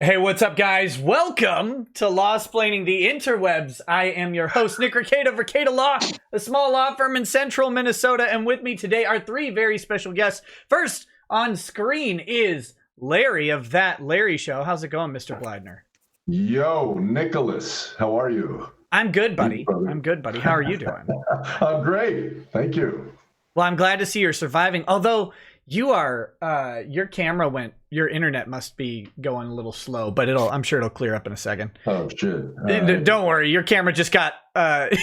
Hey, what's up, guys? Welcome to Law-Splaining the Interwebs. I am your host, Nick Rekieta of Rekieta Law, a small law firm in central Minnesota, and with me today are three very special guests. First on screen is Larry of That Larry Show. How's it going, Mr. Blidner? Yo, Nicholas, how are you? I'm good, buddy. I'm good, buddy. How are you doing? I'm great. Thank you. Well, I'm glad to see you're surviving, although you are, your internet must be going a little slow, but I'm sure it'll clear up in a second. Oh, shit. Don't worry. Your camera just got,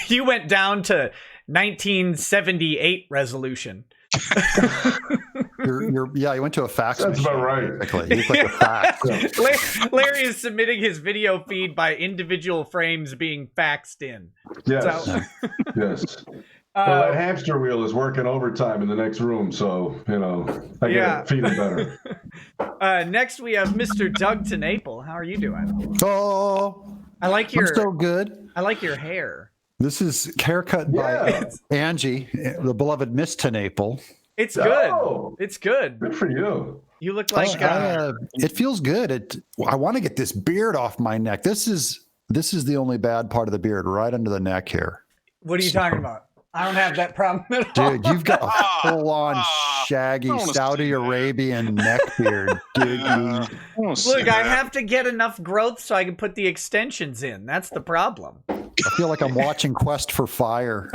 you went down to 1978 resolution. Yeah, you went to a fax That's machine. about right. Exactly. You like a fax. Larry is submitting his video feed by individual frames being faxed in. Yes. So, Yes. Well, that hamster wheel is working overtime in the next room, so, I get it feeling better. Next, we have Mr. Doug Tenaple. How are you doing? Oh, I'm so good. I like your hair. This is haircut by Angie, the beloved Miss Tenaple. It's good. Oh, It's good. good for you. You look like it feels good. I want to get this beard off my neck. This is the only bad part of the beard, right under the neck here. What are you talking about? I don't have that problem at all. Dude, you've got a full-on shaggy Saudi Arabian neck beard, dude. Look, I have to get enough growth so I can put the extensions in. That's the problem. I feel like I'm watching Quest for Fire.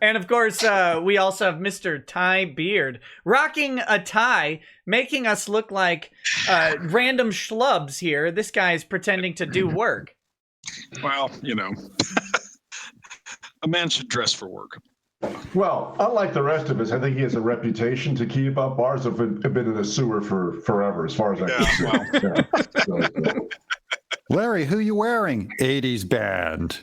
And of course, we also have Mr. Tie Beard rocking a tie, making us look like random schlubs here. This guy's pretending to do work. Well, a man should dress for work. Well, unlike the rest of us, I think he has a reputation to keep up. Ours have been in the sewer for forever, as far as I can see. Yeah. Larry, who you wearing? 80s band.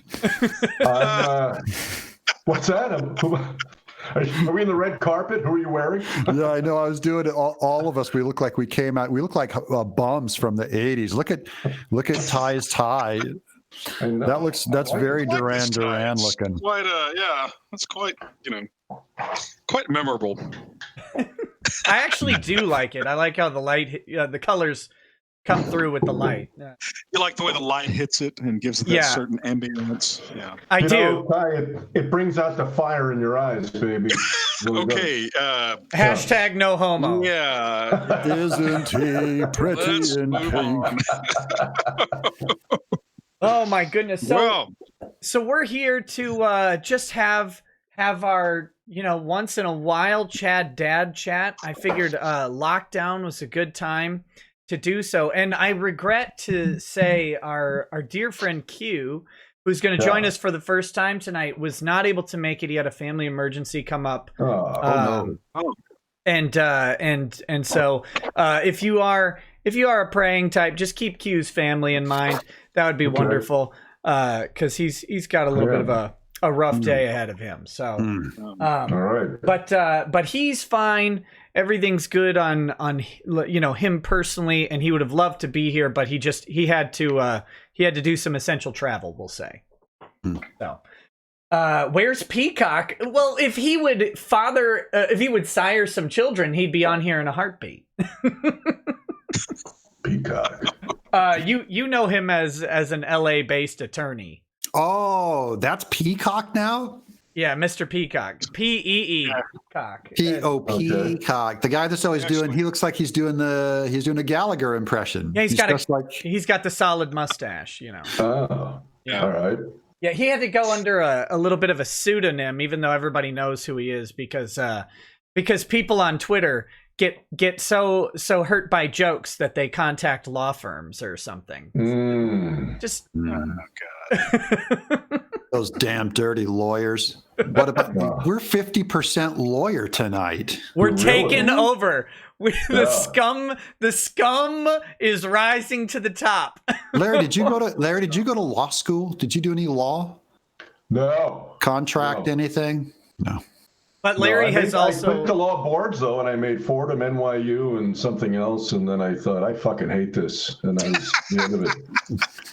What's that? Are we in the red carpet? Who are you wearing? Yeah, I know. I was doing it. All of us. We look like we came out. We look like bums from the 80s. Look at Ty's tie. That's very Duran Duran looking. Quite that's quite quite memorable. I actually do like it. I like how the light, the colors come through with the light. You like the way the light hits it and gives it that certain ambience. Yeah, I do. It brings out the fire in your eyes, baby. Really okay. Hashtag no homo. Yeah. Isn't he pretty in pink? Oh my goodness. So we're here to just have our once in a while Chad Dad chat. I figured lockdown was a good time to do so, and I regret to say our dear friend Q, who's going to join us for the first time tonight, was not able to make it. He had a family emergency come up. And so if you are a praying type, just keep Q's family in mind. That would be wonderful, because he's got a little bit of a rough day ahead of him. So, all right. But he's fine. Everything's good on him personally, and he would have loved to be here, but he had to do some essential travel, we'll say. So, where's Peacock? Well, if he would sire some children, he'd be on here in a heartbeat. Peacock. You know him as an LA-based attorney. Oh, that's Peacock now? Yeah, Mr. Peacock. P-E-E cock. P-O-P cock. The guy that's always he looks like he's doing a Gallagher impression. Yeah, he's got the solid mustache, Oh, yeah. All right. Yeah, he had to go under a little bit of a pseudonym, even though everybody knows who he is, because people on Twitter get so hurt by jokes that they contact law firms or something. Oh God. Those damn dirty lawyers. What about we're 50% lawyer tonight. We're taking over. The scum is rising to the top. Larry, did you go to law school? Did you do any law? No. Contract anything? No. But Larry has also... I took the law boards, though, and I made Fordham, NYU, and something else, and then I thought, I fucking hate this, and that was the end of it.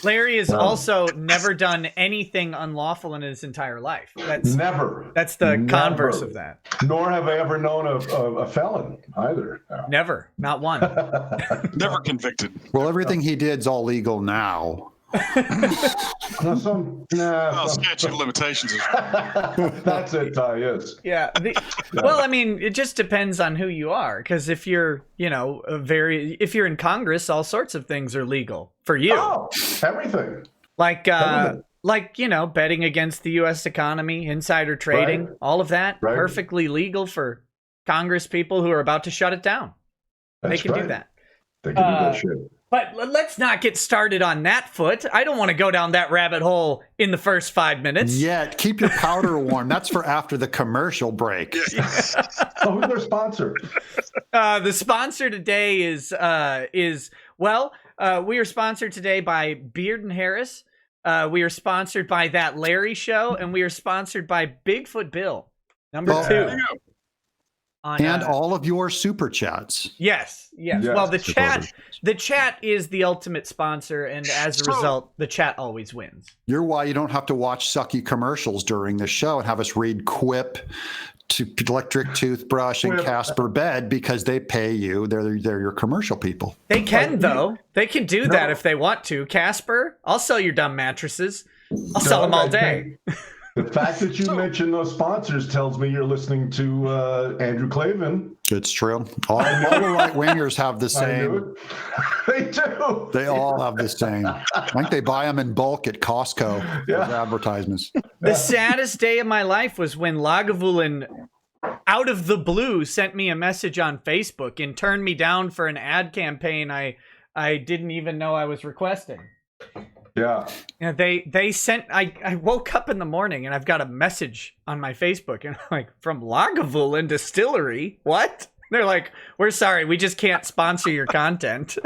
Larry has also never done anything unlawful in his entire life. Never. That's the converse of that. Nor have I ever known a felon, either. No. Never. Not one. Never convicted. Well, everything he did's all legal now. Statute of limitations. That's it, Ty. Yes. Yeah. Well, I mean, it just depends on who you are. Because if you're, if you're in Congress, all sorts of things are legal for you. Oh, everything. Like, betting against the U.S. economy, insider trading, all of that, perfectly legal for Congress people who are about to shut it down. They can do that. They can do that shit. But let's not get started on that foot. I don't want to go down that rabbit hole in the first 5 minutes. Yeah, keep your powder warm. That's for after the commercial break. Who's their sponsor? The sponsor today is we are sponsored today by Beard and Harris. We are sponsored by That Larry Show, and we are sponsored by Bigfoot Bill, number 2. And all of your super chats. Yes. Well, the chat is the ultimate sponsor, and as a result, the chat always wins. You're why you don't have to watch sucky commercials during the show and have us read Quip, to Electric Toothbrush, and Casper Bed, because they pay you. They're your commercial people. They can, though. They can do that if they want to. Casper, I'll sell your dumb mattresses. I'll sell them all day. The fact that you mentioned those sponsors tells me you're listening to Andrew Clavin. It's true. All the right-wingers have the same. They do. They all have the same. I think they buy them in bulk at Costco. Those advertisements. The saddest day of my life was when Lagavulin, out of the blue, sent me a message on Facebook and turned me down for an ad campaign I didn't even know I was requesting. Yeah. They sent. I woke up in the morning and I've got a message on my Facebook, and I'm like, from Lagavulin Distillery. What? They're like, we're sorry, we just can't sponsor your content.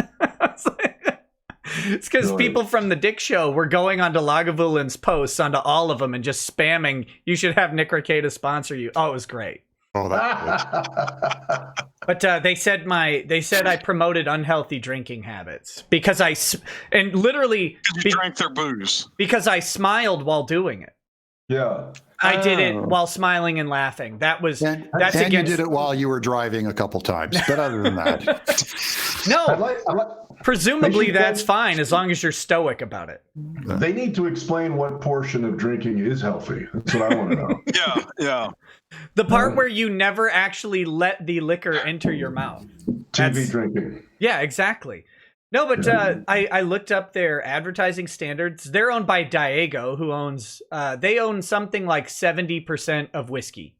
It's because people from the Dick Show were going onto Lagavulin's posts, onto all of them, and just spamming, you should have Nick Rekieta sponsor you. Oh, it was great. Oh, that's good. But they said I promoted unhealthy drinking habits because literally drank their booze because I smiled while doing it. Yeah, I did it while smiling and laughing. That's and against. You did it while you were driving a couple times, but other than that, no. Presumably that's fine as long as you're stoic about it. They need to explain what portion of drinking is healthy. That's what I want to know. Yeah. The part where you never actually let the liquor enter your mouth. TV drinking. Yeah, exactly. No, but I looked up their advertising standards. They're owned by Diageo, who owns they own something like 70% of whiskey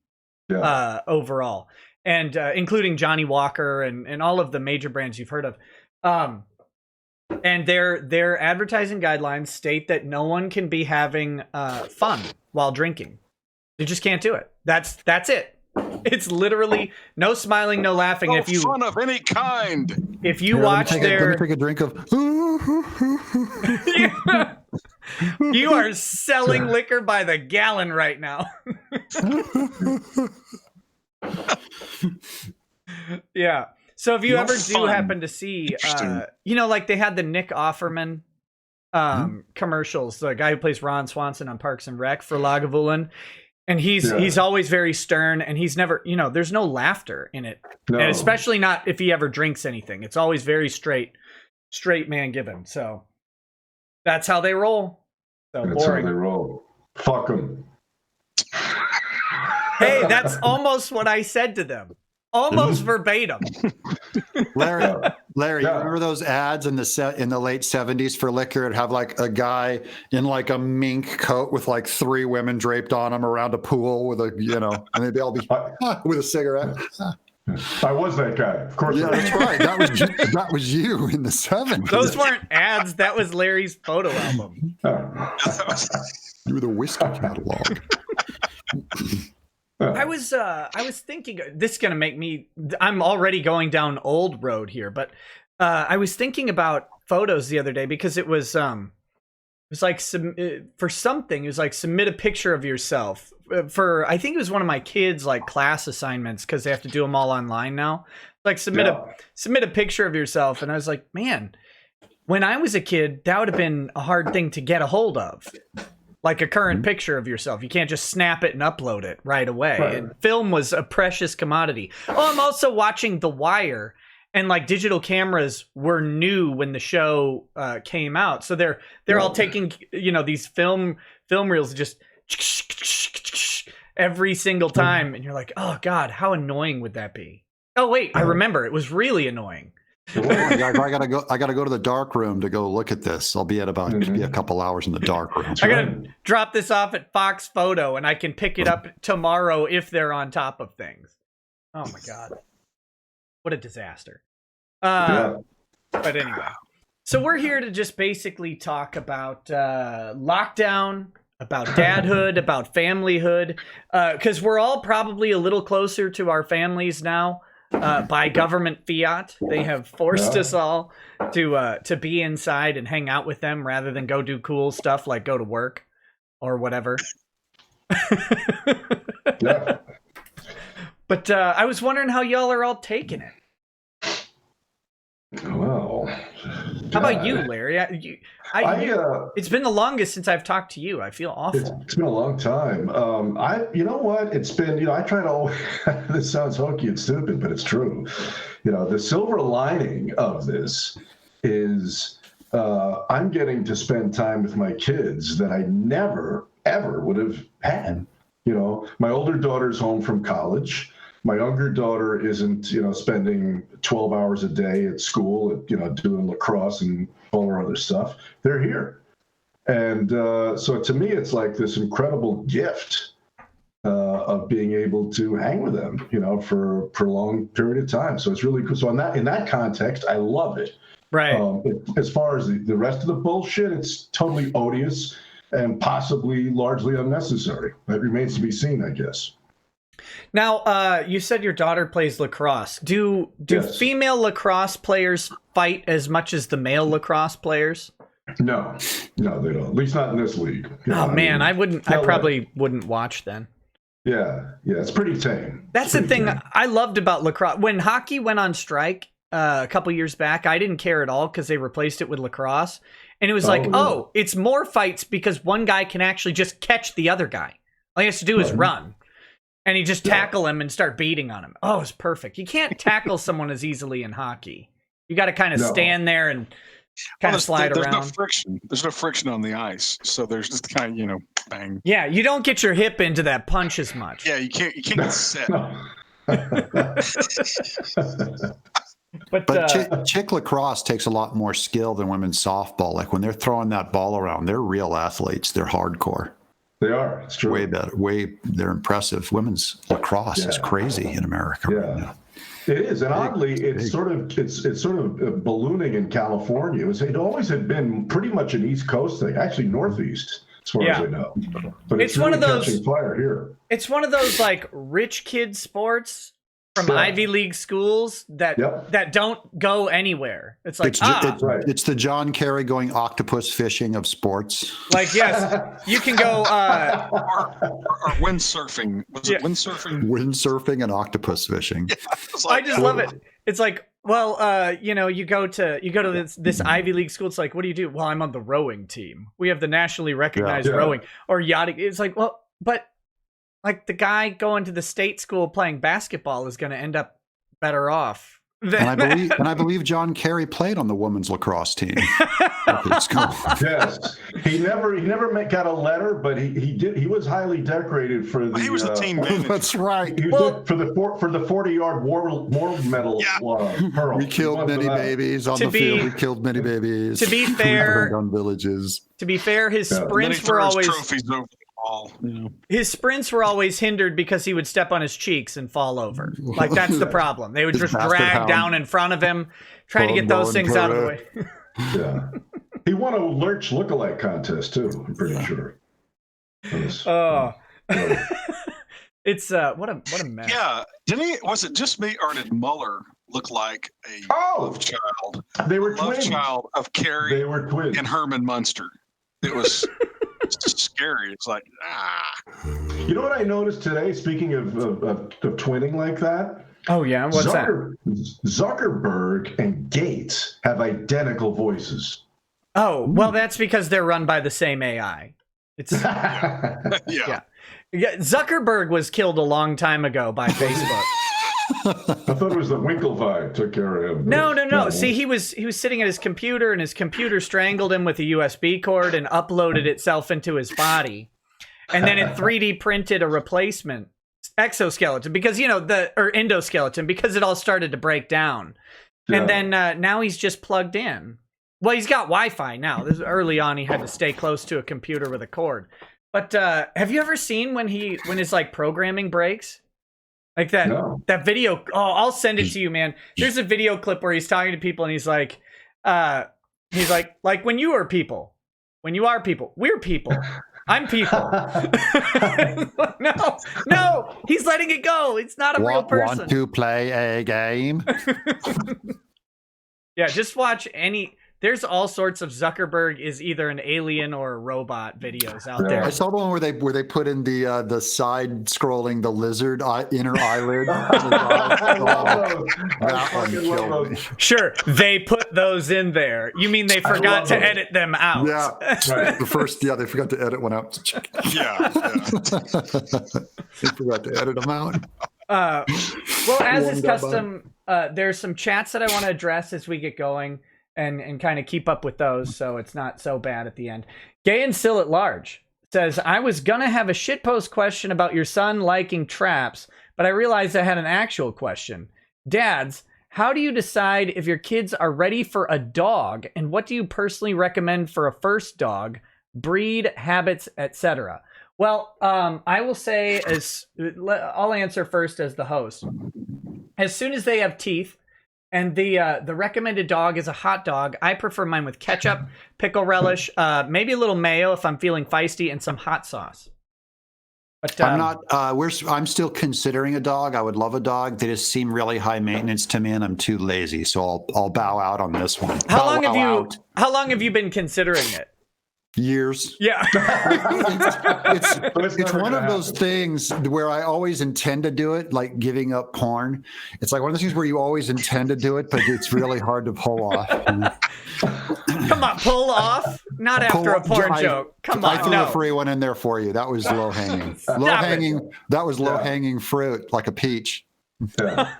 overall, and including Johnny Walker and all of the major brands you've heard of. And their advertising guidelines state that no one can be having fun while drinking. You just can't do it. That's it. It's literally no smiling, no laughing. No fun of any kind. If you watch let me take a drink of. You are selling liquor by the gallon right now. Yeah. So if you ever do happen to see, like they had the Nick Offerman commercials, the guy who plays Ron Swanson on Parks and Rec for Lagavulin. And he's always very stern, and he's never, there's no laughter in it. No. And especially not if he ever drinks anything. It's always very straight man given. So that's how they roll. So that's boring. How they roll. Fuck them. Hey, that's almost what I said to them. Almost verbatim. Larry, you remember those ads in the late 70s for liquor? It'd have like a guy in like a mink coat with like 3 women draped on him around a pool with and they'd all be with a cigarette. I was that guy, of course. Yeah, that's right. That was you in the 70s. Those weren't ads. That was Larry's photo album. You were the whiskey catalog. I was thinking this is gonna make me. I'm already going down old road here, but I was thinking about photos the other day because it was was like for something. It was like submit a picture of yourself for. I think it was one of my kids' like class assignments because they have to do them all online now. Like submit a picture of yourself, and I was like, man, when I was a kid, that would have been a hard thing to get a hold of. Like a current picture of yourself. You can't just snap it and upload it right away. Right. And film was a precious commodity. Oh, I'm also watching The Wire, and like digital cameras were new when the show came out. So they're all taking, these film reels just every single time. And you're like, oh God, how annoying would that be? Oh wait, I remember. It was really annoying. I gotta go to the dark room to go look at this. I'll be at about a couple hours in the dark room. I gotta drop this off at Fox Photo, and I can pick it up tomorrow if they're on top of things. Oh my God, what a disaster! But anyway, so we're here to just basically talk about lockdown, about dadhood, about familyhood, because we're all probably a little closer to our families now. By government fiat, they have forced us all to be inside and hang out with them rather than go do cool stuff like go to work or whatever. Yeah. But I was wondering how y'all are all taking it. Well, how about you, Larry? It's been the longest since I've talked to you. I feel awful. It's been a long time. You know what? It's been, I try to always, this sounds hokey and stupid, but it's true. The silver lining of this is I'm getting to spend time with my kids that I never, ever would have had. My older daughter's home from college. My younger daughter isn't, spending 12 hours a day at school, doing lacrosse and all our other stuff. They're here. And so to me, it's like this incredible gift of being able to hang with them, for a prolonged period of time. So it's really cool. So in that context, I love it. Right. As far as the rest of the bullshit, it's totally odious and possibly largely unnecessary. That remains to be seen, I guess. Now, you said your daughter plays lacrosse. Do female lacrosse players fight as much as the male lacrosse players? No, they don't. At least not in this league. Man, I probably wouldn't watch then. Yeah, it's pretty tame. That's the thing I loved about lacrosse. When hockey went on strike a couple years back, I didn't care at all because they replaced it with lacrosse. And it was it's more fights because one guy can actually just catch the other guy. All he has to do is run. And you just tackle him and start beating on him. Oh, it's perfect. You can't tackle someone as easily in hockey. You got to kind of stand there and kind of slide around. There's no friction. There's no friction on the ice. So there's just kind of, bang. Yeah, you don't get your hip into that punch as much. Yeah, you can't get set. But chick lacrosse takes a lot more skill than women's softball. Like when they're throwing that ball around, they're real athletes. They're hardcore. They are. It's true. Way better. They're impressive. Women's lacrosse is crazy in America right now. It is, and oddly, it's sort of ballooning in California. It always had been pretty much an East Coast thing, actually Northeast, as far as I know. But it's really one of those catching fire here. It's one of those like rich kid sports from Ivy League schools that don't go anywhere. It's like it's the John Kerry going octopus fishing of sports. Like yes, you can go or windsurfing. Was it windsurfing? Windsurfing and octopus fishing. I just love it. It's like, well, you go to this Ivy League school. It's like, what do you do? Well, I'm on the rowing team. We have the nationally recognized rowing or yachting. It's like, well, but. Like the guy going to the state school playing basketball is going to end up better off. And I believe John Kerry played on the women's lacrosse team. Yes, he never got a letter, but he did. He was highly decorated for the. He was the team manager. That's right. He was for the 40-yard war medal. Pearl. We killed many babies on the field. We killed many babies. To be fair, on villages. To be fair, his sprints were always trophies over. His sprints were always hindered because he would step on his cheeks and fall over. Like that's the problem. They would just drag down in front of him, trying to get those things out of the way. Yeah, he won a Lurch lookalike contest too. I'm pretty sure. It's what a mess. Yeah, was it just me or did Mueller look like a love child? They were twins. Child of Kerry. They were twins. And Herman Munster. It was scary. It's like, You know what I noticed today, speaking of twinning like that? Oh, yeah? What's that? Zuckerberg and Gates have identical voices. Oh, well, that's because they're run by the same AI. It's yeah. Zuckerberg was killed a long time ago by Facebook. I thought it was the Winklevi took care of him. No. See, he was sitting at his computer, and his computer strangled him with a USB cord and uploaded itself into his body, and then it 3D printed a replacement exoskeleton because or endoskeleton because it all started to break down, and then now he's just plugged in. Well, he's got Wi-Fi now. This early on, he had to stay close to a computer with a cord. But have you ever seen when his like programming breaks? Like that video. Oh, I'll send it to you, man. There's a video clip where he's talking to people and he's like when you are people, when you are people, we're people. I'm people. No, he's letting it go. It's not a real person. Want to play a game? Yeah, just watch there's all sorts of Zuckerberg is either an alien or a robot videos out there. I saw the one where they put in the side scrolling the lizard inner eyelid. Sure, they put those in there. You mean they forgot to edit them out? Yeah, right. They forgot to edit one out. Yeah. They forgot to edit them out. Well, as is custom, there's some chats that I want to address as we get going. And kind of keep up with those so it's not so bad at the end. Gay and Still at Large says, I was gonna have a shitpost question about your son liking traps, but I realized I had an actual question. Dads, how do you decide if your kids are ready for a dog, and what do you personally recommend for a first dog, breed, habits, etc.? Well, I will say, I'll answer first as the host. As soon as they have teeth, and the recommended dog is a hot dog. I prefer mine with ketchup, pickle relish, maybe a little mayo if I'm feeling feisty, and some hot sauce. But I'm not. I'm still considering a dog. I would love a dog. They just seem really high maintenance to me, and I'm too lazy. So I'll bow out on this one. How long have you been considering it? Years. Yeah. It's one of those things where I always intend to do it, like giving up porn. It's like one of those things where you always intend to do it, but it's really hard to pull off. Come on, pull off? Not after a porn joke. Come on, I threw a free one in there for you. That was low hanging. That was low hanging fruit, like a peach. Yeah.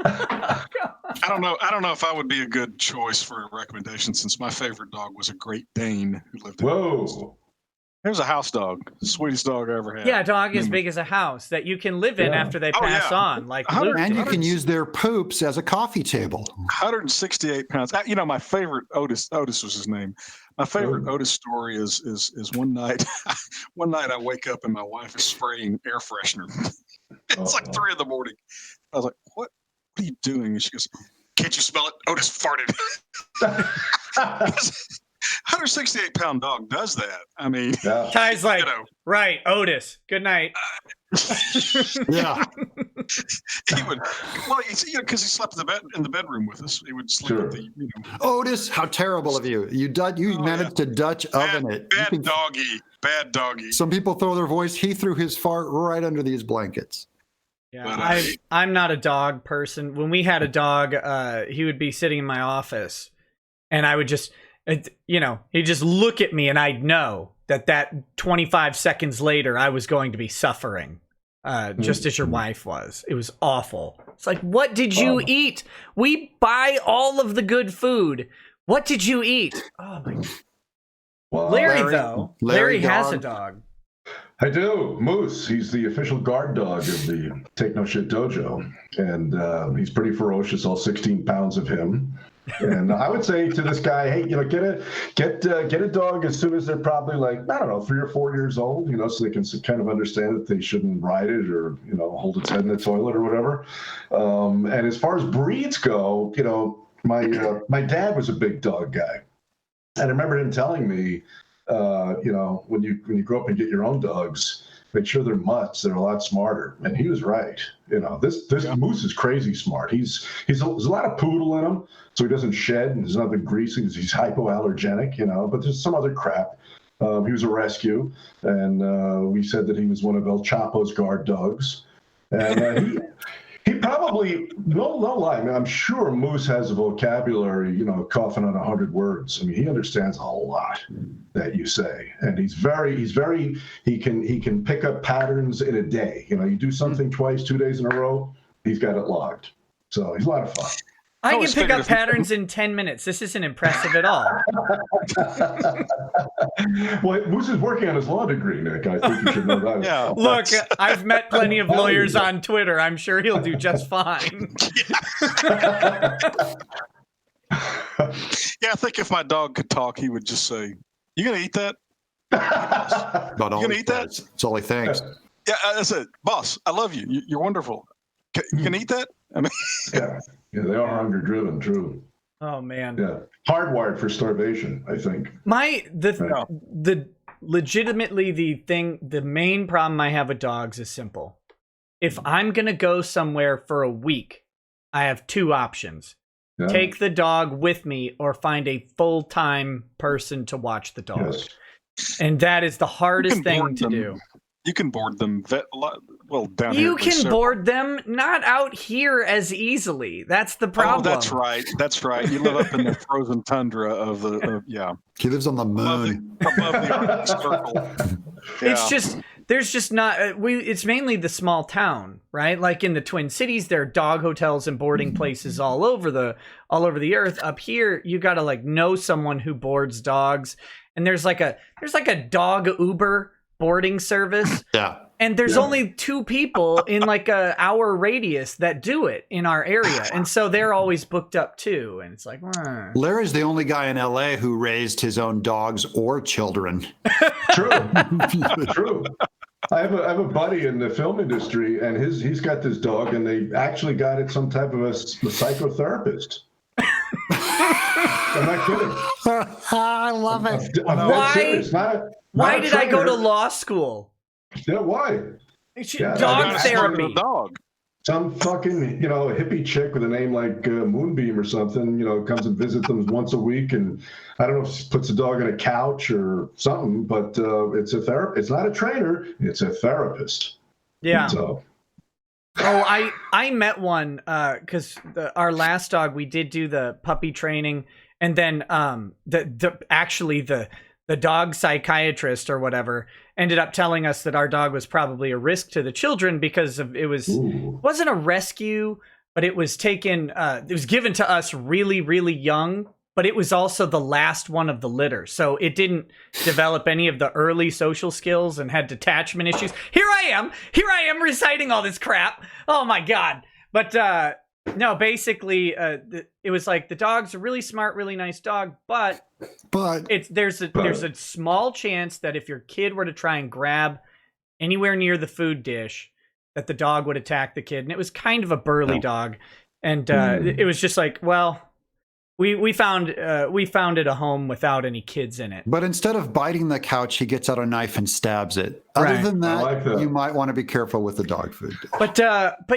I don't know if I would be a good choice for a recommendation since my favorite dog was a Great Dane who lived in Whoa. It was a house dog, the sweetest dog I ever had. Yeah, a dog as big as a house that you can live in after they pass on. Like and you can use their poops as a coffee table. 168 pounds. My favorite Otis was his name. My favorite Otis story is one night I wake up and my wife is spraying air freshener. It's like 3 a.m. I was like, what are you doing? And she goes, can't you smell it? Otis farted. 168-pound dog does that. I mean, Ty's like, right, Otis. Good night. Yeah. He would, because he slept in the bedroom with us. He would sleep at the, Otis, how terrible of you! You managed to Dutch oven it. Bad doggy. Some people throw their voice. He threw his fart right under these blankets. Yeah, I'm not a dog person. When we had a dog, he would be sitting in my office, and I would just, he'd just look at me, and I'd know that 25 seconds later, I was going to be suffering, just as your wife was. It was awful. It's like, what did you eat? We buy all of the good food. What did you eat? Oh my God. Well, Larry has a dog. I do. Moose. He's the official guard dog of the Take No Shit Dojo, and he's pretty ferocious. All 16 pounds of him. And I would say to this guy, hey, get a dog as soon as they're probably 3 or 4 years old, so they can kind of understand that they shouldn't ride it or hold its head in the toilet or whatever. And as far as breeds go, my dad was a big dog guy, and I remember him telling me, when you grow up and get your own dogs, make sure they're mutts. They're a lot smarter. And he was right. This Moose is crazy smart. There's a lot of poodle in him, so he doesn't shed, and there's nothing greasy because he's hypoallergenic, but there's some other crap. He was a rescue, and we said that he was one of El Chapo's guard dogs. And he probably, no lie, I mean, I'm sure Moose has a vocabulary, coughing on 100 words. I mean, he understands a lot that you say, and he can pick up patterns in a day. You do something twice, 2 days in a row, he's got it logged. So he's a lot of fun. I can pick up patterns in 10 minutes. This isn't impressive at all. Well, Moose is working on his law degree, Nick. I think you should know that. Yeah. Look, I've met plenty of lawyers on Twitter. I'm sure he'll do just fine. Yeah, I think if my dog could talk, he would just say, "You gonna eat that? About You all gonna he eat that?" says. That's all he thinks. Yeah, I said, "Boss, I love you. You're wonderful. You gonna eat that?" I mean, Yeah, they are hunger-driven, true. Oh man. Yeah, hardwired for starvation, I think. The main problem I have with dogs is simple. If I'm gonna go somewhere for a week, I have two options. Yeah. Take the dog with me or find a full-time person to watch the dog. Yes. And that is the hardest can thing board to them. do. you can board them. Down here. You there's can several. board them, not out here as easily. That's the Oh, problem. that's right. That's right. You live up in the frozen tundra yeah. He lives on the moon. Above the Arctic Circle. It's Yeah. just there's just not it's mainly the small town, right? Like in the Twin Cities, there are dog hotels and boarding places all over the earth. Up here, you got to like know someone who boards dogs, and there's like a dog Uber boarding service. Yeah. And there's only two people in like a hour radius that do it in our area. And so they're always booked up too. And it's like, Larry's the only guy in LA who raised his own dogs or children. True. True. I have a buddy in the film industry, and he's got this dog, and they actually got it some type of a psychotherapist. I'm not kidding. I love it. I'm dead serious. Why Not a did I go to trainer. law school? Yeah, why? Dog Gotta start therapy. with a dog. Some fucking, hippie chick with a name like Moonbeam or something, comes and visits them once a week, and I don't know if she puts the dog on a couch or something, but it's a therapist. It's not a trainer, it's a therapist. Yeah. So, I met one because our last dog, we did do the puppy training, and then the dog psychiatrist or whatever ended up telling us that our dog was probably a risk to the children because wasn't a rescue, but it was taken. It was given to us really, really young, but it was also the last one of the litter, so it didn't develop any of the early social skills and had detachment issues. Here I am reciting all this crap. Oh my god! But no, basically, it was like the dog's a really smart, really nice dog, but there's a small chance that if your kid were to try and grab anywhere near the food dish, that the dog would attack the kid. And it was kind of a burly dog, and it was just like, well, we found it a home without any kids in it. But instead of biting the couch, he gets out a knife and stabs it. Other than that, you might want to be careful with the dog food. But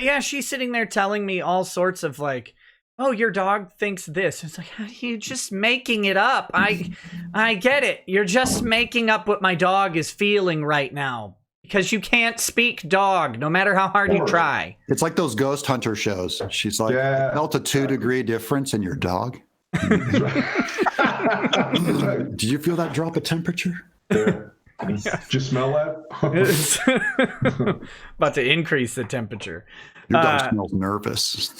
yeah, she's sitting there telling me all sorts of like, oh, your dog thinks this. It's like, you're just making it up. I get it. You're just making up what my dog is feeling right now because you can't speak dog, no matter how hard you try. It's like those ghost hunter shows. She's like, I felt a 2-degree difference in your dog. Did you feel that drop of temperature? yeah. Did you smell that? About to increase the temperature. Your dog smells nervous.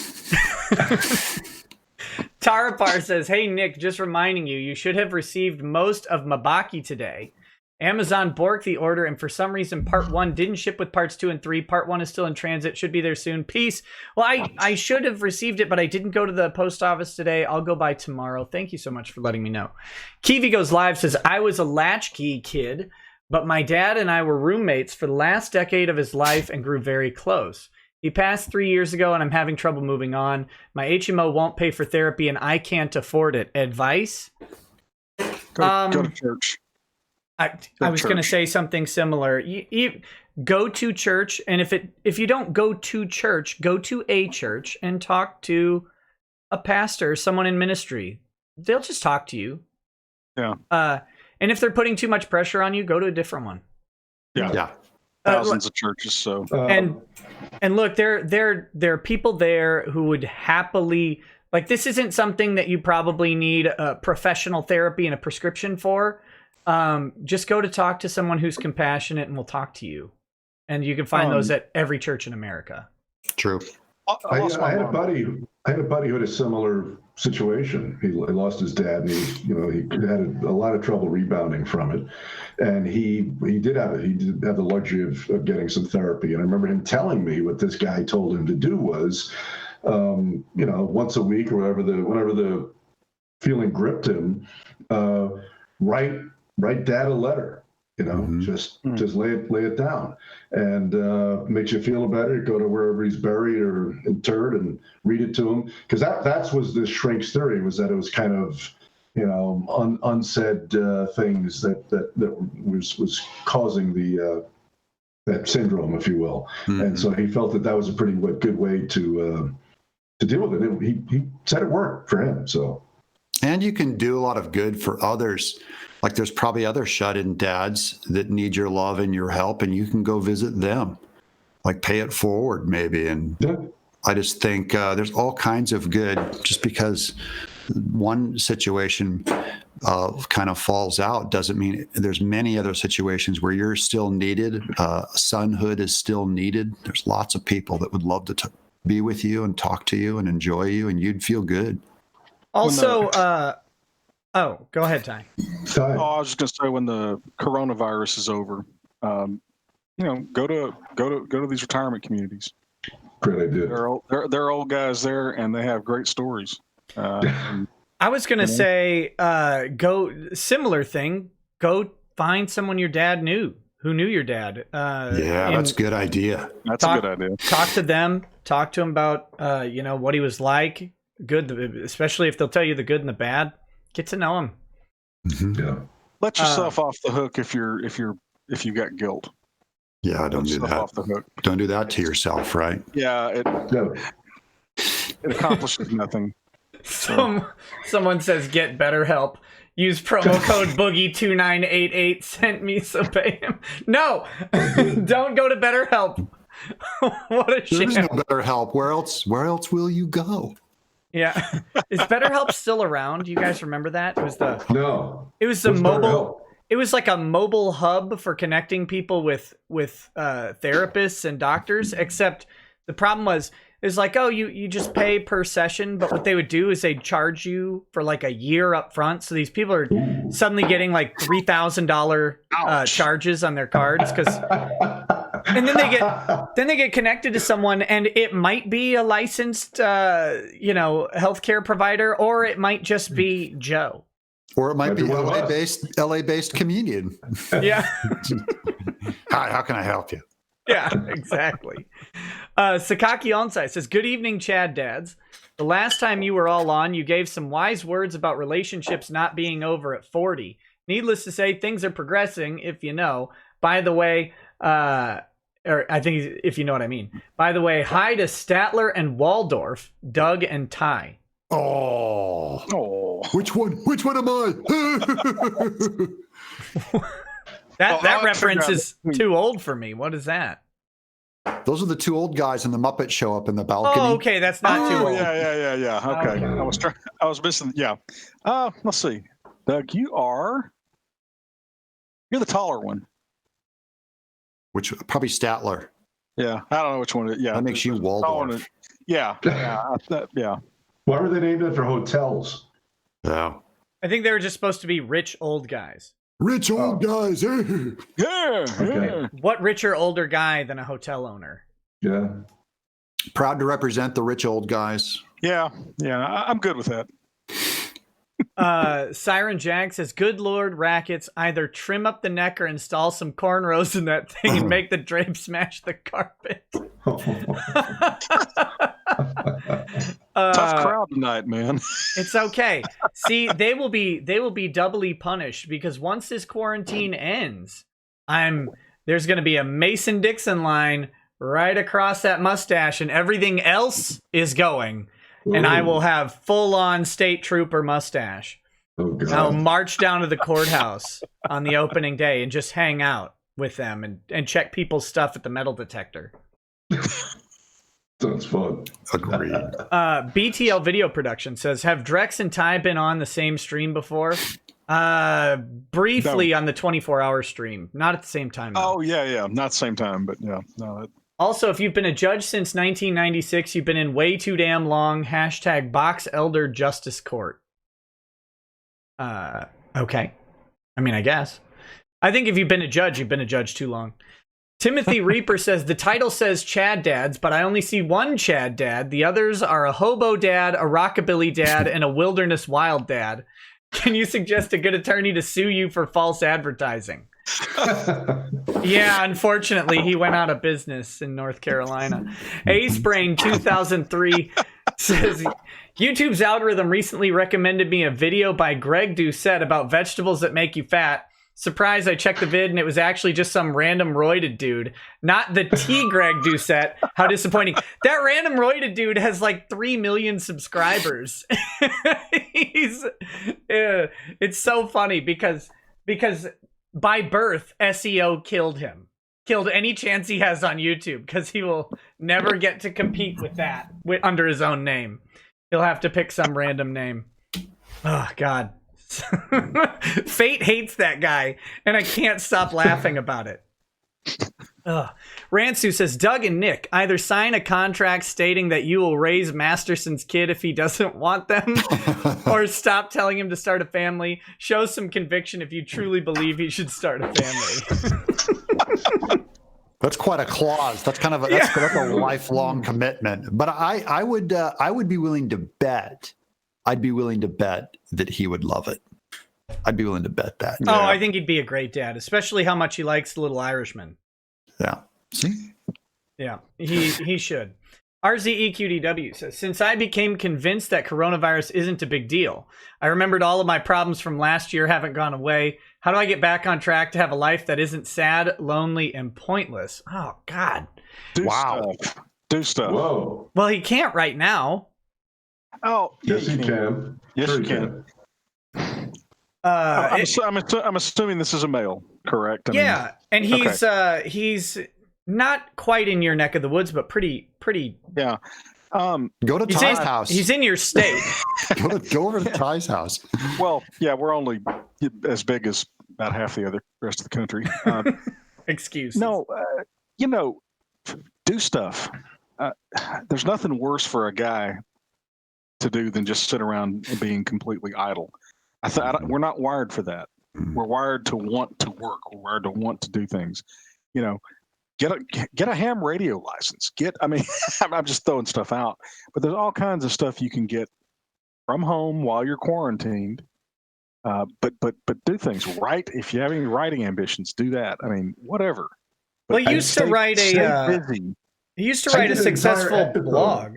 Tarapar says, hey, Nick, just reminding you should have received most of Mabaki today. Amazon borked the order, and for some reason, part 1 didn't ship with parts 2 and 3. Part 1 is still in transit. Should be there soon. Peace. Well, I should have received it, but I didn't go to the post office today. I'll go by tomorrow. Thank you so much for letting me know. Kiwi Goes Live says, I was a latchkey kid, but my dad and I were roommates for the last decade of his life and grew very close. He passed 3 years ago, and I'm having trouble moving on. My HMO won't pay for therapy, and I can't afford it. Advice? Go to church. I was going to say something similar. You go to church, and if you don't go to church, go to a church and talk to a pastor, someone in ministry. They'll just talk to you. Yeah. And if they're putting too much pressure on you, go to a different one. Yeah. Thousands of churches. So and look, there are people there who would happily, like, this isn't something that you probably need a professional therapy and a prescription for. Just go to talk to someone who's compassionate and will talk to you. And you can find those at every church in America. True. I had a buddy who had a similar situation. He lost his dad, and he had a lot of trouble rebounding from it. And he did have the luxury of getting some therapy. And I remember him telling me what this guy told him to do was, once a week or whenever the feeling gripped him, write Dad a letter. Just lay it down, and makes you feel better. Go to wherever he's buried or interred and read it to him, because that was the shrink's theory, was that it was kind of unsaid things that was causing that syndrome, if you will. And so he felt that was a pretty good way to deal with it. He said it worked for him. So, and you can do a lot of good for others. Like, there's probably other shut-in dads that need your love and your help, and you can go visit them. Like, pay it forward, maybe. And I just think there's all kinds of good. Just because one situation kind of falls out doesn't mean there's many other situations where you're still needed. Sonhood is still needed. There's lots of people that would love to be with you and talk to you and enjoy you, and you'd feel good. Also, oh, go ahead, Ty. I was just going to say, when the coronavirus is over, go to these retirement communities. Great idea. They're old guys there, and they have great stories. I was going to say, similar thing. Go find someone your dad knew, who knew your dad. That's a good idea. That's a good idea. Talk to them. Talk to him about, what he was like. Good, especially if they'll tell you the good and the bad. Get to know him. Yeah. Let yourself off the hook if you got guilt. Yeah, don't do that. Off the hook. Don't do that to yourself, right? Yeah, it accomplishes nothing. Someone says get BetterHelp. Use promo code Boogie2988. Sent me, so pay him. No, don't go to BetterHelp. What a shame. There's no BetterHelp. Where else will you go? Yeah. Is BetterHelp still around? You guys remember that? It was the mobile. It was like a mobile hub for connecting people with therapists and doctors, except the problem was, it's like, oh, you just pay per session, but what they would do is they'd charge you for like a year up front. So these people are suddenly getting like $3,000 charges on their cards and then they get connected to someone, and it might be a licensed healthcare provider, or it might just be Joe. Or it might be LA-based comedian. Yeah. Hi, how can I help you? Yeah, exactly. Sakaki Onsai says, good evening, Chad Dads. The last time you were all on, you gave some wise words about relationships not being over at 40. Needless to say, things are progressing, if you know. By the way, or I think if you know what I mean. By the way, hi to Statler and Waldorf, Doug and Ty. Oh. Which one am I? That reference is too old for me. What is that? Those are the two old guys in the Muppet Show up in the balcony. Oh, okay, that's not too old. Yeah. Okay. I was missing. Yeah. Let's see. Doug, you're the taller one. Which probably Statler. Yeah, I don't know which one. Yeah, that makes you Waldorf. Yeah. Why were they named after hotels? Yeah. I think they were just supposed to be rich old guys. Rich old guys. Yeah. What richer older guy than a hotel owner? Yeah. Proud to represent the rich old guys. Yeah. I'm good with that. Siren Jag says, good Lord Rackets, either trim up the neck or install some cornrows in that thing and make the drape smash the carpet. Tough crowd tonight, man. It's okay. See, they will be doubly punished, because once this quarantine ends, there's going to be a Mason-Dixon line right across that mustache, and everything else is going. And I will have full-on state trooper mustache. Oh, God. I'll march down to the courthouse on the opening day and just hang out with them and check people's stuff at the metal detector. Sounds fun. Agreed. BTL Video Production says, have Drex and Ty been on the same stream before? Briefly on the 24-hour stream. Not at the same time, though. Oh, yeah. Not the same time, but yeah. No. Also, if you've been a judge since 1996, you've been in way too damn long. # Box Elder Justice Court. Okay. I mean, I guess. I think if you've been a judge, you've been a judge too long. Timothy Reaper says, the title says Chad Dads, but I only see one Chad Dad. The others are a hobo dad, a rockabilly dad, and a wilderness wild dad. Can you suggest a good attorney to sue you for false advertising? Yeah, unfortunately, he went out of business in North Carolina. Acebrain 2003 says, YouTube's algorithm recently recommended me a video by Greg Doucette about vegetables that make you fat. Surprise, I checked the vid and it was actually just some random roided dude. Not the T Greg Doucette. How disappointing. That random roided dude has like 3 million subscribers. It's so funny because by birth, SEO killed him. Killed any chance he has on YouTube because he will never get to compete with that under his own name. He'll have to pick some random name. Oh, God. Fate hates that guy, and I can't stop laughing about it. Ransu says, Doug and Nick, either sign a contract stating that you will raise Masterson's kid if he doesn't want them, or stop telling him to start a family. Show some conviction if you truly believe he should start a family. That's quite a clause. That's kind of a, that's a lifelong commitment. But I would be willing to bet. I'd be willing to bet that he would love it. I'd be willing to bet that. Oh, I think he'd be a great dad, especially how much he likes the Little Irishman. Yeah. See? Yeah, he should. RZEQDW says, since I became convinced that coronavirus isn't a big deal, I remembered all of my problems from last year haven't gone away. How do I get back on track to have a life that isn't sad, lonely, and pointless? Oh, God. Do stuff. Whoa. Well, he can't right now. Oh, Yes, he can. Yes, Sure you can. I'm assuming this is a male, correct? And he's not quite in your neck of the woods, but pretty. Yeah. Go to Ty's house. He's in your state. go over to Ty's house. Well, yeah, we're only as big as about half the rest of the country. Excuse. No, do stuff. There's nothing worse for a guy to do than just sit around being completely idle. We're not wired for that. We're wired to want to work. We're wired to want to do things. Get a ham radio license. I'm just throwing stuff out, but there's all kinds of stuff you can get from home while you're quarantined. But do things. Write if you have any writing ambitions. Do that. Whatever. Well, he used to write a successful blog.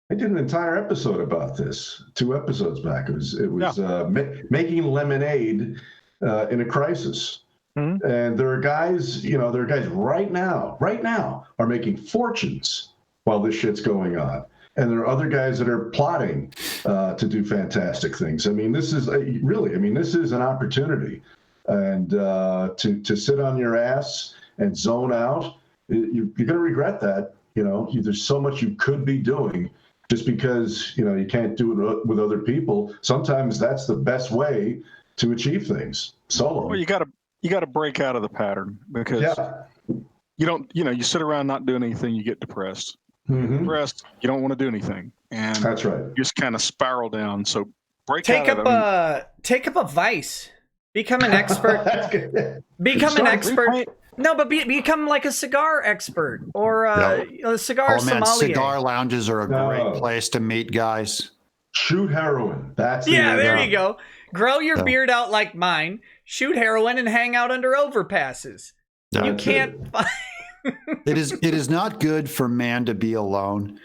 I did an entire episode about this 2 episodes back. It was making lemonade in a crisis. Mm-hmm. And there are guys right now are making fortunes while this shit's going on. And there are other guys that are plotting to do fantastic things. This is this is an opportunity. And to sit on your ass and zone out, you're going to regret that. There's so much you could be doing. Just because you can't do it with other people, sometimes that's the best way to achieve things solo. Well, you got to break out of the pattern because you don't. You sit around not doing anything, you get depressed. Mm-hmm. Depressed, you don't want to do anything, and that's right. You just kind of spiral down. So take up a vice. Become an expert. Become an expert. No, but become like a cigar expert or a cigar sommelier. Cigar lounges are a great place to meet guys. Shoot heroin. There you go. Grow your beard out like mine. Shoot heroin and hang out under overpasses. You can't find. It is not good for man to be alone.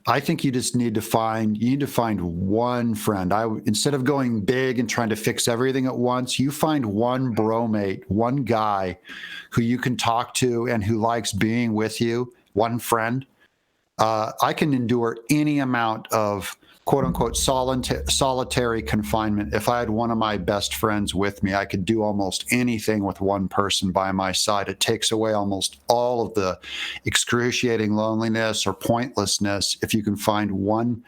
I think you just need to find one friend. Instead of going big and trying to fix everything at once, you find one bromate, one guy who you can talk to and who likes being with you, one friend. I can endure any amount of quote unquote solitary confinement. If I had one of my best friends with me, I could do almost anything with one person by my side. It takes away almost all of the excruciating loneliness or pointlessness if you can find one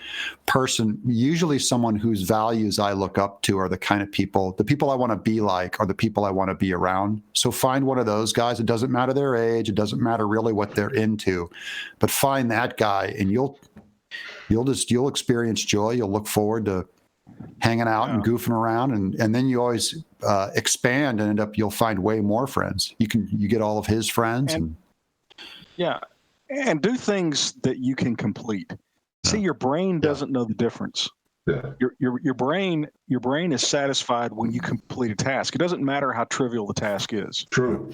person, usually someone whose values I look up to are the kind of people, the people I want to be like are the people I want to be around. So find one of those guys. It doesn't matter their age. It doesn't matter really what they're into, but find that guy and you'll experience joy. You'll look forward to hanging out and goofing around, and then you always expand and you'll find way more friends. You get all of his friends and do things that you can complete. See, your brain doesn't know the difference. Yeah. Your brain is satisfied when you complete a task. It doesn't matter how trivial the task is. True.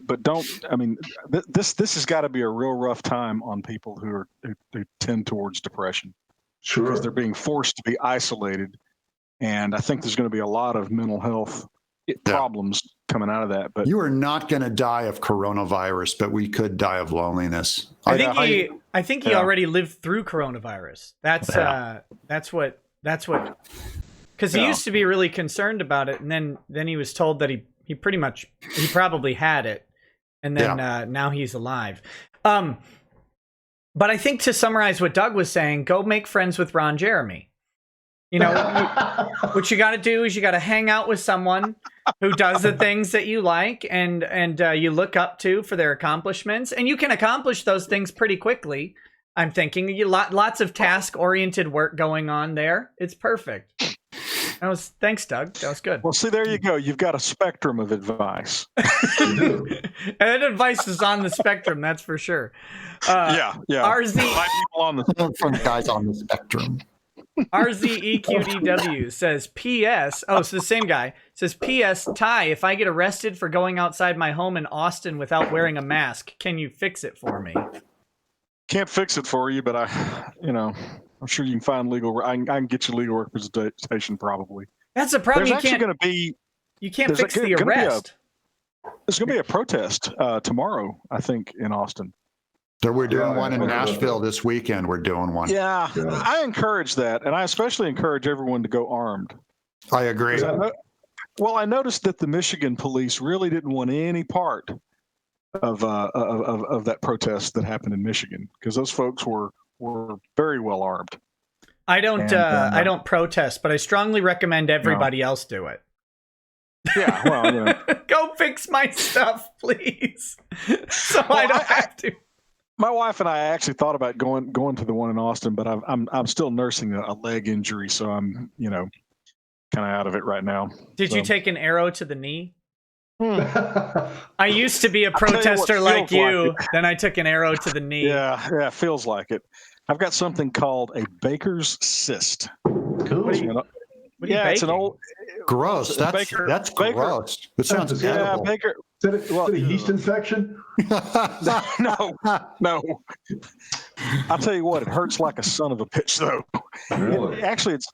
But don't. I mean, this has got to be a real rough time on people who tend towards depression. Sure. Because they're being forced to be isolated, and I think there's going to be a lot of mental health problems coming out of that. But you are not going to die of coronavirus, but we could die of loneliness. I think he already lived through coronavirus. That's what. Because he used to be really concerned about it, and then he was told that he probably had it, and then now he's alive. But I think to summarize what Doug was saying, go make friends with Ron Jeremy. What you got to do is you got to hang out with someone who does the things that you like and you look up to for their accomplishments, and you can accomplish those things pretty quickly. I'm thinking lots of task-oriented work going on there. It's perfect. Thanks, Doug. That was good. Well, see, there you go. You've got a spectrum of advice. And that advice is on the spectrum, that's for sure. RZ people on the from guys on the spectrum. RZEQDW says, P.S. Oh, so the same guy says, P.S. Ty, if I get arrested for going outside my home in Austin without wearing a mask, can you fix it for me? Can't fix it for you, but I'm sure you can find legal. I can get you legal representation probably. That's a problem. There's actually going to be. You can't fix the arrest. There's going to be a protest tomorrow, I think, in Austin. So we're doing one in Nashville this weekend. We're doing one. Yeah, I encourage that, and I especially encourage everyone to go armed. I agree. I noticed that the Michigan police really didn't want any part of that protest that happened in Michigan because those folks were very well armed. I don't protest, but I strongly recommend everybody else do it. Yeah, well, go fix my stuff, please, so I don't have to. My wife and I actually thought about going to the one in Austin, but I'm still nursing a leg injury, so I'm kind of out of it right now. Did you take an arrow to the knee? I used to be a protester like you. Then I took an arrow to the knee. Yeah, feels like it. I've got something called a Baker's cyst. Cool. It's an old. Gross. That's gross. It sounds edible. Baker. Is it a yeast infection? No. I'll tell you what, it hurts like a son of a bitch, though. Really? Actually, it's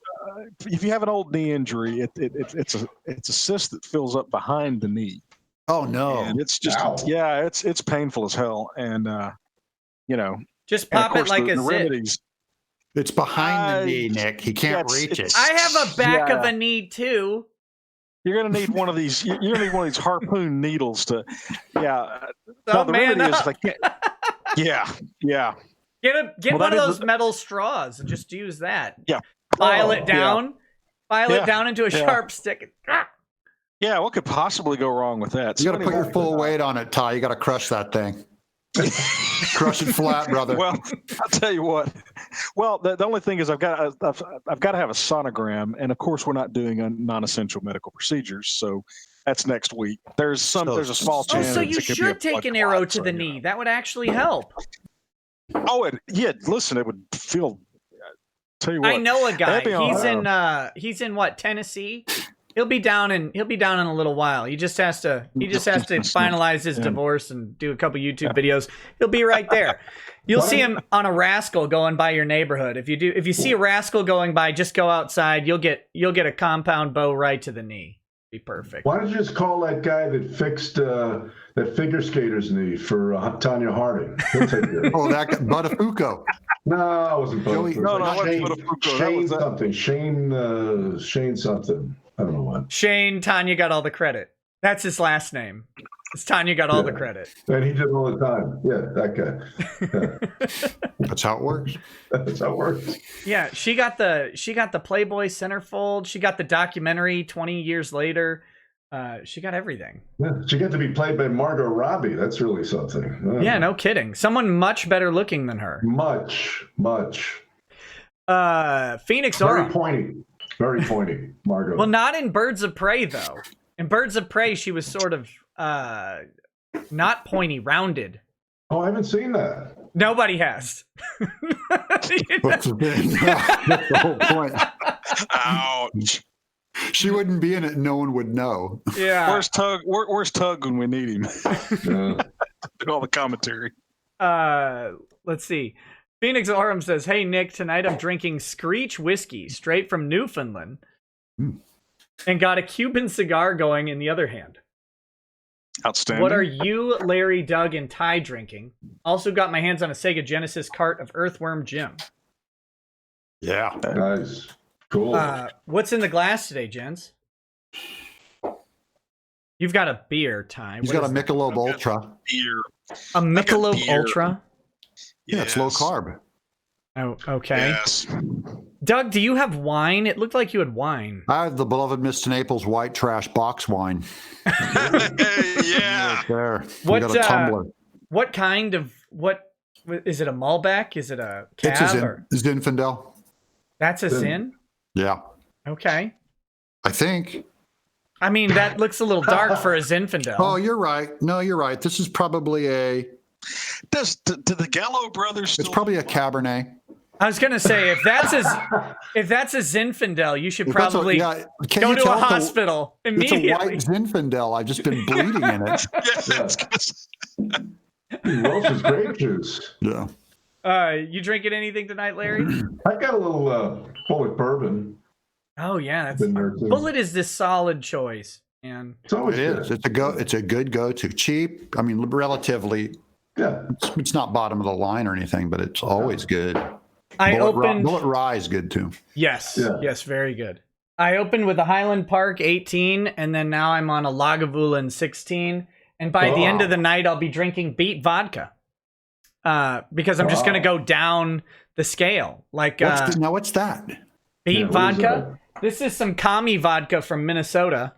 if you have an old knee injury, it's a cyst that fills up behind the knee. Oh no! And it's just it's painful as hell, and just pop it like a zit. It's behind the knee, Nick. He can't reach it. I have a back of a knee too. You're gonna need one of these. You're gonna need one of these harpoon needles to. Yeah. So the remedy is like. Yeah. Get one of those metal straws and just use that. Yeah. File it down. File it down into a sharp stick. Yeah. What could possibly go wrong with that? You got to put your full weight on it, Ty. You got to crush that thing. Crush it flat, brother. Well, I'll tell you what. Well, the only thing is I've got to have a sonogram, and of course we're not doing a non-essential medical procedures, so that's next week. There's a small chance. So you should take an arrow to the knee. That would actually help. Listen, it would feel. Tell you what, I know a guy. He's in what, Tennessee? He'll be down in a little while. He just has to finalize his divorce and do a couple YouTube videos. He'll be right there. You'll see him on a rascal going by your neighborhood. If you see a rascal going by, just go outside. You'll get a compound bow right to the knee. Be perfect. Why don't you just call that guy that fixed that figure skater's knee for Tanya Harding? He'll take care of it. Oh, that guy, Buttafuoco. No, it wasn't Joey- Buttafuoco. No, no, it Shane, wasn't Buttafuoco. That Shane was that. something. Shane something. I don't know what. Shane, Tanya got all the credit. That's his last name. It's Tanya got all the credit. And he did it all the time. Yeah, that guy. Yeah. That's how it works. That's how it works. Yeah, she got the Playboy centerfold. She got the documentary 20 years later. She got everything. Yeah, she got to be played by Margot Robbie. That's really something. Yeah, no kidding. Someone much better looking than her. Much. Phoenix Very Aura. pointy, Margot. Well, not in Birds of Prey though. In Birds of Prey, she was sort of not pointy, rounded. Oh, I haven't seen that. Nobody has. That's the whole point. Ouch. She wouldn't be in it. No one would know. Yeah. Where's Tug? Where's Tug when we need him? Yeah. Do all the commentary. Let's see. Phoenix Aurum says, "Hey Nick, tonight I'm drinking Screech whiskey straight from Newfoundland, and got a Cuban cigar going in the other hand. Outstanding. What are you, Larry, Doug, and Ty drinking? Also got my hands on a Sega Genesis cart of Earthworm Jim. Yeah. Nice. Cool. What's in the glass today, gents? You've got a beer, Ty. He's What got a is Michelob Ultra. Beer. a Michelob beer. Ultra? Yeah, it's low carb. Oh, okay. Yes. Doug, do you have wine? It looked like you had wine. I have the beloved Mr. Naples white trash box wine. Yeah. Right there. What, We got a tumbler. What kind of is it? A Malbec? Is it a Cab? It's or, Zinfandel. that's a Zin? Yeah. Okay. I think. I mean, that looks a little dark for a Zinfandel. Oh, you're right. No, you're right. This is probably Do the Gallo brothers still it's probably a Cabernet. I was gonna say if that's a Zinfandel, you should If that's probably can go you to a tell hospital It's a immediately. white Zinfandel. I've just been bleeding in it. Welch's grape juice. Yeah. You drinking anything tonight, Larry? I got a little Bullet bourbon. Oh yeah, that's Been there, too. Bullet is this solid choice, and It's always It is. good. It's a good go-to. Cheap. I mean, relatively. Yeah. It's not bottom of the line or anything, but it's always good. I Bullet opened. Rye is good too. Yes, Yeah. yes, very good. I opened with a Highland Park 18, and then now I'm on a Lagavulin 16. And by the end of the night, I'll be drinking beet vodka. Because I'm just going to go down the scale. Like What's that? beet Yeah, what is vodka. This is some kami vodka from Minnesota.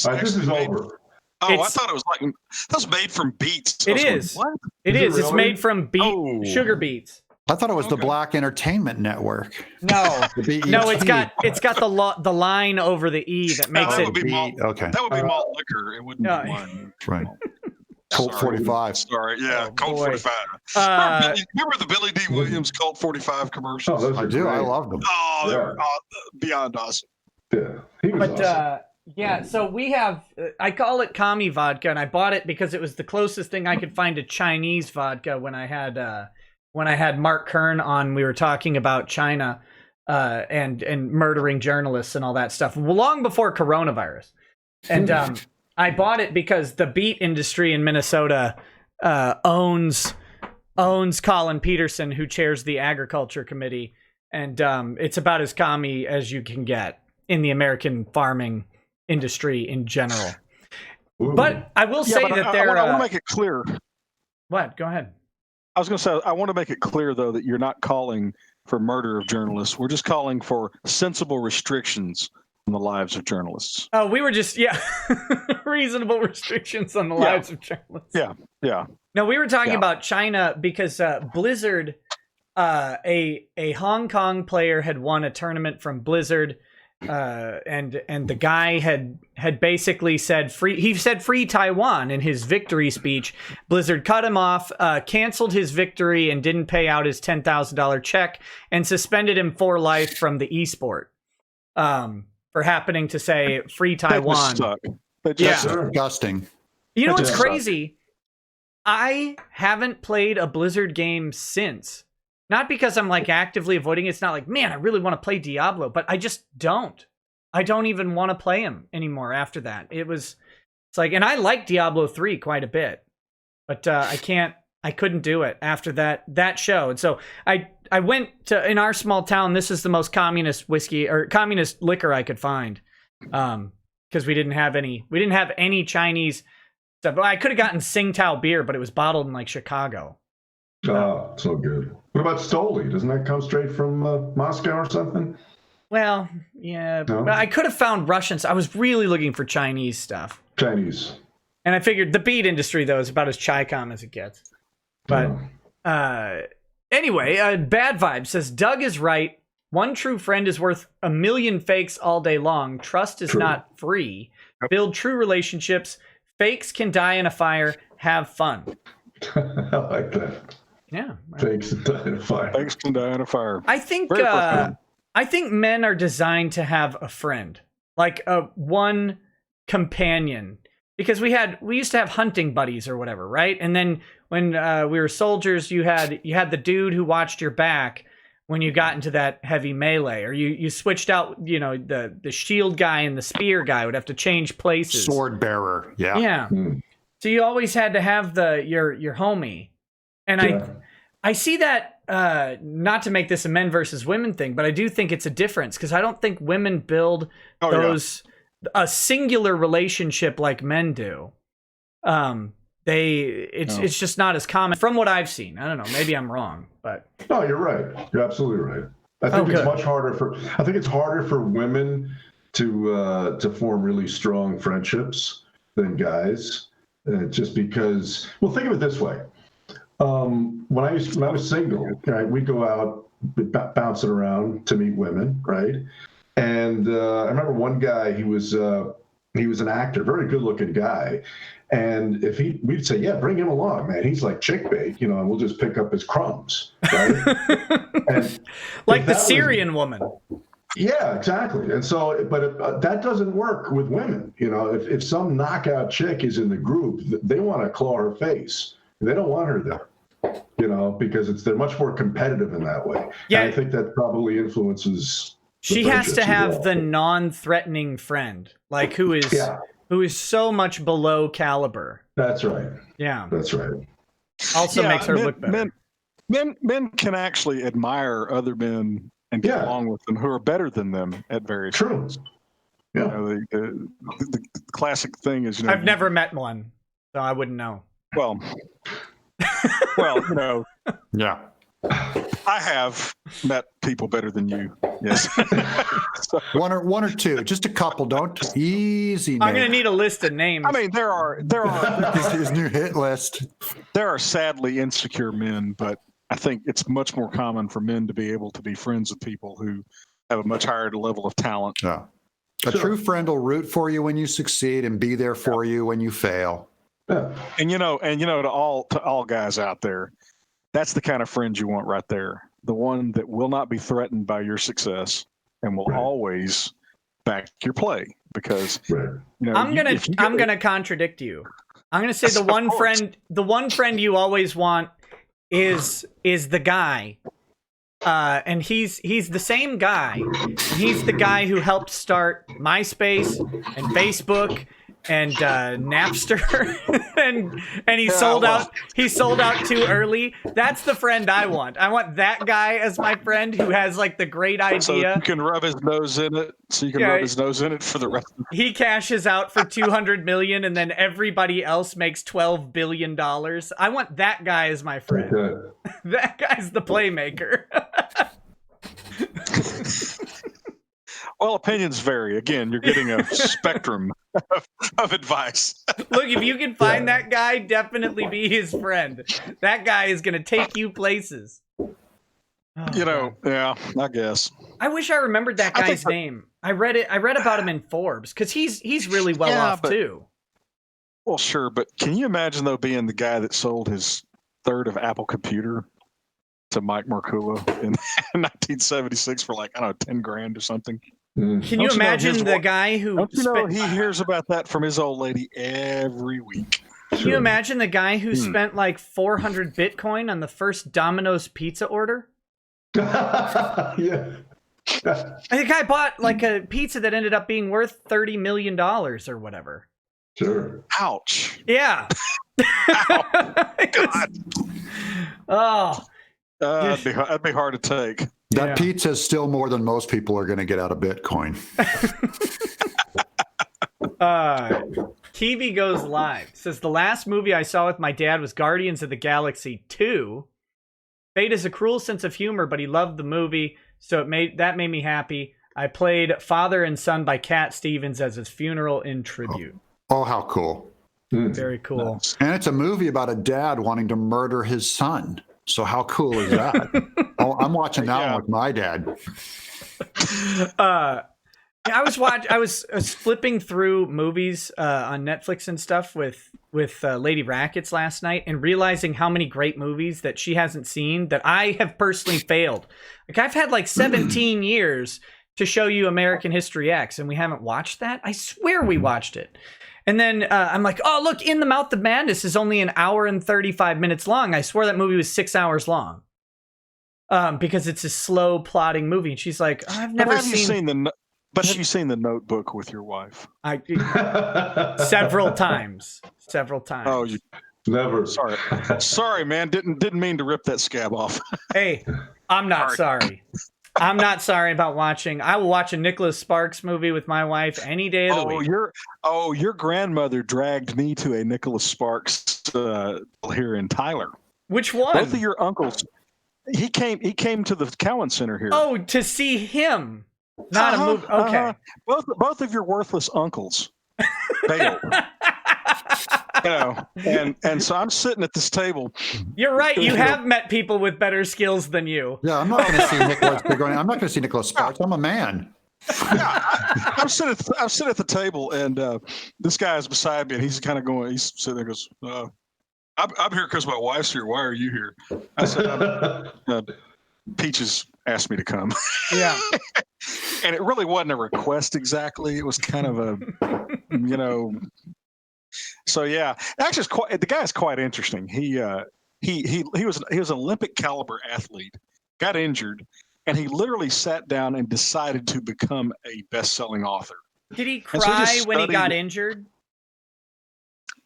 All right, this is over. Oh, I It's- thought it was like that was made from beets. It I was going, is. what? It Is is. it It's really? made from Oh. sugar beets. I thought it was the Okay. Black Entertainment Network. No, The BET. no, it's got the line over the E that makes that it. would be malt. Okay. That would be malt liquor. It wouldn't No. be wine. Right. Colt Sorry. 45. Sorry, yeah, Oh, Colt boy. 45. Remember the Billy D. Williams Colt 45 Oh, commercials? those I are do. I great. love them. Oh, they were beyond awesome. Yeah, he was But awesome. yeah, so we have. I call it kami vodka, and I bought it because it was the closest thing I could find to Chinese vodka when I had Mark Kern on. We were talking about China and murdering journalists and all that stuff long before coronavirus. And I bought it because the beet industry in Minnesota owns Colin Peterson, who chairs the agriculture committee, and it's about as commie as you can get in the American farming industry in general. Ooh. But I will say but that I they're want to make it clear. what? Go ahead. I was going to say, I want to make it clear, though, that you're not calling for murder of journalists. We're just calling for sensible restrictions on the lives of journalists. Oh, we were just reasonable restrictions on the lives of journalists. Yeah. No, we were talking Yeah. about China because Blizzard, a Hong Kong player had won a tournament from Blizzard, and the guy had basically said free Taiwan in his victory speech. Blizzard cut him off, canceled his victory, and didn't pay out his $10,000 check, and suspended him for life from the esport for happening to say free Taiwan. They just Yeah. suck. Disgusting. You know That what's just crazy? I haven't played a Blizzard game since. Not because I'm like actively avoiding it. It's not like, man, I really want to play Diablo, but I just don't. I don't even want to play him anymore after that. It's like, and I like Diablo 3 quite a bit, but I couldn't do it after that show. And so I went to, in our small town, this is the most communist whiskey or communist liquor I could find. Because we didn't have any Chinese stuff. I could have gotten Tsingtao beer, but it was bottled in like Chicago. Oh, so good. What about Stoli? Doesn't that come straight from Moscow or something? Well, yeah, No? but I could have found Russians. I was really looking for Chinese stuff. Chinese. And I figured the bead industry, though, is about as Chi-Com as it gets. But anyway, Bad Vibe says, Doug is right. One true friend is worth a million fakes all day long. Trust is not free. Build true relationships. Fakes can die in a fire. Have fun. I like that. Yeah. Fakes can die in a fire. Fakes can die in a fire. I think Very profound. I think men are designed to have a friend, like one companion, because we used to have hunting buddies or whatever, right? And then when we were soldiers, you had the dude who watched your back when you got into that heavy melee, or you switched out, the shield guy and the spear guy would have to change places. Sword bearer, yeah. Yeah. So you always had to have your homie, and I see that. Not to make this a men versus women thing, but I do think it's a difference, because I don't think women build a singular relationship like men do. It's just not as common from what I've seen. I don't know. Maybe I'm wrong, but no, you're right. You're absolutely right. I think it's much harder I think it's harder for women to form really strong friendships than guys, just because. Well, think of it this way. When I was single, right, we'd go out bouncing around to meet women, right? And I remember one guy, he was an actor, very good-looking guy. And we'd say, yeah, bring him along, man. He's like chick bait, and we'll just pick up his crumbs, right? And like the Syrian woman. Yeah, exactly. And so, but that doesn't work with women. If some knockout chick is in the group, they want to claw her face. They don't want her there. Because they're much more competitive in that way. Yeah, and I think that probably influences. She has to have the non-threatening friend, like who is so much below caliber. That's right. Yeah, that's right. Also makes her look better. Men can actually admire other men and get along with them who are better than them at various things. Yeah. The classic thing is, I've never met one, so I wouldn't know. Well, yeah. I have met people better than you. Yes. One or two, just a couple. Don't easy. I'm going to need a list of names. I mean, there are his new hit list. There are sadly insecure men, but I think it's much more common for men to be able to be friends with people who have a much higher level of talent. Yeah. A true friend will root for you when you succeed and be there for you when you fail. Yeah. And to all guys out there, that's the kind of friend you want right there. The one that will not be threatened by your success and will always back your play, because I'm gonna contradict you. I'm gonna say the one friend you always want is the guy. And he's the same guy. He's the guy who helped start MySpace and Facebook and Napster, and he sold out. He sold out too early. That's the friend I want. I want that guy as my friend who has like the great idea. So you can rub his nose in it. So you can rub his nose in it for the rest. He cashes out for $200 million, and then everybody else makes $12 billion. I want that guy as my friend. Okay. That guy's the playmaker. Well, opinions vary. Again, you're getting a spectrum of advice. Look, if you can find that guy, definitely be his friend. That guy is going to take you places. Oh, yeah, I guess. I wish I remembered that guy's name. I read about him in Forbes, because he's really well off too. Well, sure, but can you imagine though being the guy that sold his third of Apple computer to Mike Mercola in 1976 for like, I don't know, 10 grand or something? Can you imagine the guy who? Don't you know he hears about that from his old lady every week? Can you imagine the guy who spent like 400 Bitcoin on the first Domino's pizza order? Yeah. The guy bought like a pizza that ended up being worth $30 million or whatever. Sure. Ouch. Yeah. God. Oh. That'd be hard to take. That pizza is still more than most people are going to get out of Bitcoin. TV Goes Live says the last movie I saw with my dad was Guardians of the Galaxy 2. Fate has a cruel sense of humor, but he loved the movie, so it made me happy. I played Father and Son by Cat Stevens as his funeral in tribute. Oh, how cool. Very cool. Nice. And it's a movie about a dad wanting to murder his son. So how cool is that? Oh, I'm watching that one with my dad. I was flipping through movies on Netflix and stuff with Lady Rackets last night and realizing how many great movies that she hasn't seen that I have personally failed. Like I've had like 17 years to show you American History X and we haven't watched that. I swear we watched it. And then I'm like, oh, look, In the Mouth of Madness is only an hour and 35 minutes long. I swear that movie was 6 hours long because it's a slow plotting movie. And she's like, oh, I've never seen But have you seen The Notebook with your wife? Several times. Oh, you Never. Sorry, man. Didn't mean to rip that scab off. Hey, I'm not sorry. I'm not sorry about watching. I will watch a Nicholas Sparks movie with my wife any day of the week. Your grandmother dragged me to a Nicholas Sparks here in Tyler. Which one? Both of your uncles. He came to the Cowan Center here. Oh, to see him. Not a movie. Okay. Both of your worthless uncles bailed. And so I'm sitting at this table. You're right. You have met people with better skills than you. Yeah, I'm not going to see Nicholas. I'm not going to see Nicholas Sparks. I'm a man. Yeah, I'm sitting at the table, and this guy is beside me, and he's kind of going. He's sitting there, goes, "I'm here because my wife's here. Why are you here?" I said, "Peaches asked me to come." Yeah. And it really wasn't a request exactly. It was kind of a, So yeah, actually, the guy is quite interesting. He was an Olympic caliber athlete, got injured, and he literally sat down and decided to become a best-selling author. Did he cry when he got injured?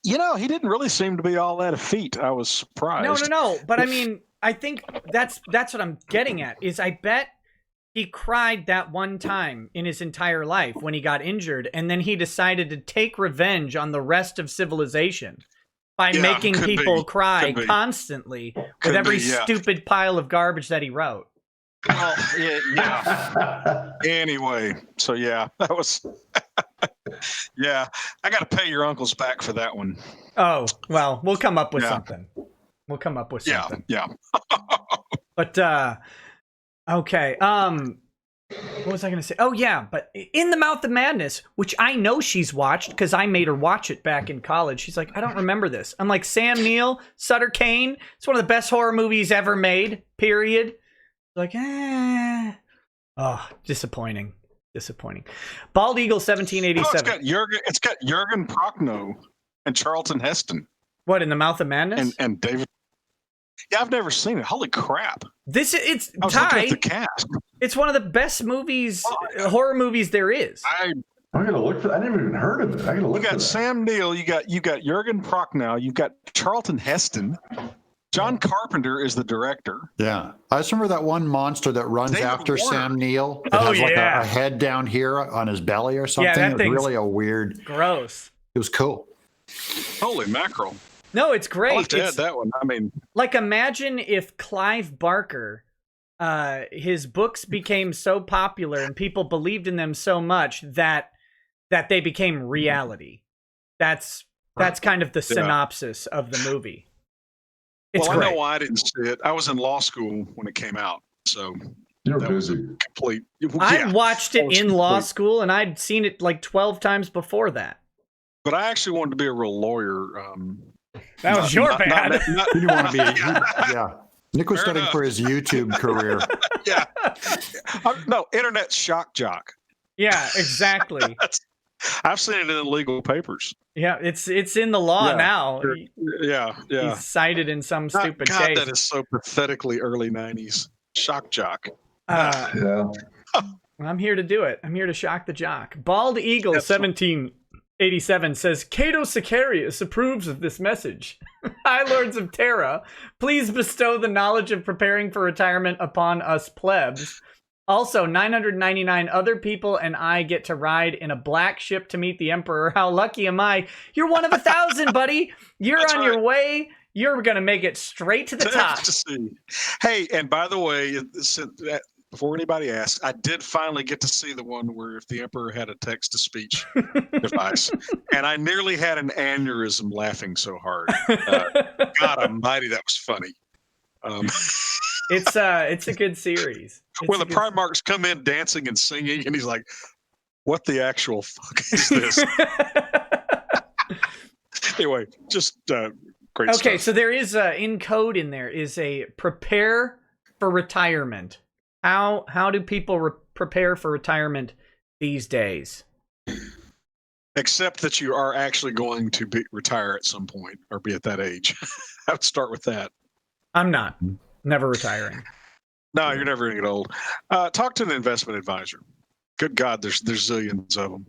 He didn't really seem to be all that effete. I was surprised. No. But I mean, I think that's what I'm getting at. Is I bet he cried that one time in his entire life when he got injured, and then he decided to take revenge on the rest of civilization by making people cry constantly with every stupid pile of garbage that he wrote. Well, yeah. Anyway, so yeah, that was. Yeah, I got to pay your uncles back for that one. Oh well, we'll come up with something. We'll come up with something. Yeah. But okay. What was I going to say? Oh yeah, but In the Mouth of Madness, which I know she's watched because I made her watch it back in college. She's like, I don't remember this. I'm like, Sam Neill, Sutter Kane. It's one of the best horror movies ever made. Period. Like, oh, disappointing. Bald Eagle 1787. It's got Jürgen Prochnow and Charlton Heston. What, In the Mouth of Madness? And David. Yeah, I've never seen it. Holy crap! It's I was looking at the cast. It's one of the best movies, horror movies there is. I'm gonna look for. I never even heard of it. I gotta look. You got Sam Neill. You got Jürgen Prochnow. You've got Charlton Heston. John Carpenter is the director. Yeah, I just remember that one monster that runs David after Warner. Sam Neill. It has like a head down here on his belly or something. Yeah, it was really a weird. Gross. It was cool. Holy mackerel! No, it's great. I'll have to add that one. I mean, like, imagine if Clive Barker, his books became so popular and people believed in them so much that they became reality. That's kind of the synopsis of the movie. It's great. I know why I didn't see it. I was in law school when it came out, so you're busy. Complete. I watched it in law school, and I'd seen it like 12 times before that. But I actually wanted to be a real lawyer. That was your bad. You didn't want to be. Nick was studying for his YouTube career. Yeah. No, Internet Shockjock. Yeah, exactly. I've seen it in the legal papers. Yeah, it's in the law now. Yeah. He's cited in some stupid God, case. that is so pathetically early 90s. Shockjock. Yeah. I'm here to do it. I'm here to shock the jock. Bald Eagle 1787 says, Cato Sicarius approves of this message. High Lords of Terra, please bestow the knowledge of preparing for retirement upon us plebs. Also, 999 other people and I get to ride in a black ship to meet the Emperor. How lucky am I? You're one of 1,000, buddy. You're on your way. You're going to make it straight to the top. To see. Hey, and by the way, before anybody asks, I did finally get to see the one where if the Emperor had a text-to-speech device. And I nearly had an aneurysm laughing so hard. God almighty, that was funny. It's a good series. When the Primarchs come in dancing and singing, and he's like, "What the actual fuck is this?" Anyway, just great. Okay, stuff. so there is in code in there is a prepare for retirement. How do people prepare for retirement these days? Except that you are actually going to retire at some point or be at that age. I would start with that. I'm not. Never retiring. No, you're never going to get old. Talk to an investment advisor. Good God, there's zillions of them.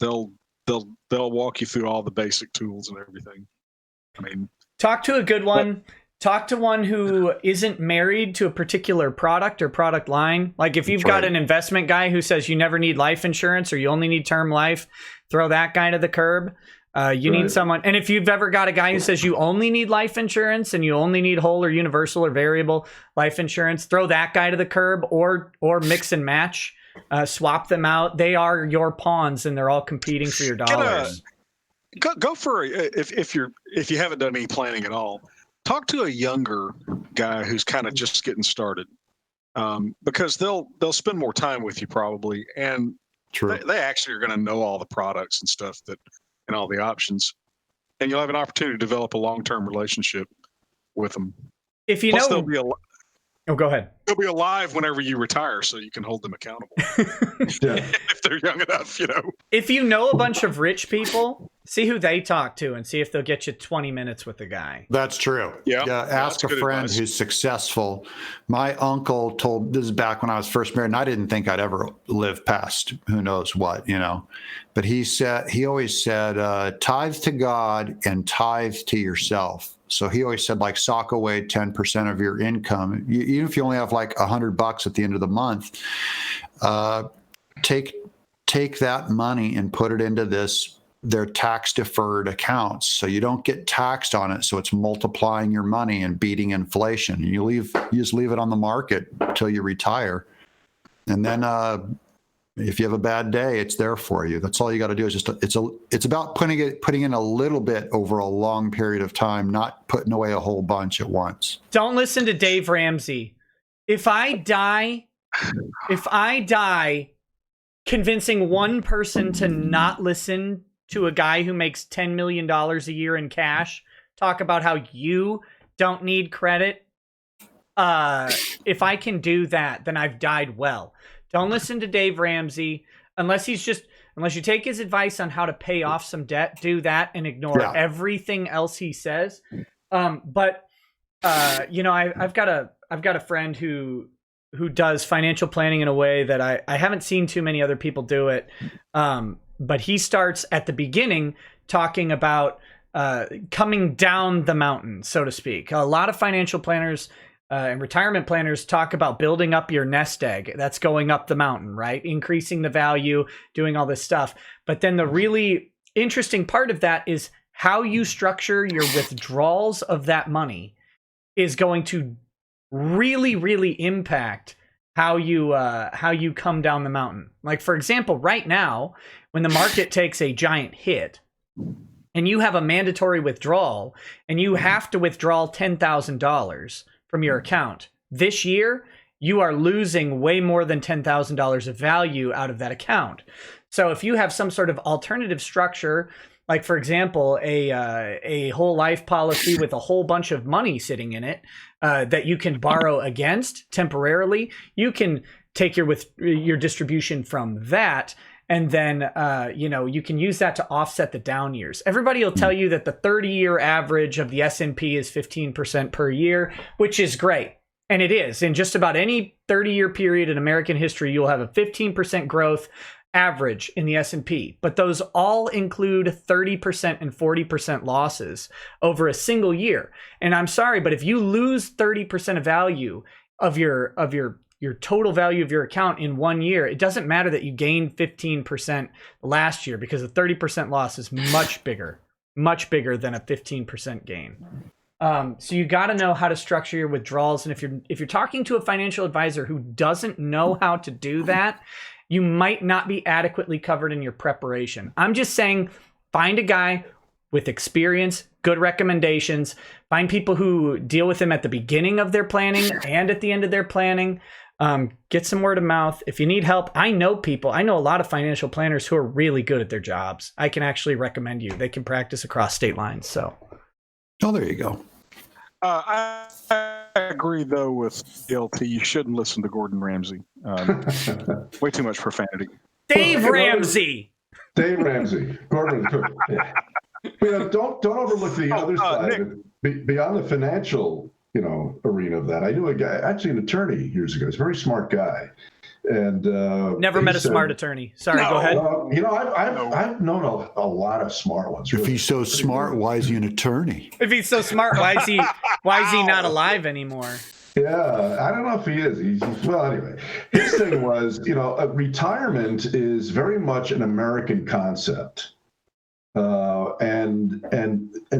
They'll walk you through all the basic tools and everything. I mean, talk to a good one. Talk to one who isn't married to a particular product or product line. Like if you've got an investment guy who says you never need life insurance or you only need term life, throw that guy to the curb. You need someone. And if you've ever got a guy who says you only need life insurance and you only need whole or universal or variable life insurance, throw that guy to the curb or mix and match, swap them out. They are your pawns and they're all competing for your dollars. Go for if you haven't done any planning at all, talk to a younger guy who's kind of just getting started, because they'll spend more time with you probably, and they actually are going to know all the products and stuff and all the options, and you'll have an opportunity to develop a long-term relationship with them. If you Plus, know, go ahead. They'll be alive whenever you retire, so you can hold them accountable. If they're young enough, If you know a bunch of rich people, see who they talk to and see if they'll get you 20 minutes with the guy. That's true. Yeah, ask a friend who's successful. My uncle told, this is back when I was first married, and I didn't think I'd ever live past who knows what, But he always said, tithe to God and tithe to yourself. So he always said, like, sock away 10% of your income. Even if you only have like $100 at the end of the month, take that money and put it into their tax deferred accounts. So you don't get taxed on it. So it's multiplying your money and beating inflation. You just leave it on the market until you retire. And then, if you have a bad day, it's there for you. That's all you got to do is it's about putting in a little bit over a long period of time, not putting away a whole bunch at once. Don't listen to Dave Ramsey. If I die convincing one person to not listen to a guy who makes $10 million a year in cash talk about how you don't need credit, if I can do that, then I've died well. Don't listen to Dave Ramsey unless you take his advice on how to pay off some debt. Do that and ignore everything else he says. I've got a friend who does financial planning in a way that I haven't seen too many other people do it. But he starts at the beginning talking about coming down the mountain, so to speak. A lot of financial planners and retirement planners talk about building up your nest egg. That's going up the mountain, right? Increasing the value, doing all this stuff. But then the really interesting part of that is how you structure your withdrawals of that money is going to really, really impact how you come down the mountain. Like, for example, right now, when the market takes a giant hit and you have a mandatory withdrawal and you have to withdraw $10,000 from your account this year, you are losing way more than $10,000 of value out of that account. So if you have some sort of alternative structure, like, for example, a whole life policy with a whole bunch of money sitting in it that you can borrow against temporarily, you can take your distribution from that. And then, you can use that to offset the down years. Everybody will tell you that the 30-year average of the S&P is 15% per year, which is great. And it is. In just about any 30-year period in American history, you'll have a 15% growth average in the S&P. But those all include 30% and 40% losses over a single year. And I'm sorry, but if you lose 30% of value of your total value of your account in 1 year, it doesn't matter that you gained 15% last year, because a 30% loss is much bigger than a 15% gain. So you got to know how to structure your withdrawals. And if you're talking to a financial advisor who doesn't know how to do that, you might not be adequately covered in your preparation. I'm just saying, find a guy with experience, good recommendations, find people who deal with them at the beginning of their planning and at the end of their planning. Get some word of mouth. If you need help, I know a lot of financial planners who are really good at their jobs. I can actually recommend you. They can practice across state lines. So, there you go. I agree, though, with LT. You shouldn't listen to Gordon Ramsay. Way too much profanity. Dave Ramsey. Gordon Cook. Yeah. Don't overlook the other side. Beyond the financial, arena of that. I knew a guy, actually an attorney years ago. He's a very smart guy. And never met a smart attorney. Sorry, go ahead. I've known a lot of smart ones. Really. If he's so smart, why is he an attorney? If he's so smart, why is he not alive anymore? Yeah, I don't know if he is. Well, anyway, his thing was, retirement is very much an American concept, and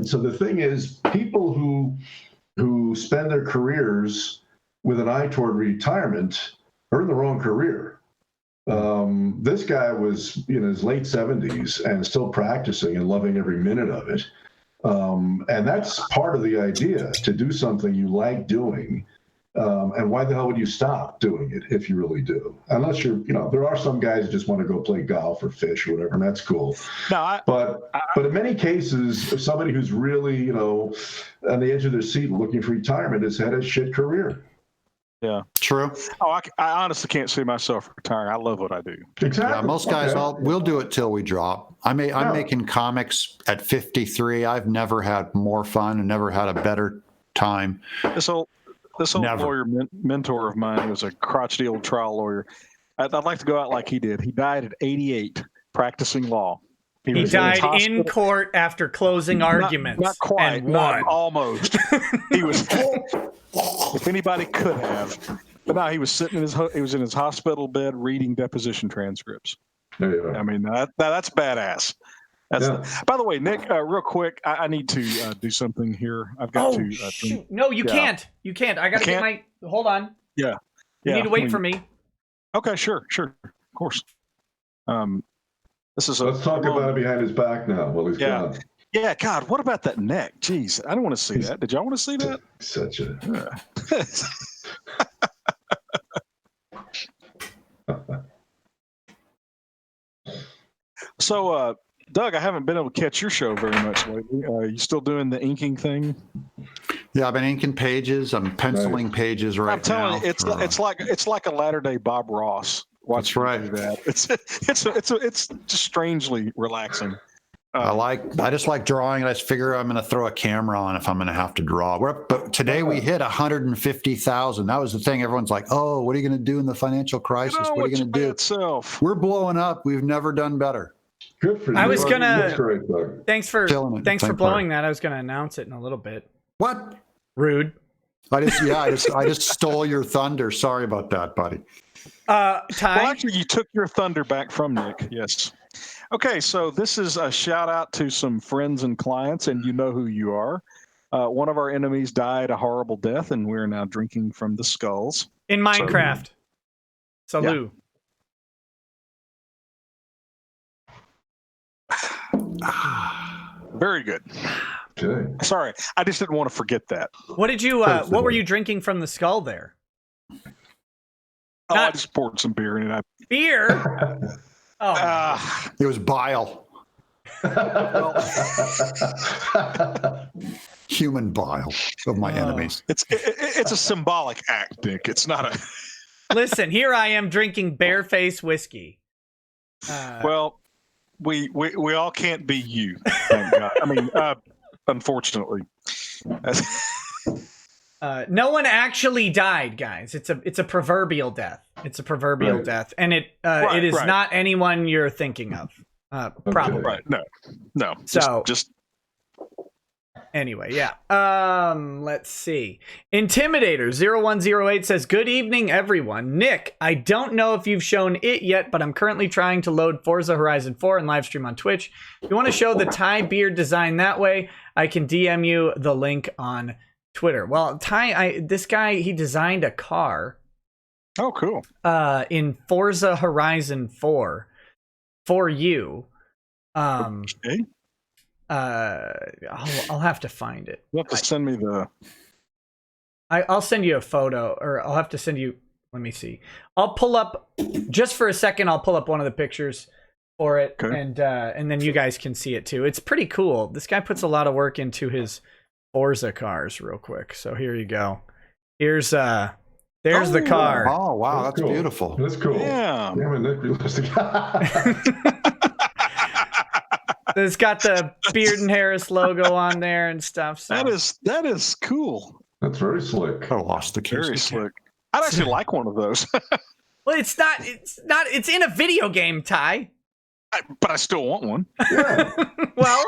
so the thing is, people who spend their careers with an eye toward retirement are in the wrong career. This guy was in his late 70s and still practicing and loving every minute of it. And that's part of the idea, to do something you like doing. And why the hell would you stop doing it if you really do? Unless there are some guys who just want to go play golf or fish or whatever, and that's cool. But in many cases, somebody who's really, on the edge of their seat looking for retirement has had a shit career. Yeah, true. Oh, I honestly can't see myself retiring. I love what I do. Exactly. Yeah, most guys, we'll do it till we drop. I'm making comics at 53. I've never had more fun and never had a better time. This old lawyer mentor of mine, he was a crotchety old trial lawyer. I'd like to go out like he did. He died at 88 practicing law. He died in court after closing arguments. Not quite, and won. Almost. He was. If anybody could have, but no, he was sitting he was in his hospital bed reading deposition transcripts. There you go. I mean, that's badass. By the way, Nick, real quick, I need to do something here. I've got to. Shoot. No, you can't. You can't. I got to get my. Hold on. Yeah. You need to wait for me. Okay, sure, of course. Let's talk about it behind his back now while he's gone. Yeah, God, what about that neck? Jeez, I don't want to see that. Did y'all want to see that? Such a. So, Doug, I haven't been able to catch your show very much lately. Are you still doing the inking thing? Yeah, I've been inking pages. I'm penciling pages right now. I'm telling you, it's like a latter-day Bob Ross. That's right. That. It's just strangely relaxing. I just like drawing. I just figure I'm going to throw a camera on if I'm going to have to draw. But today we hit 150,000. That was the thing. Everyone's like, "Oh, what are you going to do in the financial crisis? What are you going to do?" We're blowing up. We've never done better. Good for you. I was gonna. That's great, Doug. Thanks for blowing that. I was going to announce it in a little bit. What? Rude. I just stole your thunder. Sorry about that, buddy. Ty? Well, actually, you took your thunder back from Nick. Yes. Okay, so this is a shout out to some friends and clients, and you know who you are. One of our enemies died a horrible death, and we're now drinking from the skulls. In Minecraft. Salud. Yeah. Very good. Okay. Sorry, I just didn't want to forget that. What did you? What were you drinking from the skull there? I just poured some beer in it. Beer? It was bile. Human bile of my enemies. It's a symbolic act, Nick. It's not a. Listen, here I am drinking Bareface whiskey. Well, we all can't be you. Thank God. I mean, unfortunately. No one actually died, guys. It's a proverbial death. It's a proverbial death, and it is not anyone you're thinking of. Probably. Right. No. So just anyway, yeah. Let's see. Intimidator0108 says, "Good evening, everyone. Nick, I don't know if you've shown it yet, but I'm currently trying to load Forza Horizon 4 and live stream on Twitch. If you want to show the Ty beard design that way, I can DM you the link on Twitter." Well, Ty, this guy, he designed a car. Oh, cool. In Forza Horizon 4 for you. Okay. I'll have to find it. You have to send me the. I'll send you a photo, or I'll have to send you. Let me see. I'll pull up just for a second. I'll pull up one of the pictures for it, Okay. and then you guys can see it too. It's pretty cool. This guy puts a lot of work into his Forza cars, real quick. So here you go. There's the car. Oh wow, that's cool. beautiful. That's cool. Yeah. Damn it, Nick, realistic. It's got the Beard and Harris logo on there and stuff. So. That is cool. That's very slick. I lost the case. Very slick. I'd actually like one of those. Well, it's not. It's in a video game, Ty. But I still want one. Yeah. Well,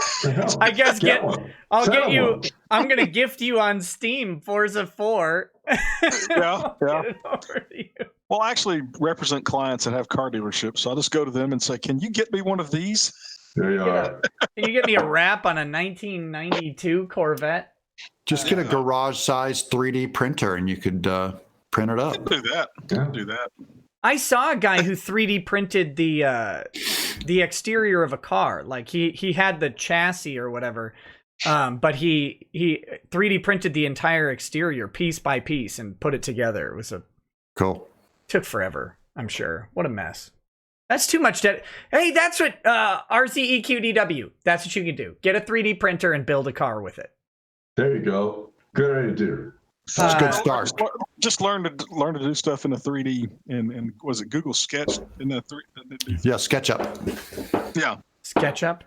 I guess one. I'll Sell get you. one. I'm gonna gift you on Steam Forza 4. Yeah. I'll get it over to you. Well, I actually represent clients that have car dealerships, so I'll just go to them and say, "Can you get me one of these?" There you are. Can you get me a wrap on a 1992 Corvette? Just get a garage-sized 3D printer, and you could print it up. Do that. Yeah. Do that. I saw a guy who 3D printed the exterior of a car. Like he had the chassis or whatever, but he 3D printed the entire exterior piece by piece and put it together. It was Cool. took forever. I'm sure. What a mess. That's too much debt. Hey, that's what RCEQDW. That's what you can do. Get a 3D printer and build a car with it. There you go. Good idea. That's a good start. Just learn to do stuff in a 3D and was it Google Sketch in that 3? Yeah, SketchUp. Yeah. SketchUp.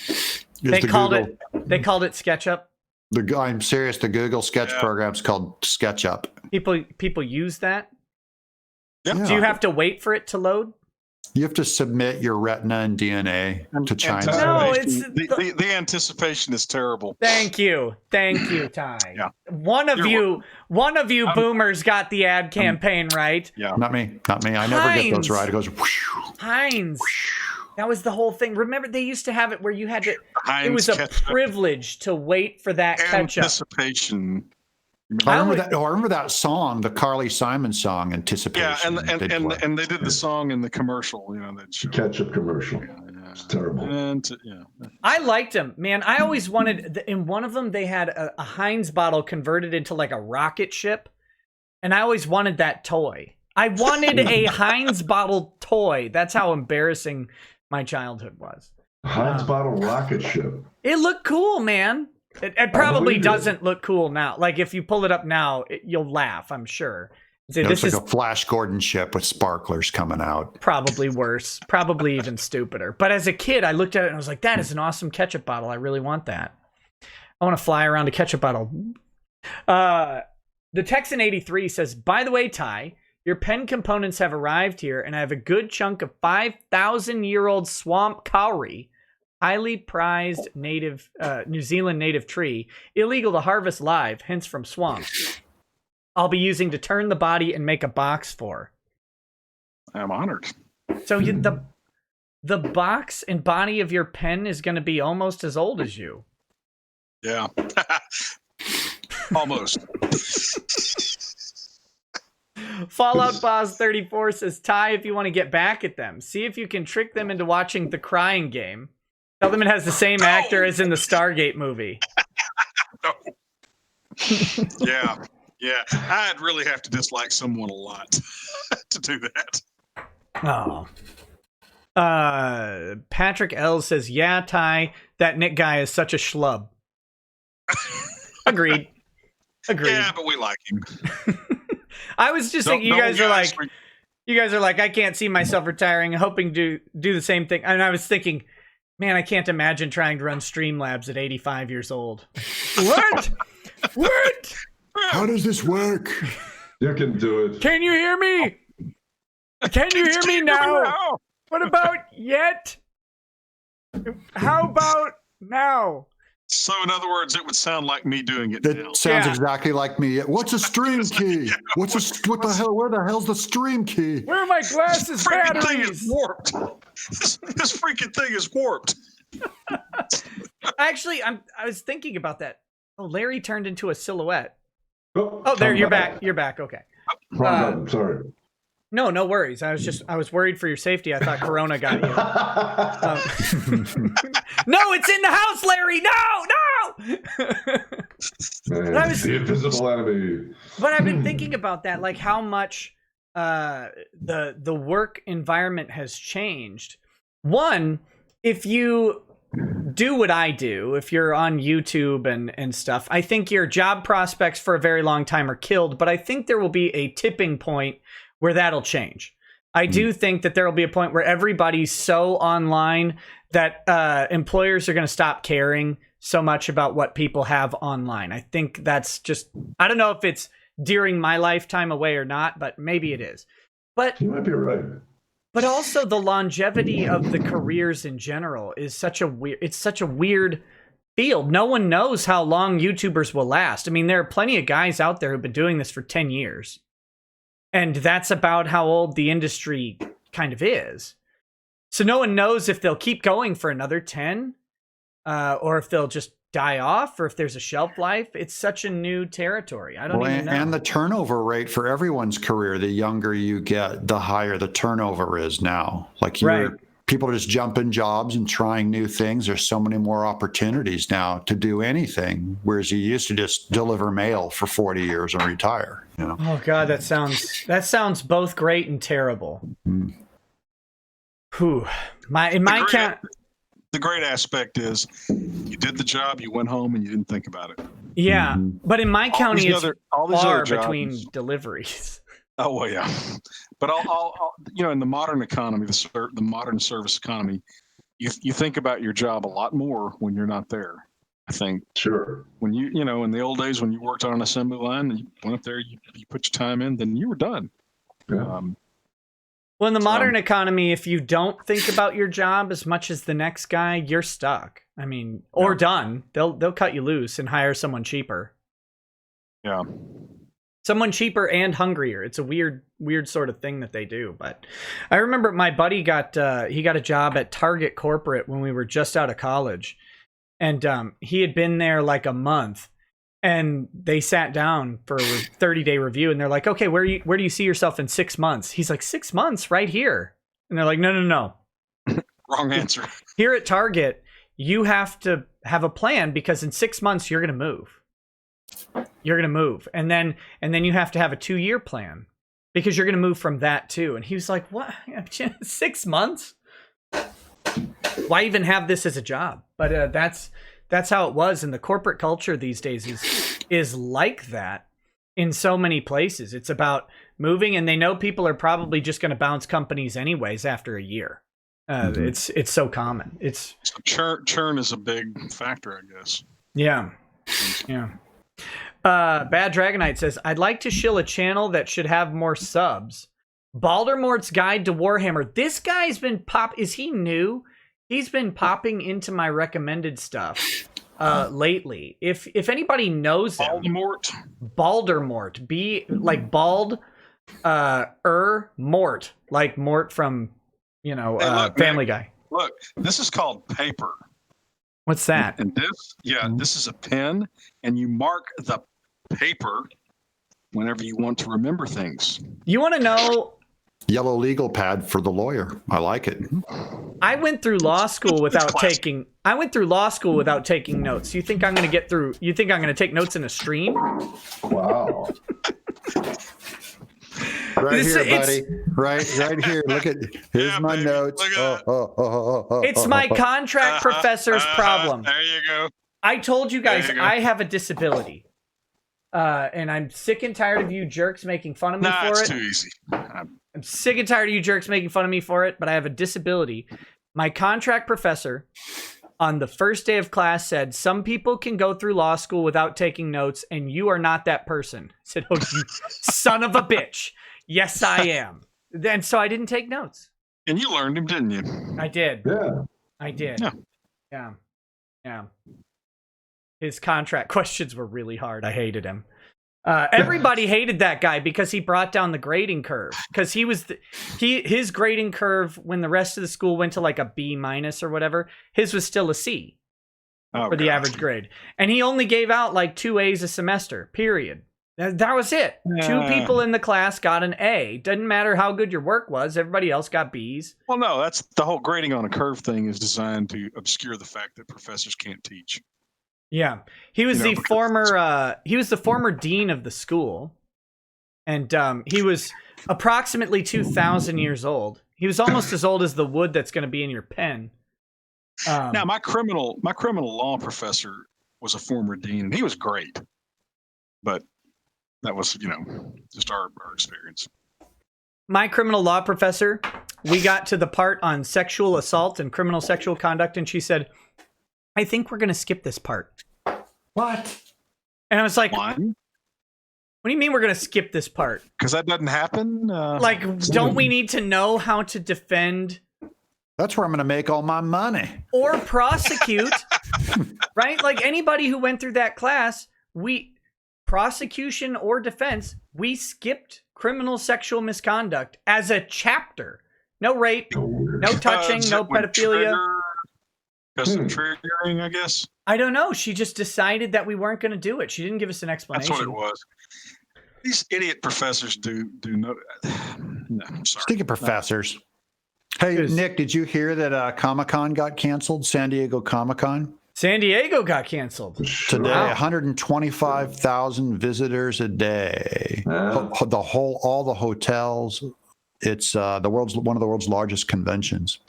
Is They the called Google- it. They called it SketchUp. I'm serious. The Google Sketch program's called SketchUp. People use that. Yeah. Do you have to wait for it to load? You have to submit your retina and DNA to China. No, it's the anticipation is terrible. Thank you, Ty. Yeah. One of you boomers got the ad campaign right. Yeah. Not me. I never get those right. It goes. Whoosh. Heinz. That was the whole thing. Remember, they used to have it where you had to. Heinz It was a ketchup. Privilege to wait for that ketchup. Anticipation. I remember that song, the Carly Simon song, Anticipation. Yeah, and they did the song in the commercial. You know that show. Ketchup commercial. It's terrible. I liked them, man. I always wanted. In one of them, they had a Heinz bottle converted into like a rocket ship, and I always wanted that toy. I wanted a Heinz bottle toy. That's how embarrassing my childhood was. Heinz bottle rocket ship. It looked cool, man. It probably believe it. doesn't look cool now. Like if you pull it up now, you'll laugh. I'm sure. It looks like a Flash Gordon ship with sparklers coming out. Probably worse. Probably even stupider. But as a kid, I looked at it and I was like, "That is an awesome ketchup bottle. I really want that. I want to fly around a ketchup bottle." The Texan 83 says, "By the way, Ty, your pen components have arrived here, and I have a good chunk of 5,000-year-old swamp kauri, highly prized native New Zealand native tree, illegal to harvest live, hence from swamp. I'll be using to turn the body and make a box for." I'm honored. So the box and body of your pen is going to be almost as old as you. Yeah. Almost. Fallout Boss 34 says, "Ty, if you want to get back at them, see if you can trick them into watching The Crying Game. Tell them it has the same actor as in the Stargate movie." No. Yeah. I'd really have to dislike someone a lot to do that. Oh. Patrick L says, "Yeah, Ty, that Nick guy is such a schlub." Agreed. Yeah, but we like him. I was just thinking, you guys are like, "I can't see myself retiring," hoping to do the same thing. And I was thinking, man, I can't imagine trying to run Streamlabs at 85 years old. What? How does this work? You can do it. Can you hear me? Can you hear me now? What about yet? How about now? So, in other words, it would sound like me doing it now. It sounds exactly like me. What's a stream key? Yeah, what the hell? Where the hell's the stream key? Where are my glasses Freaking thing is batteries? warped. This freaking thing is warped. Actually, I was thinking about that. Oh, Larry turned into a silhouette. Oh, There, you're back. You're back. Okay. Wrong button, sorry. No worries. I was worried for your safety. I thought Corona got you. No, it's in the house, Larry. No. Man, the invisible enemy. But I've been thinking about that, like how much the work environment has changed. One, if you do what I do, if you're on YouTube and stuff, I think your job prospects for a very long time are killed. But I think there will be a tipping point where that'll change. I do think that there will be a point where everybody's so online that employers are going to stop caring so much about what people have online. I think that's just, I don't know if it's during my lifetime away or not, but maybe it is. But You might be right. but also the longevity of the careers in general is such a weird field. No one knows how long YouTubers will last. I mean, there are plenty of guys out there who've been doing this for 10 years. And that's about how old the industry kind of is. So no one knows if they'll keep going for another 10, or if they'll just die off, or if there's a shelf life. It's such a new territory. I don't even know. And the turnover rate for everyone's career, the younger you get, the higher the turnover is now. Like people are just jumping jobs and trying new things. There's so many more opportunities now to do anything, whereas you used to just deliver mail for 40 years and retire. You know? Oh God, that sounds both great and terrible. Mm. Whew. The great aspect is you did the job, you went home, and you didn't think about it. Yeah, but in my county, it's all these far other jobs, between deliveries. Oh well, yeah. But I'll in the modern economy, the modern service economy, you think about your job a lot more when you're not there. I think. Sure. When in the old days when you worked on an assembly line and you went up there, you put your time in, then you were done. Yeah. Well, in the modern economy, if you don't think about your job as much as the next guy, you're stuck. I mean, or done. They'll cut you loose and hire someone cheaper. Yeah. Someone cheaper and hungrier. It's a weird sort of thing that they do. But I remember my buddy got a job at Target corporate when we were just out of college, and he had been there like a month. And they sat down for a 30-day review, and they're like, "Okay, where do you see yourself in 6 months?" He's like, "6 months, right here." And they're like, "No. Wrong answer. Here at Target, you have to have a plan because in 6 months you're gonna move. You're gonna move, and then you have to have a 2-year plan because you're gonna move from that too." And he was like, "What? 6 months? Why even have this as a job?" But that's how it was, and the corporate culture these days is like that in so many places. It's about moving, and they know people are probably just going to bounce companies anyways after a year. It's so common. Churn is a big factor, I guess. Yeah. Bad Dragonite says, "I'd like to shill a channel that should have more subs. Baldermort's Guide to Warhammer." This guy's been is he new? He's been popping into my recommended stuff lately. If anybody knows him, Baldermort, like bald, Mort, like Mort from Family Guy. Look, this is called paper. What's that? And this is a pen, and you mark the paper whenever you want to remember things. You want to know? Yellow legal pad for the lawyer. I like it. I went through law school without taking notes. You think I'm going to take notes in a stream? Wow. Right here, buddy. Right here. Here's my notes. It's my contract professor's problem. There you go. I told you guys I have a disability. And I'm sick and tired of you jerks making fun of me for it. It's too easy. I'm sick and tired of you jerks making fun of me for it, but I have a disability. My contract professor on the first day of class said, some people can go through law school without taking notes, and you are not that person. I said, oh, you son of a bitch. Yes, I am. And so I didn't take notes. And you learned him, didn't you? I did. Yeah. I did. Yeah. Yeah. His contract questions were really hard. I hated him. Everybody hated that guy because he brought down the grading curve. Because his grading curve, when the rest of the school went to like a B- or whatever, his was still a C for the average grade. And he only gave out like 2 A's a semester, period. That was it. 2 people in the class got an A. Doesn't matter how good your work was. Everybody else got B's. Well, no, that's the whole grading on a curve thing is designed to obscure the fact that professors can't teach. Yeah, he was the former dean of the school, and he was approximately 2,000 years old. He was almost as old as the wood that's going to be in your pen. Now, my criminal law professor was a former dean, and he was great, but that was just our experience. My criminal law professor, we got to the part on sexual assault and criminal sexual conduct, and she said, I think we're going to skip this part. What? And I was like, What do you mean we're going to skip this part? Because that doesn't happen? Don't we need to know how to defend? That's where I'm going to make all my money. Or prosecute, right? Like anybody who went through that class, prosecution or defense, we skipped criminal sexual misconduct as a chapter. No rape, no touching, no pedophilia. Because of triggering, I guess. I don't know. She just decided that we weren't going to do it. She didn't give us an explanation. That's what it was. These idiot professors do know. No, I'm sorry. Speaking of professors. Hey, Nick, did you hear that Comic-Con got canceled? San Diego Comic-Con? San Diego got canceled. Today, 125,000 visitors a day. All the hotels. It's one of the world's largest conventions.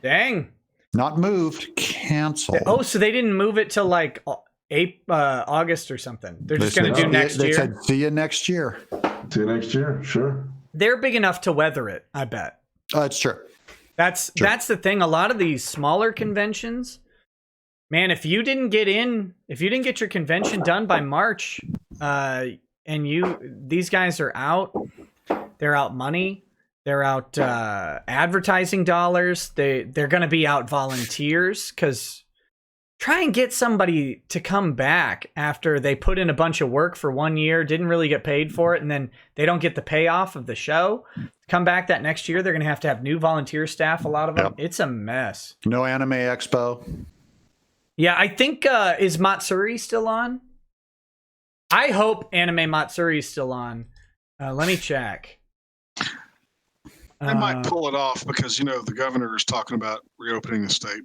Dang. Not moved, canceled. Oh, so they didn't move it till like August or something. They're just going to do next year. They said, see you next year. See you next year, sure. They're big enough to weather it, I bet. That's true. That's the thing. A lot of these smaller conventions, man, if you didn't get your convention done by March, and these guys are out, they're out money. They're out advertising dollars. They're going to be out volunteers because try and get somebody to come back after they put in a bunch of work for 1 year, didn't really get paid for it, and then they don't get the payoff of the show. Come back that next year, they're going to have new volunteer staff, a lot of them. Yep. It's a mess. No Anime Expo. Yeah, I think, is Matsuri still on? I hope Anime Matsuri is still on. Let me check. They might pull it off because, the governor is talking about reopening the state.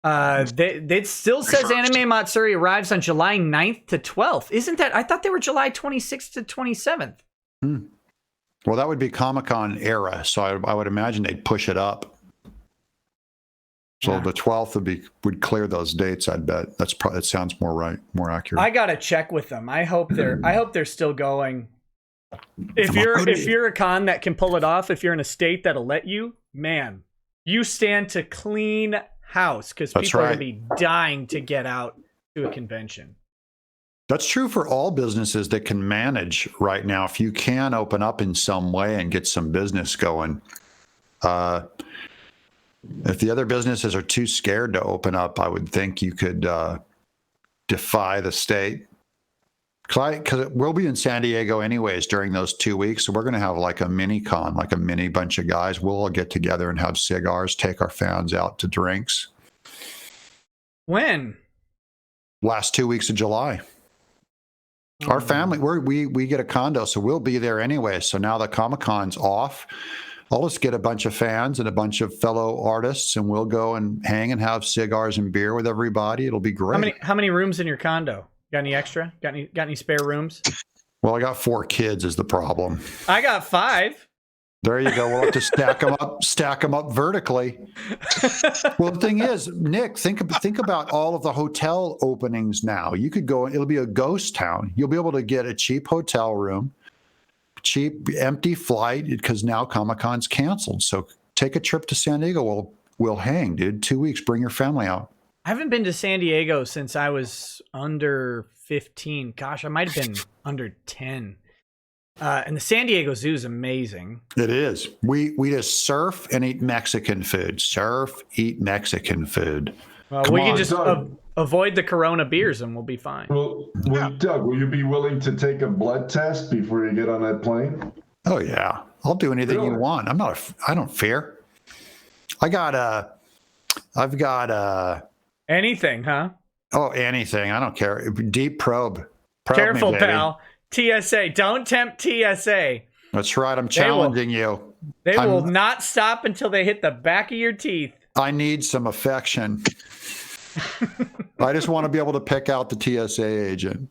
It still says Anime Matsuri arrives on July 9th to 12th. Isn't that? I thought they were July 26th to 27th. Well, that would be Comic-Con era, so I would imagine they'd push it up. So the 12th would clear those dates. I'd bet that sounds more right, more accurate. I gotta check with them. I hope they're still going. If you're a con that can pull it off, if you're in a state that'll let you, man, you stand to clean house because people are gonna be dying to get out to a convention. That's true for all businesses that can manage right now. If you can open up in some way and get some business going, if the other businesses are too scared to open up, I would think you could defy the state. Because we'll be in San Diego anyways during those 2 weeks. So we're going to have like a mini con, like a mini bunch of guys. We'll all get together and have cigars, take our fans out to drinks. When? Last 2 weeks of July. Our family, we get a condo, so we'll be there anyway. So now the Comic-Con's off. I'll just get a bunch of fans and a bunch of fellow artists, and we'll go and hang and have cigars and beer with everybody. It'll be great. How many rooms in your condo? Got any extra? Got any spare rooms? Well, I got 4 kids is the problem. I got 5. There you go. We'll have to stack them up vertically. Well, the thing is, Nick, think about all of the hotel openings now. You could go, it'll be a ghost town. You'll be able to get a cheap hotel room, cheap empty flight because now Comic-Con's canceled. So take a trip to San Diego. we'll hang, dude. 2 weeks. Bring your family out. I haven't been to San Diego since I was under 15. Gosh, I might have been under 10. And the San Diego Zoo is amazing. It is. We just surf and eat Mexican food. Surf, eat Mexican food. Well, we can just avoid the Corona beers and we'll be fine. Well, Doug, will you be willing to take a blood test before you get on that plane? Oh yeah, I'll do anything you want. I don't fear. I've got anything, huh? Oh, anything. I don't care. Deep probe. Careful, me, baby. pal. TSA. Don't tempt TSA. That's right. I'm challenging you. They will not stop until they hit the back of your teeth. I need some affection. I just want to be able to pick out the TSA agent.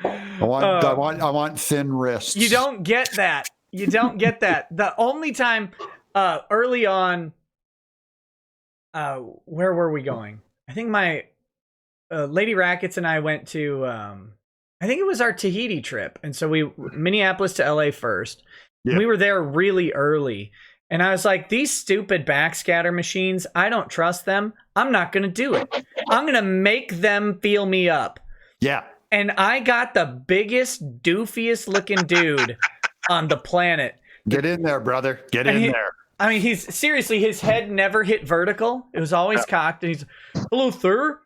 I want thin wrists. You don't get that. You don't get that. The only time early on, where were we going? I think my Lady Rackets and I went to, I think it was our Tahiti trip. And so Minneapolis to LA first. Yeah. We were there really early. And I was like, these stupid backscatter machines, I don't trust them. I'm not going to do it. I'm going to make them feel me up. Yeah. And I got the biggest, doofiest looking dude on the planet. Get in there, brother. Get in there. I mean, his head never hit vertical. It was always cocked. And he's, hello, sir.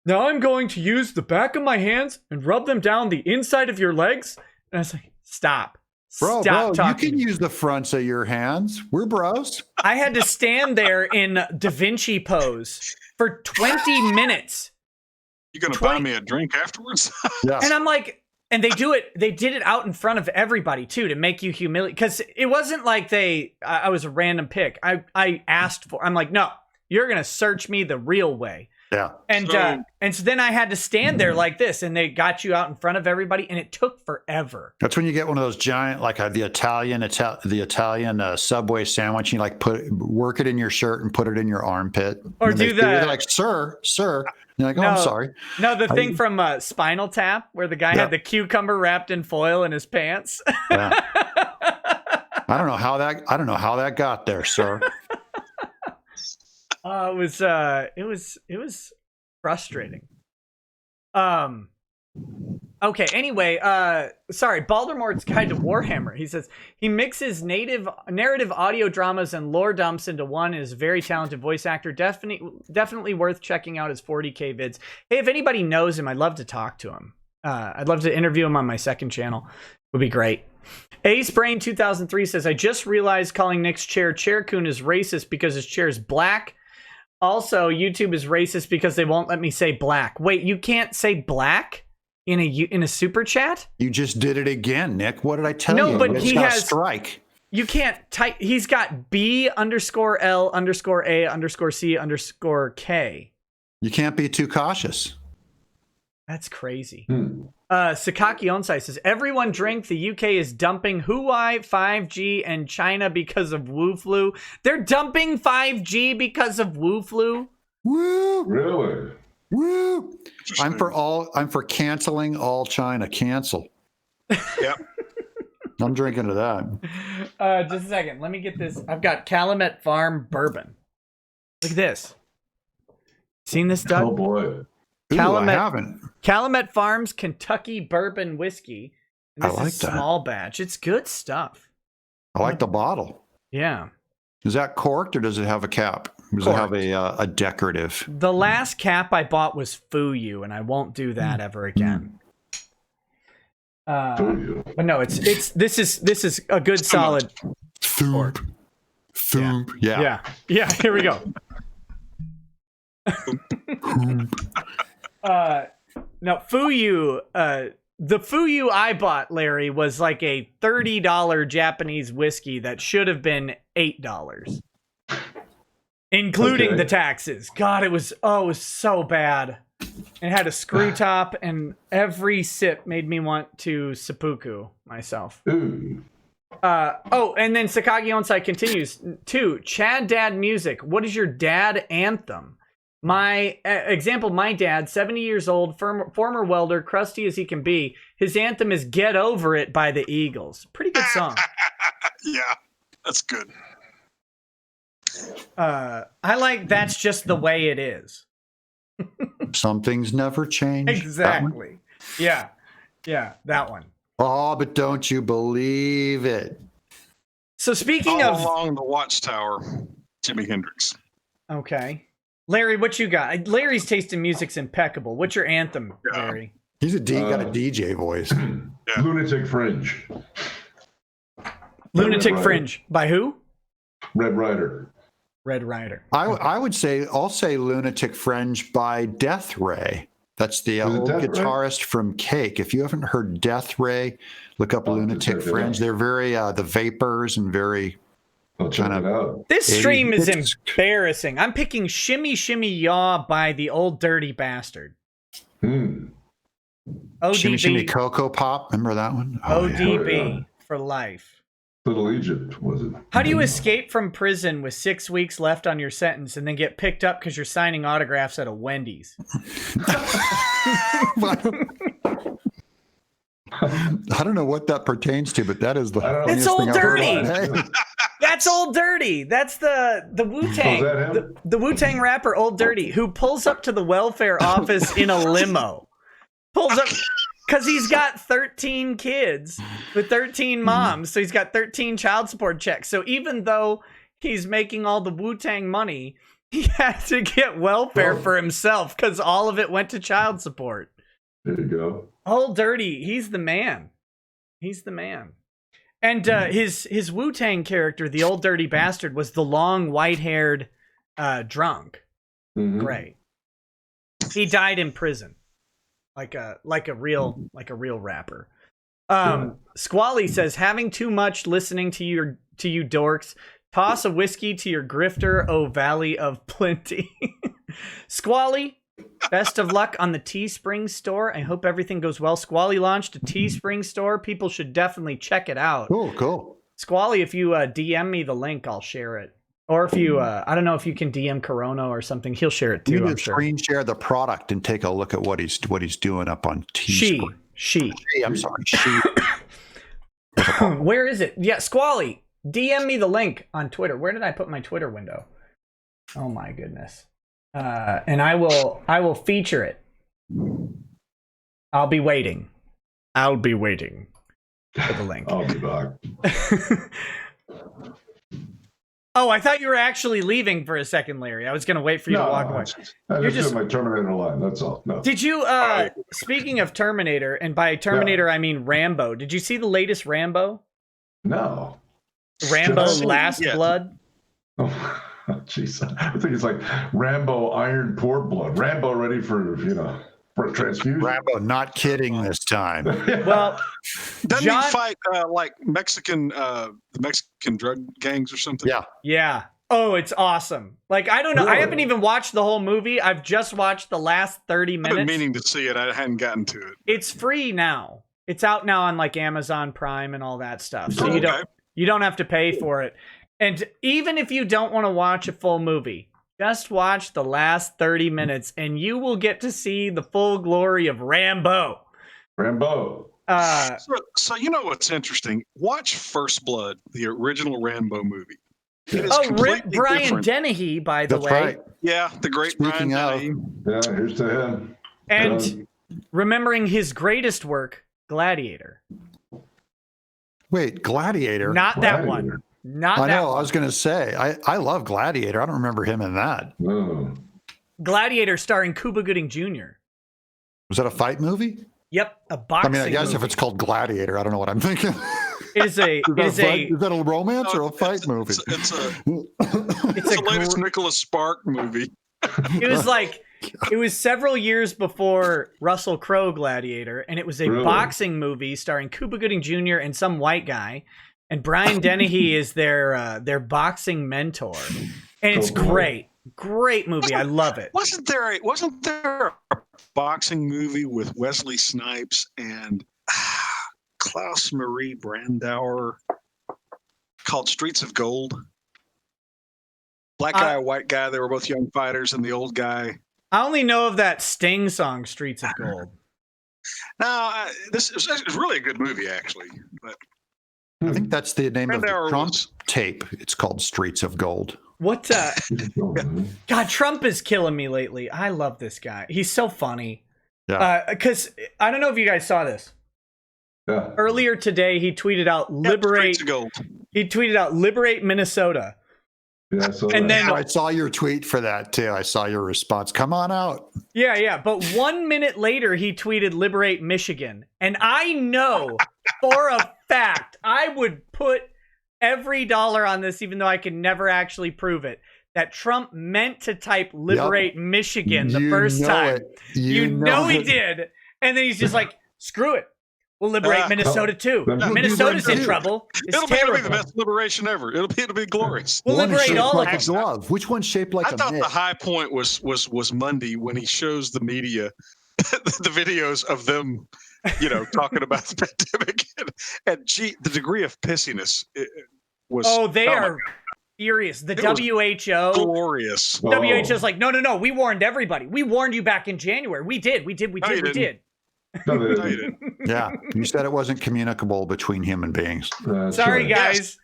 Now I'm going to use the back of my hands and rub them down the inside of your legs. And I was like, stop. Bro, you can use the fronts of your hands. We're bros. I had to stand there in Da Vinci pose for 20 minutes. You gonna buy me a drink afterwards? Yeah. And I'm like, and they did it out in front of everybody too, to make you humiliate. Because it wasn't like I was a random pick. I asked for, I'm like, no, you're going to search me the real way. Yeah. And so then I had to stand there like this, and they got you out in front of everybody, and it took forever. That's when you get one of those giant, like the Italian Subway sandwich. You like work it in your shirt and put it in your armpit. Or do that. They're like, sir. You're like, I'm sorry. No, the thing from Spinal Tap where the guy had the cucumber wrapped in foil in his pants. Yeah. I don't know how that got there, sir. It was frustrating. Okay, anyway, sorry, Baldermore's Guide to Warhammer. He says he mixes narrative audio dramas and lore dumps into one and is a very talented voice actor. Definitely worth checking out his 40K vids. Hey, if anybody knows him, I'd love to talk to him. I'd love to interview him on my second channel. Would be great. Ace Brain 2003 says, I just realized calling Nick's chair Chaircoon is racist because his chair is black. Also, YouTube is racist because they won't let me say black. Wait, you can't say black in a super chat? You just did it again, Nick. What did I tell you? No, but he has strike. You can't type. He's got B_L_A_C_K. You can't be too cautious. That's crazy. Sakaki Onsai says, everyone drink. The UK is dumping Huawei, 5G, and China because of Wu flu. They're dumping 5G because of Wu flu? Woo! Really? Woo! I'm for canceling all China. Cancel. Yep. I'm drinking to that. Just a second. Let me get this. I've got Calumet Farm bourbon. Look at this. Seen this, Doug? Oh, boy. Calumet, I haven't. Calumet Farms Kentucky Bourbon Whiskey. And this I like is that. Small batch. It's good stuff. I like the bottle. Yeah. Is that corked or does it have a cap? Does it have a decorative? The last cap I bought was Fuyu, and I won't do that ever again. But no, this is a good solid. Thump. Yeah. Here we go. No, Fuyu. The Fuyu I bought, Larry, was like a $30 Japanese whiskey that should have been $8, including the taxes. God, it was so bad. It had a screw top, and every sip made me want to seppuku myself. Ooh. And then Sakagi Onsai continues, 2, Chad Dad music. What is your dad anthem? My example, my dad, 70 years old, former welder, crusty as he can be. His anthem is Get Over It by the Eagles. Pretty good song. Yeah, that's good. I like That's Just the Way It Is. Some things never change. Exactly. Yeah. Yeah, that one. Oh, but don't you believe it? So speaking All of along the Watchtower, Jimi Hendrix. Okay. Larry, what you got? Larry's taste in music's impeccable. What's your anthem, Larry? He's got a DJ voice. Yeah. Lunatic Fringe. Lunatic Red Fringe. By who? Red Rider. Red Rider. I'll say Lunatic Fringe by Death Ray. That's the old Death Ray? guitarist from Cake. If you haven't heard Death Ray, look up Lunatic Fringe. They're very the Vapors and very I'll check it out. This stream is embarrassing. I'm picking Shimmy Shimmy Yaw by the Old Dirty Bastard. Hmm. ODB. Shimmy Shimmy Cocoa Pop. Remember that one? ODB for life. Little Egypt, was it? How do you escape from prison with 6 weeks left on your sentence and then get picked up because you're signing autographs at a Wendy's? I don't know what that pertains to, but that is the It's funniest Old thing I've heard Dirty. all day. That's Old Dirty. That's the Wu-Tang. Oh, is that him? The Wu-Tang rapper Old Dirty, who pulls up to the welfare office in a limo. Pulls up because he's got 13 kids with 13 moms. So he's got 13 child support checks. So even though he's making all the Wu-Tang money, he had to get welfare for himself because all of it went to child support. There you go. Old Dirty, he's the man. He's the man. And his Wu-Tang character, the Old Dirty Bastard, was the long white-haired drunk. Mhm. Great. He died in prison, like a real rapper. Squally says, having too much listening to you dorks. Toss a whiskey to your grifter, oh valley of plenty. Squally, best of luck on the Teespring store. I hope everything goes well. Squally launched a Teespring store. People should definitely check it out. Cool. Squally, if you DM me the link, I'll share it. Or if you, I don't know if you can DM Corona or something, he'll share it too. You I'm can sure. screen share the product and take a look at what he's doing up on Teespring. She. I'm sorry. She. Where is it? Yeah, Squally, DM me the link on Twitter. Where did I put my Twitter window? Oh my goodness. And I will feature it. I'll be waiting for the link. I'll be back. Oh, I thought you were actually leaving for a second, Larry. I was going to wait for you to walk away. I You're just did my Terminator line. That's all. No. Did you, speaking of Terminator, and by Terminator I mean Rambo, did you see the latest Rambo? No. Rambo Should I? Last Blood? Oh, jeez. I think it's like Rambo Iron Port Blood. Rambo ready for for a transfusion. Rambo, not kidding this time. Well, Doesn't John- he fight like the Mexican drug gangs or something? Yeah. Yeah. Oh, it's awesome. Like, I don't know. I Really? haven't even watched the whole movie. I've just watched the last 30 I've been minutes. meaning to see it. I hadn't gotten to it. It's free now. It's out now on like Amazon Prime and all that stuff. So Oh, you don't have to pay for it. And even if you don't want to watch a full movie, just watch the last 30 minutes and you will get to see the full glory of Rambo. Rambo. So you know what's interesting? Watch First Blood, the original Rambo movie. It is Oh, Rip completely Brian different. Dennehy, by the That's way. right. Yeah, the great Speaking Brian of- Dennehy. Yeah, here's to him. And remembering his greatest work, Gladiator. Wait, Gladiator. Not that Gladiator. one. Not I that know. one. I was going to say, I love Gladiator. I don't remember him in that. Oh. Gladiator starring Cuba Gooding Jr. Was that a fight movie? Yep, a I boxing mean, I guess movie. if it's called Gladiator, I don't know what I'm thinking. It is a Is that a romance or a fight movie? It's it's the latest Nicholas Spark movie. It was like, it was several years before Russell Crowe Gladiator, and it was a Really? boxing movie starring Cuba Gooding Jr. and some white guy, and Brian Dennehy is their boxing mentor, and it's Oh, boy. great movie. I love it. Wasn't there a boxing movie with Wesley Snipes and Klaus Marie Brandauer called Streets of Gold? Black guy, white guy. They were both young fighters, and the old guy. I only know of that Sting song, "Streets of Gold." Now, this is really a good movie, actually. But I think that's the name of the Brandauer Trump was- tape. It's called Streets of Gold. What? God, Trump is killing me lately. I love this guy. He's so funny. Yeah. Because I don't know if you guys saw this. Yeah. Earlier today, he tweeted out "Liberate." Streets of Gold. He tweeted out "Liberate Minnesota." Yeah, so And then- I saw your tweet for that too. I saw your response. Come on out. Yeah. But 1 minute later, he tweeted "Liberate Michigan," and I know for a fact I would put every dollar on this, even though I can never actually prove it, that Trump meant to type "Liberate Michigan" the first time. You know he did, and then he's just like, "Screw it. We'll liberate Minnesota too. Minnesota's in trouble. It's It'll be terrible. the best liberation ever. It'll be glorious. We'll One liberate shaped all of like them." a glove. Which one's shaped like I a thought mitt? the high point was Monday when he shows the media the videos of them, talking about the pandemic, and the degree of pissiness was. Oh, they my are God, furious. The It was WHO. glorious. WHO's like, no. We warned everybody. We warned you back in January. We did. you didn't. No, No, you didn't. Yeah. You said it wasn't communicable between human beings. that's Sorry, right. guys.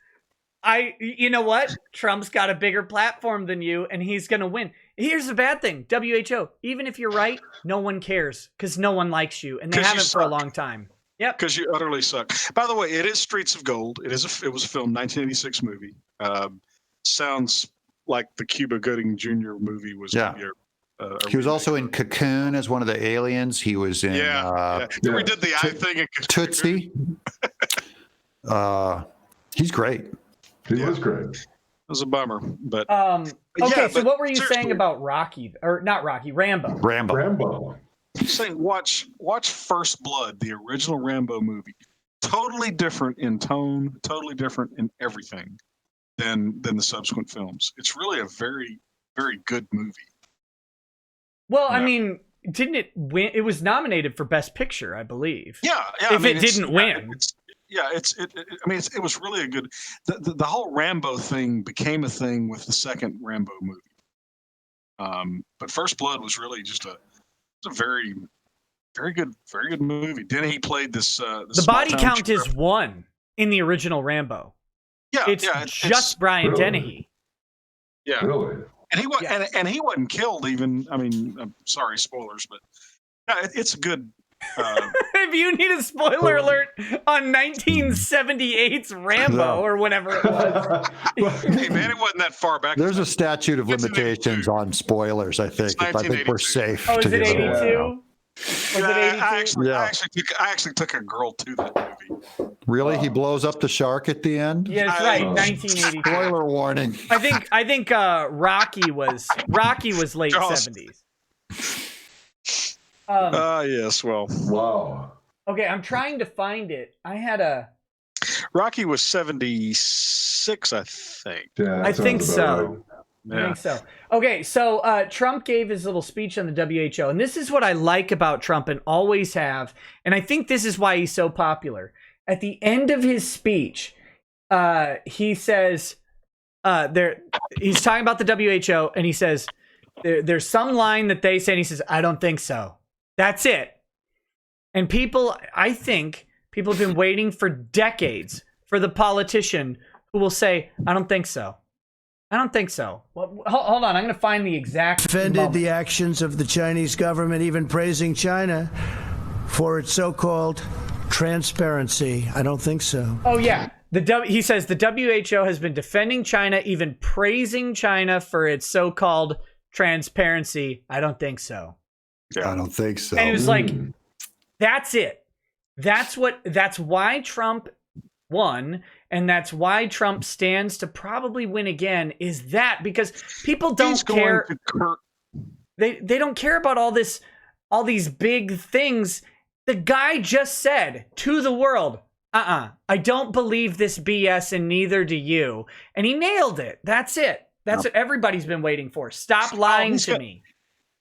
You know what? Trump's got a bigger platform than you, and he's gonna win. Here's the bad thing: WHO. Even if you're right, no one cares because no one likes you, and they 'Cause you haven't for a suck. long time. Yep. Because you utterly suck. By the way, it is Streets of Gold. It was a film, 1986 movie. Sounds like the Cuba Gooding Jr. movie was. Yeah. He was also in Cocoon as one of the aliens. He was in We did the eye thing in Tootsie. He's great. He was great. It was a bummer, but Okay, Yeah, so but what were you seriously- saying about Rocky? Or not Rocky, Rambo. Rambo. I'm saying watch First Blood, the original Rambo movie. Totally different in tone, totally different in everything than the subsequent films. It's really a very, very good movie. Well, I Yeah. mean, didn't it win? It was nominated for Best Picture, I believe. Yeah. If it didn't win. It was really a good. The whole Rambo thing became a thing with the second Rambo movie. But First Blood was really just a very, very good movie. Dennehy played this. The body count is 1 in the original Rambo. It's just Brian Really? Dennehy. Yeah, Really? and he was and he wasn't killed even. I mean, I'm sorry, spoilers, but yeah, it's a good. If you need a spoiler alert on 1978's Rambo or whenever it was. Hey man, it wasn't that far back. There's a statute of It's an limitations 82. on spoilers, I think. I think we're 1982. safe. Oh, is to it give 82? Was it 82? I actually took a girl to that movie. Really? He blows up the shark at the end? Yeah, that's right. 1982. Spoiler warning. I think Rocky was late Jaws. 70s. Yes, well, Wow. Okay, I'm trying to find it. I had a. Rocky was 76, I think. Yeah, that I think sounds so. about right. I Yeah. think so. Okay, so Trump gave his little speech on the WHO, and this is what I like about Trump and always have, and I think this is why he's so popular. At the end of his speech, he says, he's talking about the WHO, and he says, there's some line that they say, and he says, I don't think so. That's it. And I think people have been waiting for decades for the politician who will say, I don't think so. I don't think so. Well, hold on. I'm going to find the exact Defended moment. the actions of the Chinese government, even praising China for its so-called transparency. I don't think so. Oh, yeah. He says the WHO has been defending China, even praising China for its so-called transparency. I don't think so. I don't think so. And it was like, that's it. That's why Trump won, and that's why Trump stands to probably win again, is that because people don't care. They don't care about all these big things. The guy just said to the world, I don't believe this BS, and neither do you. And he nailed it. That's it. That's what everybody's been waiting for. Stop lying to me.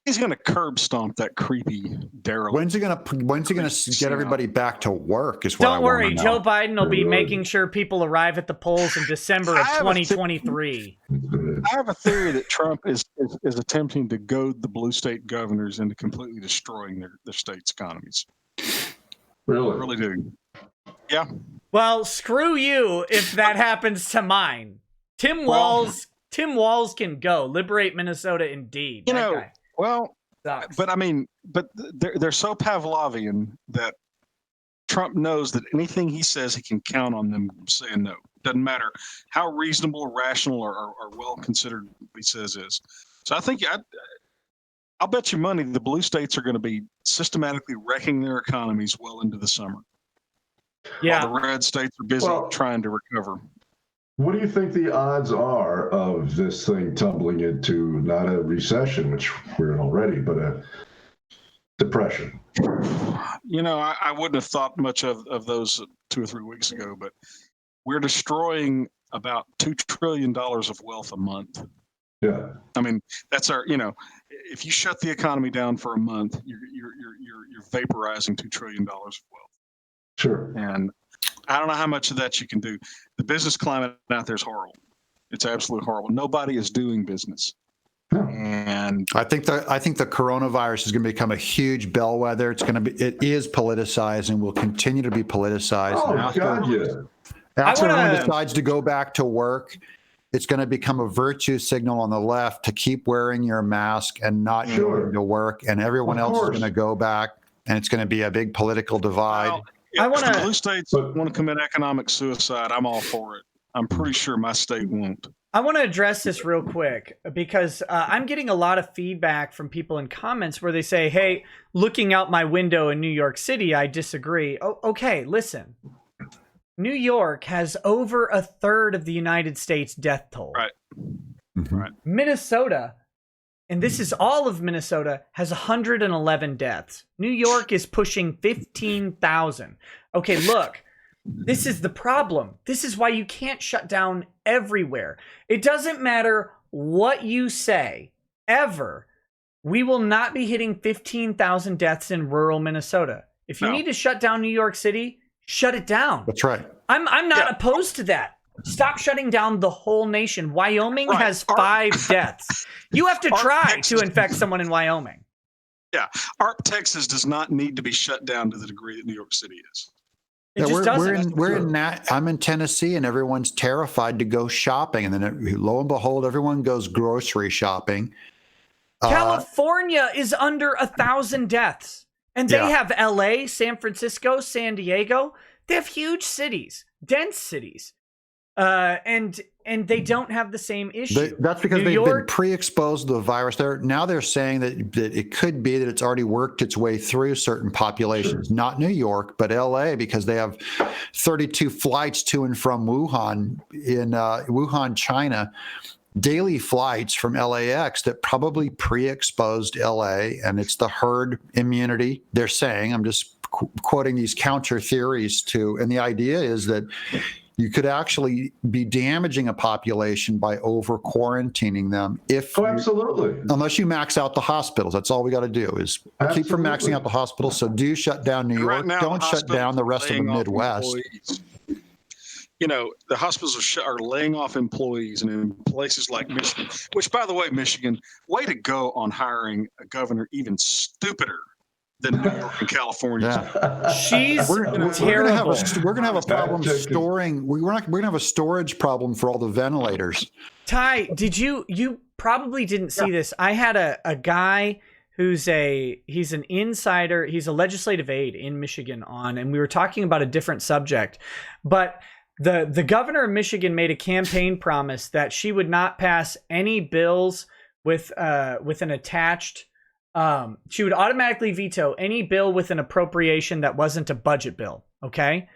He's going to curb stomp that creepy derelict. When's he gonna get everybody back to work? Is what I Don't worry, wanna know. Joe Biden will be making sure people arrive at the polls in December of 2023. I have a theory that Trump is attempting to goad the blue state governors into completely destroying their state's economies. I Really? really do. Yeah. Well, screw you if that happens to mine. Tim Walz can go. Liberate Minnesota, indeed. You That know, guy well, sucks. but I mean, but they're so Pavlovian that Trump knows that anything he says, he can count on them saying no. Doesn't matter how reasonable or rational or well considered he says is. So I think I'll bet you money the blue states are going to be systematically wrecking their economies well into the summer. Yeah. While the red states are busy trying to recover. What do you think the odds are of this thing tumbling into not a recession, which we're in already, but a depression? You know, I wouldn't have thought much of those 2 or 3 weeks ago, but we're destroying about $2 trillion of wealth a month. Yeah. I mean, that's our, you know, if you shut the economy down for a month, you're vaporizing $2 trillion of wealth. Sure. And I don't know how much of that you can do. The business climate out there is horrible. It's absolutely horrible. Nobody is doing business. And I think the coronavirus is going to become a huge bellwether. It is politicized and will continue to be politicized. Oh, After everyone decides to go back to work, it's going to become a virtue signal on the left to keep wearing your mask and not going to work, and everyone else is going to go back, and it's going to be a big political divide. Well, if the blue states want to commit economic suicide, I'm all for it. I'm pretty sure my state won't. I want to address this real quick because I'm getting a lot of feedback from people in comments where they say, hey, looking out my window in New York City, I disagree. Oh, okay, listen. New York has over a third of the United States death toll. Right. Mm-hmm. Right. Minnesota, and this is all of Minnesota, has 111 deaths. New York is pushing 15,000. Okay, look. This is the problem. This is why you can't shut down everywhere. It doesn't matter what you say, ever. We will not be hitting 15,000 deaths in rural Minnesota. If you need to shut down New York City, shut it down. That's right. I'm not opposed to that. Stop shutting down the whole nation. Wyoming has 5 deaths. You have to try to infect someone in Wyoming. Yeah. ARP, Texas does not need to be shut down to the degree that New York City is. I'm in Tennessee, and everyone's terrified to go shopping, and then lo and behold, everyone goes grocery shopping. California is under 1,000 deaths, and they have LA, San Francisco, San Diego. They have huge cities, dense cities, and they don't have the same issue. That's because they've been pre-exposed to the virus. They're saying that it could be that it's already worked its way through certain populations, not New York, but LA, because they have 32 flights to and from Wuhan in Wuhan, China, daily flights from LAX that probably pre-exposed LA, and it's the herd immunity. They're saying, I'm just quoting these counter theories and the idea is that you could actually be damaging a population by over quarantining them absolutely. Unless you max out the hospitals. That's all we got to do is keep from maxing out the hospitals. So do shut down New York. Don't shut down the rest of the Midwest. You know, the hospitals are laying off employees, and in places like Michigan, which, by the way, Michigan, way to go on hiring a governor even stupider than New York and California. Yeah. She's terrible. We're gonna have a problem storing. We're gonna have a storage problem for all the ventilators. Ty, you probably didn't see this. I had a guy he's an insider. He's a legislative aide in Michigan on, and we were talking about a different subject, but the governor of Michigan made a campaign promise that she would not pass any bills with an attached. She would automatically veto any bill with an appropriation that wasn't a budget bill. Okay.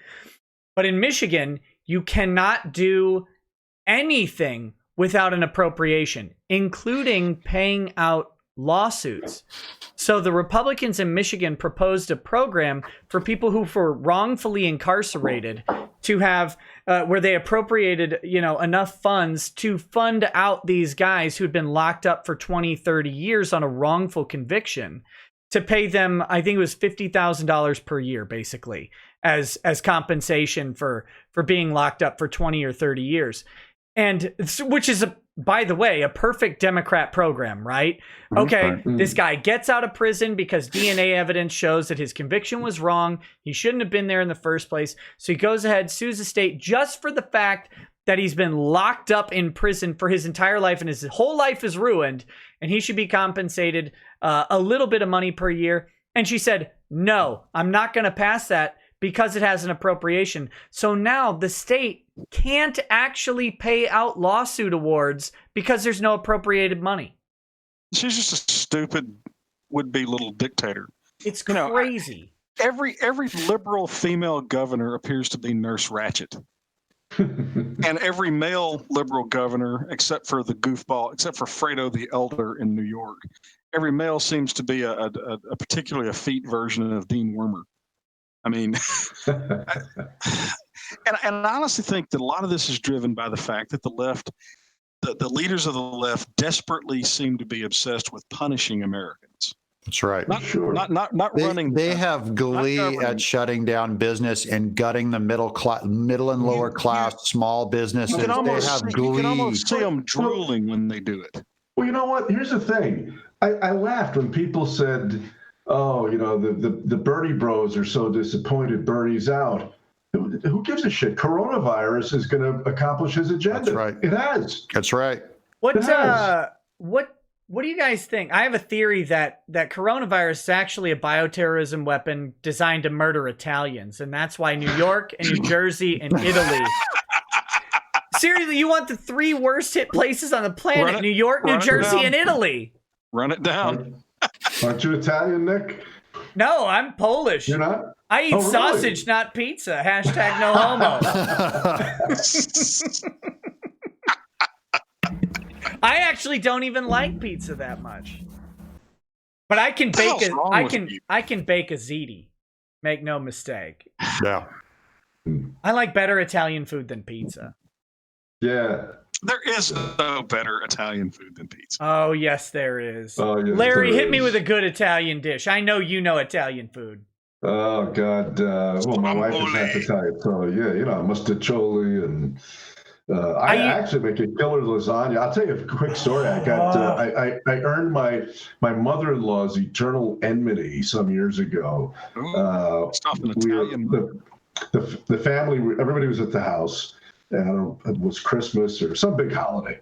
But in Michigan, you cannot do anything without an appropriation, including paying out lawsuits. So the Republicans in Michigan proposed a program for people who were wrongfully incarcerated to have where they appropriated, enough funds to fund out these guys who'd been locked up for 20, 30 years on a wrongful conviction, to pay them, I think it was $50,000 per year, basically, as compensation for being locked up for 20 or 30 years. And which is by the way, a perfect Democrat program, right? Okay, this guy gets out of prison because DNA evidence shows that his conviction was wrong. He shouldn't have been there in the first place. So he goes ahead, sues the state just for the fact that he's been locked up in prison for his entire life and his whole life is ruined, and he should be compensated a little bit of money per year. And she said, no, I'm not going to pass that because it has an appropriation. So now the state can't actually pay out lawsuit awards because there's no appropriated money. She's just a stupid would-be little dictator. It's crazy. Every liberal female governor appears to be Nurse Ratched. And every male liberal governor, except for the goofball, except for Fredo the Elder in New York, every male seems to be a particularly effete version of Dean Wormer. I mean, and I honestly think that a lot of this is driven by the fact that the left, the leaders of the left, desperately seem to be obsessed with punishing Americans. That's right. Not running. They have glee at shutting down business and gutting the middle and lower class small businesses. You can almost see them Well, drooling when they do it. Well, you know what? Here's the thing. I laughed when people said, oh, the Bernie bros are so disappointed Bernie's out. Who gives a shit? Coronavirus is going to accomplish his agenda. That's right. It has. That's right. What do you guys think? I have a theory that coronavirus is actually a bioterrorism weapon designed to murder Italians, and that's why New York and New Jersey and Italy. Seriously, you want the 3 worst hit places on the planet: New York, New Jersey, and Italy. Run it down. Aren't you Italian, Nick? No, I'm Polish. You're not? I eat sausage, not pizza. # no homo. I actually don't even like pizza that much. But I can bake I can bake a ziti. Make no mistake. Yeah. I like better Italian food than pizza. Yeah. There is no better Italian food than pizza. Oh, yes, there is. Oh, yes, Larry, there hit me is. with a good Italian dish. I know you know Italian food. Oh, God. Well, my wife is half Italian, so yeah, mustacholi and I actually make a killer lasagna. I'll tell you a quick story. I got I earned my mother-in-law's eternal enmity some years ago. Stop an Italian. The family, everybody was at the house, and it was Christmas or some big holiday,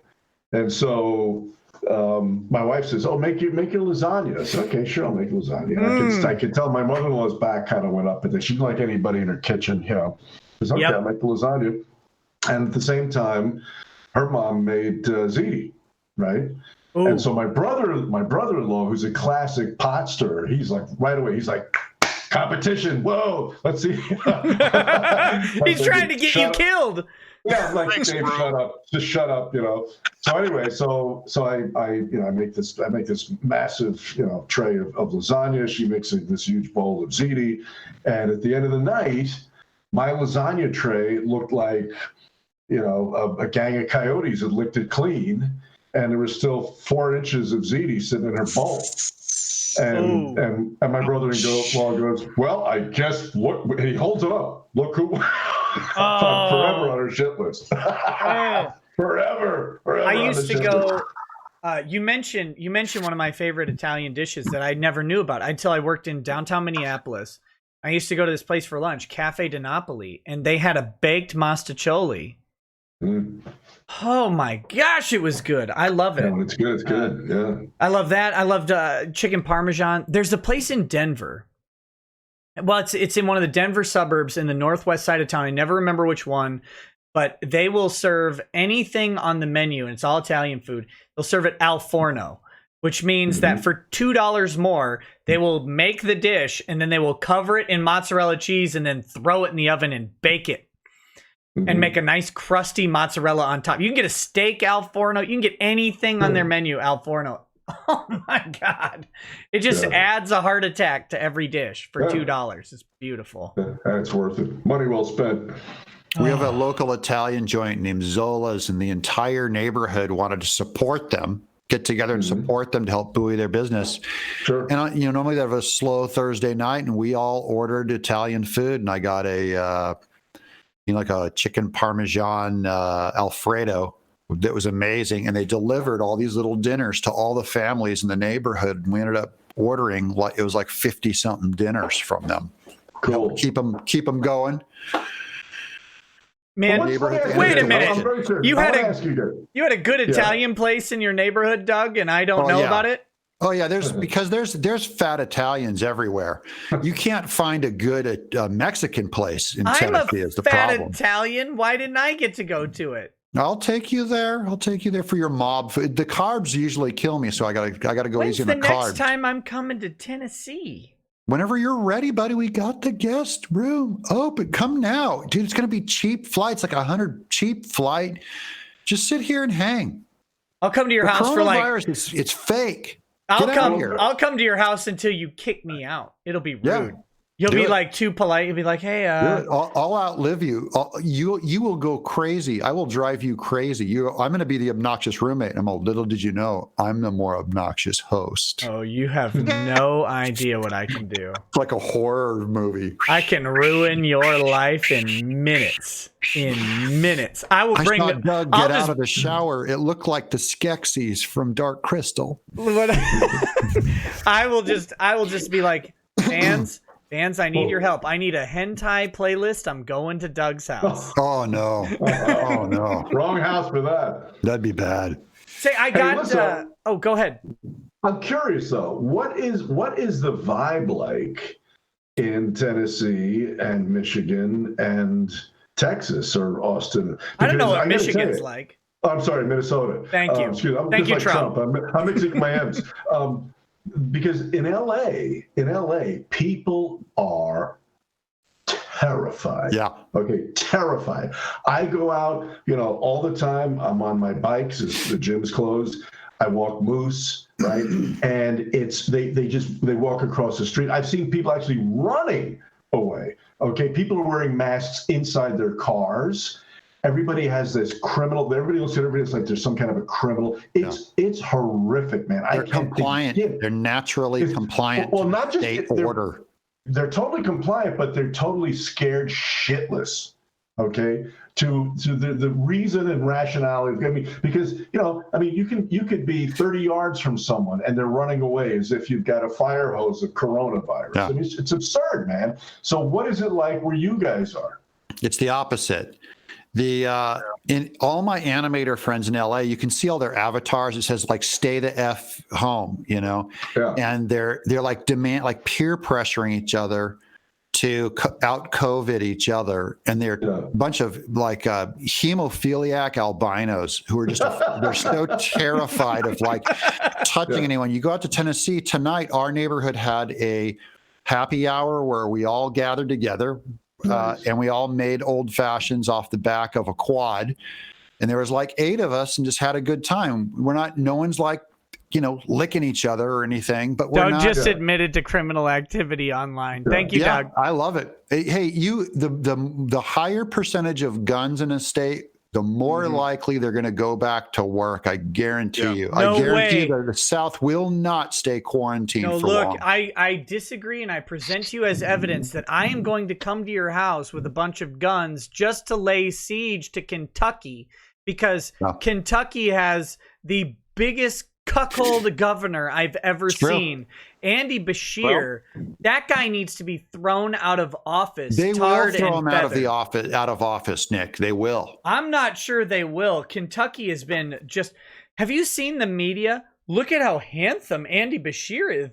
and so my wife says, "Oh, make your lasagna." I said, "Okay, sure, I'll make lasagna." I could tell my mother-in-law's back kind of went up, but she didn't like anybody in her kitchen, Says, "Okay, I'll make the lasagna." And at the same time, her mom made ziti, right? Ooh. And so my brother-in-law, who's a classic pot stirrer, he's like right away, he's like, competition, whoa, let's see. He's trying to get you killed. Yeah, like, Dave, shut up, just shut up, So anyway, so I make this massive, tray of lasagna. She makes this huge bowl of ziti, and at the end of the night, my lasagna tray looked like, a gang of coyotes had licked it clean, and there was still 4 inches of ziti sitting in her bowl. And my brother-in-law goes, well, I guess, look, he holds it up. Look who, I'm forever on her shit list. Forever. I used to go, you mentioned one of my favorite Italian dishes that I never knew about until I worked in downtown Minneapolis. I used to go to this place for lunch, Cafe di Napoli, and they had a baked mastacholi. Oh my gosh, it was good. I love it. Yeah, it's good. It's good. Yeah. I love that. I loved chicken parmesan. There's a place in Denver. Well, it's in one of the Denver suburbs in the northwest side of town. I never remember which one, but they will serve anything on the menu, and it's all Italian food. They'll serve it al forno, which means that for $2 more, they will make the dish, and then they will cover it in mozzarella cheese and then throw it in the oven and bake it. And make a nice crusty mozzarella on top. You can get a steak al forno. You can get anything on their menu al forno. Oh my God. It just adds a heart attack to every dish for $2. It's beautiful. That's worth it. Money well spent. We have a local Italian joint named Zola's, and the entire neighborhood wanted to support them, get together and support them to help buoy their business. Sure. And normally they have a slow Thursday night, and we all ordered Italian food, and I got a like a chicken parmesan Alfredo that was amazing. And they delivered all these little dinners to all the families in the neighborhood. And we ended up ordering it was like 50 something dinners from them. Cool. Keep them going. Man, wait a minute. You had a good Italian place in your neighborhood, Doug, and I don't know about it? Oh yeah, there's fat Italians everywhere. You can't find a good Mexican place in Tennessee. Is the problem? I'm a fat Italian. Why didn't I get to go to it? I'll take you there. I'll take you there for your mob food. The carbs usually kill me, so I gotta go easy on the carbs. When's the next time I'm coming to Tennessee? Whenever you're ready, buddy. We got the guest room open. Come now, dude. It's gonna be cheap flights, like 100 cheap flight. Just sit here and hang. I'll come to your house for it's fake. I'll come to your house until you kick me out. It'll be rude. Yeah. You'll be like too polite. You'll be like, "Hey, I'll outlive you. You will go crazy. I will drive you crazy. I'm going to be the obnoxious roommate." I'm all, little did you know, I'm the more obnoxious host. Oh, you have no idea what I can do. It's like a horror movie. I can ruin your life in minutes. I will bring Doug get out of the shower. It looked like the Skeksis from Dark Crystal. I will just be like, Fans, I need your help. I need a hentai playlist. I'm going to Doug's house. Oh no! Oh no! Wrong house for that. That'd be bad. Say, I got. Go ahead. I'm curious though. What is the vibe like in Tennessee and Michigan and Texas or Austin? I don't know what Michigan's like. I'm sorry, Minnesota. Thank you. Excuse me. I'm Thank just you, like Trump. I'm mixing my M's. Because in LA, people are terrified. Yeah. Okay, terrified. I go out, all the time. I'm on my bikes as the gym's closed. I walk moose, right? And they walk across the street. I've seen people actually running away. Okay, people are wearing masks inside their cars. Everybody has this criminal. Everybody looks at everybody. It's like there's some kind of a criminal. It's horrific, man. They're compliant. They're naturally compliant. Well, not just state order. They're totally compliant, but they're totally scared shitless. Okay, to the reason and rationality. I mean, because you could be 30 yards from someone and they're running away as if you've got a fire hose of coronavirus. Yeah. I mean, it's absurd, man. So what is it like where you guys are? It's the opposite. In all my animator friends in LA, you can see all their avatars. It says like "Stay the F home," and they're like peer pressuring each other to out COVID each other, and they're a bunch of like hemophiliac albinos who are they're so terrified of like touching anyone. You go out to Tennessee tonight. Our neighborhood had a happy hour where we all gathered together. Nice. And we all made old fashions off the back of a quad, and there was like 8 of us and just had a good time. No one's like, licking each other or anything, but we're Doug just admitted to criminal activity online. Thank you, Doug. I love it. Hey, the higher percentage of guns in a state, the more likely they're going to go back to work. I guarantee you. I guarantee you that the South will not stay quarantined for long. I disagree, and I present you as evidence that I am going to come to your house with a bunch of guns just to lay siege to Kentucky, because Kentucky has the biggest cuckold governor I've ever seen. Andy Bashir, that guy needs to be thrown out of office. They will throw him out of office, Nick. They will. I'm not sure they will. Kentucky has been have you seen the media? Look at how handsome Andy Bashir is,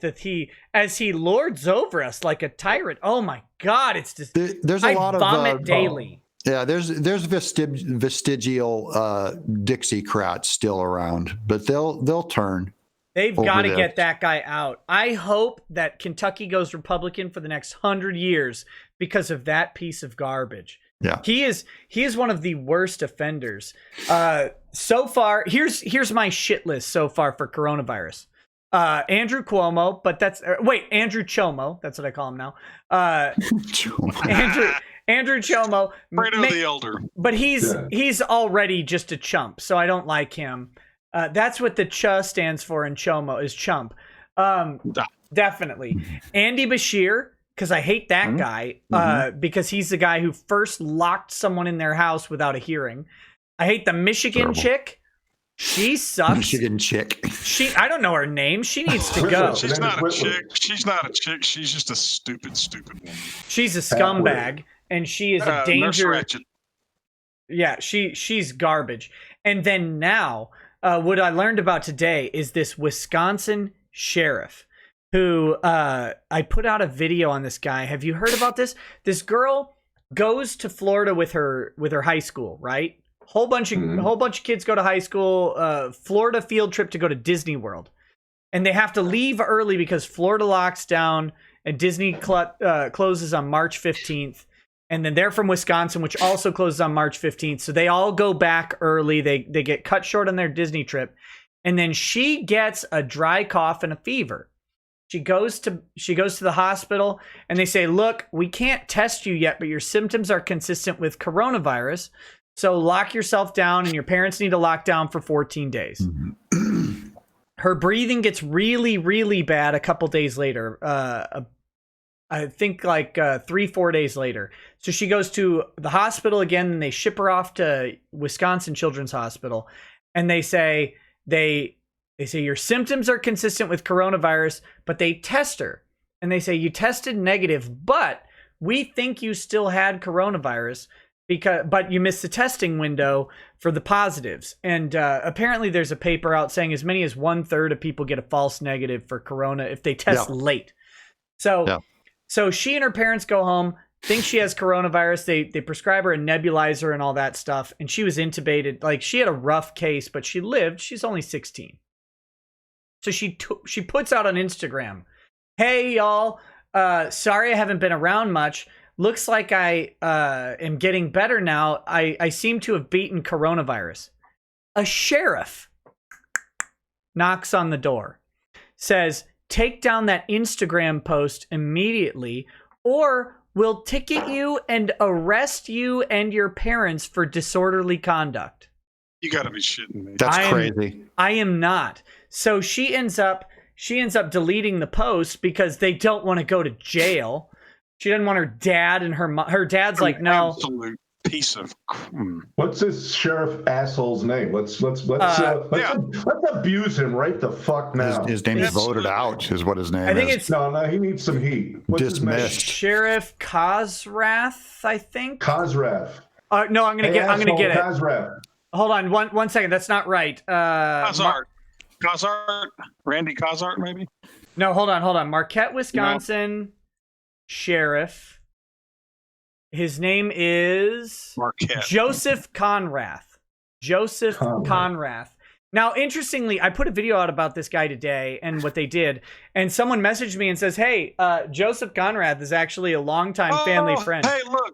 as he lords over us like a tyrant. Oh my God, it's just there's a lot of vomit daily. Yeah, there's vestigial Dixiecrats still around, but they'll turn. They've got to get that guy out. I hope that Kentucky goes Republican for the next 100 years because of that piece of garbage. Yeah, he is one of the worst offenders. So far, here's my shit list so far for coronavirus. Andrew Cuomo, but Andrew Chomo. That's what I call him now. Andrew Chomo, Fredo the Elder, but he's already just a chump, so I don't like him. That's what the ch stands for in Chomo, is chump. Definitely. Andy Bashir, because I hate that guy, because he's the guy who first locked someone in their house without a hearing. I hate the Michigan chick. She sucks. Michigan chick. I don't know her name. She needs to go. She's not a chick. She's not a chick. She's just a stupid woman. She's a scumbag, and she is a danger. Yeah, she's garbage. And then now, what I learned about today is this Wisconsin sheriff who I put out a video on this guy. Have you heard about this? This girl goes to Florida with her high school, right? Whole bunch of kids go to high school, Florida field trip to go to Disney World. And they have to leave early because Florida locks down and Disney closes on March 15th. And then they're from Wisconsin, which also closes on March 15th. So they all go back early. They get cut short on their Disney trip. And then she gets a dry cough and a fever. She goes to the hospital and they say, look, we can't test you yet, but your symptoms are consistent with coronavirus. So lock yourself down, and your parents need to lock down for 14 days. Her breathing gets really, really bad a couple days later. I think like 3-4 days later. So she goes to the hospital again, and they ship her off to Wisconsin Children's Hospital. And they say your symptoms are consistent with coronavirus, but they test her. And they say, you tested negative, but we think you still had coronavirus. But you missed the testing window for the positives. And apparently there's a paper out saying as many as 1/3 of people get a false negative for corona if they test late. So she and her parents go home, think she has coronavirus. They prescribe her a nebulizer and all that stuff. And she was intubated. Like, she had a rough case, but she lived. She's only 16. So she puts out on Instagram, hey, y'all, sorry I haven't been around much. Looks like I am getting better now. I seem to have beaten coronavirus. A sheriff knocks on the door, says, take down that Instagram post immediately, or we'll ticket you and arrest you and your parents for disorderly conduct. You gotta be shitting me. That's crazy. I am not. So she ends up deleting the post because they don't want to go to jail. She doesn't want her dad and her dad's like, no. Absolute piece of. What's this sheriff asshole's name? Let's abuse him right the fuck now. His name is voted out, is what his name is. I think it's no. He needs some heat. What's dismissed. Sheriff Cosrath, I think. Cosrath. No, I'm gonna get it. Cosrath. Hold on, one second. That's not right. Cozart, Randy Cozart, maybe. No, hold on. Marquette, Wisconsin. Sheriff. His name is Marquette. Joseph Conrath. Conrath. Now, interestingly, I put a video out about this guy today and what they did, and someone messaged me and says, "Hey, Joseph Conrath is actually a longtime family friend." Hey, look,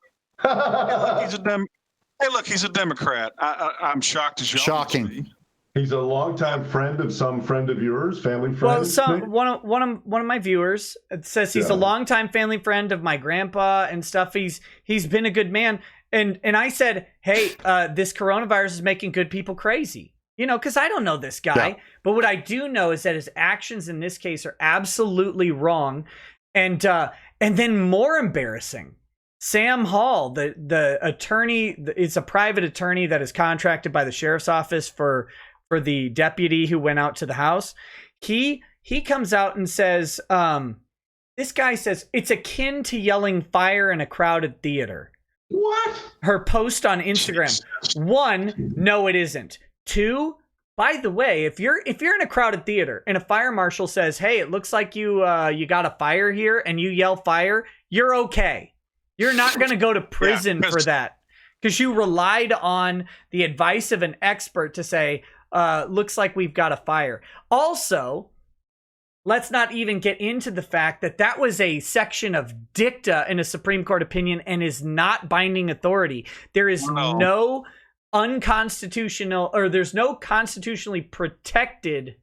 he's a Democrat. I'm shocked as y'all. Shocking. He's a longtime friend of some friend of yours, family friend. Well, one of my viewers says he's a longtime family friend of my grandpa and stuff. He's been a good man, and I said, hey, this coronavirus is making good people crazy, because I don't know this guy, but what I do know is that his actions in this case are absolutely wrong, and then more embarrassing. Sam Hall, the attorney, it's a private attorney that is contracted by the sheriff's office for the deputy who went out to the house. He comes out and says, this guy says it's akin to yelling fire in a crowded theater. What? Her post on Instagram. 1, no, it isn't. 2, by the way, if you're in a crowded theater and a fire marshal says, hey, it looks like you got a fire here, and you yell fire, you're okay. You're not going to go to prison for that, because you relied on the advice of an expert to say, looks like we've got a fire. Also, let's not even get into the fact that was a section of dicta in a Supreme Court opinion and is not binding authority. There is no unconstitutional, or there's no constitutionally protected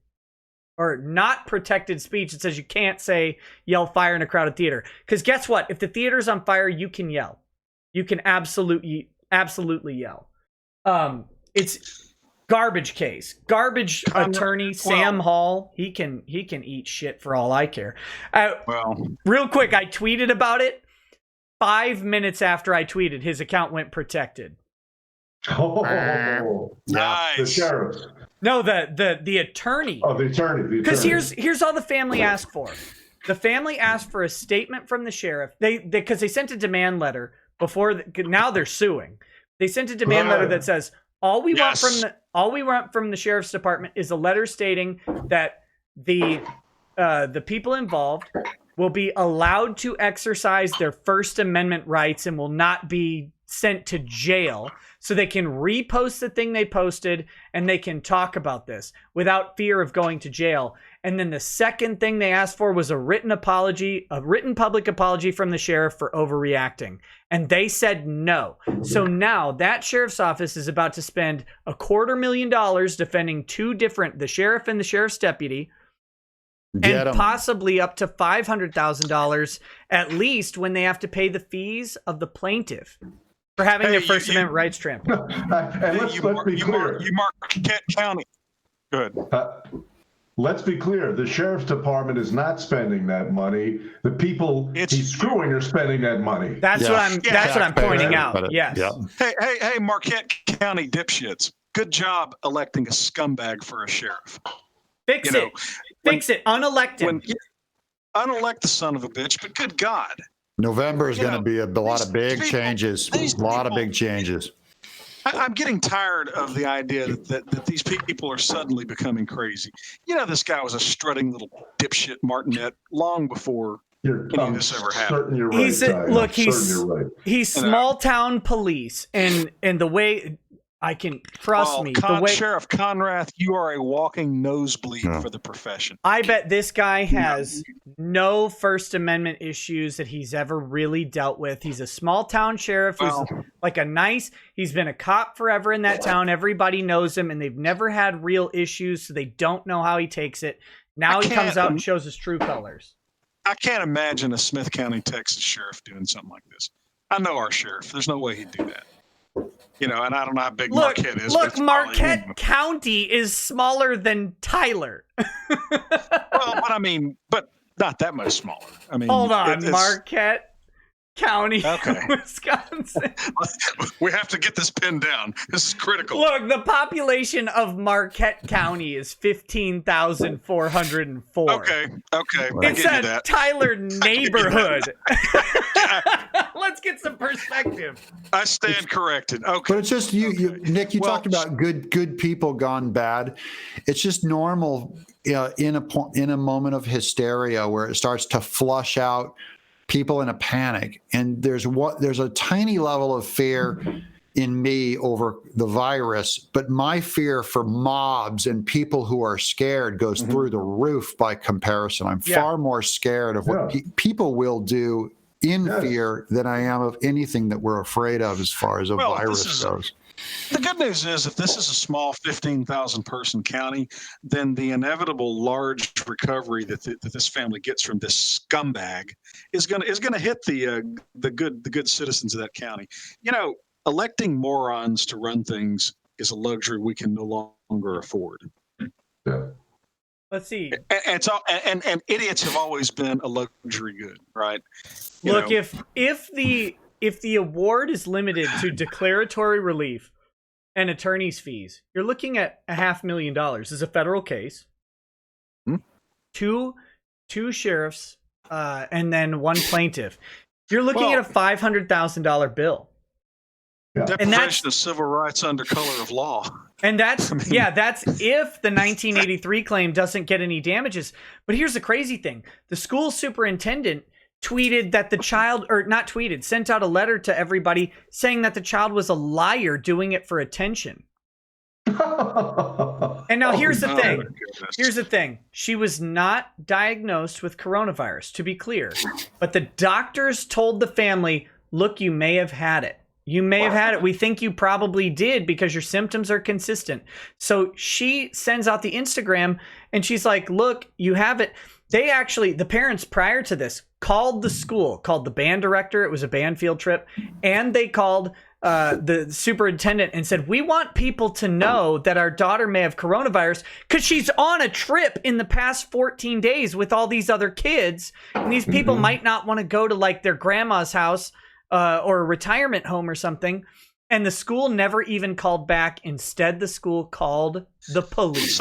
or not protected speech that says you can't say yell fire in a crowded theater. Because guess what? If the theater's on fire, you can yell. You can absolutely yell. It's garbage case. Garbage attorney Sam Hall. He can eat shit for all I care. Real quick, I tweeted about it. 5 minutes after I tweeted, his account went protected. Oh, nice. The sheriff. No, the attorney. Oh, the attorney. Because here's all the family asked for. The family asked for a statement from the sheriff. Because they sent a demand letter before. Now they're suing. They sent a demand letter that says all we want from the sheriff's department is a letter stating that the people involved will be allowed to exercise their First Amendment rights and will not be sent to jail, so they can repost the thing they posted and they can talk about this without fear of going to jail. And then the second thing they asked for was a written public apology from the sheriff for overreacting. And they said no. So now that sheriff's office is about to spend $250,000 defending the sheriff and the sheriff's deputy, and possibly up to $500,000 at least when they have to pay the fees of the plaintiff for having their First Amendment rights trampled. And let's be clear. You Marquette County. Good. Let's be clear. The sheriff's department is not spending that money. The people he's screwing are spending that money. That's what I'm pointing out. Yes. Yeah. Hey, Marquette County dipshits. Good job electing a scumbag for a sheriff. Fix it. Unelect him. Unelect the son of a bitch, but good God. November is going to be a lot of big changes. A lot of big changes. I'm getting tired of the idea that these people are suddenly becoming crazy. This guy was a strutting little dipshit martinet long before any of this ever happened. You're right, he's small town police, and the way I can trust me. Sheriff Conrath, you are a walking nosebleed for the profession. I bet this guy has no First Amendment issues that he's ever really dealt with. He's a small town sheriff who's he's been a cop forever in that town. Everybody knows him and they've never had real issues, so they don't know how he takes it. Now he comes out and shows his true colors. I can't imagine a Smith County, Texas sheriff doing something like this. I know our sheriff. There's no way he'd do that. And I don't know how big Marquette is. Look, Marquette County is smaller than Tyler. But not that much smaller. Hold on, Marquette County, Wisconsin. We have to get this pinned down. This is critical. Look, the population of Marquette County is 15,404. Okay. It's a Tyler neighborhood. Let's get some perspective. I stand corrected. Okay. But it's just Nick, you talked about good people gone bad. It's just normal in a moment of hysteria where it starts to flush out people in a panic, and there's a tiny level of fear in me over the virus, but my fear for mobs and people who are scared goes through the roof by comparison. I'm far more scared of what people will do in fear than I am of anything that we're afraid of as far as a virus goes. The good news is, if this is a small 15,000 person county, then the inevitable large recovery that this family gets from this scumbag is going to hit the good citizens of that county. Electing morons to run things is a luxury we can no longer afford. Yeah. Let's see. And idiots have always been a luxury good, right? Look, if the award is limited to declaratory relief and attorney's fees, you're looking at $500,000. This is a federal case. Two sheriffs, and then one plaintiff. You're looking at a $500,000 bill. Yeah. Deprivation of civil rights under color of law. And that's if the 1983 claim doesn't get any damages. But here's the crazy thing. The school superintendent tweeted that the child, or not tweeted, sent out a letter to everybody saying that the child was a liar doing it for attention. And now here's the thing. Here's the thing. She was not diagnosed with coronavirus, to be clear. But the doctors told the family, look, you may have had it. You may have had it. We think you probably did because your symptoms are consistent. So she sends out the Instagram and she's like, look, you have it. They actually, the parents prior to this called the school, called the band director. It was a band field trip. And they called the superintendent and said, we want people to know that our daughter may have coronavirus because she's on a trip in the past 14 days with all these other kids. And these people might not want to go to like their grandma's house or a retirement home or something. And the school never even called back. Instead, the school called the police.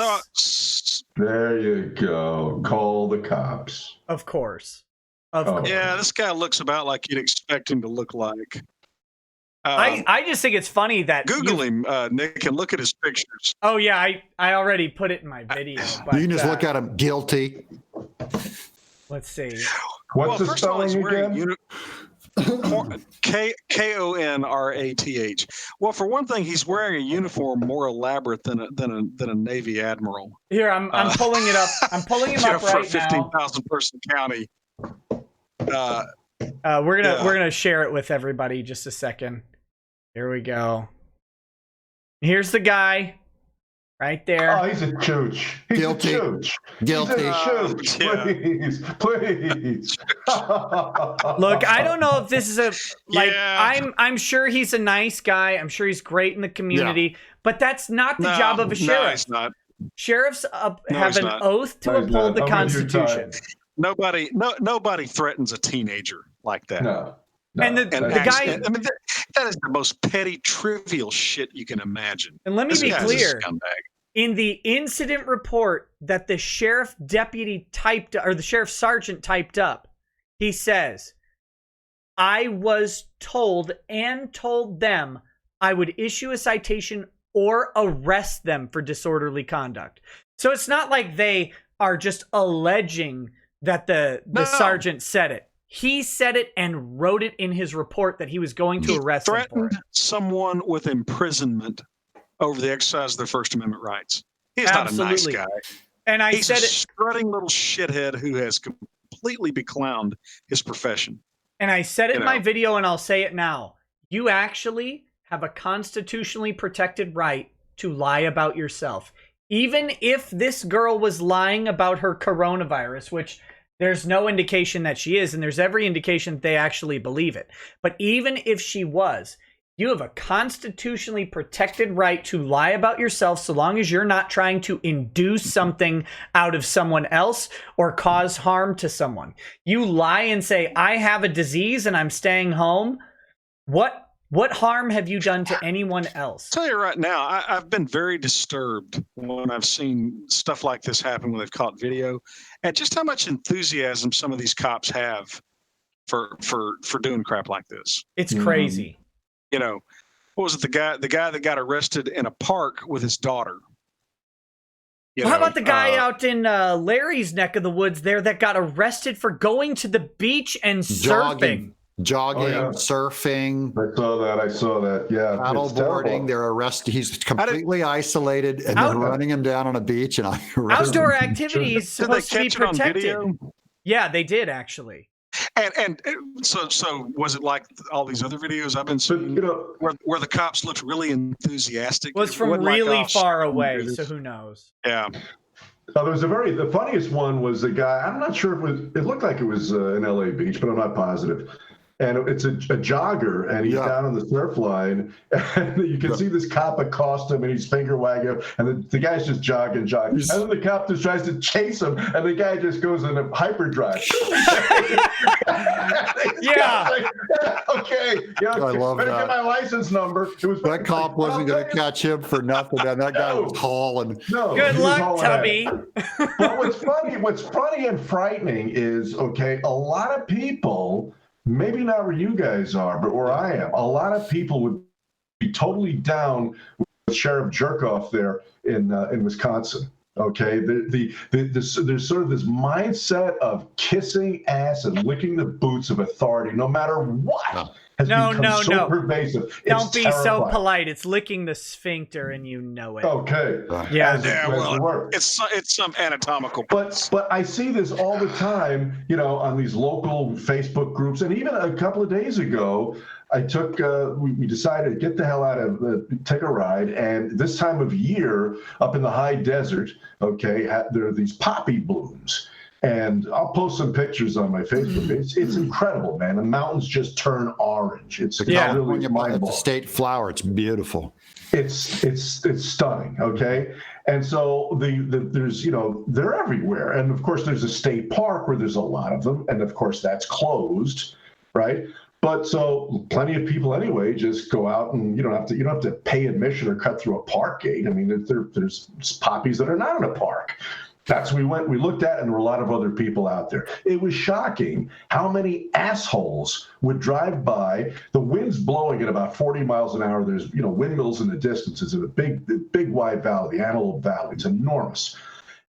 There you go. Call the cops. Of course. Of course. Yeah, this guy looks about like you'd expect him to look like. I just think it's funny that Google him, Nick, and look at his pictures. Oh yeah, I already put it in my video. But, you can just look at him. Guilty. Let's see. What's the spelling again? Konrath. Well, for one thing, he's wearing a uniform more elaborate than a Navy admiral. Here, I'm pulling it up. I'm pulling him up for right a 15,000 person county. We're gonna share it with everybody. Just a second. Here we go. Here's the guy, right there. Oh, he's a chooch. He's Guilty. a chooch. Guilty. He's a chooch. Please. Look, I don't know if this is Yeah. I'm sure he's a nice guy. I'm sure he's great in the community, but that's not the job of a sheriff. No, it's not. Sheriffs have an not. oath to No, he's uphold not. the Constitution. Nobody threatens a teenager like that. No. And the guy, I mean, that is the most petty, trivial shit you can imagine. and let me This be guy's a clear. scumbag. In the incident report that the sheriff deputy typed, or the sheriff sergeant typed up, he says, I was told and told them I would issue a citation or arrest them for disorderly conduct. So it's not like they are just alleging that the sergeant said it. He said it and wrote it in his report that he was going to arrest them for it. Threatened someone with imprisonment over the exercise of their First Amendment rights. He's Absolutely. not a nice guy. And I He's said a it. strutting little shithead who has completely beclowned his profession. And I said it You in my know. video, and I'll say it now. You actually have a constitutionally protected right to lie about yourself. Even if this girl was lying about her coronavirus, which there's no indication that she is, and there's every indication that they actually believe it. But even if she was, you have a constitutionally protected right to lie about yourself so long as you're not trying to induce something out of someone else or cause harm to someone. You lie and say, I have a disease and I'm staying home. What harm have you done to anyone else? I'll tell you right now, I've been very disturbed when I've seen stuff like this happen when they've caught video, and just how much enthusiasm some of these cops have for doing crap like this. It's crazy. You know, what was it? The guy that got arrested in a park with his daughter. How about the guy out in Larry's neck of the woods there that got arrested for going to the beach and surfing? Jogging, surfing. I saw that. Yeah. Paddleboarding. They're arrested. He's completely isolated, and they're running him down on a beach. And outdoor activities supposed to be protected. Yeah, they did actually. And so was it like all these other videos I've been seeing, where the cops looked really enthusiastic? Well, it's from really far away, so who knows? Yeah. There was the funniest one was the guy, I'm not sure it looked like it was in LA Beach, but I'm not positive. And it's a jogger, and he's down on the surf line, and you can see this cop accost him, and he's finger wagging, and the guy's just jogging. And then the cop just tries to chase him, and the guy just goes in a hyperdrive. Yeah. Okay. I love better that. get my license number. That cop wasn't going to catch him for nothing, and that guy was hauling. Good luck, Tubby. But what's funny and frightening is, a lot of people, maybe not where you guys are, but where I am, a lot of people would be totally down with Sheriff Jerkoff there in Wisconsin. Okay, there's sort of this mindset of kissing ass and licking the boots of authority, no matter what. Has become so pervasive. Don't be so polite. It's licking the sphincter, and you know it. Okay. Yeah. It's some anatomical. But I see this all the time, on these local Facebook groups, and even a couple of days ago, I took. We decided to get the hell out of take a ride, and this time of year, up in the high desert, there are these poppy blooms. And I'll post some pictures on my Facebook page. It's incredible, man. The mountains just turn orange. It's really the state flower. It's beautiful. It's stunning. Okay, and so there's they're everywhere, and of course there's a state park where there's a lot of them, and of course that's closed, right? But so plenty of people anyway just go out, and you don't have to pay admission or cut through a park gate. I mean, there's poppies that are not in a park. That's we looked at, and there were a lot of other people out there. It was shocking how many assholes would drive by. The wind's blowing at about 40 miles an hour. There's windmills in the distance. It's in a big wide valley, the Antelope Valley. It's enormous.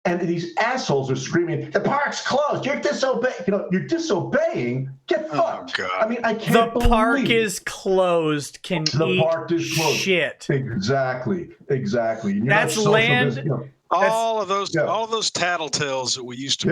And these assholes are screaming, "The park's closed! You're disobeying! You're disobeying! Get fucked!" God. I mean, I can't believe the park is closed. the park is closed. Shit. Exactly. And that's land. All of those tattletales that we used to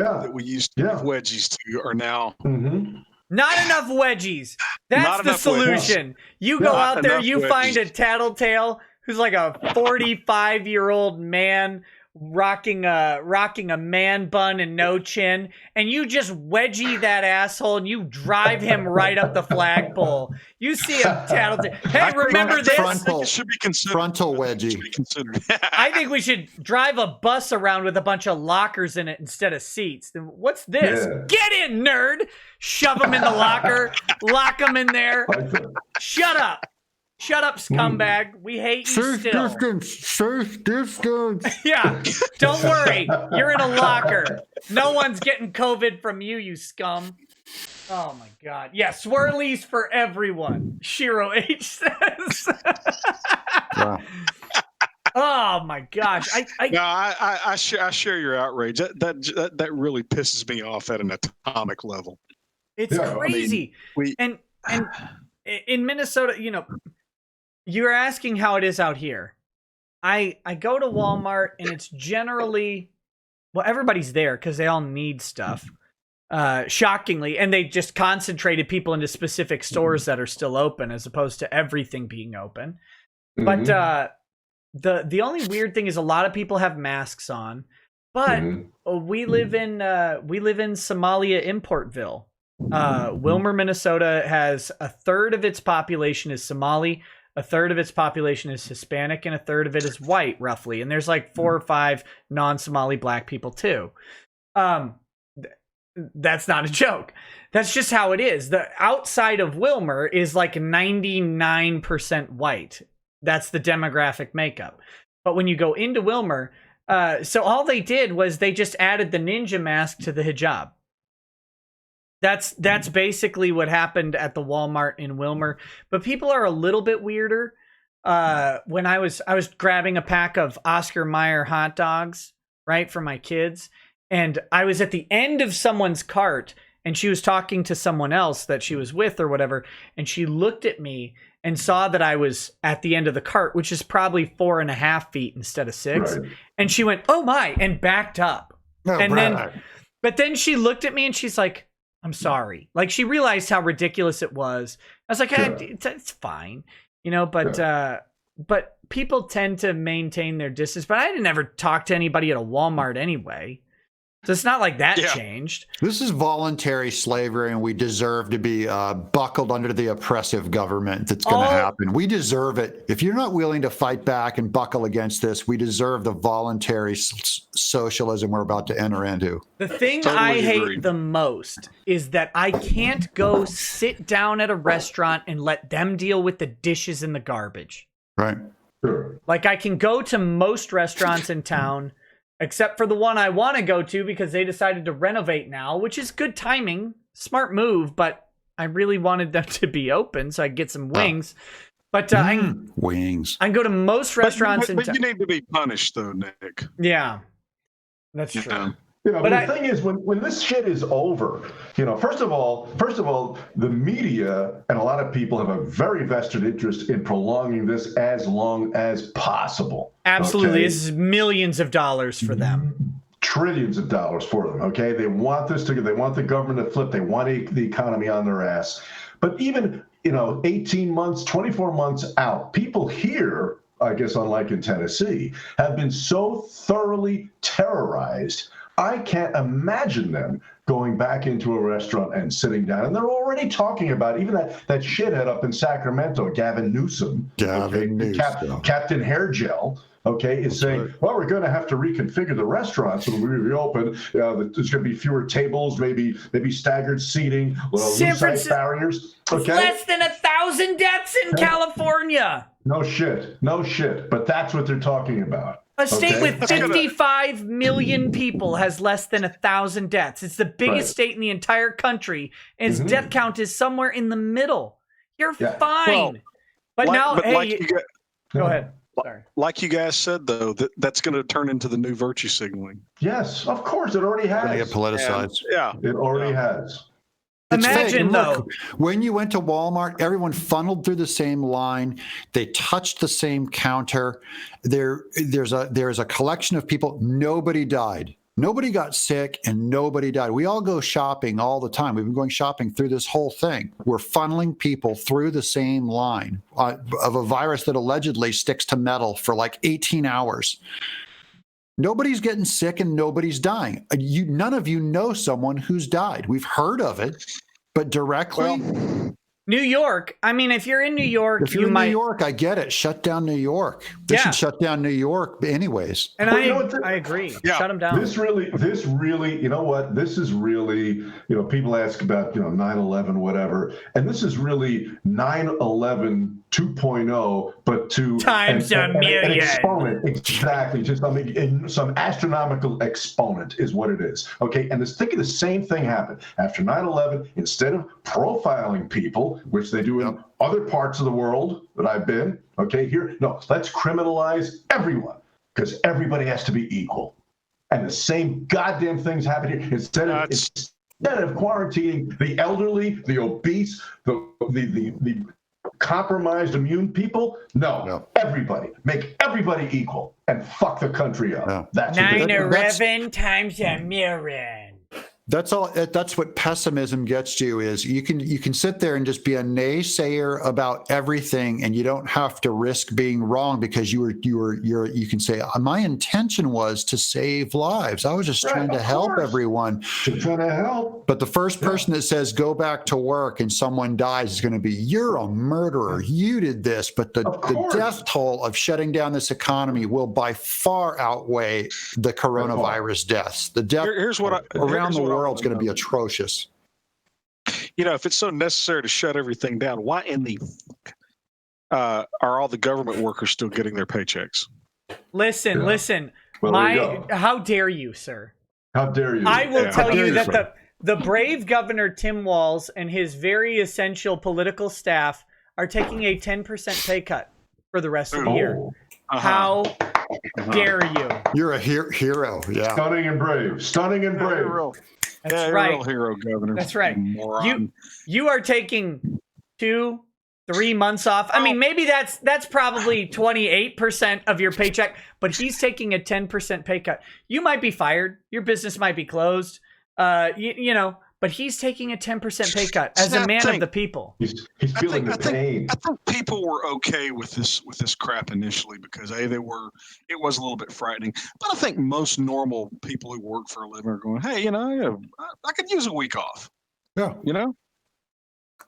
give wedgies to are now not enough wedgies. That's the solution. You go out there, you find a tattletale who's like a 45-year-old man rocking a man bun and no chin, and you just wedgie that asshole and you drive him right up the flagpole. You see him tattletale. Hey, remember this? Should be considered. Frontal wedgie. Should be considered. I think we should drive a bus around with a bunch of lockers in it instead of seats. What's this? Yeah. Get in, nerd! Shove him in the locker. Lock him in there. Shut up, scumbag. We hate you still. Safe distance. Yeah, don't worry. You're in a locker. No one's getting COVID from you, you scum. Oh my God. Yeah, swirlies for everyone. Shiro H says. Wow. Oh my gosh. I share your outrage. That really pisses me off at an atomic level. It's crazy. And in Minnesota, you're asking how it is out here. I go to Walmart and it's generally, well, everybody's there because they all need stuff. Shockingly, and they just concentrated people into specific stores that are still open as opposed to everything being open. But the only weird thing is a lot of people have masks on. But we live in Somalia Importville. Wilmer, Minnesota has a third of its population is Somali, a third of its population is Hispanic, and a third of it is white, roughly. And there's like 4 or 5 non-Somali black people too. That's not a joke. That's just how it is. The outside of Wilmer is like 99% white. That's the demographic makeup. But when you go into Wilmer, so all they did was they just added the ninja mask to the hijab. That's basically what happened at the Walmart in Wilmer. But people are a little bit weirder. When I was grabbing a pack of Oscar Mayer hot dogs, right, for my kids, and I was at the end of someone's cart, and she was talking to someone else that she was with or whatever, and she looked at me and saw that I was at the end of the cart, which is probably 4.5 feet instead of 6. Right. And she went, "Oh my," and backed up. But then she looked at me and she's like, "I'm sorry." Like, she realized how ridiculous it was. I was like, it's fine, but people tend to maintain their distance. But I didn't ever talk to anybody at a Walmart anyway. So it's not like that changed. This is voluntary slavery, and we deserve to be buckled under the oppressive government that's going to happen. We deserve it. If you're not willing to fight back and buckle against this, we deserve the voluntary socialism we're about to enter into. The thing I hate the most is that I can't go sit down at a restaurant and let them deal with the dishes and the garbage. Right. Sure. Like, I can go to most restaurants in town, except for the one I want to go to because they decided to renovate now, which is good timing, smart move, but I really wanted them to be open so I could get some wings. But wings. I can go to most restaurants in town. But you need to be punished, though, Nick. Yeah, that's true. But the thing is, when this shit is over, first of all, the media and a lot of people have a very vested interest in prolonging this as long as possible. Absolutely. Okay? This is millions of dollars for them. Trillions of dollars for them. Okay. They want they want the government to flip. They want the economy on their ass. But even, 18 months, 24 months out, people here, I guess, unlike in Tennessee, have been so thoroughly terrorized. I can't imagine them going back into a restaurant and sitting down. And they're already talking about even that shithead up in Sacramento, Gavin Newsom. Captain Hair Gel. okay, is saying, well, we're going to have to reconfigure the restaurants when we reopen. There's going to be fewer tables, maybe staggered seating, loose barriers. Okay, less than 1,000 deaths in California. No shit. But that's what they're talking about. A state with 55 million people has less than 1,000 deaths. It's the biggest state in the entire country, and its death count is somewhere in the middle. You're fine. Well, go ahead. Sorry. Like you guys said, though, that's going to turn into the new virtue signaling. Yes, of course, it already has. They get politicized. It already has. Imagine though, when you went to Walmart, everyone funneled through the same line. They touched the same counter. There's a collection of people. Nobody died. Nobody got sick, and nobody died. We all go shopping all the time. We've been going shopping through this whole thing. We're funneling people through the same line of a virus that allegedly sticks to metal for like 18 hours. Nobody's getting sick and nobody's dying. None of you know someone who's died. We've heard of it, but directly. New York. I mean, if you're in New York, if you're in New York, I get it. Shut down New York. They should shut down New York, anyways. And I agree. Yeah. Shut them down. This really, you know what? This is really, people ask about, 9/11, whatever, and this is really 9/11 2.0, but times a million. An exponent, exactly. Just some astronomical exponent is what it is. Okay, and think of the same thing happened after 9/11. Instead of profiling people, which they do in other parts of the world that I've been, okay, let's criminalize everyone because everybody has to be equal. And the same goddamn things happen here. Instead of quarantining the elderly, the obese, the compromised immune people, everybody. Make everybody equal and fuck the country up. No. That's 9/11 times a million. That's all. That's what pessimism gets you. Is you can sit there and just be a naysayer about everything, and you don't have to risk being wrong because you can say my intention was to save lives. I was just trying to help everyone. Trying to help. But the first person that says go back to work and someone dies is going to be you're a murderer. You did this. But the death toll of shutting down this economy will by far outweigh the coronavirus deaths. The death around the world is going to be atrocious. If it's so necessary to shut everything down, why in the are all the government workers still getting their paychecks? Listen. Well, how dare you, sir? How dare you? I will tell you that the brave Governor Tim Walz and his very essential political staff are taking a 10% pay cut for the rest of the year. How dare you? You're a hero. Yeah. Stunning and brave. That's right. Real hero, Governor. That's right. You are taking 2-3 months off. I mean, maybe that's probably 28% of your paycheck, but he's taking a 10% pay cut. You might be fired. Your business might be closed. But he's taking a 10% pay cut as a man of the people. He's feeling the pain. I think people were okay with this crap initially because it was a little bit frightening. But I think most normal people who work for a living are going, hey, I could use a week off. Yeah.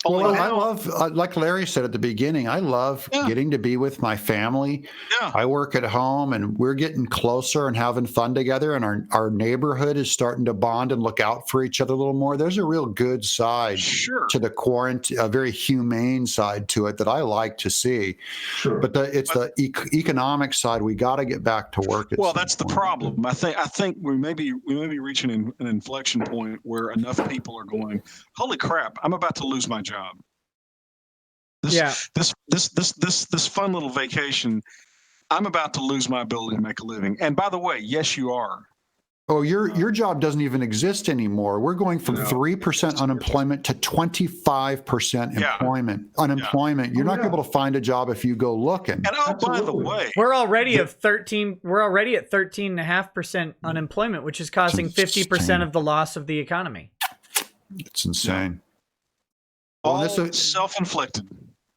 Well, I love, like Larry said at the beginning, I love getting to be with my family. Yeah. I work at home and we're getting closer and having fun together, and our neighborhood is starting to bond and look out for each other a little more. There's a real good side to the quarantine, a very humane side to it that I like to see. Sure. But it's the economic side. We got to get back to work. Well, that's the problem. I think we may be reaching an inflection point where enough people are going, holy crap, I'm about to lose my job. This fun little vacation, I'm about to lose my ability to make a living. And by the way, yes, you are. Oh, your job doesn't even exist anymore. We're going from 3% unemployment to 25% unemployment. You're not able to find a job if you go looking. And by the way, we're already at 13.5% unemployment, which is causing 50% of the loss of the economy. It's insane. All self-inflicted.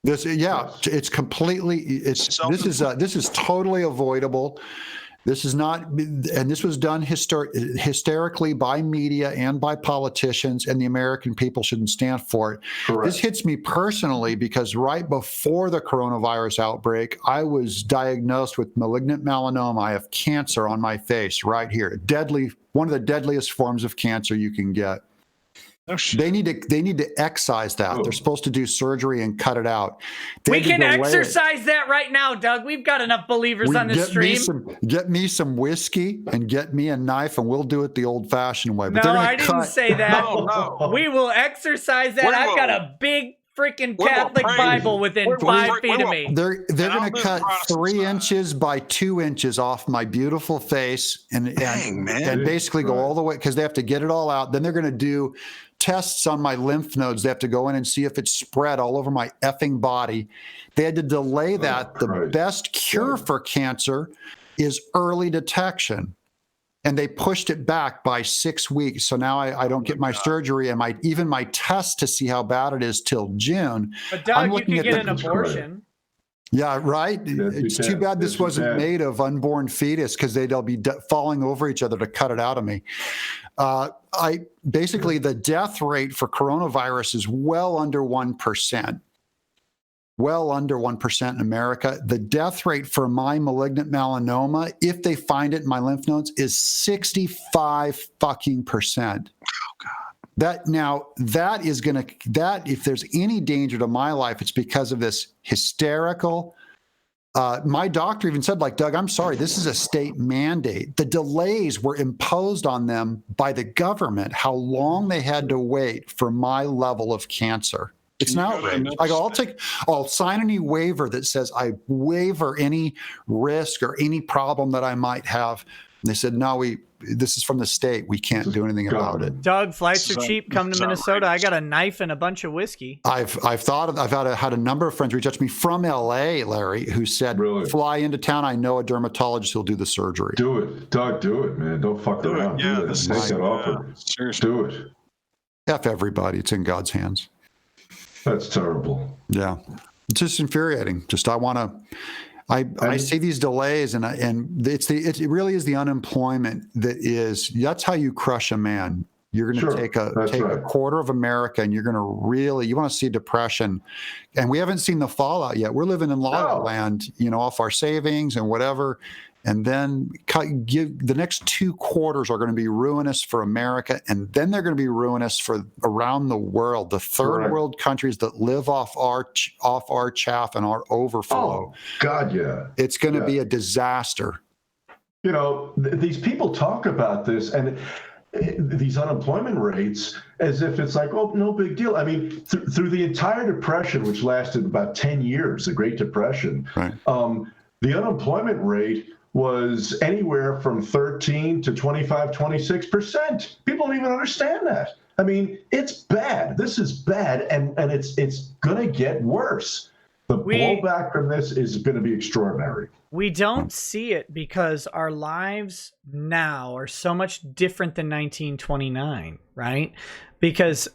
It's completely. This is totally avoidable. This is not, and this was done hysterically by media and by politicians, and the American people shouldn't stand for it. Correct. This hits me personally because right before the coronavirus outbreak, I was diagnosed with malignant melanoma. I have cancer on my face right here. Deadly, one of the deadliest forms of cancer you can get. Oh, shit. They need to excise that. They're supposed to do surgery and cut it out. We can exercise that right now, Doug. We've got enough believers on this stream. Get me some whiskey and get me a knife, and we'll do it the old-fashioned way. But no, I didn't say that. No. We will exercise that. I've got a big freaking Catholic Bible within 5 feet of me. They're going to cut 3 inches by 2 inches off my beautiful face and basically go all the way, because they have to get it all out. Then they're going to do tests on my lymph nodes. They have to go in and see if it's spread all over my effing body. They had to delay that. The best cure for cancer is early detection. And they pushed it back by 6 weeks. So now I don't get my surgery and even my test to see how bad it is till June. But Doug, you can get an abortion. Yeah, right. It's too bad this wasn't made of unborn fetus, because they'll be falling over each other to cut it out of me. Basically the death rate for coronavirus is well under 1%. Well under 1% in America. The death rate for my malignant melanoma, if they find it in my lymph nodes, is 65 fucking percent. Oh God. If there's any danger to my life, it's because of this hysterical. My doctor even said, like, Doug, I'm sorry, this is a state mandate. The delays were imposed on them by the government, how long they had to wait for my level of cancer. It's an outrage. I go, I'll sign any waiver that says I waiver any risk or any problem that I might have. And they said, no, this is from the state. We can't do anything about it. Doug, flights are cheap. Come to Minnesota. I got a knife and a bunch of whiskey. I've had a number of friends reach out to me from LA, Larry, who said, fly into town. I know a dermatologist who'll do the surgery. Do it, Doug. Do it, man. Don't fuck around. Yeah, do it. Make that offer. Seriously, do it. F everybody. It's in God's hands. That's terrible. Yeah, it's just infuriating. I see these delays, and it really is the unemployment that's how you crush a man. You're going to take a quarter of America, and you're going to you want to see depression, and we haven't seen the fallout yet. We're living in la land, off our savings and whatever. And then the next 2 quarters are going to be ruinous for America, and then they're going to be ruinous for around the world, the third world countries that live off our chaff and our overflow. Oh, God, yeah. It's going to be a disaster. These people talk about this and these unemployment rates as if it's like, oh, no big deal. I mean, through the entire Depression, which lasted about 10 years, the Great Depression, the unemployment rate was anywhere from 13 to 25, 26%. People don't even understand that. I mean, it's bad. This is bad, and it's going to get worse. The blowback from this is going to be extraordinary. We don't see it because our lives now are so much different than 1929, right? Because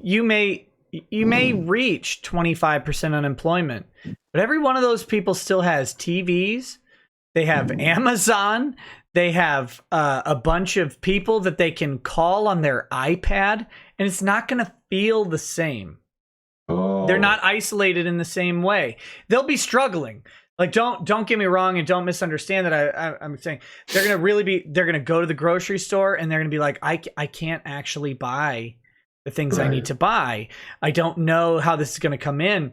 you may reach 25% unemployment, but every one of those people still has TVs. They have Amazon. They have a bunch of people that they can call on their iPad, and it's not going to feel the same. They're not isolated in the same way. They'll be struggling. Like, don't get me wrong, and don't misunderstand that I'm saying they're going to go to the grocery store, and they're going to be like, I can't actually buy the things I need to buy. I don't know how this is going to come in.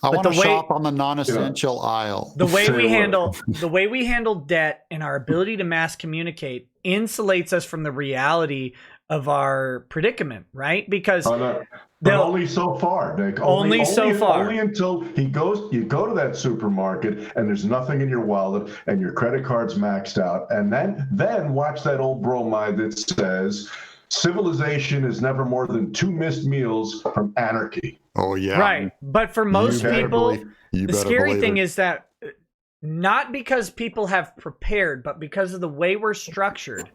I want to shop on the non-essential aisle. The way we handle debt and our ability to mass communicate insulates us from the reality of our predicament, right? Because but only so far, Nick. Only so far. Only until you go to that supermarket and there's nothing in your wallet and your credit card's maxed out, and then watch that old bromide that says civilization is never more than 2 missed meals from anarchy. Oh, yeah. Right. But for most people, the scary thing is that not because people have prepared, but because of the way we're structured,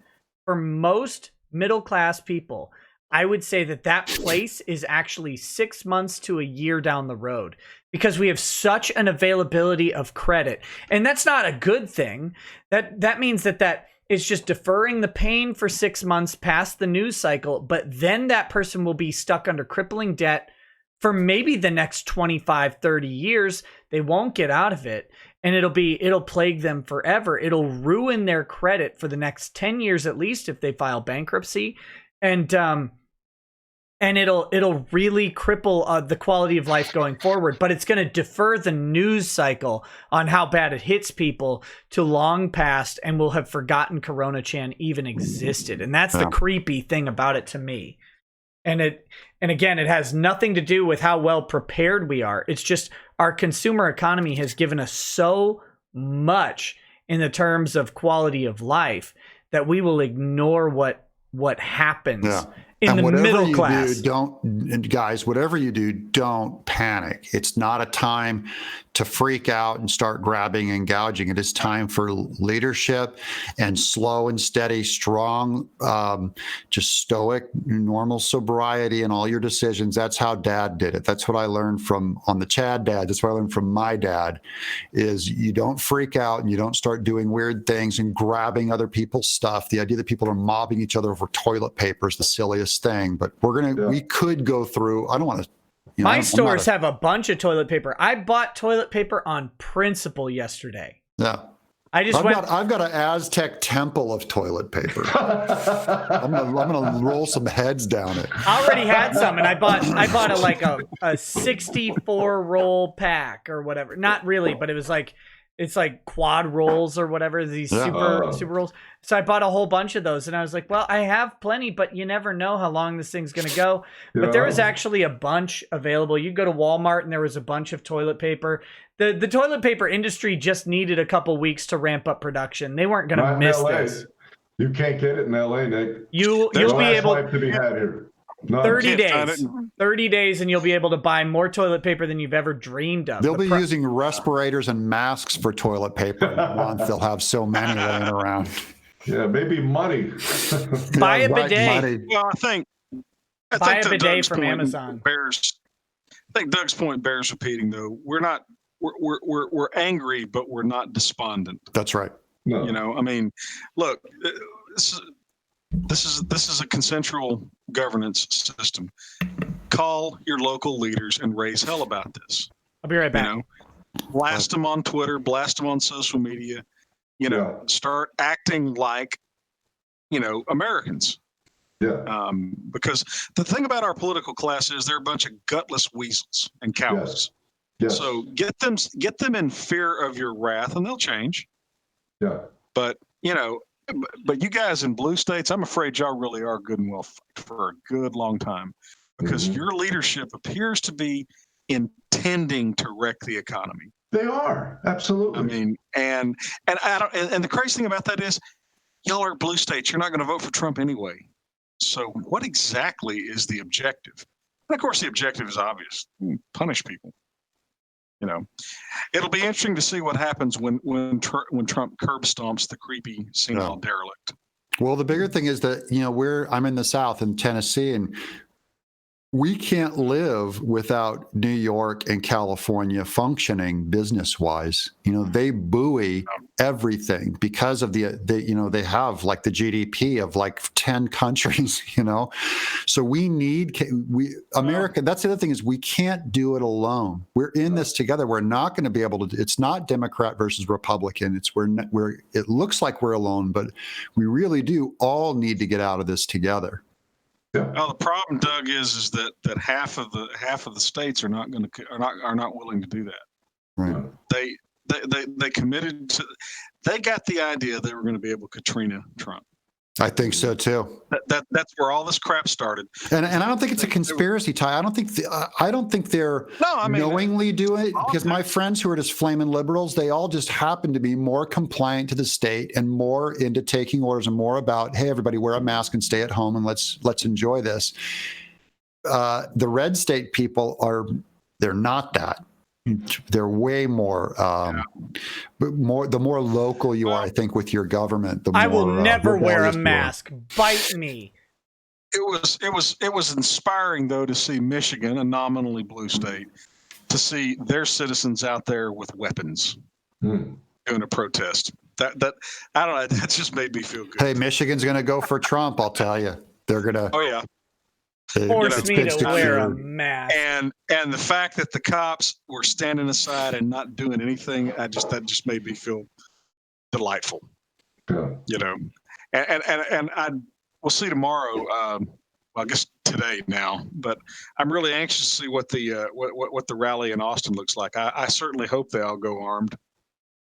for most middle-class people, I would say that place is actually 6 months to a year down the road. because we have such an availability of credit. And that's not a good thing. That means that is just deferring the pain for 6 months past the news cycle, but then that person will be stuck under crippling debt for maybe the next 25, 30 years. They won't get out of it, and it'll plague them forever. It'll ruin their credit for the next 10 years at least if they file bankruptcy. And it'll really cripple the quality of life going forward, but it's going to defer the news cycle on how bad it hits people to long past, and we'll have forgotten Coronachat even existed. And that's the creepy thing about it to me. And again, it has nothing to do with how well prepared we are. It's just our consumer economy has given us so much in the terms of quality of life that we will ignore what happens in the middle class. Guys, whatever you do, don't panic. It's not a time to freak out and start grabbing and gouging. It is time for leadership and slow and steady, strong, just stoic, normal sobriety in all your decisions. That's how Dad did it. That's what I learned on the Chad Dad. That's what I learned from my dad, is you don't freak out and you don't start doing weird things and grabbing other people's stuff. The idea that people are mobbing each other over toilet paper is the silliest thing. But we could go through, I don't want to, my stores have a bunch of toilet paper. I bought toilet paper on principle yesterday. Yeah. I've got an Aztec temple of toilet paper. I'm gonna roll some heads down it. I already had some, and I bought a 64 roll pack or whatever. Not really, but it's like quad rolls or whatever, these super rolls. So I bought a whole bunch of those, and I was like, well, I have plenty, but you never know how long this thing's going to go. But there was actually a bunch available. You go to Walmart and there was a bunch of toilet paper. The toilet paper industry just needed a couple weeks to ramp up production. They weren't going to miss this. You can't get it in LA, Nick. You'll be able to be had here. 30 days, and you'll be able to buy more toilet paper than you've ever dreamed of. They'll be using respirators and masks for toilet paper in a month. They'll have so many laying around. Yeah, maybe money. Buy a bidet. Well, I think buy a bidet Doug's from Amazon. I think Doug's point bears repeating, though. We're angry, but we're not despondent. That's right. No. You know, I mean, look, this is a consensual governance system. Call your local leaders and raise hell about this. I'll be right back. You know, blast them on Twitter, blast them on social media. You know, start acting like, Americans. Yeah. Because the thing about our political class is they're a bunch of gutless weasels and cowards. Yes. So get them in fear of your wrath, and they'll change. Yeah. But but you guys in blue states, I'm afraid y'all really are good and well for a good long time, because your leadership appears to be intending to wreck the economy. They are, absolutely. I mean, and the crazy thing about that is, y'all are blue states. You're not going to vote for Trump anyway. So what exactly is the objective? And of course, the objective is obvious: punish people. It'll be interesting to see what happens when Trump curb stomps the creepy senile derelict. Well, the bigger thing is that I'm in the South in Tennessee, and we can't live without New York and California functioning business-wise. They buoy everything because of they have like the GDP of like 10 countries, So America, that's the other thing, is we can't do it alone. We're in this together. We're not going to be able to, it's not Democrat versus Republican. It looks like we're alone, but we really do all need to get out of this together. Yeah. Well, the problem, Doug, is that half of the states are not willing to do that. Right. They committed to. They got the idea they were going to be able to Katrina Trump. I think so too. That's where all this crap started. And I don't think it's a conspiracy, Ty. I don't think they're knowingly doing it, because my friends who are just flaming liberals, they all just happen to be more compliant to the state and more into taking orders and more about, hey, everybody, wear a mask and stay at home and let's enjoy this. The red state people they're not that. They're way more, the more local you are, I think, with your government, the more I will never wear a mask. Bite me. It was inspiring, though, to see Michigan, a nominally blue state, to see their citizens out there with weapons doing a protest. That I don't know. That just made me feel good. Hey, Michigan's going to go for Trump. I'll tell you, they're going to. Oh yeah. Force me to wear a mask. And the fact that the cops were standing aside and not doing anything, that just made me feel delightful. Yeah. You know, and we'll see tomorrow. Well, I guess today now, but I'm really anxious to see what the rally in Austin looks like. I certainly hope they all go armed.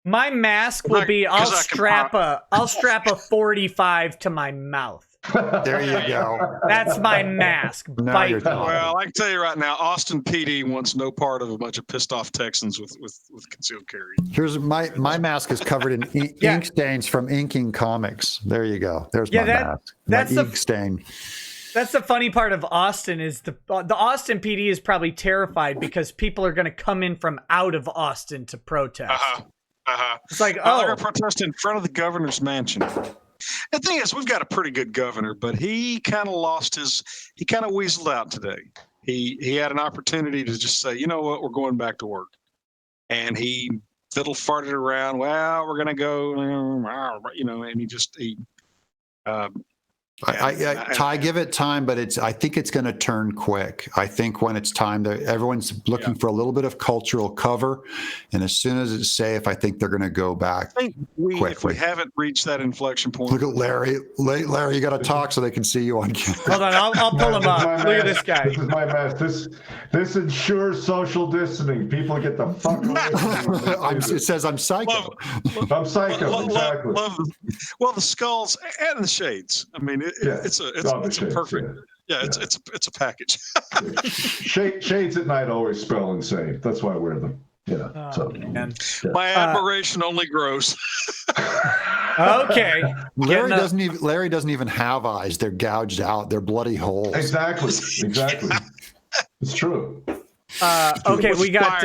My mask will be I'll strap a 45 to my mouth. There you go. That's my mask. Now you're talking. Well, I can tell you right now, Austin PD wants no part of a bunch of pissed off Texans with concealed carry. Here's my mask is covered in ink stains from inking comics. There you go. There's my mask. That's my ink stain. That's the funny part of Austin is the Austin PD is probably terrified because people are going to come in from out of Austin to protest. It's like, they're going to protest in front of the governor's mansion. The thing is, we've got a pretty good governor, but he kind of he kind of weaseled out today. He had an opportunity to just say, you know what, we're going back to work. And he fiddle farted around, well, we're going to go, you know, and Ty, give it time, but I think it's going to turn quick. I think when it's time, everyone's looking for a little bit of cultural cover, and as soon as it's safe, I think they're going to go back. I think if we haven't reached that inflection point. Look at Larry. Larry, you got to talk so they can see you on camera. Hold on, I'll pull him up. Look at this guy. This is my mask. This ensures social distancing. People get the fuck away. It says I'm psycho. I'm psycho. Exactly. Well, the skulls and the shades. I mean, it's a perfect. Yeah, it's a package. Shades at night always spell insane. That's why I wear them. Yeah. My admiration only grows. Okay. Larry doesn't even have eyes. They're gouged out. They're bloody holes. Exactly. It's true. Okay, we got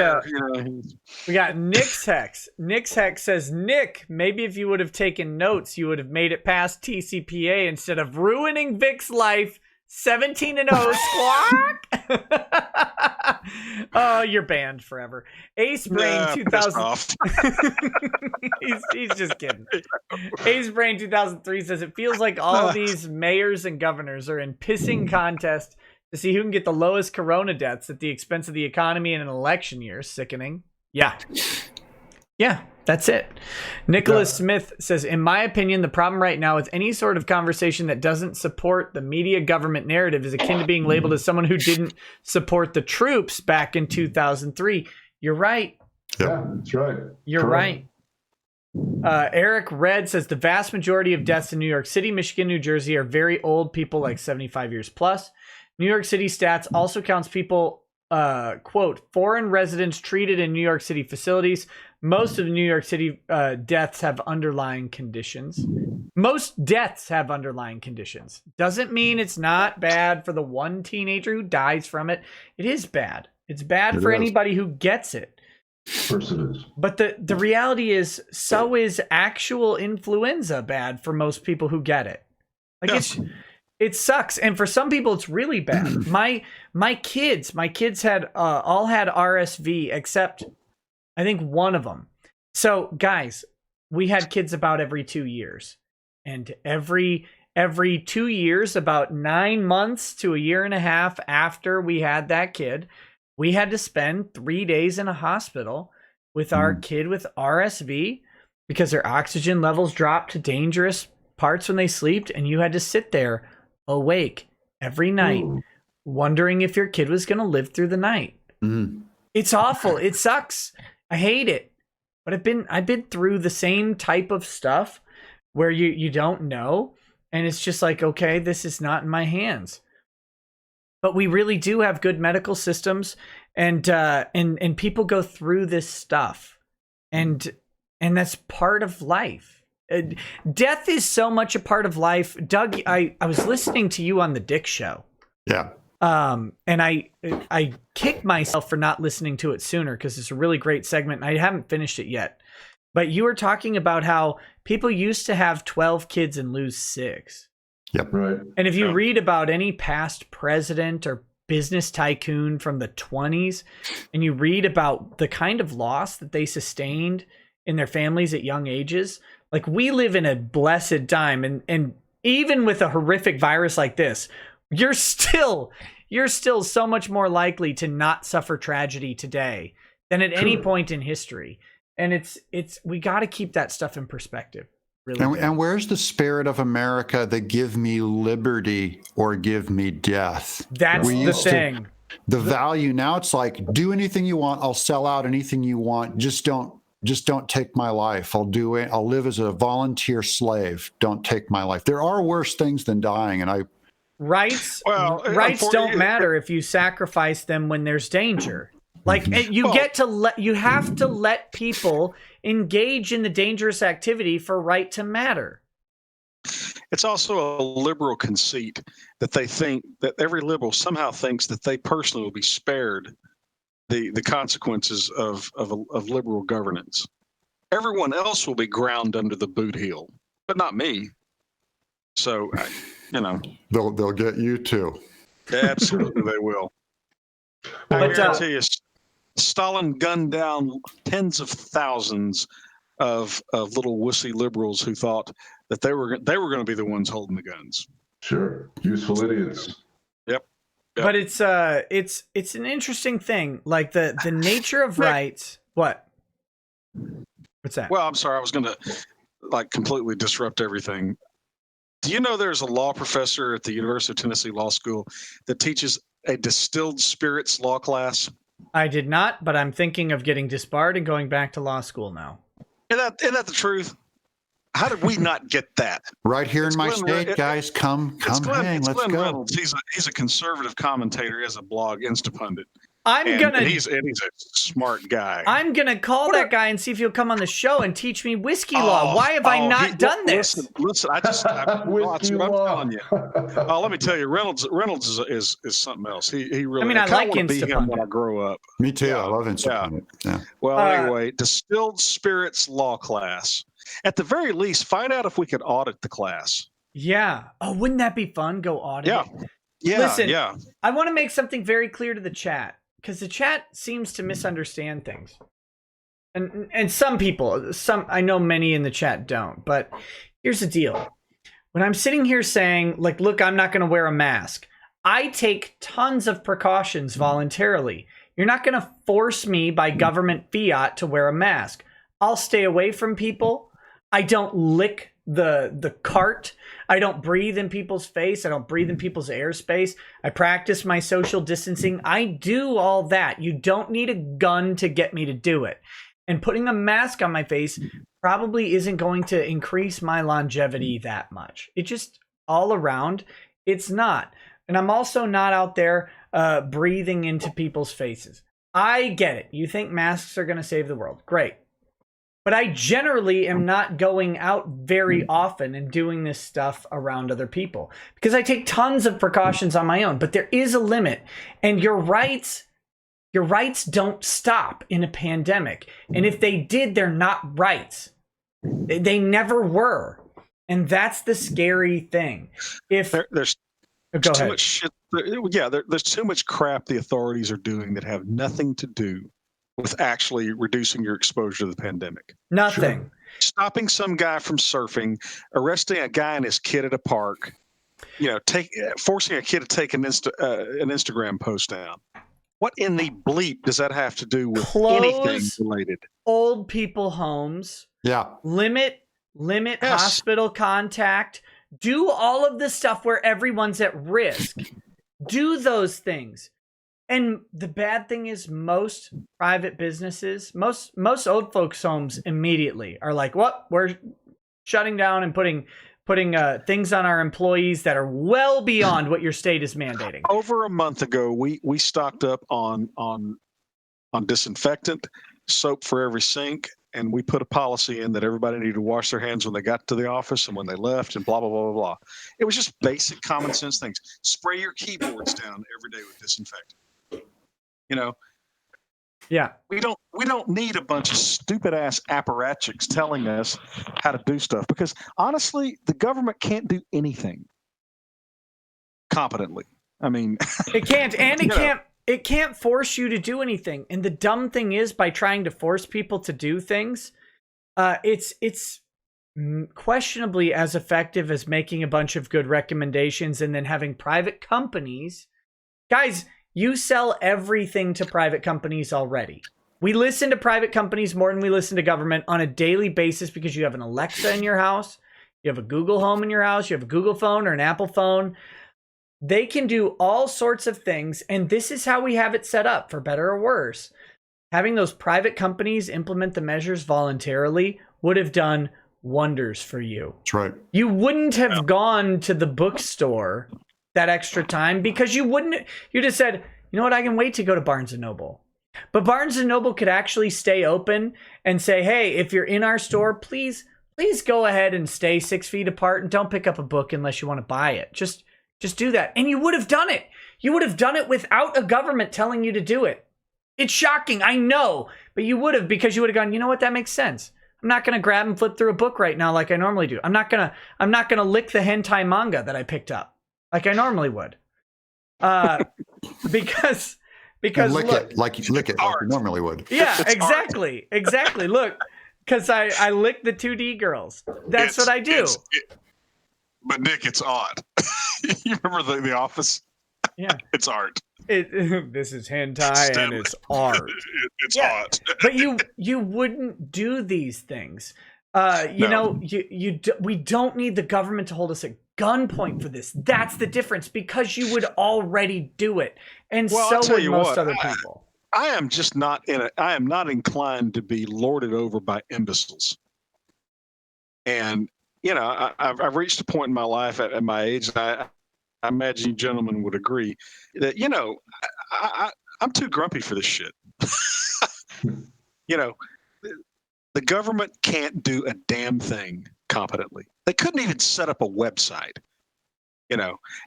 Nick's Hex. Nick's Hex says, Nick, maybe if you would have taken notes, you would have made it past TCPA instead of ruining Vic's life. 17-0 squawk. Oh, you're banned forever. Ace Brain 2000. he's just kidding. Ace Brain 2003 says it feels like all these mayors and governors are in pissing contest to see who can get the lowest corona deaths at the expense of the economy in an election year. Sickening. Yeah, that's it. Nicholas Smith says, in my opinion, the problem right now with any sort of conversation that doesn't support the media government narrative is akin to being labeled as someone who didn't support the troops back in 2003. You're right. Yeah, that's right. You're right. Eric Red says the vast majority of deaths in New York City, Michigan, New Jersey are very old people like 75 years plus. New York City stats also counts people, quote, foreign residents treated in New York City facilities. Most of the New York City deaths have underlying conditions. Most deaths have underlying conditions. Doesn't mean it's not bad for the one teenager who dies from it. It is bad. It's bad for anybody who gets it. Of course it is. But the reality is, so is actual influenza bad for most people who get it. Like it sucks, and for some people it's really bad. My kids had all had RSV except I think one of them. So guys, we had kids about every 2 years, and every 2 years, about 9 months to a year and a half after we had that kid, we had to spend 3 days in a hospital with our kid with RSV because their oxygen levels dropped to dangerous parts when they slept, and you had to sit there awake every night wondering if your kid was going to live through the night. It's awful. It sucks. I hate it. But I've been through the same type of stuff where you don't know, and it's just like, okay, this is not in my hands. But we really do have good medical systems, and people go through this stuff, and that's part of life. Death is so much a part of life. Doug, I was listening to you on the Dick Show. Yeah. And I kicked myself for not listening to it sooner because it's a really great segment and I haven't finished it yet. But you were talking about how people used to have 12 kids and lose 6. Yep. Right. And if you read about any past president or business tycoon from the 20s, and you read about the kind of loss that they sustained in their families at young ages. Like, we live in a blessed time, and even with a horrific virus like this, you're still so much more likely to not suffer tragedy today than at any point in history. And it's we got to keep that stuff in perspective. Really. And where's the spirit of America that give me liberty or give me death? That's the thing. The value now, it's like, do anything you want. I'll sell out anything you want. Just don't take my life. I'll do it. I'll live as a volunteer slave. Don't take my life. There are worse things than dying. And rights don't matter if you sacrifice them when there's danger. Like, you have to let people engage in the dangerous activity for right to matter. It's also a liberal conceit that they think that every liberal somehow thinks that they personally will be spared the consequences of liberal governance. Everyone else will be ground under the boot heel, but not me. So, they'll get you too. Absolutely, they will. I guarantee you, Stalin gunned down tens of thousands of little wussy liberals who thought that they were going to be the ones holding the guns. Sure, useful idiots. Yep. But it's an interesting thing, like the nature of rights. What? What's that? Well, I'm sorry, I was going to completely disrupt everything. Do you know there's a law professor at the University of Tennessee Law School that teaches a distilled spirits law class? I did not, but I'm thinking of getting disbarred and going back to law school now. Isn't that the truth? How did we not get that? Right here in my state, guys, come hang, let's go. Reynolds. He's a conservative commentator. He has a blog, Instapundit. He's a smart guy. I'm gonna call that guy and see if he'll come on the show and teach me whiskey law. Why have I not done this? Listen, that's what I'm telling you. Let me tell you, Reynolds is something else. He really. I mean, I like want to be him when I Instapundit. grow up. Me too. I love Instapundit. Yeah. Well, anyway, distilled spirits law class. At the very least, find out if we could audit the class. Yeah. Oh, wouldn't that be fun? Go audit it. Yeah. Listen, yeah. I want to make something very clear to the chat, because the chat seems to misunderstand things. And some people, I know many in the chat don't, but here's the deal. When I'm sitting here saying, like, look, I'm not going to wear a mask, I take tons of precautions voluntarily. You're not going to force me by government fiat to wear a mask. I'll stay away from people. I don't lick the cart. I don't breathe in people's face. I don't breathe in people's airspace. I practice my social distancing. I do all that. You don't need a gun to get me to do it. And putting a mask on my face probably isn't going to increase my longevity that much. It just, all around, it's not. And I'm also not out there breathing into people's faces. I get it. You think masks are going to save the world. Great. But I generally am not going out very often and doing this stuff around other people because I take tons of precautions on my own. But there is a limit, and your rights don't stop in a pandemic. And if they did, they're not rights. They never were, and that's the scary thing. If there's too much shit, there's too much crap the authorities are doing that have nothing to do with actually reducing your exposure to the pandemic. Nothing. Sure. Stopping some guy from surfing, arresting a guy and his kid at a park, forcing a kid to take an Instagram post down. What in the bleep does that have to do with anything related? Old people homes. Yeah. Limit hospital contact. Do all of the stuff where everyone's at risk. Do those things. And the bad thing is most private businesses, most old folks' homes immediately are like, what? We're shutting down and putting things on our employees that are well beyond what your state is mandating. Over a month ago, we stocked up on disinfectant, soap for every sink, and we put a policy in that everybody needed to wash their hands when they got to the office and when they left, and blah blah blah blah blah. It was just basic common sense things. Spray your keyboards down every day with disinfectant. Yeah. We don't need a bunch of stupid ass apparatchiks telling us how to do stuff, because honestly, the government can't do anything competently. I mean, it can't, and it You know. can't. It can't force you to do anything. And the dumb thing is, by trying to force people to do things, it's questionably as effective as making a bunch of good recommendations and then having private companies. Guys, you sell everything to private companies already. We listen to private companies more than we listen to government on a daily basis because you have an Alexa in your house, you have a Google Home in your house, you have a Google phone or an Apple phone. They can do all sorts of things, and this is how we have it set up, for better or worse. Having those private companies implement the measures voluntarily would have done wonders for you. That's right. You wouldn't have gone to the bookstore that extra time because you'd have said, you know what, I can wait to go to Barnes & Noble. But Barnes & Noble could actually stay open and say, hey, if you're in our store, please go ahead and stay 6 feet apart and don't pick up a book unless you want to buy it. Just do that. And you would have done it. You would have done it without a government telling you to do it. It's shocking, I know, but you would have, because you would have gone, you know what, that makes sense. I'm not going to grab and flip through a book right now like I normally do. I'm not going to lick the hentai manga that I picked up like I normally would. Because And lick look, it like you normally would. yeah, It's exactly. Look, because I lick the 2D girls. That's what I do. But Nick, it's odd. You remember the Office? Yeah. It's art. This is hentai and it's art. It's Yeah. art. But you wouldn't do these things. We don't need the government to hold us at gunpoint for this. That's the difference, because you would already do it, and Well, I'll so tell would you most what, other people. I am just not I am not inclined to be lorded over by imbeciles. And I've reached a point in my life at my age, and I imagine you gentlemen would agree that I'm too grumpy for this shit. The government can't do a damn thing competently. They couldn't even set up a website. And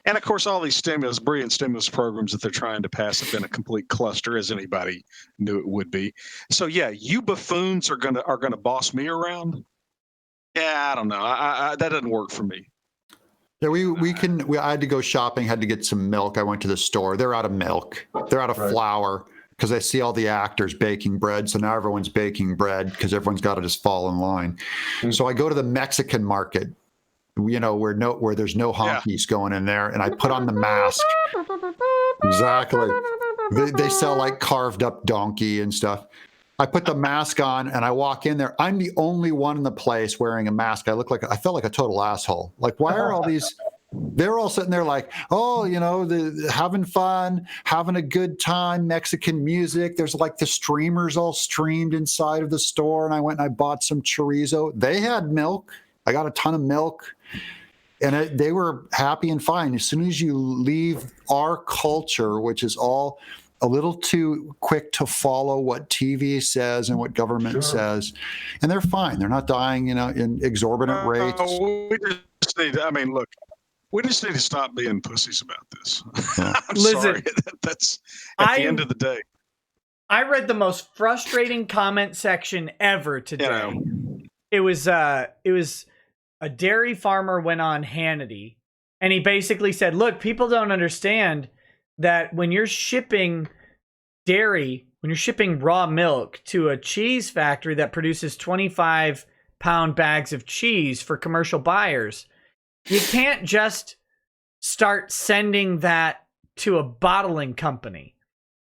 of course, all these brilliant stimulus programs that they're trying to pass have been a complete cluster, as anybody knew it would be. So yeah, you buffoons are gonna boss me around. Yeah, I don't know. That doesn't work for me. Yeah, I had to go shopping, had to get some milk. I went to the store. They're out of milk. They're out of flour, because I see all the actors baking bread. So now everyone's baking bread because everyone's got to just fall in line. So I go to the Mexican market, where there's no honkies going in there, and I put on the mask. Exactly. They sell like carved up donkey and stuff. I put the mask on and I walk in there. I'm the only one in the place wearing a mask. I felt like a total asshole. Like, why are all these? They're all sitting there like, oh, having fun, having a good time, Mexican music. There's like the streamers all streamed inside of the store. And I went and I bought some chorizo. They had milk. I got a ton of milk. And they were happy and fine. As soon as you leave our culture, which is all a little too quick to follow what TV says and what government says, and they're fine. They're not dying, in exorbitant rates. We just need to stop being pussies about this. Yeah. I'm sorry. That's at the end of the day. I read the most frustrating comment section ever today. It was a dairy farmer went on Hannity, and he basically said, look, people don't understand that when you're shipping dairy, when you're shipping raw milk to a cheese factory that produces 25-pound bags of cheese for commercial buyers, you can't just start sending that to a bottling company.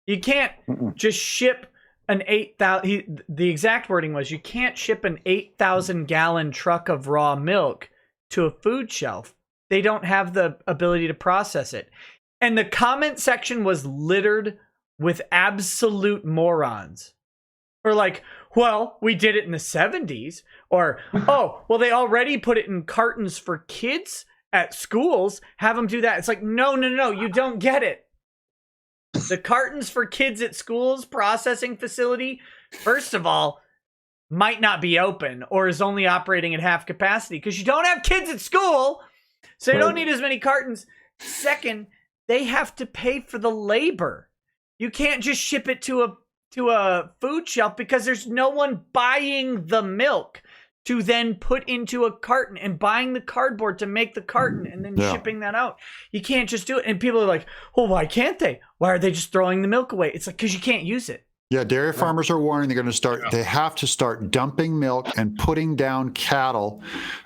You can't just ship an 8,000. The exact wording was, you can't ship an 8,000-gallon truck of raw milk to a food shelf. They don't have the ability to process it. And the comment section was littered with absolute morons. Or like, well, we did it in the 70s. Or, oh, well, they already put it in cartons for kids at schools. Have them do that. It's like, no, you don't get it. The cartons for kids at schools processing facility, first of all, might not be open or is only operating at half capacity because you don't have kids at school. So you don't need as many cartons. Second, they have to pay for the labor. You can't just ship it to a food shelf because there's no one buying the milk. to then put into a carton and buying the cardboard to make the carton and then shipping that out. You can't just do it. And people are like, well, why can't they? Why are they just throwing the milk away? It's like, because you can't use it. Yeah, dairy farmers are warning they're going to start. They have to start dumping milk and putting down cattle.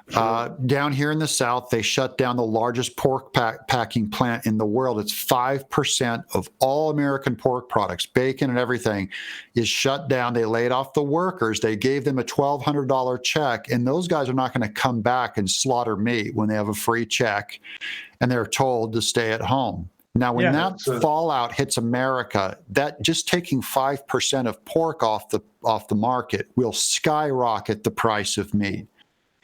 Down here in the South, they shut down the largest pork packing plant in the world. It's 5% of all American pork products, bacon and everything, is shut down. They laid off the workers. They gave them a $1,200 check, and those guys are not going to come back and slaughter meat when they have a free check, and they're told to stay at home. Now, when that fallout hits America, that just taking 5% of pork off the market will skyrocket the price of meat.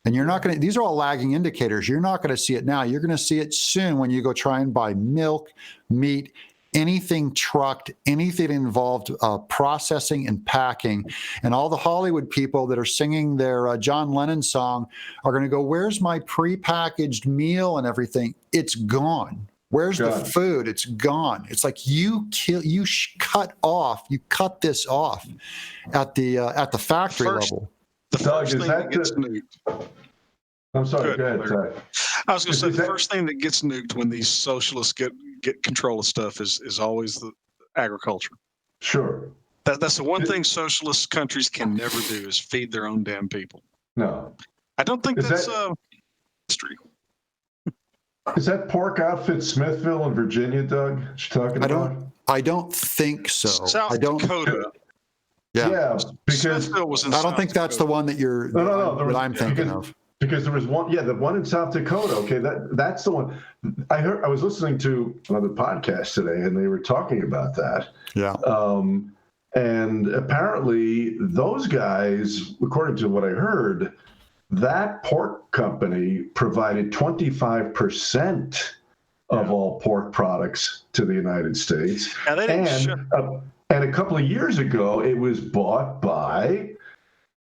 And you're not going to, these are all lagging indicators. You're not going to see it now. You're going to see it soon when you go try and buy milk, meat, anything trucked, anything involved processing and packing. And all the Hollywood people that are singing their John Lennon song are going to go, where's my prepackaged meal and everything? It's gone. Where's the food? It's gone. It's like you cut this off at the factory level. The first thing that gets nuked. I'm sorry, go ahead. Sorry. I was going to say the first thing that gets nuked when these socialists get control of stuff is always the agriculture. Sure. That's the one thing socialist countries can never do is feed their own damn people. No. I don't think that's history. Is that pork outfit Smithville in Virginia, Doug? You're talking about? I don't think so. South Dakota. Yeah, because Smithville was in I don't think that's the one that I'm thinking of. Because there was one, the one in South Dakota. Okay, that's the one. I was listening to another podcast today, and they were talking about that. Yeah. And apparently, those guys, according to what I heard, that pork company provided 25% of all pork products to the United States. And they didn't and a couple of years ago, it was bought by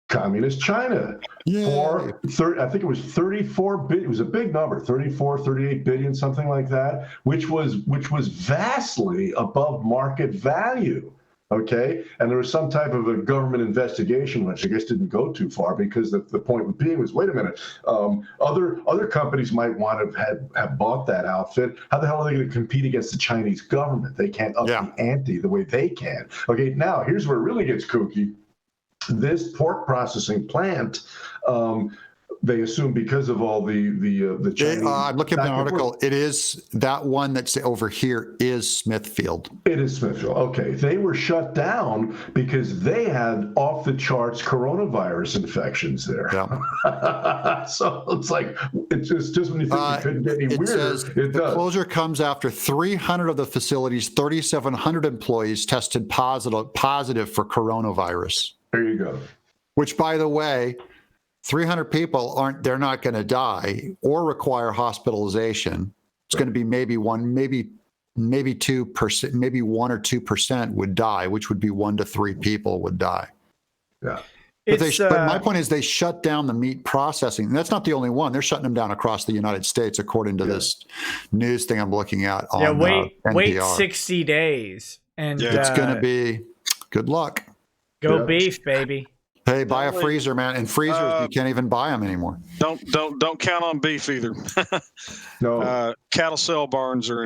Communist China for I think it was 34 billion. It was a big number, 34, 38 billion, something like that, which was vastly above market value. Okay, and there was some type of a government investigation, which I guess didn't go too far, because the point being was, wait a minute, other companies might want to have bought that outfit. How the hell are they going to compete against the Chinese government? They can't up the ante the way they can. Okay, now here's where it really gets kooky. This pork processing plant, they assume because of all the Chinese. I'm looking at an article. It is that one that's over here is Smithfield. It is Smithfield. Okay. They were shut down because they had off the charts coronavirus infections there. Yeah. So it's like, it's just when you think it couldn't get any weirder. The closure comes after 300 of the facility's 3,700 employees tested positive for coronavirus. There you go. Which, by the way, 300 people they're not going to die or require hospitalization. It's going to be maybe 2%, maybe 1 or 2% would die, which would be 1 to 3 people would die. Yeah. But my point is they shut down the meat processing. And that's not the only one. They're shutting them down across the United States, according to this news thing I'm looking at on wait 60 days. And it's going to be good luck. Go beef, baby. Hey, buy a freezer, man. And freezers, you can't even buy them anymore. Don't count on beef either. No. Cattle cell barns are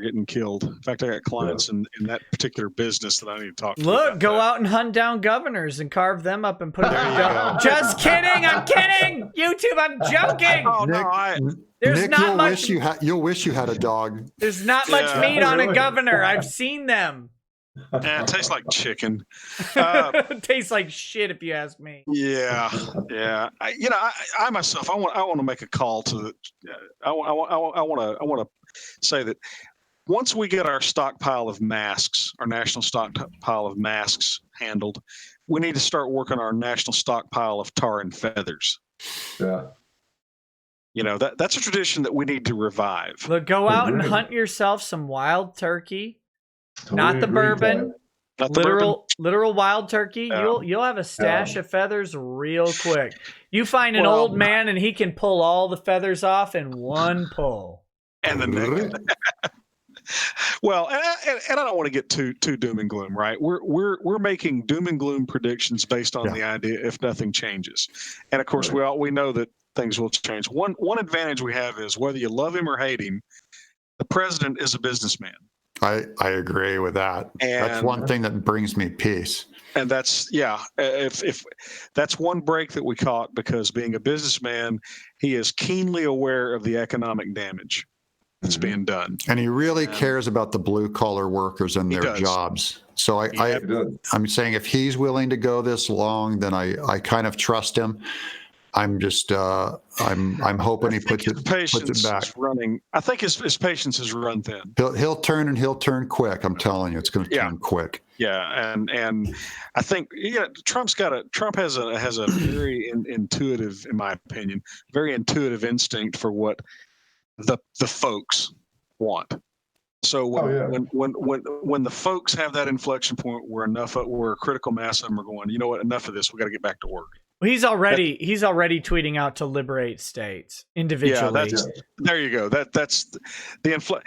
getting killed. In fact, I got clients in that particular business that I need to talk to. Look, go out and hunt down governors and carve them up and put them in. Just kidding. I'm kidding. YouTube, I'm joking. Oh, Nick, you'll wish you had a dog. There's not much meat on a governor. I've seen them. Yeah, it tastes like chicken. Tastes like shit, if you ask me. Yeah. I myself, I want to make a call to. I want to say that once we get our stockpile of masks, our national stockpile of masks handled, we need to start working on our national stockpile of tar and feathers. Yeah. That's a tradition that we need to revive. Look, go out and hunt yourself some wild turkey. Totally not the bourbon. Literal wild turkey. Yeah. You'll have a stash of feathers real quick. You find an old man and he can pull all the feathers off in one pull. And the neck. Well, and I don't want to get too doom and gloom, right? We're making doom and gloom predictions based on the idea if nothing changes, and of course we know that things will change. One advantage we have is whether you love him or hate him, the president is a businessman. I agree with that. That's one thing that brings me peace. And that's if that's one break that we caught, because being a businessman, he is keenly aware of the economic damage that's being done, and he really cares about the blue collar workers and their jobs. So I'm saying if he's willing to go this long, then I kind of trust him. I'm just I'm hoping he puts it back. Running. I think his patience is run thin. He'll turn quick. I'm telling you, it's going to turn quick. Yeah, and I think Trump has a very intuitive, in my opinion, very intuitive instinct for what the folks want. So when the folks have that inflection point where a critical mass of them are going, you know what, enough of this, we got to get back to work. He's already tweeting out to liberate states individually. Yeah, there you go. That's the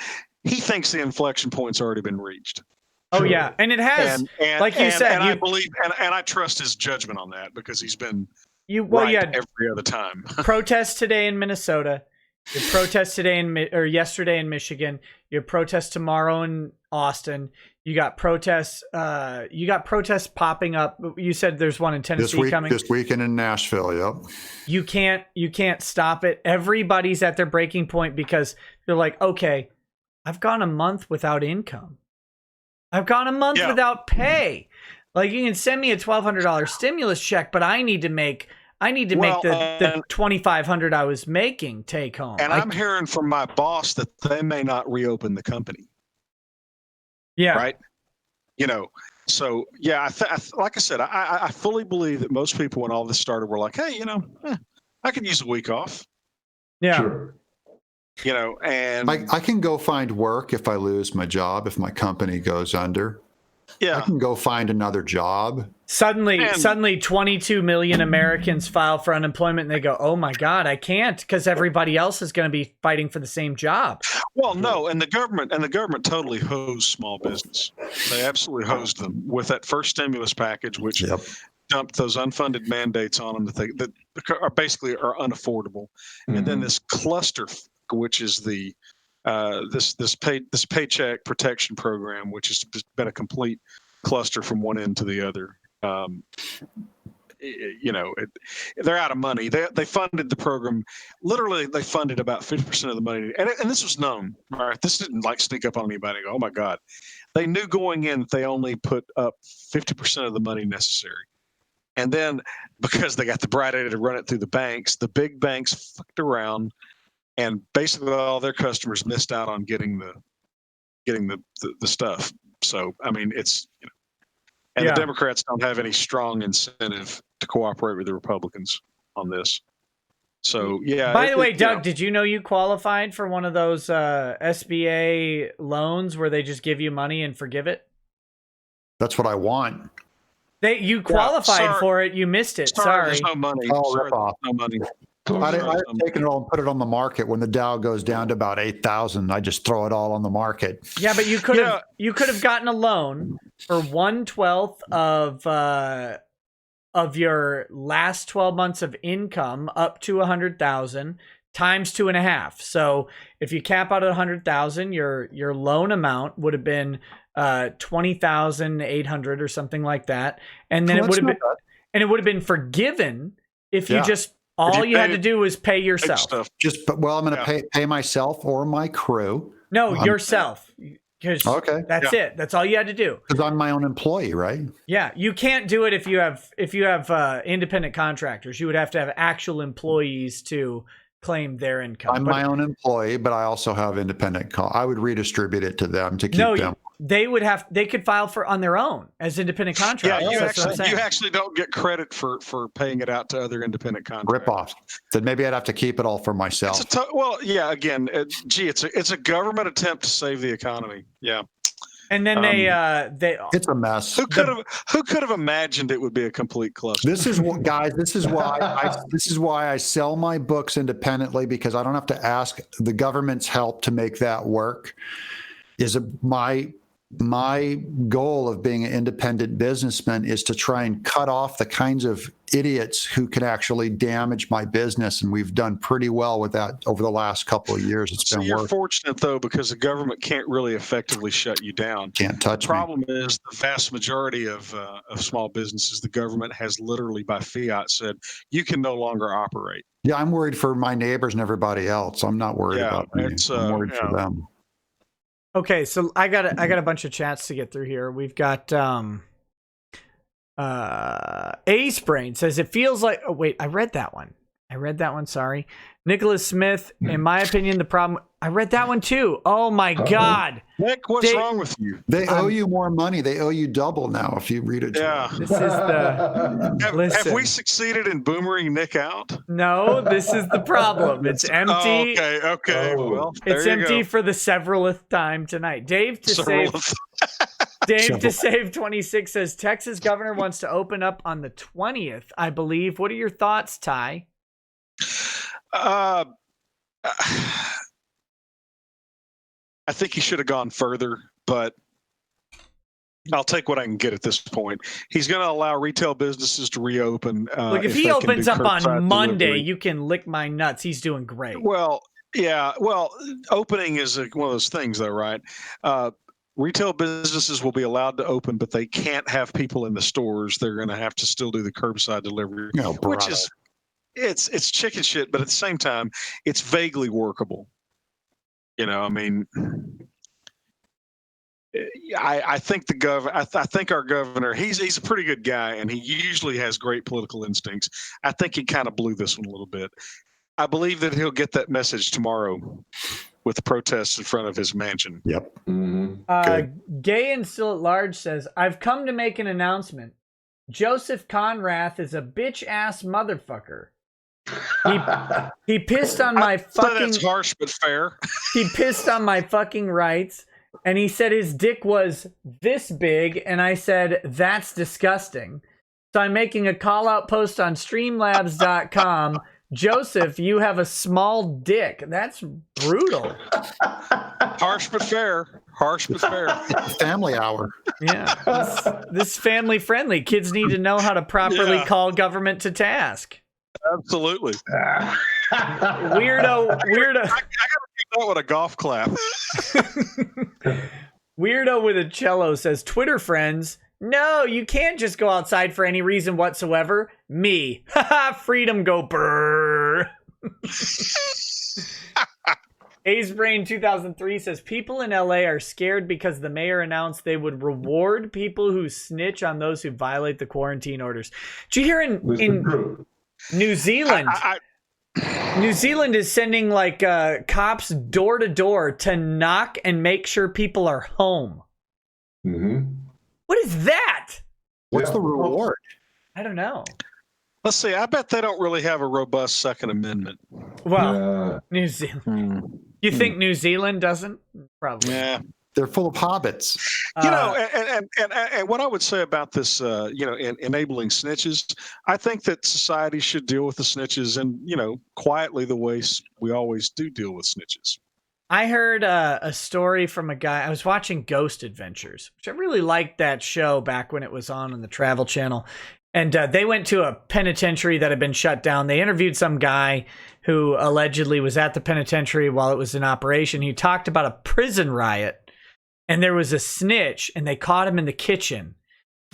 he thinks the inflection point's already been reached. Oh yeah, and it has. And like you said, I believe, and I trust his judgment on that, because he's been every other time. Protests today in Minnesota. You have protests yesterday in Michigan. You have protests tomorrow in Austin. You got protests. Popping up. You said there's one in Tennessee coming this weekend in Nashville. Yep. You can't stop it. Everybody's at their breaking point, because they're like, okay, I've gone a month without income. I've gone a month without pay. Like, you can send me a $1,200 stimulus check, but I need to make the $2,500 I was making take home. And I'm hearing from my boss that they may not reopen the company. Yeah. Right. So yeah, like I said, I fully believe that most people, when all this started, were like, hey, I could use a week off. Yeah. Sure. And I can go find work if I lose my job, if my company goes under. Yeah. I can go find another job. Suddenly 22 million Americans file for unemployment, and they go, oh my God, I can't, because everybody else is going to be fighting for the same job. Well, no, and the government totally hosed small business. They absolutely hosed them with that first stimulus package, which dumped those unfunded mandates on them that are basically unaffordable. And then this cluster, which is the this paycheck protection program, which has been a complete cluster from one end to the other. They're out of money. They funded the program. Literally, they funded about 50% of the money. And this was known. All right, this didn't sneak up on anybody and go, oh my God. They knew going in that they only put up 50% of the money necessary. And then, because they got the bright idea to run it through the banks, the big banks fucked around, and basically all their customers missed out on getting the stuff. So I mean, it's the Democrats don't have any strong incentive to cooperate with the Republicans on this. So yeah. By the way, Doug, did you know you qualified for one of those SBA loans where they just give you money and forgive it? That's what I want. You qualified for it. You missed it. Sorry. There's no money. Rip off. No money. I've taken it all and put it on the market. When the Dow goes down to about 8,000, I just throw it all on the market. Yeah, but you could have gotten a loan for 1/12 of your last 12 months of income up to 100,000 times 2.5. So if you cap out at 100,000, your loan amount would have been 20,800 or something like that, and then it would have been forgiven if you just. All you had to do was pay yourself. I'm going to pay myself or my crew. No, yourself. Because that's it. That's all you had to do. Because I'm my own employee, right? Yeah, you can't do it if you have independent contractors. You would have to have actual employees to claim their income. I'm my own employee, but I also have independent. I would redistribute it to them to keep them. They could file on their own as independent contractors. Yeah, you actually don't get credit for paying it out to other independent contractors. Rip off. Then maybe I'd have to keep it all for myself. It's a government attempt to save the economy. Yeah. And then it's a mess. Who could have imagined it would be a complete cluster? This is what, guys. This is why I sell my books independently, because I don't have to ask the government's help to make that work. my goal of being an independent businessman is to try and cut off the kinds of idiots who can actually damage my business. And we've done pretty well with that over the last couple of years. It's been you're working. fortunate, though, because the government can't really effectively shut you down. Can't touch The problem is the vast majority of small businesses, the government has literally by fiat said, you can no longer operate. Yeah, I'm worried for my neighbors and everybody else. I'm not worried about me. I'm worried for them. Okay, so I got a bunch of chats to get through here. We've got Ace Brain says it feels like. Oh wait, I read that one. Sorry, Nicholas Smith. In my opinion, the problem. I read that one too. Oh my God, Nick, what's wrong with you? They owe you more money. They owe you double now if you read it. Yeah. This is the. Have we succeeded in boomering Nick out? No, this is the problem. It's empty. Oh, okay. Oh. Well, It's there you empty go. for the severalth time tonight. Dave to save 26 says Texas governor wants to open up on the 20th, I believe. What are your thoughts, Ty? I think he should have gone further, but I'll take what I can get at this point. He's going to allow retail businesses to reopen. Look, if he opens up on Monday, you can lick my nuts. He's doing great. Well, yeah. Well, opening is one of those things, though, right? Retail businesses will be allowed to open, but they can't have people in the stores. They're going to have to still do the curbside delivery, which is it's chicken shit. But at the same time, it's vaguely workable. You know, I mean, I think the governor. I think our governor. He's a pretty good guy, and he usually has great political instincts. I think he kind of blew this one a little bit. I believe that he'll get that message tomorrow with the protests in front of his mansion. Yep. Mm-hmm. Gay and Still at Large says, I've come to make an announcement. Joseph Conrath is a bitch-ass motherfucker. He pissed on my fucking... That's harsh but fair. He pissed on my fucking rights, and he said his dick was this big, and I said, that's disgusting. So I'm making a call-out post on streamlabs.com. Joseph, you have a small dick. That's brutal. Harsh but fair. Harsh but fair. Family hour. Yeah. This family friendly. Kids need to know how to properly call government to task. Absolutely. Weirdo. I gotta give that one a golf clap. Weirdo with a cello says, Twitter friends, no, you can't just go outside for any reason whatsoever. Me. Haha, freedom go brrr. A's Brain 2003 says, people in LA are scared because the mayor announced they would reward people who snitch on those who violate the quarantine orders. Did you hear in New Zealand? New Zealand is sending like cops door to door to knock and make sure people are home. Mm-hmm. What is that? What's the reward? I don't know. Let's see. I bet they don't really have a robust Second Amendment. Well, New Zealand. You think New Zealand doesn't? Probably. Yeah. They're full of hobbits. You know, and what I would say about this, enabling snitches, I think that society should deal with the snitches and, quietly the way we always do deal with snitches. I heard a story from a guy. I was watching Ghost Adventures, which I really liked that show back when it was on the Travel Channel. And they went to a penitentiary that had been shut down. They interviewed some guy who allegedly was at the penitentiary while it was in operation. He talked about a prison riot. And there was a snitch, and they caught him in the kitchen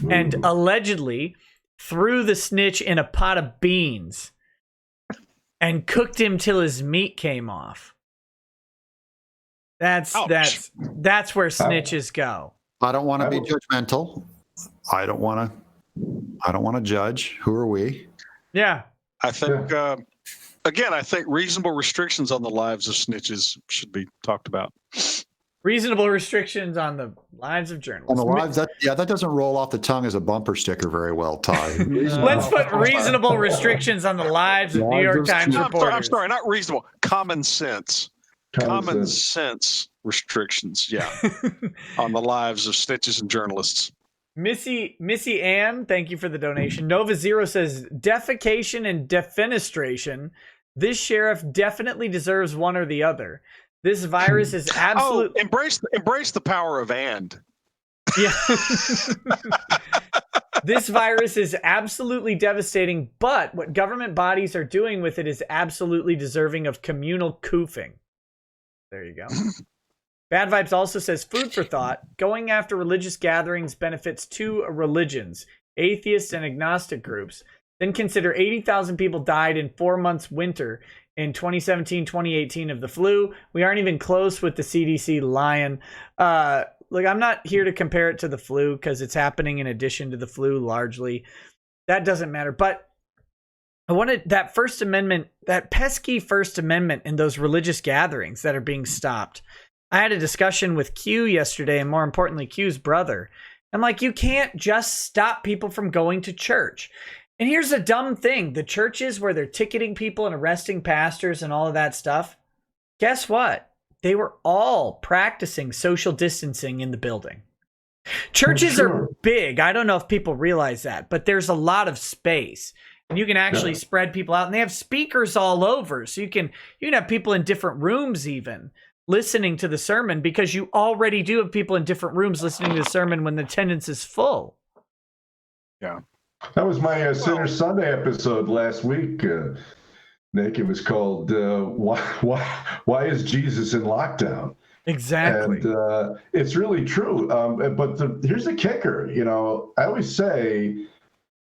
and allegedly threw the snitch in a pot of beans and cooked him till his meat came off. That's where snitches go. I don't want to be judgmental. I don't want to judge. Who are we? Yeah. I think, again, I think reasonable restrictions on the lives of snitches should be talked about. Reasonable restrictions on the lives of journalists. On the lives, that doesn't roll off the tongue as a bumper sticker very well, Ty. Let's put reasonable restrictions on the lives of New York Times reporters. I'm sorry, not reasonable. Common sense. Common sense restrictions, on the lives of snitches and journalists. Missy Ann, thank you for the donation. Nova Zero says, defecation and defenestration. This sheriff definitely deserves one or the other. This virus is absolute. Oh, embrace the power of and. Yeah. This virus is absolutely devastating, but what government bodies are doing with it is absolutely deserving of communal coofing. There you go. Bad Vibes also says, food for thought. Going after religious gatherings benefits two religions, atheist and agnostic groups. Then consider 80,000 people died in 4 months winter in 2017-2018 of the flu. We aren't even close with the CDC lying. Look, I'm not here to compare it to the flu because it's happening in addition to the flu largely. That doesn't matter. But I wanted that First Amendment, that pesky First Amendment in those religious gatherings that are being stopped. I had a discussion with Q yesterday, and more importantly, Q's brother. I'm like, you can't just stop people from going to church. And here's a dumb thing. The churches where they're ticketing people and arresting pastors and all of that stuff, guess what? They were all practicing social distancing in the building. Churches are big. I don't know if people realize that, but there's a lot of space. And you can actually spread people out. And they have speakers all over. So you can have people in different rooms even listening to the sermon, because you already do have people in different rooms listening to the sermon when the attendance is full. Yeah. That was my Sinner Sunday episode last week, Nick. It was called Why is Jesus in Lockdown? Exactly. And it's really true. But here's the kicker. You know, I always say,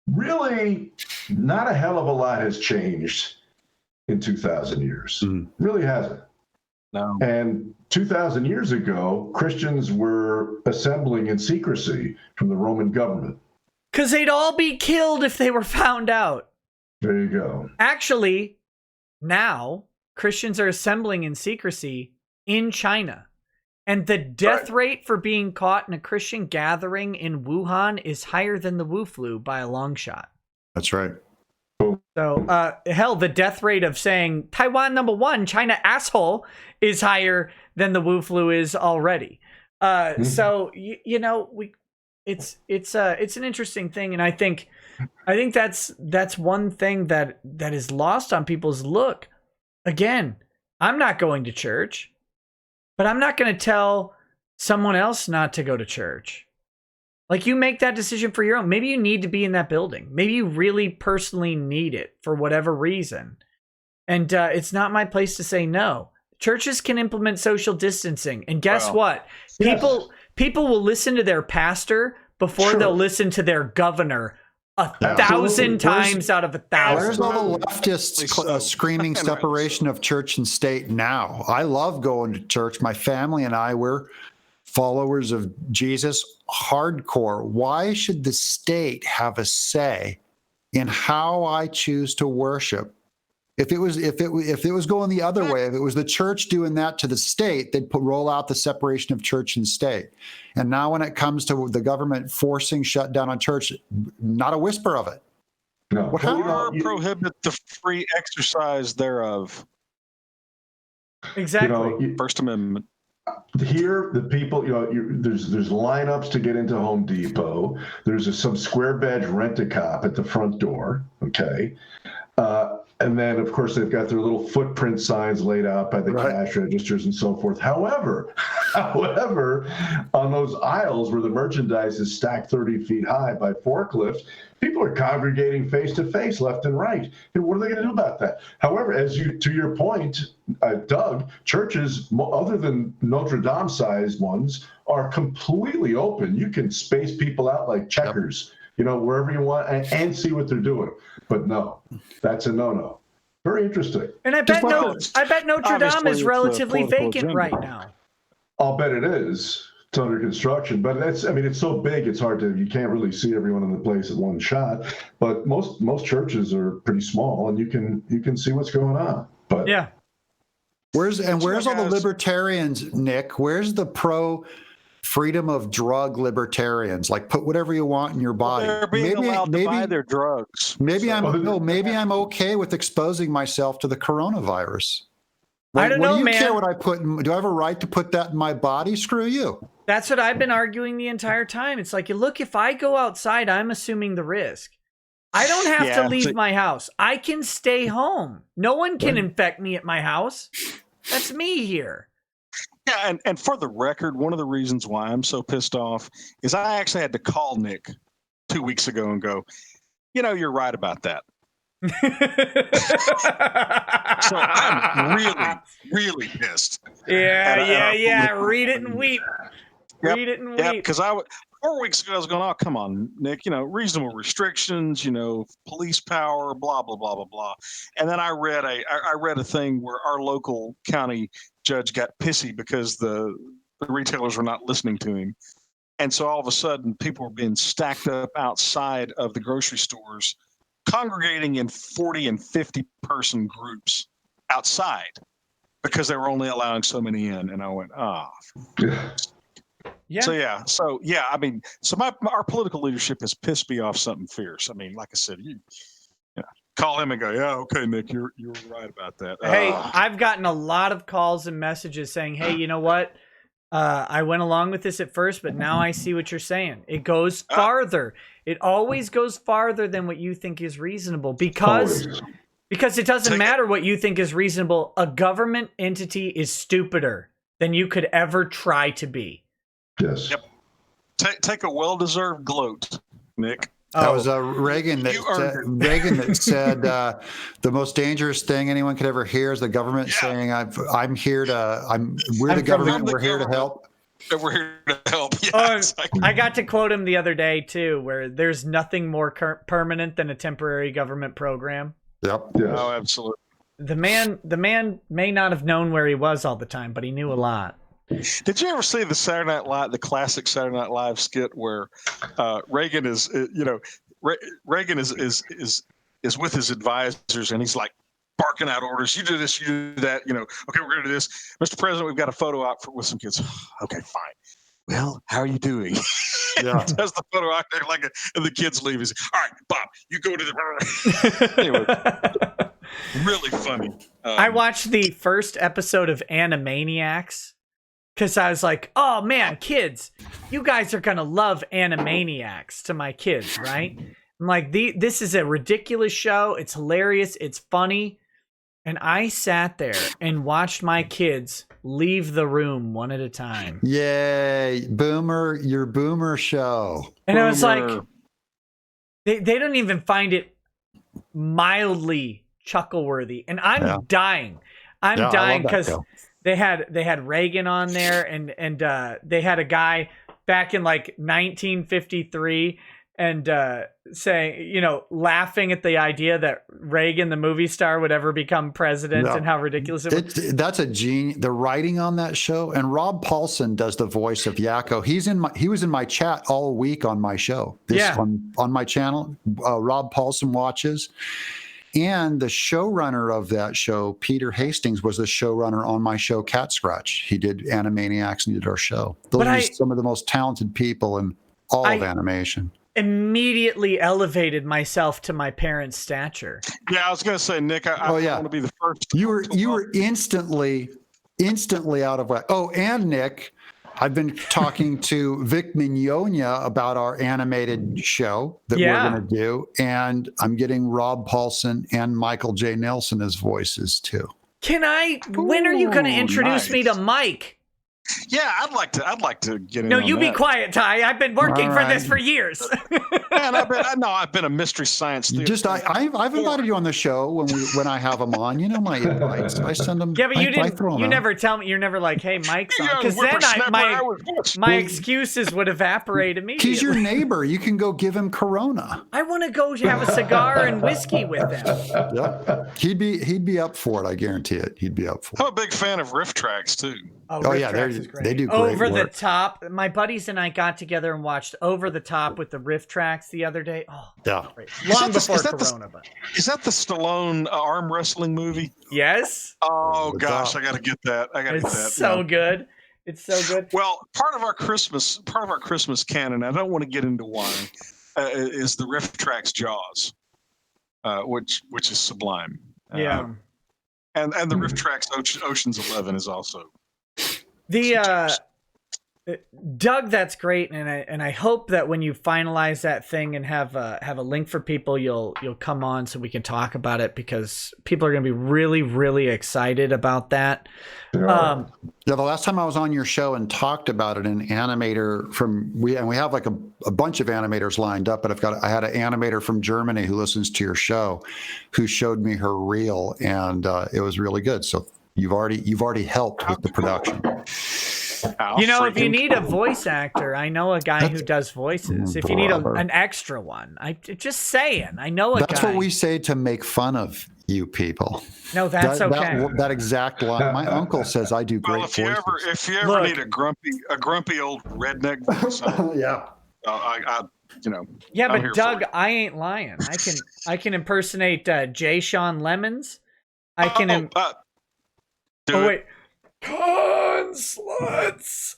really, not a hell of a lot has changed in 2,000 years. Really hasn't. No. And 2,000 years ago, Christians were assembling in secrecy from the Roman government. Because they'd all be killed if they were found out. There you go. Actually, now Christians are assembling in secrecy in China. And the death rate for being caught in a Christian gathering in Wuhan is higher than the Wu flu by a long shot. That's right. So, hell, the death rate of saying Taiwan #1, China asshole, is higher than the Wu flu is already. So, you know, it's an interesting thing, and I think that's one thing that is lost on people's look. Again, I'm not going to church, but I'm not going to tell someone else not to go to church. Like, you make that decision for your own. Maybe you need to be in that building. Maybe you really personally need it for whatever reason. And it's not my place to say no. Churches can implement social distancing. And guess what? People will listen to their pastor before they'll listen to their governor 1,000 times out of 1,000. Where's all the leftists screaming separation of church and state now? I love going to church. My family and I were followers of Jesus hardcore. Why should the state have a say in how I choose to worship? If it was going the other way, if it was the church doing that to the state, they'd roll out the separation of church and state. And now when it comes to the government forcing shutdown on church, not a whisper of it. No. Or prohibit the free exercise thereof. Exactly. First Amendment. Here, the people, there's lineups to get into Home Depot. There's some square badge rent-a-cop at the front door. Okay. And then, of course, they've got their little footprint signs laid out by the cash registers and so forth. However, on those aisles where the merchandise is stacked 30 feet high by forklifts, people are congregating face to face, left and right. And what are they going to do about that? However, to your point, Doug, churches, other than Notre Dame-sized ones, are completely open. You can space people out like checkers. Wherever you want, and see what they're doing. But no, that's a no-no. Very interesting. And I bet Notre Dame is relatively vacant right now. I'll bet it is. It's under construction, but it's so big, you can't really see everyone in the place at one shot. But most churches are pretty small, and you can see what's going on. But yeah. Where's all the libertarians, Nick? Where's the freedom of drug libertarians? Like, put whatever you want in your body. They're being allowed to buy their drugs. Maybe I'm okay with exposing myself to the coronavirus. I don't know, man. Care what I put in? Do I have a right to put that in my body? Screw you. That's what I've been arguing the entire time. It's like, look, if I go outside, I'm assuming the risk. I don't have to leave my house. I can stay home. No one can infect me at my house. That's me here. Yeah, and for the record, one of the reasons why I'm so pissed off is I actually had to call Nick 2 weeks ago and go, you're right about that. So I'm really, really pissed. Yeah. Read it and weep. Yep, Read it and yep. weep. Because 4 weeks ago I was going, oh come on, Nick, reasonable restrictions, police power, blah blah blah blah blah. And then I read a thing where our local county judge got pissy because the retailers were not listening to him, and so all of a sudden people were being stacked up outside of the grocery stores, congregating in 40 and 50 person groups outside because they were only allowing so many in. And I went, Yeah. So I mean, our political leadership has pissed me off something fierce. I mean, like I said, you call him and go, yeah, okay, Nick, you're right about that. Hey, I've gotten a lot of calls and messages saying, hey, you know what? I went along with this at first, but now I see what you're saying. It goes farther. It always goes farther than what you think is reasonable because it doesn't matter what you think is reasonable. A government entity is stupider than you could ever try to be. Yes. Yep. Take a well-deserved gloat, Nick. That was Reagan that said the most dangerous thing anyone could ever hear is the government saying, "We're the government. We're here to help." We're here to help. Yeah, exactly. I got to quote him the other day too, where there's nothing more permanent than a temporary government program. Yep. Yes. Oh, absolutely. The man may not have known where he was all the time, but he knew a lot. Did you ever see the classic Saturday Night Live skit where Reagan is with his advisors and he's like barking out orders. You do this, you do that. Okay, we're gonna do this, Mr. President. We've got a photo op with some kids. Okay, fine. Well, how are you doing? Yeah. He does the photo op there and the kids leave. He's all right, Bob. You go to the. Anyway, really funny. I watched the first episode of Animaniacs. Because I was like, oh, man, kids, you guys are going to love Animaniacs to my kids, right? I'm like, this is a ridiculous show. It's hilarious. It's funny. And I sat there and watched my kids leave the room one at a time. Yay, Boomer, your Boomer show. And I was like, they don't even find it mildly chuckle-worthy. And I'm dying. I'm dying because... They had Reagan on there, and they had a guy back in like 1953, and saying, laughing at the idea that Reagan, the movie star, would ever become president, and how ridiculous it was. That's a genius. The writing on that show, and Rob Paulson does the voice of Yakko. He was in my chat all week on my show. On my channel, Rob Paulson watches. And the showrunner of that show, Peter Hastings, was the showrunner on my show, Cat Scratch. He did Animaniacs and he did our show. Those are some of the most talented people in all of animation. Immediately elevated myself to my parents' stature. Yeah, I was going to say, Nick, I want to be the first. You were instantly out of whack. Oh, and Nick, I've been talking to Vic Mignogna about our animated show that we're going to do, and I'm getting Rob Paulson and Michael J. Nelson as voices too. When are you going to introduce me to Mike? Yeah, I'd like to get in. No, you be quiet, Ty. I've been working for this for years. Man, I've been a mystery science theorist. I've invited you on the show when I have them on. You know my invites. I send them. Yeah, but you didn't. You never tell me. You're never like, "Hey, Mike's on," because then my excuses would evaporate immediately. He's your neighbor. You can go give him Corona. I want to go have a cigar and whiskey with him. Yeah, he'd be up for it. I guarantee it. He'd be up for it. I'm a big fan of riff tracks too. Oh yeah, they do great Over work. the Top. My buddies and I got together and watched Over the Top with the riff tracks the other day. Oh, yeah. Great. Long before Corona. Is that the Stallone arm wrestling movie? Yes. Oh gosh, I got to get that. It's so good. It's so good. Well, part of our Christmas canon, I don't want to get into why, is the riff tracks Jaws, which is sublime. Yeah. And the riff tracks Ocean's 11 is also. Doug, that's great, and I hope that when you finalize that thing and have a link for people, you'll come on so we can talk about it, because people are going to be really, really excited about that. Yeah, the last time I was on your show and talked about it, an animator we have like a bunch of animators lined up, but I had an animator from Germany who listens to your show, who showed me her reel, and it was really good. So you've already helped with the production. If you need a voice actor, I know a guy who does voices. If you need an extra one, just saying, I know a guy. That's what we say to make fun of you people. No, that's okay. That exact line. My uncle says I do great voices. If you ever need a grumpy old redneck voice, yeah. Yeah, but Doug, I ain't lying. I can impersonate Jay Sean Lemons. I can. Wait. Con sluts.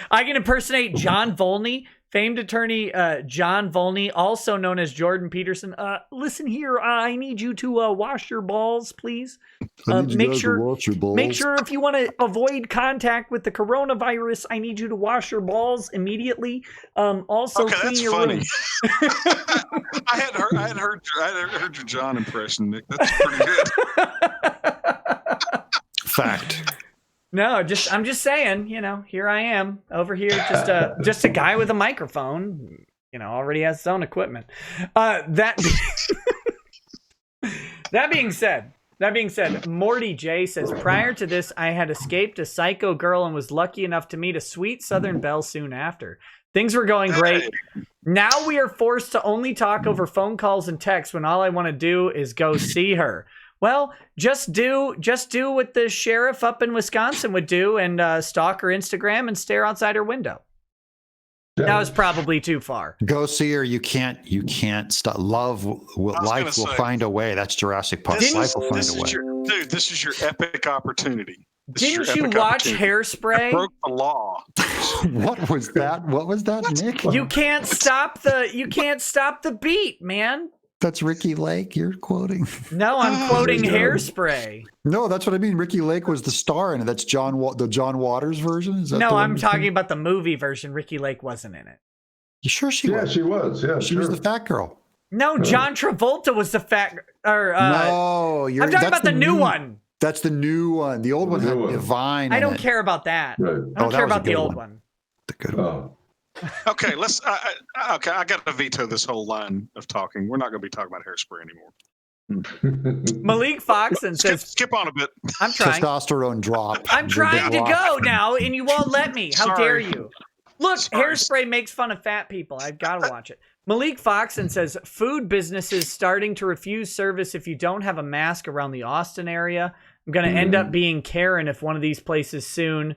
I can impersonate John Volney, famed attorney John Volney, also known as Jordan Peterson. Listen here, I need you to wash your balls, please. Make sure if you want to avoid contact with the coronavirus, I need you to wash your balls immediately. Also, clean your room. I had heard your John impression, Nick. That's pretty good. Fact. No, I'm just saying, here I am over here, just a guy with a microphone, already has his own equipment. That being said, Morty J says, prior to this, I had escaped a psycho girl and was lucky enough to meet a sweet Southern belle soon after. Things were going great. Now we are forced to only talk over phone calls and texts when all I want to do is go see her. Well, just do what the sheriff up in Wisconsin would do and stalk her Instagram and stare outside her window. Yeah. That was probably too far. Go see her. You can't stop. Life will find a way. That's Jurassic Park. Life will find a way. This is your epic opportunity. Didn't you watch Hairspray? I broke the law. What was that? What was that, Nick? You can't stop the beat, man. That's Ricky Lake you're quoting. No, I'm quoting Hairspray. No, that's what I mean. Ricky Lake was the star in it. That's the John Waters version? Is that no, I'm talking about the movie version. Ricky Lake wasn't in it. You sure she was? Yeah, she was. Yeah, she was the fat girl. No, John Travolta was the fat. No, I'm talking about the new one. That's the new one. The old one had Divine. I don't care about that. Right. I don't care about the old one. The good one. Okay, let's. I got to veto this whole line of talking. We're not going to be talking about Hairspray anymore. Malik Foxon says, skip on a bit. I'm trying. Testosterone drop. I'm trying to go now, and you won't let me. How dare you? Look, Hairspray makes fun of fat people. I've got to watch it. Malik Foxon says, food businesses starting to refuse service if you don't have a mask around the Austin area. I'm going to end up being Karen if one of these places soon.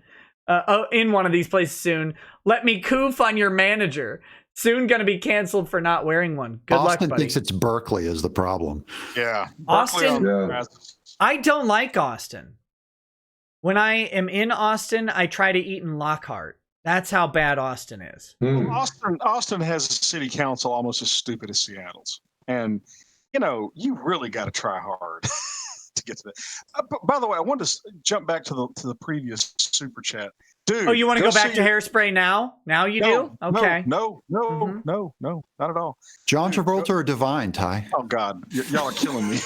In one of these places soon. Let me coof on your manager. Soon going to be canceled for not wearing one. Good luck, buddy. Austin thinks it's Berkeley is the problem. Yeah. Austin. I don't like Austin. When I am in Austin, I try to eat in Lockhart. That's how bad Austin is. Austin has a city council almost as stupid as Seattle's. And, you really got to try hard. To get to that. By the way, I wanted to jump back to the previous super chat, dude. Oh, you want to go back to Hairspray now? Now you do? Okay. No, not at all. John Travolta or Divine, Ty? Oh God, y'all are killing me,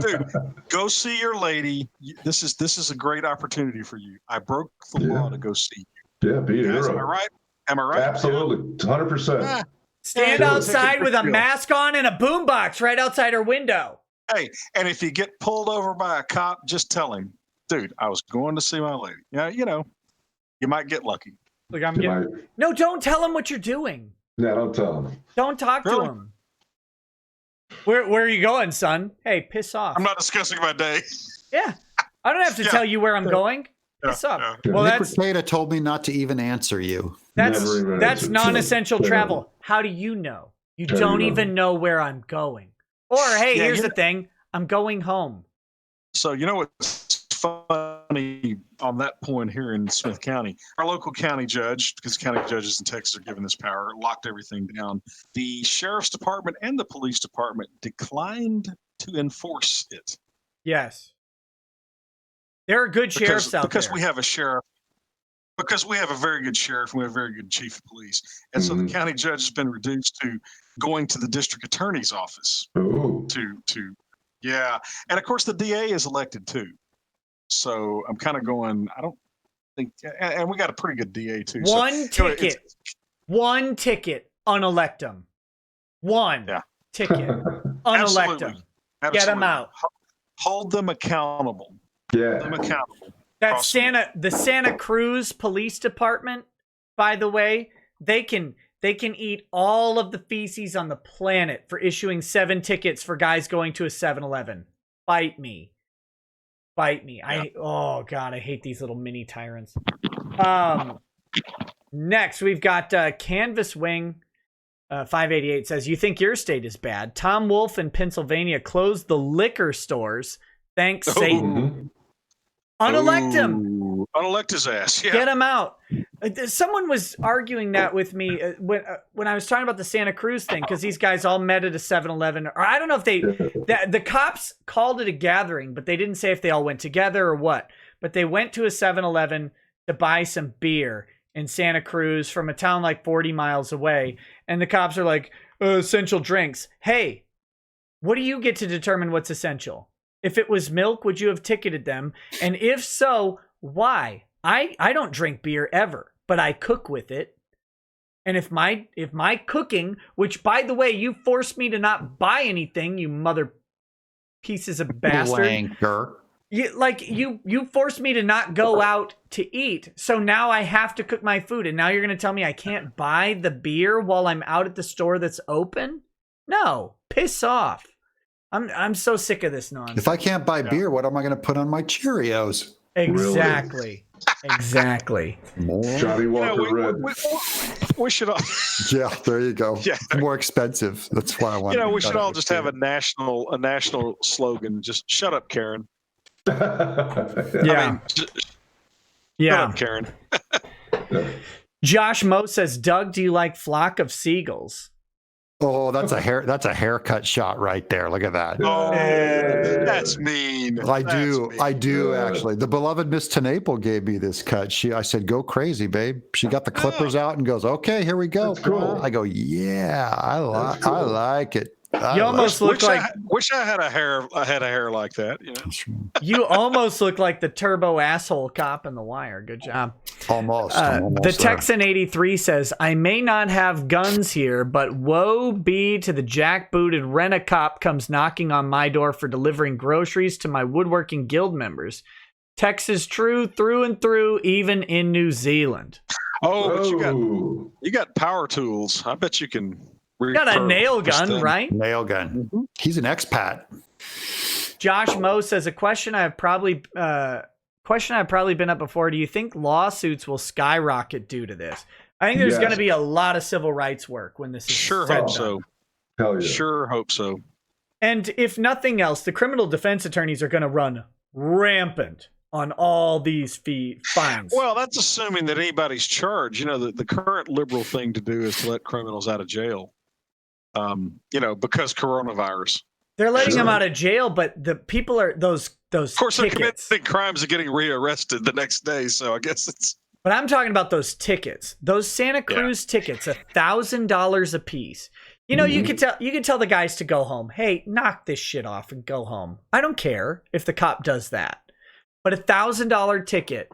dude. Go see your lady. This is a great opportunity for you. I broke the law to go see you. Yeah, be a hero. Am I right? Am I right? Absolutely, 100%. Stand outside with a mask on and a boombox right outside her window. Hey, and if you get pulled over by a cop, just tell him, dude, I was going to see my lady. Yeah, you might get lucky. Look, No, don't tell him what you're doing. Yeah, don't tell him. Don't talk to him. Where are you going, son? Hey, piss off. I'm not discussing my day. Yeah, I don't have to tell you where I'm going. Piss off. Well, Nick Rekieta told me not to even answer you. That's non-essential travel. How do you know? You don't even know where I'm going. Or, hey, here's the thing. I'm going home. So, what's funny on that point here in Smith County? Our local county judge, because county judges in Texas are given this power, locked everything down. The sheriff's department and the police department declined to enforce it. Yes. There are good sheriffs out there. Because we have a sheriff because we have a very good sheriff and we have a very good chief of police. And so the county judge has been reduced to going to the district attorney's office yeah. And of course the DA is elected too. So I'm kind of going, I don't think, and we got a pretty good DA too. One ticket, unelect them. One ticket, unelect them. Get them out. Hold them accountable. Yeah. Hold them accountable. The Santa Cruz Police Department, by the way, they can eat all of the feces on the planet for issuing 7 tickets for guys going to a 7-Eleven. Bite me. Yeah. Oh God, I hate these little mini tyrants. Next we've got Canvas Wing 588 says, you think your state is bad? Tom Wolfe in Pennsylvania closed the liquor stores. Thanks, Satan. Unelect him. Unelect his ass. Yeah. Get him out. Someone was arguing that with me when I was talking about the Santa Cruz thing, because these guys all met at a 7-Eleven. Or I don't know if the cops called it a gathering, but they didn't say if they all went together or what. But they went to a 7-Eleven to buy some beer in Santa Cruz from a town like 40 miles away. And the cops are like, essential drinks. Hey, what do you get to determine what's essential? If it was milk, would you have ticketed them? And if so, why? I don't drink beer ever, but I cook with it. And if my cooking, which by the way, you forced me to not buy anything, you mother pieces of bastard. Wanker. You forced me to not go out to eat. So now I have to cook my food. And now you're going to tell me I can't buy the beer while I'm out at the store that's open? No, piss off. I'm so sick of this nonsense. If I can't buy beer, what am I going to put on my Cheerios? Exactly. Really? Exactly. Johnny Walker Red. We should all. Yeah, there you go. Yeah. More expensive. That's why I want. We should all just have a national slogan. Just shut up, Karen. Yeah. Shut up, Karen. Josh Moe says, Doug, do you like Flock of Seagulls? Oh, that's a haircut shot right there. Look at that. Oh, that's mean. I do actually. The beloved Miss Tenaple gave me this cut. I said, go crazy, babe. She got the clippers out and goes, okay, here we go. That's cool. I go, yeah, I like it. You almost look like. Wish I had a hair like that. You almost look like the turbo asshole cop in The Wire. Good job. Almost. The Texan 83 says, I may not have guns here, but woe be to the jackbooted rent-a-cop comes knocking on my door for delivering groceries to my woodworking guild members. Texas true through and through, even in New Zealand. Oh, but you got power tools. I bet you can. You got a nail gun, right? Nail gun. Mm-hmm. He's an expat. Josh Moe says, a question I've probably been up before. Do you think lawsuits will skyrocket due to this? I think there's going to be a lot of civil rights work when this is sure said hope done. so. Hell yeah. Sure hope so. And if nothing else, the criminal defense attorneys are going to run rampant on all these fines. Well, that's assuming that anybody's charged. The current liberal thing to do is to let criminals out of jail. Because coronavirus. They're letting them out of jail, but the people are those. Of course, they're committing crimes and getting rearrested the next day. So I guess it's. But I'm talking about those tickets, those Santa Cruz tickets, $1,000 a piece. You could tell the guys to go home. Hey, knock this shit off and go home. I don't care if the cop does that, but $1,000 ticket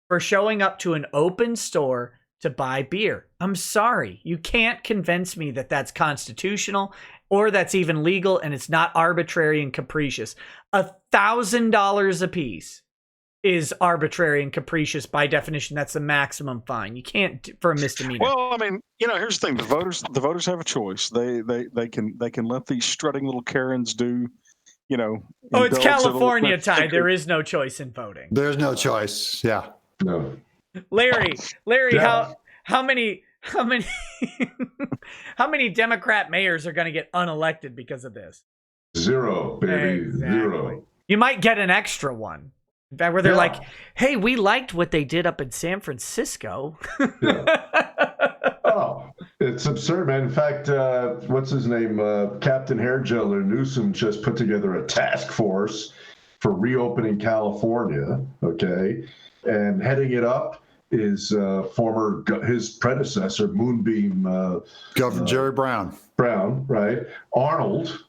for showing up to an open store to buy beer. I'm sorry. You can't convince me that that's constitutional or that's even legal and it's not arbitrary and capricious. $1,000 a piece is arbitrary and capricious by definition. That's the maximum fine. You can't for a misdemeanor. Well, I mean, here's the thing. The voters have a choice. They can let these strutting little Karens do, Oh, it's California, Ty. There is no choice in voting. There's no choice. Yeah. No. Larry, Yeah. how many how many Democrat mayors are going to get unelected because of this? 0, baby. Exactly. 0. You might get an extra one. In fact, where they're like, "Hey, we liked what they did up in San Francisco." Oh, it's absurd, man. In fact, what's his name? Captain Hairgel Newsom just put together a task force for reopening California. Okay, and heading it up is his predecessor, Moonbeam Governor Jerry Brown. Brown, right? Arnold.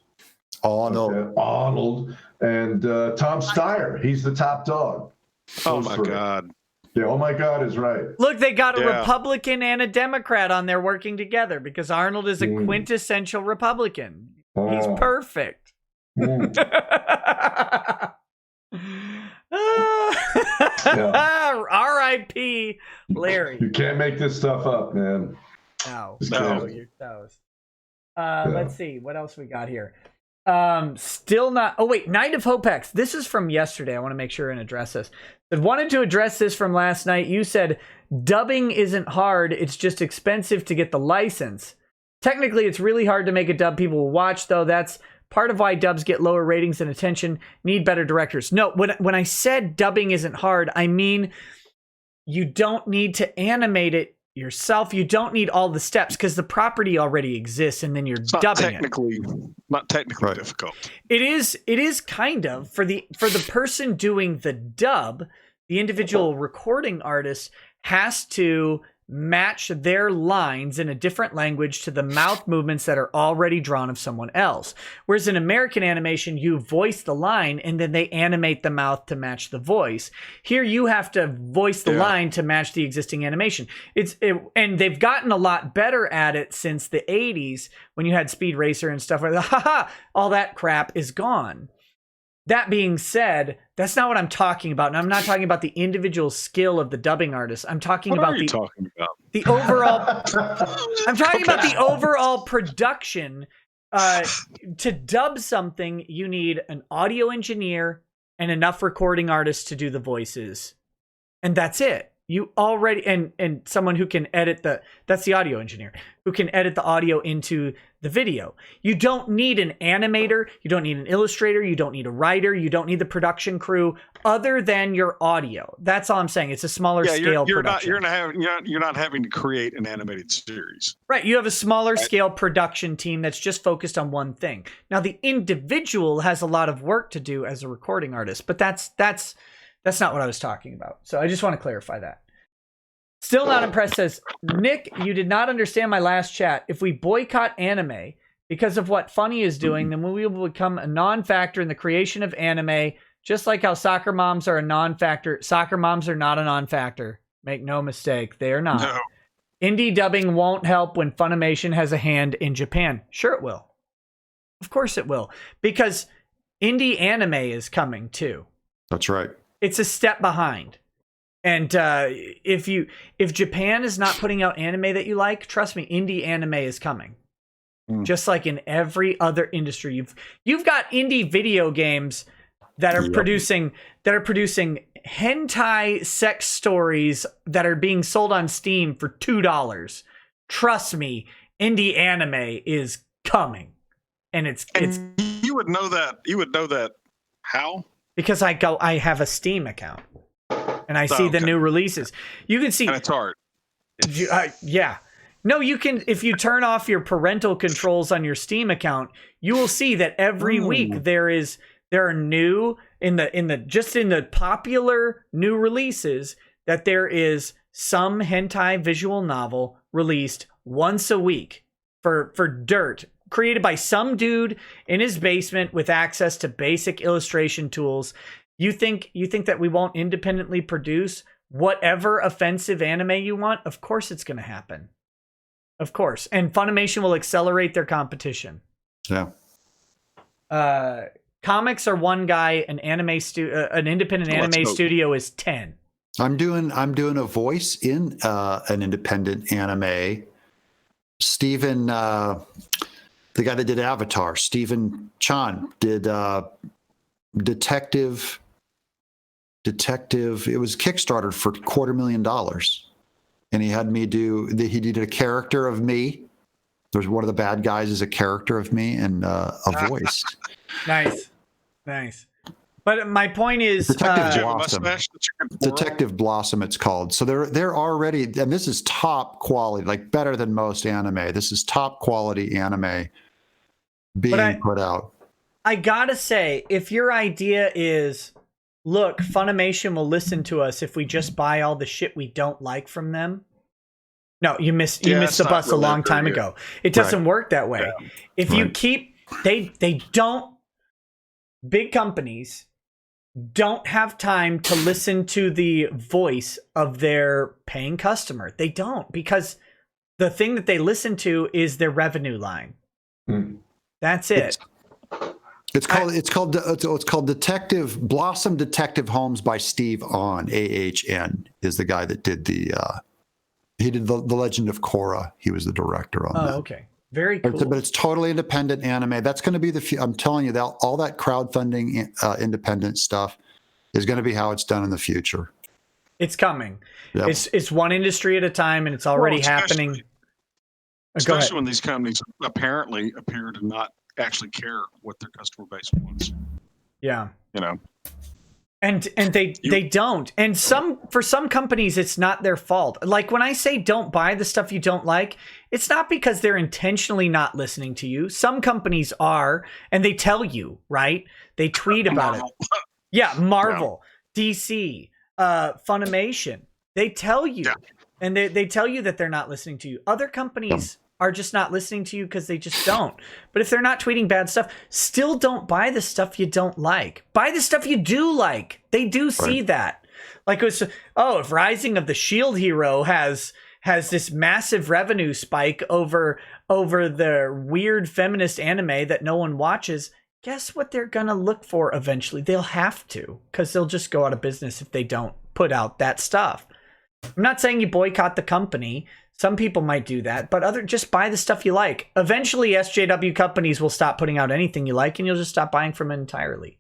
Arnold. And Tom Steyer. He's the top dog. Oh, my God. Yeah, oh, my God is right. Look, they got a Republican and a Democrat on there working together because Arnold is a quintessential Republican. He's perfect. R.I.P. Larry. You can't make this stuff up, man. No. You're toast. Let's see what else we got here. Still not. Oh wait, Night of Hopex. This is from yesterday. I want to make sure and address this. I wanted to address this from last night. You said dubbing isn't hard. It's just expensive to get the license. Technically, it's really hard to make a dub people will watch, though. That's part of why dubs get lower ratings and attention. Need better directors. No, when I said dubbing isn't hard, I mean you don't need to animate it yourself. You don't need all the steps because the property already exists, and then you're dubbing not technically difficult. It is kind of for the person doing the dub. The individual recording artist has to match their lines in a different language to the mouth movements that are already drawn of someone else. Whereas in American animation, you voice the line and then they animate the mouth to match the voice. Here, you have to voice the line to match the existing animation. And they've gotten a lot better at it since the 80s when you had Speed Racer and stuff like that. All that crap is gone. That being said, that's not what I'm talking about. And I'm not talking about the individual skill of the dubbing artist. I'm talking about the overall. I'm talking about the overall production. To dub something, you need an audio engineer and enough recording artists to do the voices, and that's it. You already and someone who can edit that's the audio engineer who can edit the audio into the video. You don't need an animator, you don't need an illustrator, you don't need a writer, you don't need the production crew other than your audio. That's all I'm saying. It's a smaller scale production. You're not having to create an animated series. Right, you have a smaller scale production team that's just focused on one thing. Now the individual has a lot of work to do as a recording artist, but that's not what I was talking about. So I just want to clarify that. Still not impressed says, Nick, you did not understand my last chat. If we boycott anime because of what Funny is doing, then we will become a non-factor in the creation of anime, just like how soccer moms are a non-factor. Soccer moms are not a non-factor. Make no mistake, they are not. No. Indie dubbing won't help when Funimation has a hand in Japan. Sure it will. Of course it will. Because indie anime is coming too. That's right. It's a step behind. And if Japan is not putting out anime that you like, trust me, indie anime is coming. Just like in every other industry, you've got indie video games that are producing hentai sex stories that are being sold on Steam for $2. Trust me, indie anime is coming, and it's you would know that. You would know that how? Because I have a Steam account. And I see the new releases. You can see. And it's hard. Yeah. No, you can. If you turn off your parental controls on your Steam account, you will see that every week there are new in the popular new releases that there is some hentai visual novel released once a week for dirt, created by some dude in his basement with access to basic illustration tools. You think that we won't independently produce whatever offensive anime you want? Of course it's going to happen. Of course. And Funimation will accelerate their competition. Yeah. Comics are one guy, an independent anime studio is 10. I'm doing a voice in an independent anime. Steven, the guy that did Avatar, Stephen Chan, did Detective. It was Kickstarter for $250,000, and he had me he did a character of me. There's one of the bad guys is a character of me and a voice. Nice. But my point is, Detective Blossom, it's called. So they're already, and this is top quality, like better than most anime. This is top quality anime being put out. I gotta say, if your idea is look, Funimation will listen to us if we just buy all the shit we don't like from them. No, you missed the bus a long time ago. It doesn't work that way. Yeah. If you keep, they don't, big companies don't have time to listen to the voice of their paying customer. They don't, because the thing that they listen to is their revenue line. That's it. It's called Detective Blossom Detective Homes by Steve Ahn. AHN is the guy that did he did the Legend of Korra. He was the director on that. Oh, okay. Very cool. But it's totally independent anime. That's going to be I'm telling you, that all that crowdfunding independent stuff is going to be how it's done in the future. It's coming. Yep. It's one industry at a time, and it's already happening. Especially when these companies apparently appear to not actually care what their customer base wants. Yeah. You know. And they don't. And for some companies, it's not their fault. Like when I say don't buy the stuff you don't like, it's not because they're intentionally not listening to you. Some companies are, and they tell you, right? They tweet about it. Yeah, Marvel, DC, Funimation. They tell you. Yeah. And they tell you that they're not listening to you. Other companies are just not listening to you because they just don't. But if they're not tweeting bad stuff, still don't buy the stuff you don't like. Buy the stuff you do like. They do see that. Like it was, if Rising of the Shield Hero has this massive revenue spike over the weird feminist anime that no one watches, guess what they're going to look for eventually? They'll have to, because they'll just go out of business if they don't put out that stuff. I'm not saying you boycott the company. Some people might do that, but just buy the stuff you like. Eventually, SJW companies will stop putting out anything you like, and you'll just stop buying from it entirely.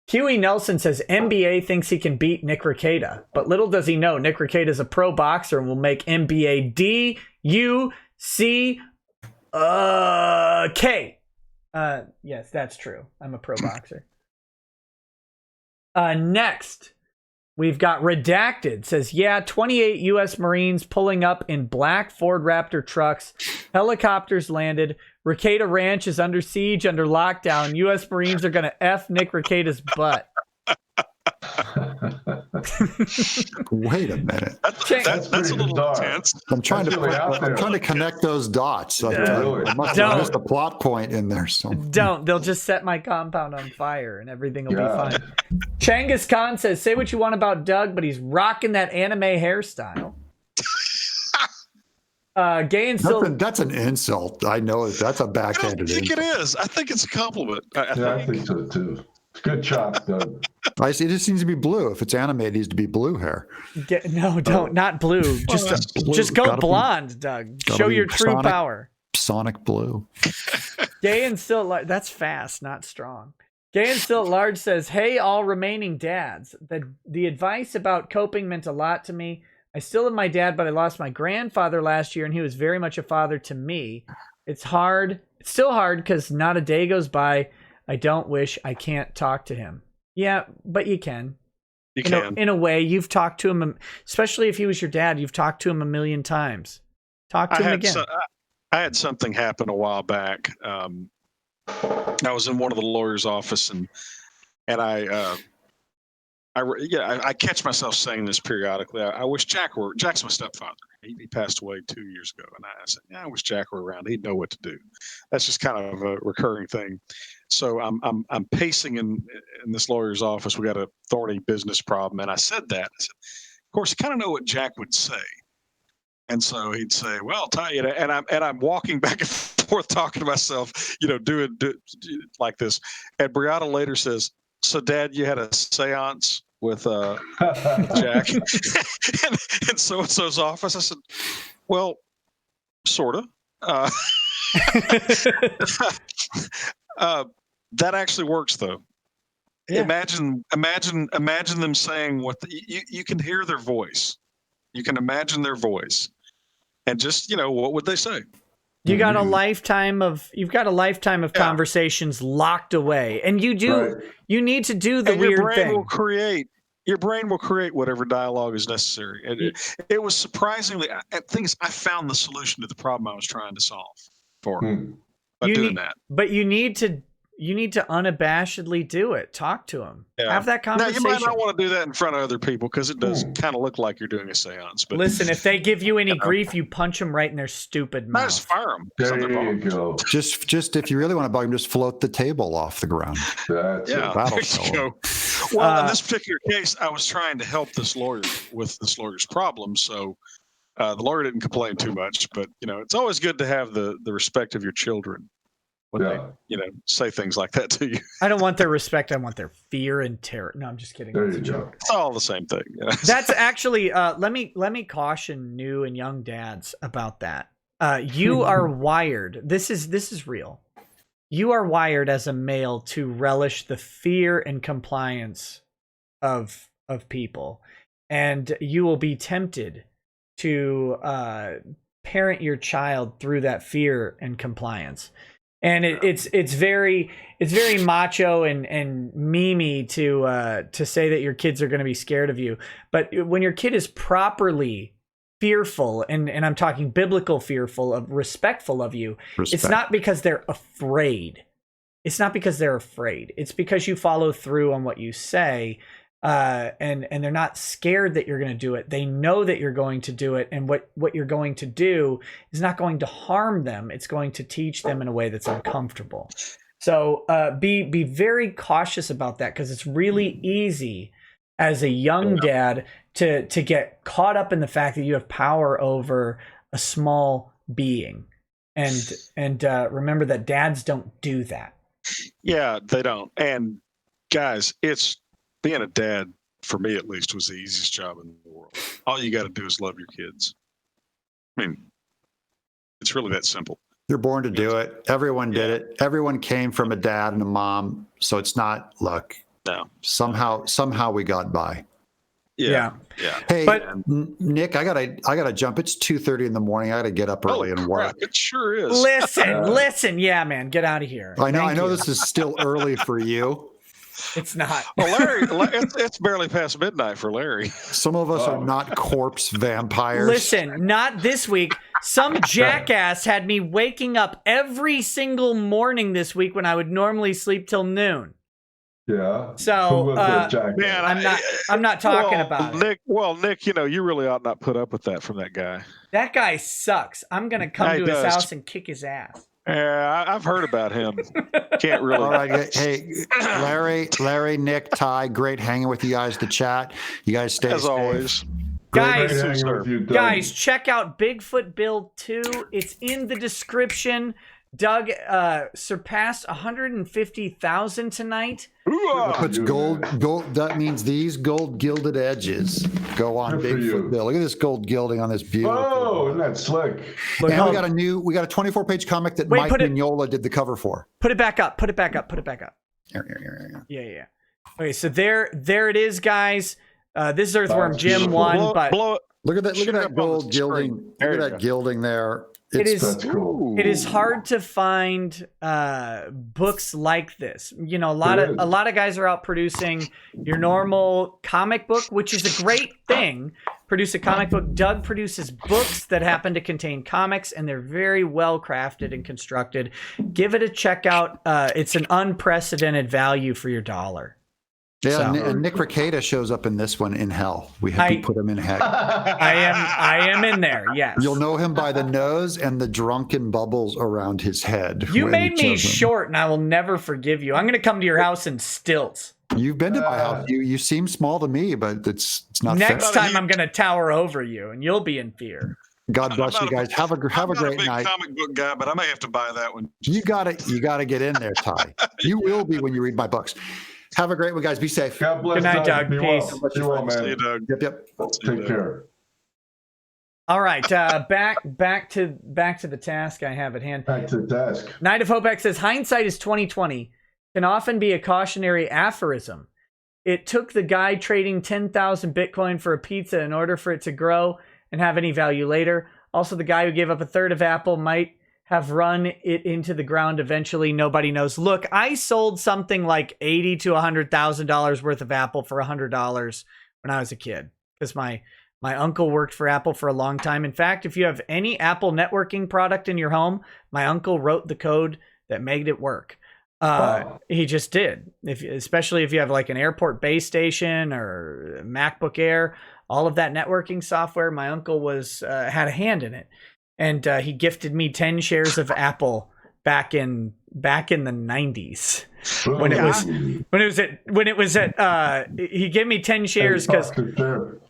Huey Nelson says NBA thinks he can beat Nick Rekieta, but little does he know Nick Rekieta is a pro boxer and will make NBA DUCK. Yes, that's true. I'm a pro boxer. Next. We've got Redacted. Says, 28 U.S. Marines pulling up in black Ford Raptor trucks. Helicopters landed. Rekieta Ranch is under siege, under lockdown. U.S. Marines are going to F Nick Rekieta's butt. Wait a minute. That's a little intense. I'm trying to connect those dots. I must have missed a plot point in there. Don't. They'll just set my compound on fire and everything will be fine. Changus Khan says, say what you want about Doug, but he's rocking that anime hairstyle. Gay and Silver. That's an insult. I know that's a backhanded insult. I think it is. I think it's a compliment. I think so too. Good chop, Doug. I see. It just needs to be blue. If it's anime, it needs to be blue hair. Not blue. Just go blonde, Doug. Show your true power. Sonic blue. Gay and still large. That's fast, not strong. Gay and still large says, "Hey, all remaining dads. The advice about coping meant a lot to me. I still have my dad, but I lost my grandfather last year, and he was very much a father to me. It's hard. It's still hard because not a day goes by I don't wish I can't talk to him." Yeah, but you can. You can. In a way, you've talked to him, especially if he was your dad, you've talked to him a million times. Talk to him again. I had something happen a while back. I was in one of the lawyer's office, and I catch myself saying this periodically. I wish Jack's my stepfather. He passed away 2 years ago, and I said, I wish Jack were around. He'd know what to do. That's just kind of a recurring thing. So I'm pacing in this lawyer's office. We got a thorny business problem, and I said that. I said, of course, I kind of know what Jack would say. And so he'd say, "Well, Ty," and I'm walking back and forth talking to myself, doing like this. And Brianna later says, "So, Dad, you had a seance with Jack in so-and-so's office?" I said, "Well, sort of." That actually works, though. Yeah. Imagine them saying what you can hear their voice. You can imagine their voice, and just what would they say? You've got a lifetime of conversations locked away, and you do. Right. You need to do the weird thing. Your brain will create whatever dialogue is necessary. It was surprisingly. I found the solution to the problem I was trying to solve for by doing that. But you need to you need to unabashedly do it. Talk to him. Yeah. Have that Now, conversation. you might not want to do that in front of other people because it does kind of look like you're doing a seance. But listen, if they give you any grief, you punch them right in their stupid mouth. just fire them. There you go. Just if you really want to bug him, just float the table off the ground. That's Yeah, it. That'll there show you 'em. go. Well, in this particular case, I was trying to help this lawyer with this lawyer's problem, so the lawyer didn't complain too much. But it's always good to have the respect of your children when they say things like that to you. I don't want their respect. I want their fear and terror. No, I'm just kidding. There That's you a joke. go. It's all the same thing. That's actually let me caution new and young dads about that. You are wired. This is real. You are wired as a male to relish the fear and compliance of people, and you will be tempted to parent your child through that fear and compliance. And it's very macho and memey to say that your kids are going to be scared of you. But when your kid is properly fearful, and I'm talking biblical fearful, of respectful of you, it's not because they're afraid. It's not because they're afraid. It's because you follow through on what you say. And they're not scared that you're going to do it. They know that you're going to do it, and what you're going to do is not going to harm them. It's going to teach them in a way that's uncomfortable. So be very cautious about that, because it's really easy as a young dad to get caught up in the fact that you have power over a small being, and remember that dads don't do that. Yeah, they don't. And guys, being a dad, for me at least, was the easiest job in the world. All you got to do is love your kids. I mean, it's really that simple. You're born to do it. Everyone did it. Everyone came from a dad and a mom, so it's not luck. No. Somehow we got by. Yeah. Hey, But- Nick, I gotta jump. It's 2:30 in the morning. I gotta get up early and work. Crap, it sure is. Listen. Yeah, man, get out of here. I know. Thank I know you. this is still early for you. It's not. Well, Larry, it's barely past midnight for Larry. Some of us are not corpse vampires. Listen, not this week. Some jackass had me waking up every single morning this week when I would normally sleep till noon. Yeah. So, Who was that jackass? Man, I'm not talking about it. Nick, you really ought not put up with that from that guy. That guy sucks. I'm gonna come Yeah, he to his does. house and kick his ass. Yeah, I've heard about him. Can't really. All right. Hey, Larry, Nick, Ty, great hanging with you guys to chat. You guys stay As safe. always. Guys, Great hanging with you, Doug. Guys, check out Bigfoot Build 2. It's in the description. Doug surpassed 150,000 tonight. Puts gold. That means these gold gilded edges go on Good for you. Bigfoot Bill. Look at this gold gilding on this beautiful. Oh, isn't that slick? Look, And we got a 24-page comic that Wait, Mike put it- Mignola did the cover for. Put it back up. Here. Yeah. Okay, so there it is, guys. This is Earthworm Jim 1, but Look at that! Look Shoot at it that up on the gold gilding! screen. Look There at you that go. gilding there. That's cool. it is hard to find books like this. You know, It is. a lot of guys are out producing your normal comic book, which is a great thing. Produce a comic book. Doug produces books that happen to contain comics, and they're very well crafted and constructed. Give it a check out. It's an unprecedented value for your dollar. Yeah, So- and Nick Rekieta shows up in this one in hell. We put him in heck. I am in there. Yes. You'll know him by the nose and the drunken bubbles around his head. You when made he me shows him. short, and I will never forgive you. I'm going to come to your house in stilts. You've been to my house. You seem small to me, but it's not Next fair. time, I'm going to tower over you, and you'll be in fear. God bless you guys. Have a I'm great not a big night. comic book guy, but I may have to buy that one. You got to get in there, Ty. You will be when you read my books. Have a great one, guys. Be safe. God bless. Good night, Doug. Be Peace. well. Be well, See you, man. Doug. Yep. Take care. All right, back to the task I have at hand. Back to the desk. Night of Hopex says hindsight is 20/20 can often be a cautionary aphorism. It took the guy trading 10,000 Bitcoin for a pizza in order for it to grow and have any value later. Also, the guy who gave up a third of Apple might have run it into the ground eventually. Nobody knows. Look, I sold something like $80,000 to $100,000 worth of Apple for $100 when I was a kid, because my uncle worked for Apple for a long time. In fact, if you have any Apple networking product in your home, my uncle wrote the code that made it work. He just did. Especially if you have like an airport base station or a MacBook Air, all of that networking software, my uncle had a hand in it. And he gifted me 10 shares of Apple back in the 90s. When it was at he gave me 10 shares because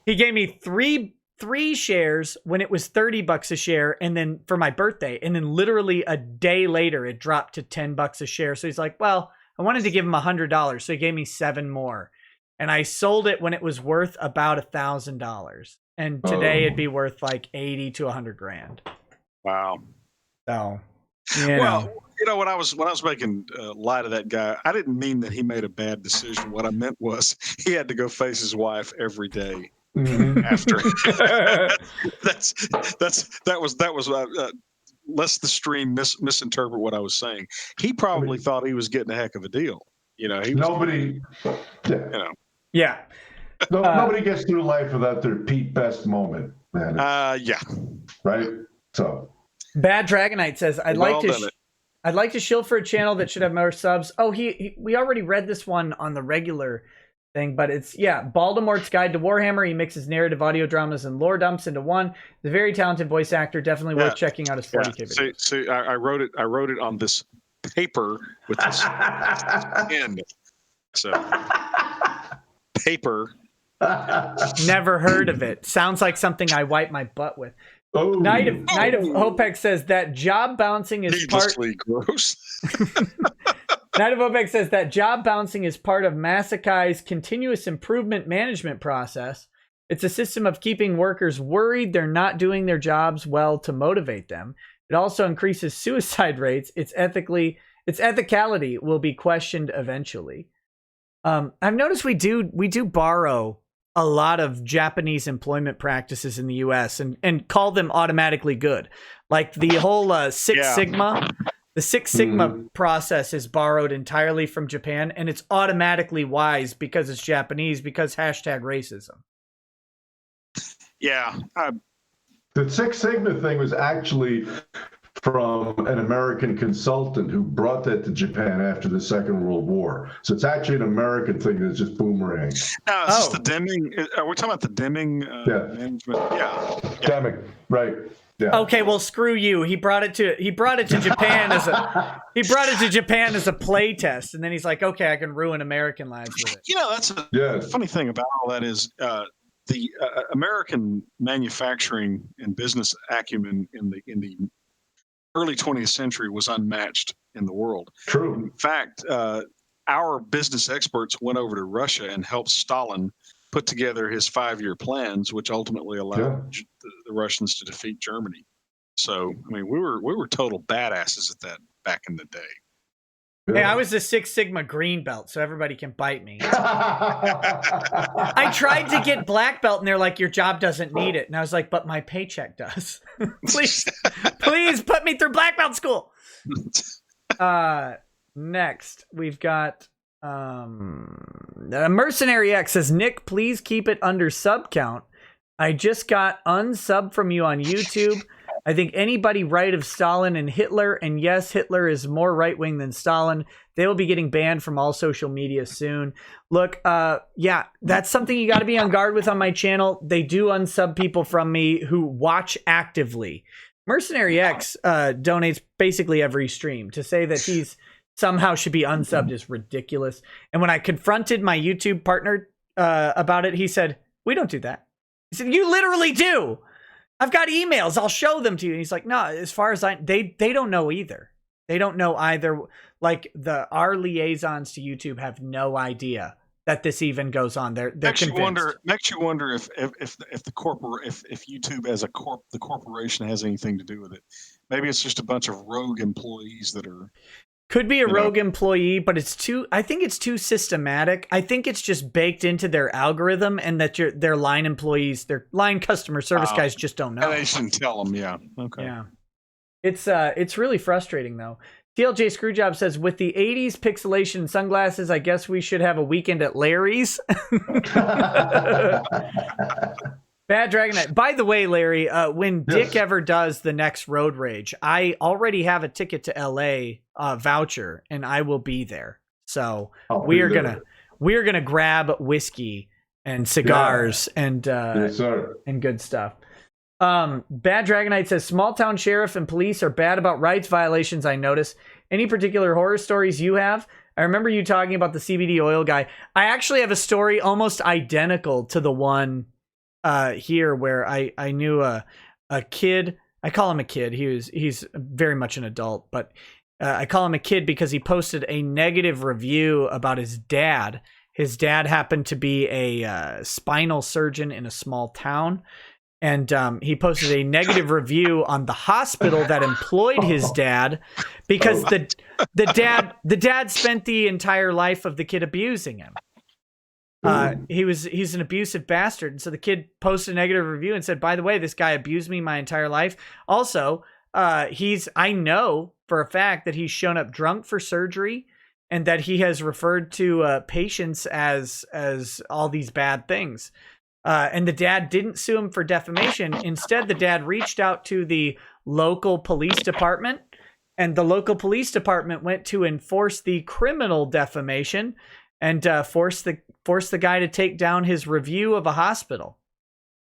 he gave me three shares when it was $30 a share, and then for my birthday, and then literally a day later it dropped to $10 a share. So he's like, well, I wanted to give him $100, so he gave me 7 more, and I sold it when it was worth about $1,000, and today it'd be worth like 80 to 100 grand. Wow. So, well, when I was making light of that guy, I didn't mean that he made a bad decision. What I meant was he had to go face his wife every day. After that was lest the stream misinterpret what I was saying. He probably thought he was getting a heck of a deal. Nobody gets through life without their Pete Best moment, man. Right. So Bad Dragonite says, I'd like to shill for a channel that should have more subs. Oh, we already read this one on the regular thing, but it's Baltimore's Guide to Warhammer. He mixes narrative, audio dramas, and lore dumps into one. He's a very talented voice actor. Definitely worth checking out his 40K videos. See, I wrote it on this paper with this pen. So paper. Never heard of it. Sounds like something I wipe my butt with. Night of Hopek says that job bouncing is gross. Night of Hopek says that job bouncing is part of Masakai's continuous improvement management process. It's a system of keeping workers worried they're not doing their jobs well to motivate them. It also increases suicide rates. Its ethicality will be questioned eventually. I've noticed we do borrow a lot of Japanese employment practices in the US and call them automatically good. Like the whole Six Sigma. The Six Sigma process is borrowed entirely from Japan, and it's automatically wise because it's Japanese, because #racism. Yeah. The Six Sigma thing was actually from an American consultant who brought that to Japan after the Second World War. So it's actually an American thing that's just boomerang. No, it's just the Deming. Are we talking about the Deming management? Yeah. Deming, right. Yeah. Okay, well, screw you. He brought it to Japan as a play test, and then he's like, okay, I can ruin American lives with it. That's the funny thing about all that is the American manufacturing and business acumen in the early 20th century was unmatched in the world. True. In fact, our business experts went over to Russia and helped Stalin put together his 5-year plans, which ultimately allowed the Russians to defeat Germany. So, I mean, we were total badasses at that back in the day. Hey, I was a Six Sigma green belt, so everybody can bite me. I tried to get black belt, and they're like, your job doesn't need it. And I was like, but my paycheck does. Please put me through black belt school. Next, we've got Mercenary X says, Nick, please keep it under sub count. I just got unsub from you on YouTube. I think anybody right of Stalin and Hitler, and yes, Hitler is more right-wing than Stalin, they will be getting banned from all social media soon. Look, that's something you got to be on guard with on my channel. They do unsub people from me who watch actively. Mercenary X donates basically every stream. To say that he's somehow should be unsubbed is ridiculous. And when I confronted my YouTube partner about it, he said, we don't do that. He said, you literally do. I've got emails. I'll show them to you. And he's like, no, as far as they don't know either. They don't know either. Like our liaisons to YouTube have no idea that this even goes on. They're makes convinced. Makes you wonder if YouTube as the corporation has anything to do with it. Maybe it's just a bunch of rogue employees that are. Could be a rogue employee, but I think it's too systematic. I think it's just baked into their algorithm, and that their line employees, their line customer service guys just don't know. They shouldn't tell them, yeah. Okay. Yeah. It's really frustrating though. TLJ Screwjob says, with the 80s pixelation and sunglasses, I guess we should have a weekend at Larry's. Bad Dragon Knight. By the way, Larry, when Dick ever does the next Road Rage, I already have a ticket to LA voucher, and I will be there. So we're gonna grab whiskey and cigars and good stuff. Bad Dragon Knight says small town sheriff and police are bad about rights violations. I notice. Any particular horror stories you have? I remember you talking about the CBD oil guy. I actually have a story almost identical to the one here where I knew a kid. I call him a kid. He's very much an adult, but I call him a kid because he posted a negative review about his dad. His dad happened to be a spinal surgeon in a small town. And he posted a negative review on the hospital that employed his dad because the dad spent the entire life of the kid abusing him. He's an abusive bastard. And so the kid posted a negative review and said, by the way, this guy abused me my entire life. Also, I know for a fact that he's shown up drunk for surgery and that he has referred to patients as all these bad things. And the dad didn't sue him for defamation. Instead, the dad reached out to the local police department, and the local police department went to enforce the criminal defamation and force the guy to take down his review of a hospital.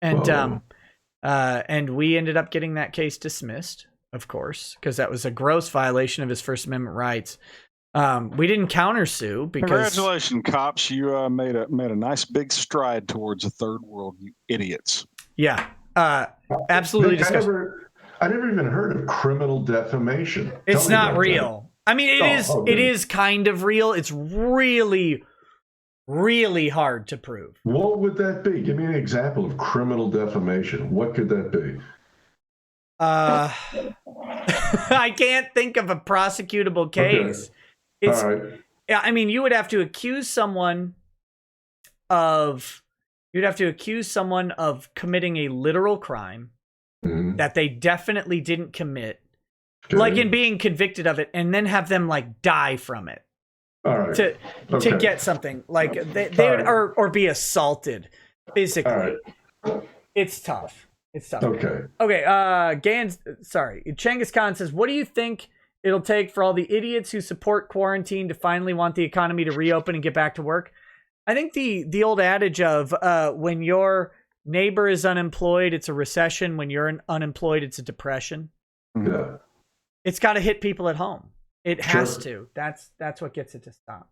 And we ended up getting that case dismissed, of course, because that was a gross violation of his First Amendment rights. We didn't countersue because congratulations, cops! You made a nice big stride towards a third world, you idiots. Yeah, absolutely disgusting. I never even heard of criminal defamation. It's not real. That. I mean, it is kind of real. It's really, really hard to prove. What would that be? Give me an example of criminal defamation. What could that be? I can't think of a prosecutable case. Okay. All right. Yeah, I mean, you would have to accuse someone of committing a literal crime that they definitely didn't commit, like in being convicted of it, and then have them like die from it. All right. To get something like they would, or be assaulted physically. All right. It's tough. Okay. Chenghis Khan says, what do you think it'll take for all the idiots who support quarantine to finally want the economy to reopen and get back to work? I think the old adage of when your neighbor is unemployed, it's a recession. When you're unemployed, it's a depression. Yeah. It's got to hit people at home. It has to. That's what gets it to stop,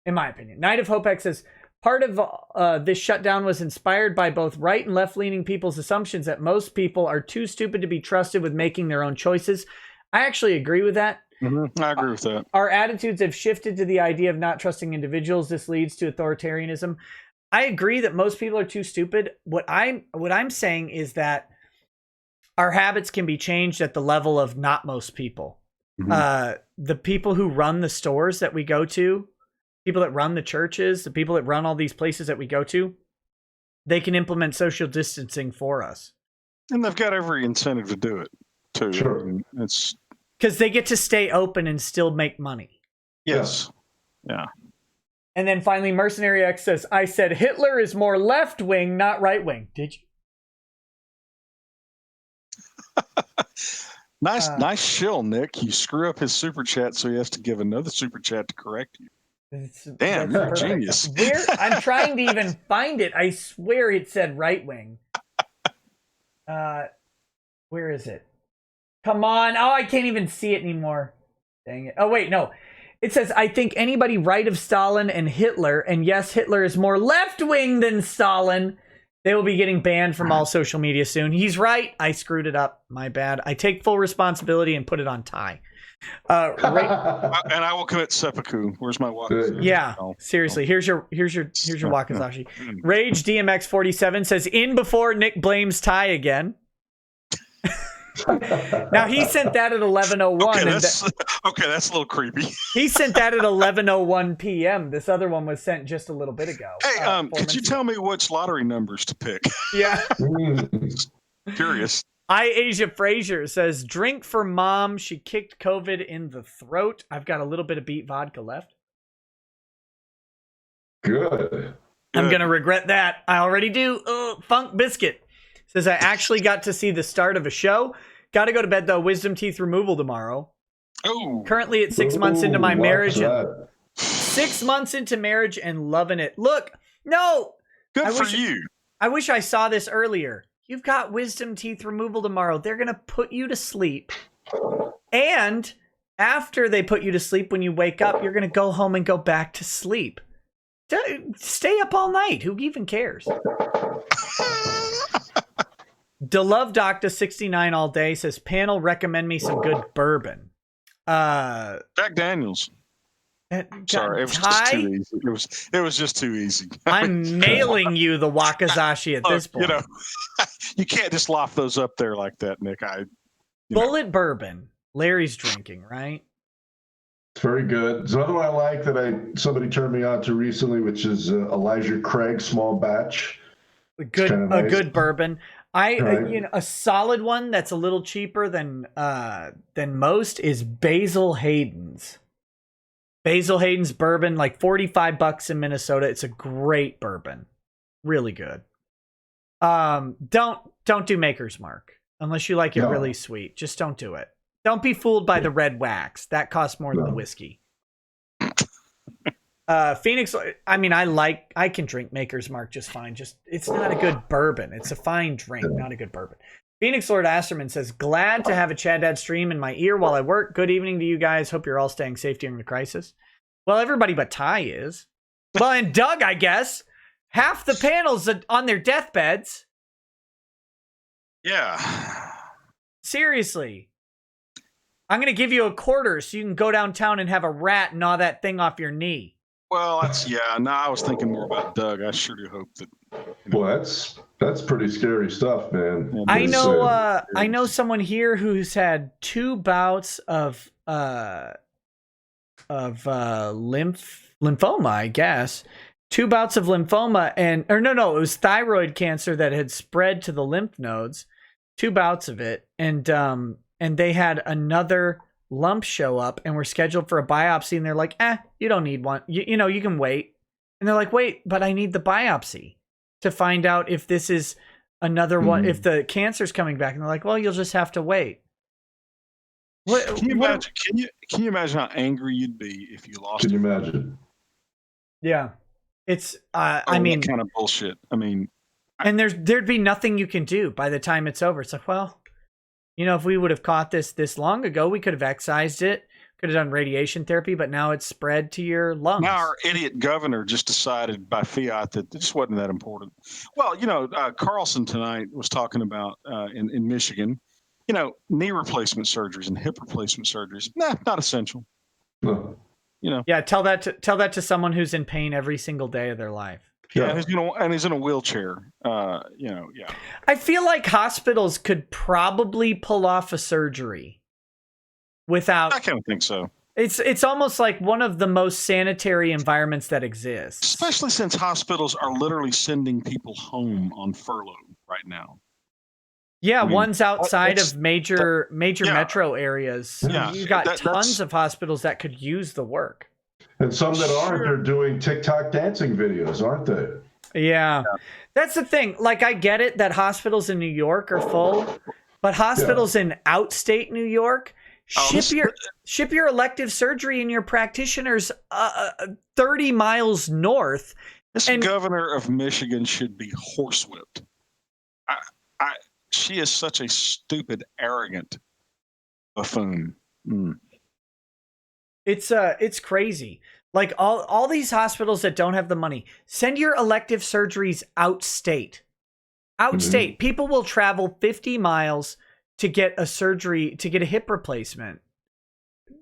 in my opinion. Night of Hopex says, part of this shutdown was inspired by both right and left-leaning people's assumptions that most people are too stupid to be trusted with making their own choices. I actually agree with that. Mm-hmm. I agree with that. Our attitudes have shifted to the idea of not trusting individuals. This leads to authoritarianism. I agree that most people are too stupid. What I'm saying is that our habits can be changed at the level of not most people. Mm-hmm. The people who run the stores that we go to, people that run the churches, the people that run all these places that we go to, they can implement social distancing for us. And they've got every incentive to do it, too. Sure. I mean, it's because they get to stay open and still make money. Yes. Yeah. And then finally, Mercenary X says, I said Hitler is more left-wing, not right-wing. Did you? Nice shill, Nick. You screw up his super chat, so he has to give another super chat to correct you. Damn, you're a genius. I'm trying to even find it. I swear it said right-wing. Where is it? Come on. Oh, I can't even see it anymore. Dang it. Oh, wait, no. It says, I think anybody right of Stalin and Hitler, and yes, Hitler is more left-wing than Stalin, they will be getting banned from all social media soon. He's right. I screwed it up. My bad. I take full responsibility and put it on Ty. And I will commit seppuku. Where's my wakizashi? Yeah, seriously. Here's your wakizashi. Rage DMX 47 says, in before Nick blames Ty again. Now he sent that at 11:01. Okay, that's a little creepy. He sent that at 11:01 p.m. This other one was sent just a little bit ago. Hey, could you tell me which lottery numbers to pick? Yeah. Curious. Asia Frazier says, drink for mom. She kicked COVID in the throat. I've got a little bit of beet vodka left. Good. I'm going to regret that. I already do. Funk Biscuit. Says, I actually got to see the start of a show. Got to go to bed, though. Wisdom teeth removal tomorrow. Oh. Currently at 6 months into my Watch marriage. that. 6 months into marriage and loving it. Look, no. Good for you. I wish I saw this earlier. You've got wisdom teeth removal tomorrow. They're going to put you to sleep. And after they put you to sleep, when you wake up, you're going to go home and go back to sleep. Stay up all night. Who even cares? DeLove Doctor 69 all day says, panel, recommend me some good bourbon. Jack Daniels. Sorry, it was just too easy. It was just too easy. I'm mailing you the Wakazashi at this point. You know, you can't just loft those up there like that, Nick. Bullet bourbon. Larry's drinking, right? It's very good. There's another one I like that somebody turned me on to recently, which is Elijah Craig Small Batch. A good bourbon. A solid one that's a little cheaper than most is Basil Hayden's. Basil Hayden's bourbon, like $45 in Minnesota. It's a great bourbon. Really good. Don't do Maker's Mark unless you like it really sweet. Just don't do it. Don't be fooled by the red wax. That costs more than the whiskey. Phoenix, I mean, I can drink Maker's Mark just fine. It's not a good bourbon. It's a fine drink, not a good bourbon. Phoenix Lord Asterman says, glad to have a Chad Dad stream in my ear while I work. Good evening to you guys. Hope you're all staying safe during the crisis. Well, everybody but Ty is. Well, and Doug, I guess. Half the panels on their deathbeds. Yeah. Seriously. I'm going to give you a quarter so you can go downtown and have a rat gnaw that thing off your knee. Well, I was thinking more about Doug. I sure do hope that. Well, that's pretty scary stuff, man. I know someone here who's had 2 bouts of lymphoma, I guess. 2 bouts of lymphoma it was thyroid cancer that had spread to the lymph nodes. 2 bouts of it, and they had another lump show up and were scheduled for a biopsy, and they're like, you don't need one. You can wait. And they're like, wait, but I need the biopsy to find out if this is another one, if the cancer's coming back. And they're like, well, you'll just have to wait. Can you imagine how angry you'd be if you lost? Can you imagine? Yeah. It's, I mean, kind of bullshit. I mean, and there'd be nothing you can do by the time it's over. It's like, well, if we would have caught this long ago, we could have excised it, could have done radiation therapy, but now it's spread to your lungs. Now our idiot governor just decided by fiat that it just wasn't that important. Well, Carlson tonight was talking about in Michigan, knee replacement surgeries and hip replacement surgeries. Not essential. No. Yeah, tell that to someone who's in pain every single day of their life. Yeah, and he's in a wheelchair. Yeah. I feel like hospitals could probably pull off a surgery without. I kind of think so. It's almost like one of the most sanitary environments that exists. Especially since hospitals are literally sending people home on furlough right now. Yeah, one's outside of major metro areas. Yeah, You've got tons of hospitals that could use the work. And some that aren't, they're doing TikTok dancing videos, aren't they? Yeah. That's the thing. Like, I get it that hospitals in New York are full, but hospitals in outstate New York, ship your elective surgery and your practitioners 30 miles north. This governor of Michigan should be horsewhipped. She is such a stupid, arrogant buffoon. It's crazy. Like all these hospitals that don't have the money, send your elective surgeries outstate. Outstate. People will travel 50 miles to get a surgery, to get a hip replacement.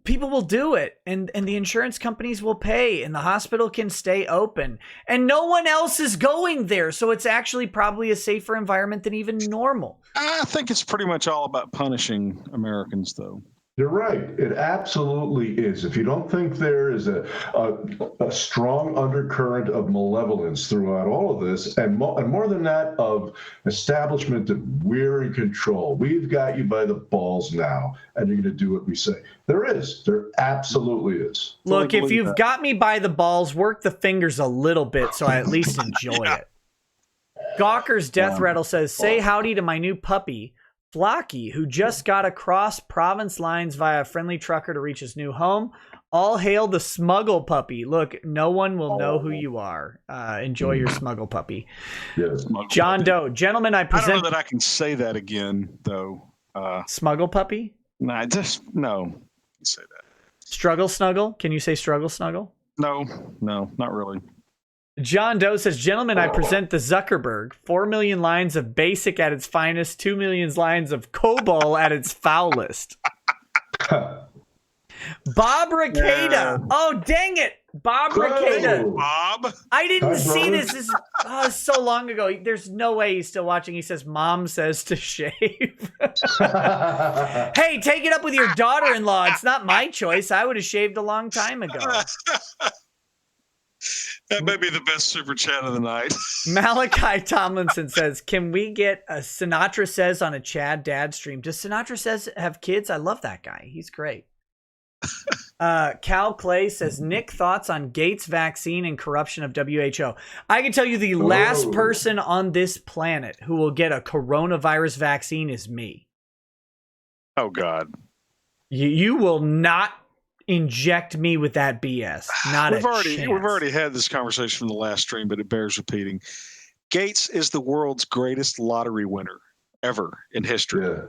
People will do it, and the insurance companies will pay, and the hospital can stay open, and no one else is going there. So it's actually probably a safer environment than even normal. I think it's pretty much all about punishing Americans, though. You're right. It absolutely is. If you don't think there is a strong undercurrent of malevolence throughout all of this, and more than that, of establishment that we're in control. We've got you by the balls now, and you're going to do what we say. There is. There absolutely is. Look, if you've got me by the balls, work the fingers a little bit so I at least enjoy it. Gawker's Death Rattle says, say howdy to my new puppy, Flocky, who just got across province lines via a friendly trucker to reach his new home. All hail the smuggle puppy. Look, no one will know who you are. Enjoy your smuggle puppy. Yes. John Doe. Gentlemen, I I present... don't know that I can say that again, though. Smuggle puppy? No. You say that. Struggle snuggle? Can you say struggle snuggle? No, not really. John Doe says, gentlemen, I present the Zuckerberg. 4 million lines of basic at its finest, 2 million lines of COBOL at its foulest. Bob Rekieta. Yeah. Oh, dang it. Bob Rekieta. Bob? I didn't see this. This is so long ago. There's no way he's still watching. He says, Mom says to shave. Hey, take it up with your daughter-in-law. It's not my choice. I would have shaved a long time ago. That may be the best super chat of the night. Malachi Tomlinson says, can we get a Sinatra Says on a Chad Dad stream? Does Sinatra Says have kids? I love that guy. He's great. Cal Clay says, Nick, thoughts on Gates vaccine and corruption of WHO? I can tell you the last person on this planet who will get a coronavirus vaccine is me. Oh, God. You will not inject me with that BS. Not we've chance. already had this conversation from the last stream, but it bears repeating. Gates is the world's greatest lottery winner ever in history. Yeah.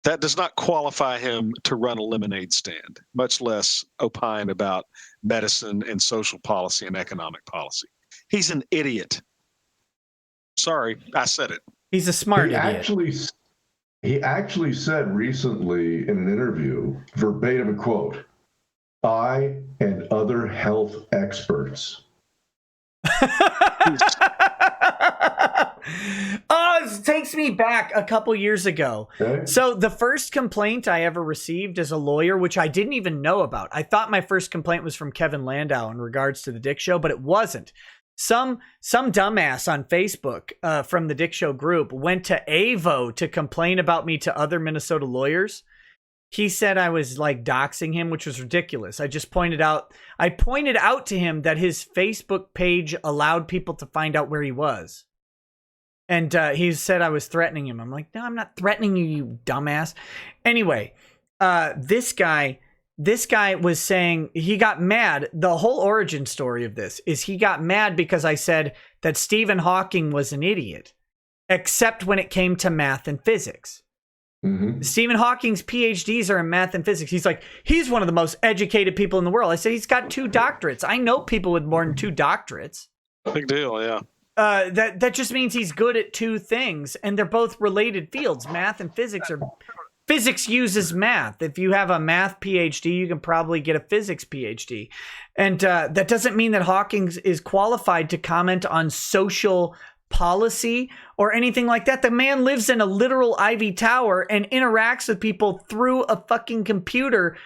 That does not qualify him to run a lemonade stand, much less opine about medicine and social policy and economic policy. He's an idiot. Sorry, I said it. He's a smart idiot. He actually said recently in an interview, verbatim quote, I and other health experts. Oh, it takes me back a couple years ago. Okay. So the first complaint I ever received as a lawyer, which I didn't even know about, I thought my first complaint was from Kevin Landau in regards to the Dick Show, but it wasn't. Some dumbass on Facebook from the Dick Show group went to AVO to complain about me to other Minnesota lawyers. He said I was like doxing him, which was ridiculous. I pointed out to him that his Facebook page allowed people to find out where he was. And he said I was threatening him. I'm like, no, I'm not threatening you, you dumbass. Anyway, this guy was saying he got mad. The whole origin story of this is he got mad because I said that Stephen Hawking was an idiot, except when it came to math and physics. Mm-hmm. Stephen Hawking's PhDs are in math and physics. He's like, he's one of the most educated people in the world. I said, he's got 2 doctorates. I know people with more than 2 doctorates. Big deal, yeah. That just means he's good at 2 things, and they're both related fields. Math and physics physics uses math. If you have a math PhD, you can probably get a physics PhD. And that doesn't mean that Hawking is qualified to comment on social policy or anything like that. The man lives in a literal ivy tower and interacts with people through a fucking computer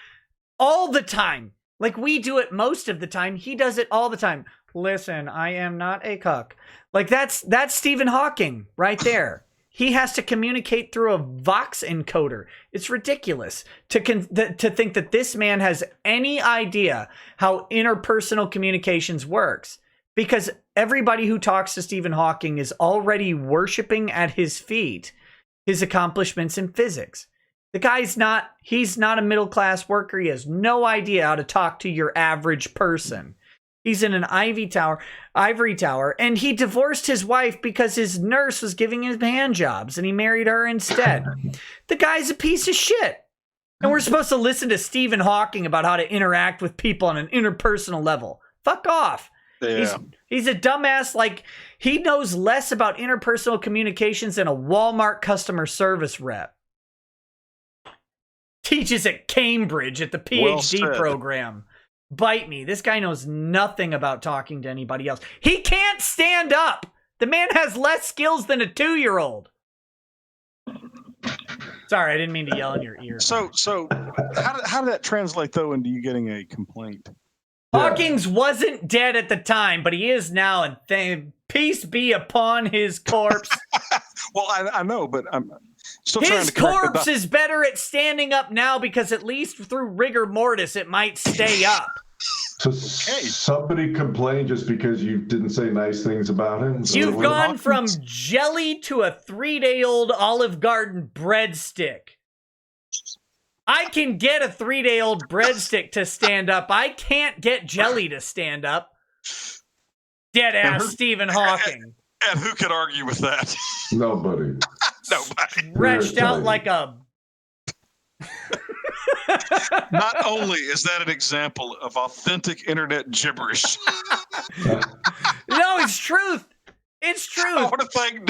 all the time. Like we do it most of the time. He does it all the time. Listen, I am not a cuck. Like that's Stephen Hawking right there. He has to communicate through a Vox encoder. It's ridiculous to think that this man has any idea how interpersonal communications works, because everybody who talks to Stephen Hawking is already worshiping at his feet his accomplishments in physics. The guy's he's not a middle-class worker. He has no idea how to talk to your average person. He's in an ivory tower, and he divorced his wife because his nurse was giving him hand jobs, and he married her instead. The guy's a piece of shit. And we're supposed to listen to Stephen Hawking about how to interact with people on an interpersonal level. Fuck off. Yeah. He's a dumbass. Like, he knows less about interpersonal communications than a Walmart customer service rep. Teaches at Cambridge at the PhD program. Bite me. This guy knows nothing about talking to anybody else. He can't stand up. The man has less skills than a 2-year-old. Sorry, I didn't mean to yell in your ear. So how did that translate, though, into you getting a complaint? Hawkins wasn't dead at the time, but he is now, and peace be upon his corpse. Well, I know, but I'm still trying to... His corpse is better at standing up now because at least through rigor mortis, it might stay up. So somebody complained just because you didn't say nice things about him? You've gone from jelly to a 3-day-old Olive Garden breadstick. I can get a 3-day-old breadstick to stand up. I can't get jelly to stand up. Dead-ass Stephen Hawking. And who could argue with that? Nobody. Nobody. Stretched out like a... Not only is that an example of authentic internet gibberish. No, it's truth. It's truth. I want to thank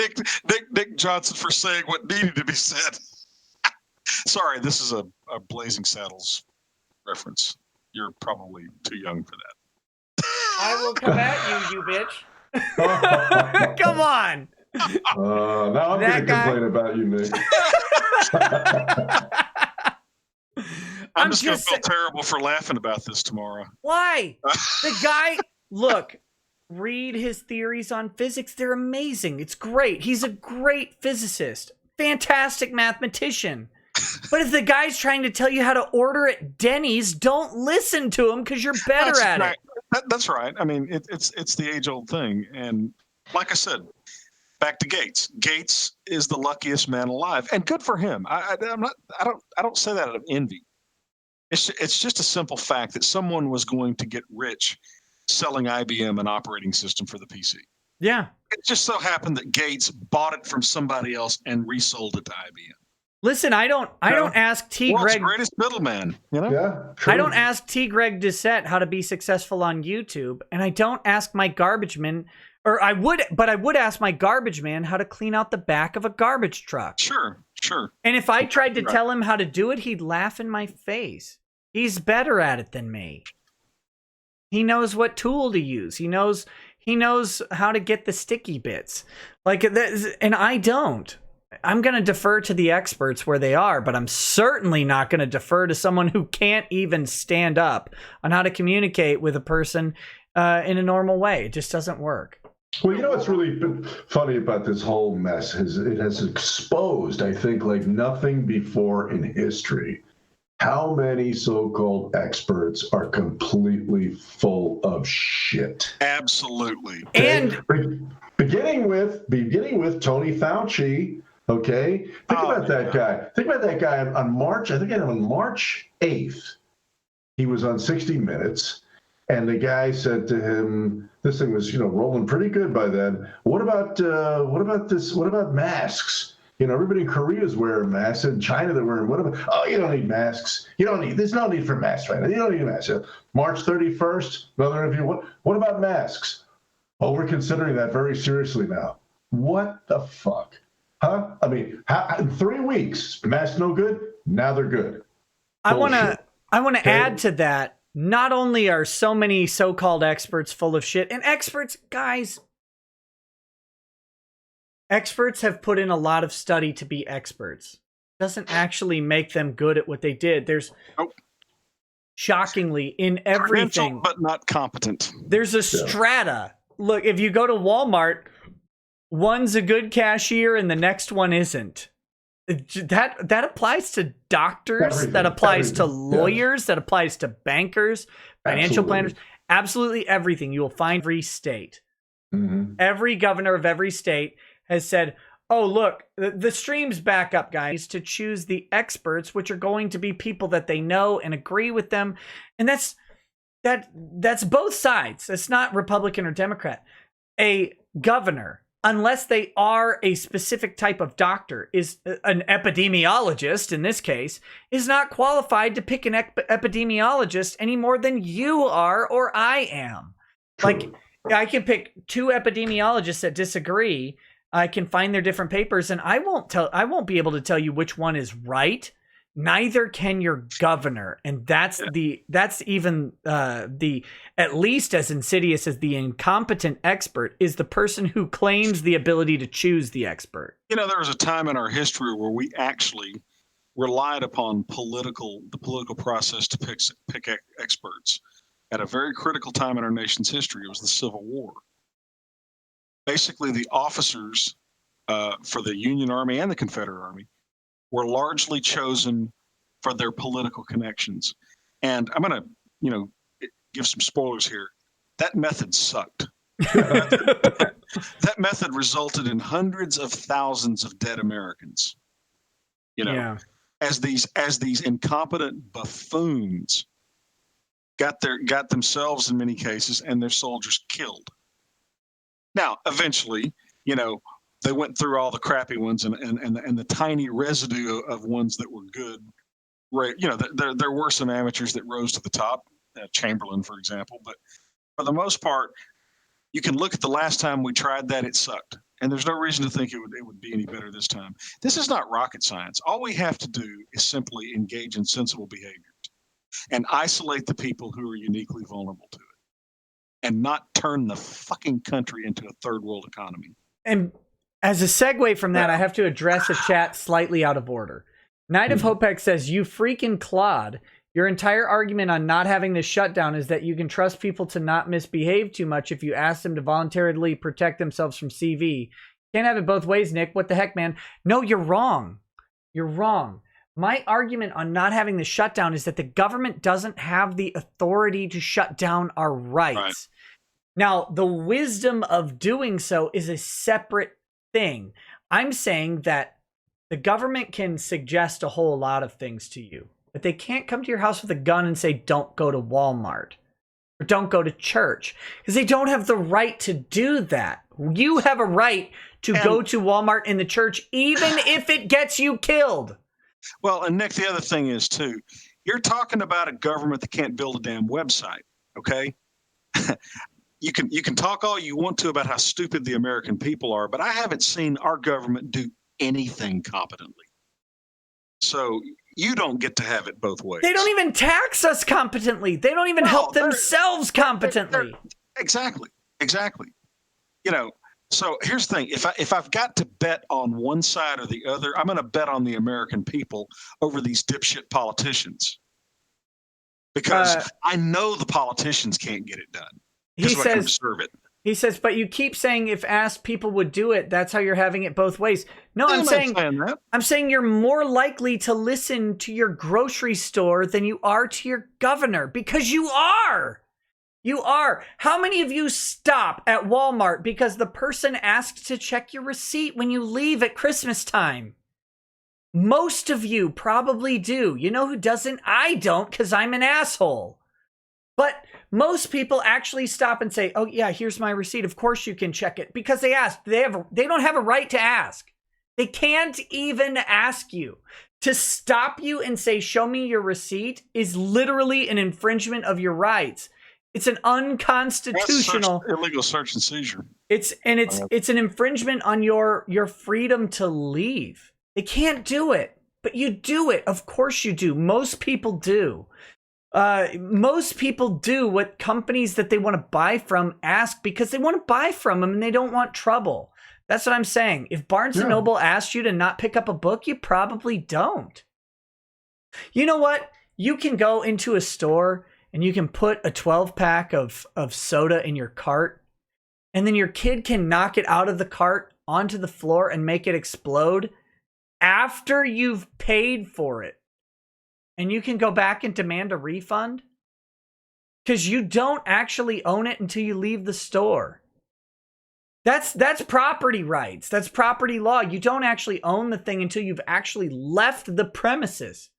Nick Johnson for saying what needed to be said. Sorry, this is a Blazing Saddles reference. You're probably too young for that. I will come at you, you bitch. Come on. Now I'm going to complain about you, Nick. I'm just going to feel terrible for laughing about this tomorrow. Why? The guy, look, read his theories on physics. They're amazing. It's great. He's a great physicist, fantastic mathematician. But if the guy's trying to tell you how to order at Denny's, don't listen to him because you're better at it. That's right. I mean, it's the age-old thing. And like I said, back to Gates. Gates is the luckiest man alive, and good for him. I don't say that out of envy. It's just a simple fact that someone was going to get rich selling IBM an operating system for the PC. Yeah. It just so happened that Gates bought it from somebody else and resold it to IBM. Listen, I don't ask T. Greg, greatest middleman, you know? Yeah, true. I don't ask T. Greg Doucette how to be successful on YouTube, and I don't ask my garbage man, or I would ask my garbage man how to clean out the back of a garbage truck. Sure. And if I tried to tell him how to do it, he'd laugh in my face. He's better at it than me. He knows what tool to use. He knows how to get the sticky bits. And I don't. I'm going to defer to the experts where they are, but I'm certainly not going to defer to someone who can't even stand up on how to communicate with a person in a normal way. It just doesn't work. Well, you know what's really been funny about this whole mess is it has exposed, I think, like nothing before in history, how many so-called experts are completely full of shit. Absolutely. And beginning with Tony Fauci. Okay, think about that guy. Think about that guy on March 8th, he was on 60 Minutes, and the guy said to him, this thing was, rolling pretty good by then. What about this? What about masks? Everybody in Korea is wearing masks. In China, they're wearing whatever. Oh, you don't need masks. There's no need for masks right now. You don't need masks. March 31st, another interview. What about masks? Oh, we're considering that very seriously now. What the fuck? Huh? I mean, in 3 weeks, masks no good. Now they're good. I want to add to that. Not only are so many so-called experts full of shit, and experts have put in a lot of study to be experts. Doesn't actually make them good at what they did. There's shockingly in everything, but not competent. There's a strata. Look, if you go to Walmart, one's a good cashier and the next one isn't. That applies to doctors, that applies to lawyers, that applies to bankers, financial planners, absolutely everything. You will find every state. Mm-hmm. Every governor of every state has said, oh, look, the stream's back up, guys, to choose the experts, which are going to be people that they know and agree with them. And that's both sides. It's not Republican or Democrat. A governor, unless they are a specific type of doctor, is an epidemiologist in this case, is not qualified to pick an epidemiologist any more than you are or I am. True. Like, I can pick 2 epidemiologists that disagree. I can find their different papers, and I won't be able to tell you which one is right. Neither can your governor, and that's even at least as insidious as the incompetent expert is the person who claims the ability to choose the expert. There was a time in our history where we actually relied upon the political process to pick experts. At a very critical time in our nation's history, it was the Civil War. Basically, the officers for the Union Army and the Confederate Army were largely chosen for their political connections. And I'm going to, give some spoilers here. That method sucked. That method resulted in hundreds of thousands of dead Americans. As these incompetent buffoons got themselves in many cases and their soldiers killed. Now, eventually, they went through all the crappy ones and the tiny residue of ones that were good. Right, there were some amateurs that rose to the top, Chamberlain, for example, but for the most part, you can look at the last time we tried that, it sucked. And there's no reason to think it would be any better this time. This is not rocket science. All we have to do is simply engage in sensible behaviors and isolate the people who are uniquely vulnerable to it and not turn the fucking country into a third world economy. And as a segue from that, I have to address a chat slightly out of order. Night of Hopex says, you freaking clod. Your entire argument on not having this shutdown is that you can trust people to not misbehave too much if you ask them to voluntarily protect themselves from CV. Can't have it both ways, Nick. What the heck, man? No, you're wrong. You're wrong. My argument on not having the shutdown is that the government doesn't have the authority to shut down our rights. Right. Now, the wisdom of doing so is a separate thing. I'm saying that the government can suggest a whole lot of things to you. But they can't come to your house with a gun and say, don't go to Walmart or don't go to church, because they don't have the right to do that. You have a right to go to Walmart and the church, even if it gets you killed. Well, and Nick, the other thing is, too, you're talking about a government that can't build a damn website, okay? You can talk all you want to about how stupid the American people are, but I haven't seen our government do anything competently. So you don't get to have it both ways. They don't even tax us competently. They don't even help themselves competently. Exactly. So here's the thing. If I've got to bet on one side or the other, I'm going to bet on the American people over these dipshit politicians. Because I know the politicians can't get it done. He says, but you keep saying if asked, people would do it. That's how you're having it both ways. No, I'm saying you're more likely to listen to your grocery store than you are to your governor, because you are. You are. How many of you stop at Walmart because the person asked to check your receipt when you leave at Christmas time? Most of you probably do. You know who doesn't? I don't, because I'm an asshole. But most people actually stop and say, oh, yeah, here's my receipt. Of course you can check it, because they asked. They don't have a right to ask. They can't even ask you. To stop you and say, show me your receipt, is literally an infringement of your rights. It's an unconstitutional illegal search and seizure. It's an infringement on your freedom to leave. They can't do it, but you do it. Of course you do. Most people do. Most people do what companies that they want to buy from ask, because they want to buy from them and they don't want trouble. That's what I'm saying. If Barnes & Noble asked you to not pick up a book, you probably don't. You know what? You can go into a store and you can put a 12-pack of soda in your cart, and then your kid can knock it out of the cart onto the floor and make it explode after you've paid for it. And you can go back and demand a refund because you don't actually own it until you leave the store. That's property rights. That's property law. You don't actually own the thing until you've actually left the premises.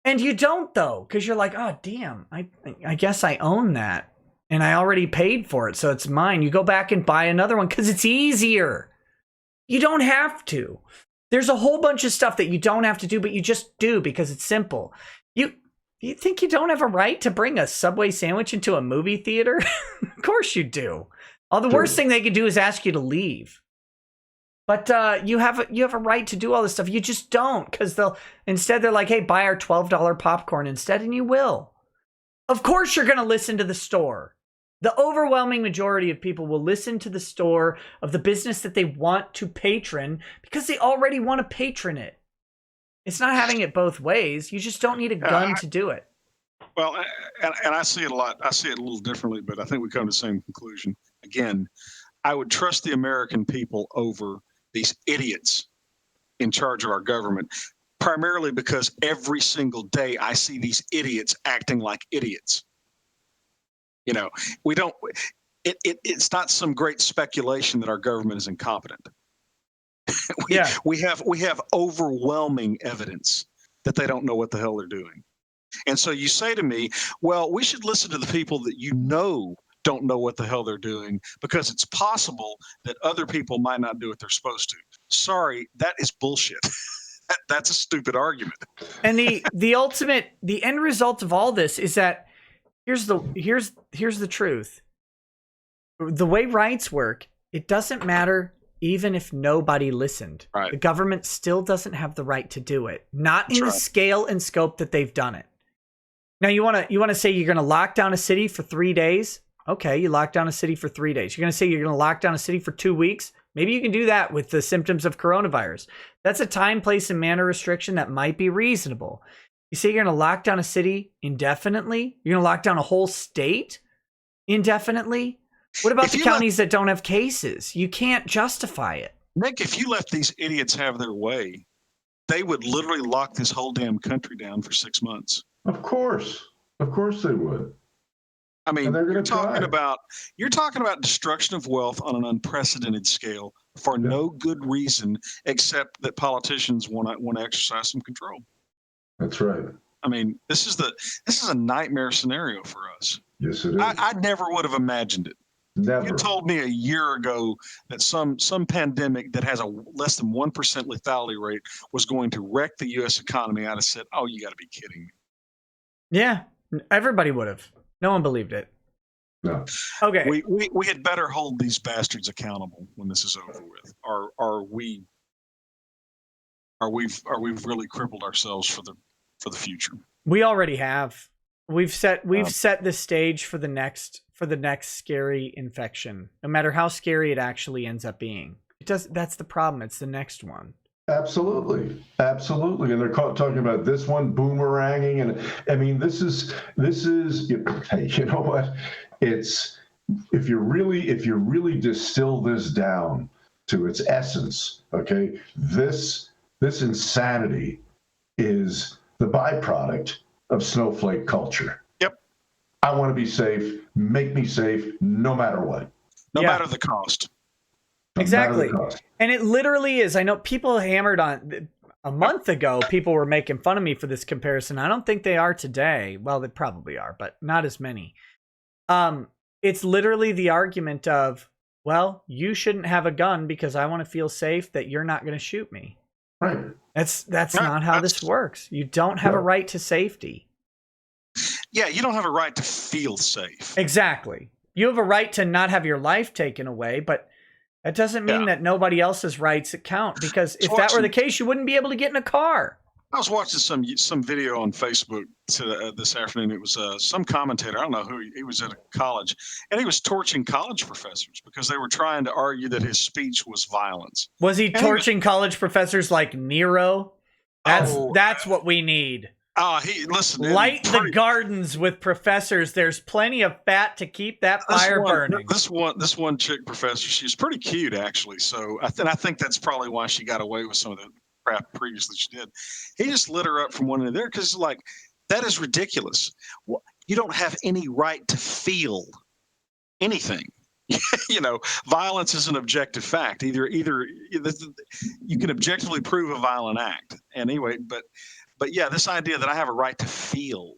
And you don't, though, because you're like, oh, damn, I guess I own that. And I already paid for it, so it's mine. You go back and buy another one because it's easier. You don't have to. There's a whole bunch of stuff that you don't have to do, but you just do because it's simple. You think you don't have a right to bring a Subway sandwich into a movie theater? Of course you do. The worst thing they could do is ask you to leave. But you have a right to do all this stuff. You just don't, because they're like, hey, buy our $12 popcorn instead, and you will. Of course you're going to listen to the store. The overwhelming majority of people will listen to the store of the business that they want to patron because they already want to patron it. It's not having it both ways. You just don't need a gun to do it. Well, and I see it a lot. I see it a little differently, but I think we come to the same conclusion. Again, I would trust the American people over these idiots in charge of our government, primarily because every single day I see these idiots acting like idiots. You know, we don't. It's not some great speculation that our government is incompetent. We have overwhelming evidence that they don't know what the hell they're doing. And so you say to me, well, we should listen to the people that don't know what the hell they're doing, because it's possible that other people might not do what they're supposed to. Sorry, that is bullshit. That's a stupid argument. And the end result of all this is that here's the truth. The way rights work, it doesn't matter even if nobody listened. Right. The government still doesn't have the right to do it. Not in the scale and scope that they've done it. Now you want to say you're going to lock down a city for 3 days? Okay, you lock down a city for 3 days. You're going to say you're going to lock down a city for 2 weeks? Maybe you can do that with the symptoms of coronavirus. That's a time, place, and manner restriction that might be reasonable. You say you're going to lock down a city indefinitely? You're going to lock down a whole state indefinitely? What about the counties that don't have cases? You can't justify it. Nick, if you let these idiots have their way, they would literally lock this whole damn country down for 6 months. Of course they would. I mean, you're talking about destruction of wealth on an unprecedented scale for no good reason except that politicians want to exercise some control. That's right. I mean, this is a nightmare scenario for us. Yes, it is. I never would have imagined it. Never. You told me a year ago that some pandemic that has a less than 1% lethality rate was going to wreck the U.S. economy. I'd have said, "Oh, you got to be kidding me." Yeah, everybody would have. No one believed it. No. Okay. We had better hold these bastards accountable when this is over with. Are we really crippled ourselves for the future? We already have. We've set the stage for the next scary infection. No matter how scary it actually ends up being. That's the problem. It's the next one. Absolutely. And they're talking about this one boomeranging, and I mean, this is. Hey, you know what? It's if you really distill this down to its essence, okay? This insanity is the byproduct of snowflake culture. Yep. I want to be safe. Make me safe, no matter what. No matter the cost. Exactly. And it literally is. I know people hammered on a month ago. People were making fun of me for this comparison. I don't think they are today. Well, they probably are, but not as many. It's literally the argument of, well, you shouldn't have a gun because I want to feel safe that you're not going to shoot me. Right. That's not how this works. You don't have a right to safety. Yeah, you don't have a right to feel safe. Exactly. You have a right to not have your life taken away, but that doesn't mean that nobody else's rights count, because if that were the case, you wouldn't be able to get in a car. I was watching some video on Facebook this afternoon. It was some commentator. I don't know who he was at a college, and he was torching college professors because they were trying to argue that his speech was violence. Was he torching college professors like Nero? That's what we need. Light the gardens with professors. There's plenty of fat to keep that fire burning. This one chick professor, she's pretty cute actually. So I think that's probably why she got away with some of the crap previously she did. He just lit her up from one end there because like, that is ridiculous. You don't have any right to feel anything. You know, violence is an objective fact. Either you can objectively prove a violent act. And anyway, but yeah, this idea that I have a right to feel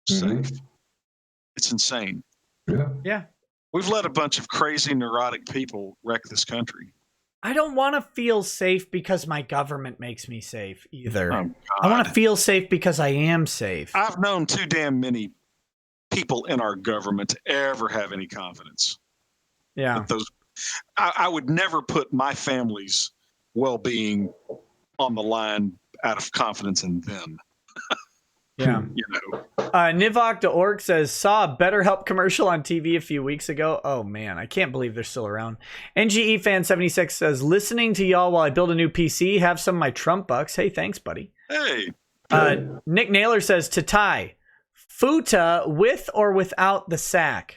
safe, it's insane. Yeah. We've let a bunch of crazy, neurotic people wreck this country. I don't want to feel safe because my government makes me safe either. Oh, I want to feel safe because I am safe. I've known too damn many people in our government to ever have any confidence. Yeah. I would never put my family's well-being on the line out of confidence in them. Yeah. You know. Nivok.org says, saw a BetterHelp commercial on TV a few weeks ago. Oh, man. I can't believe they're still around. NGE Fan 76 says, listening to y'all while I build a new PC. Have some of my Trump bucks. Hey, thanks, buddy. Hey. Nick Naylor says, to tie, futa with or without the sack?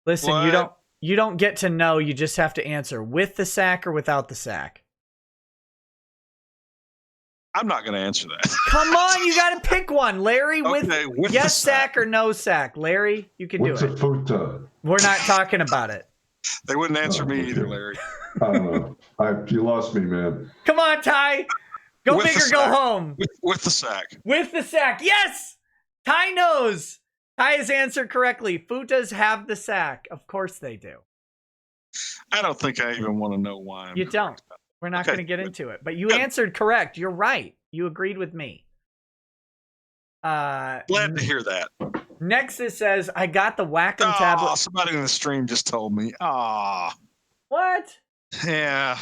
Listen, what? you don't get to know. You just have to answer with the sack or without the sack. I'm not going to answer that. Come on, you got to pick one, Larry. With yes the sack or no sack, Larry. You can What's do a it. futa? We're not talking about it. They wouldn't answer me okay. either, Larry. I don't know. You lost me, man. Come on, Ty. Go With big the or go sack. home. With the sack. With the sack. Yes! Ty knows. Ty has answered correctly. Futas have the sack. Of course they do. I don't think I even want to know why. You don't. We're not going to get into it. But you answered correct. You're right. You agreed with me. Glad to hear that. Nexus says, I got the Wacom tablet. Somebody in the stream just told me. What? Yeah.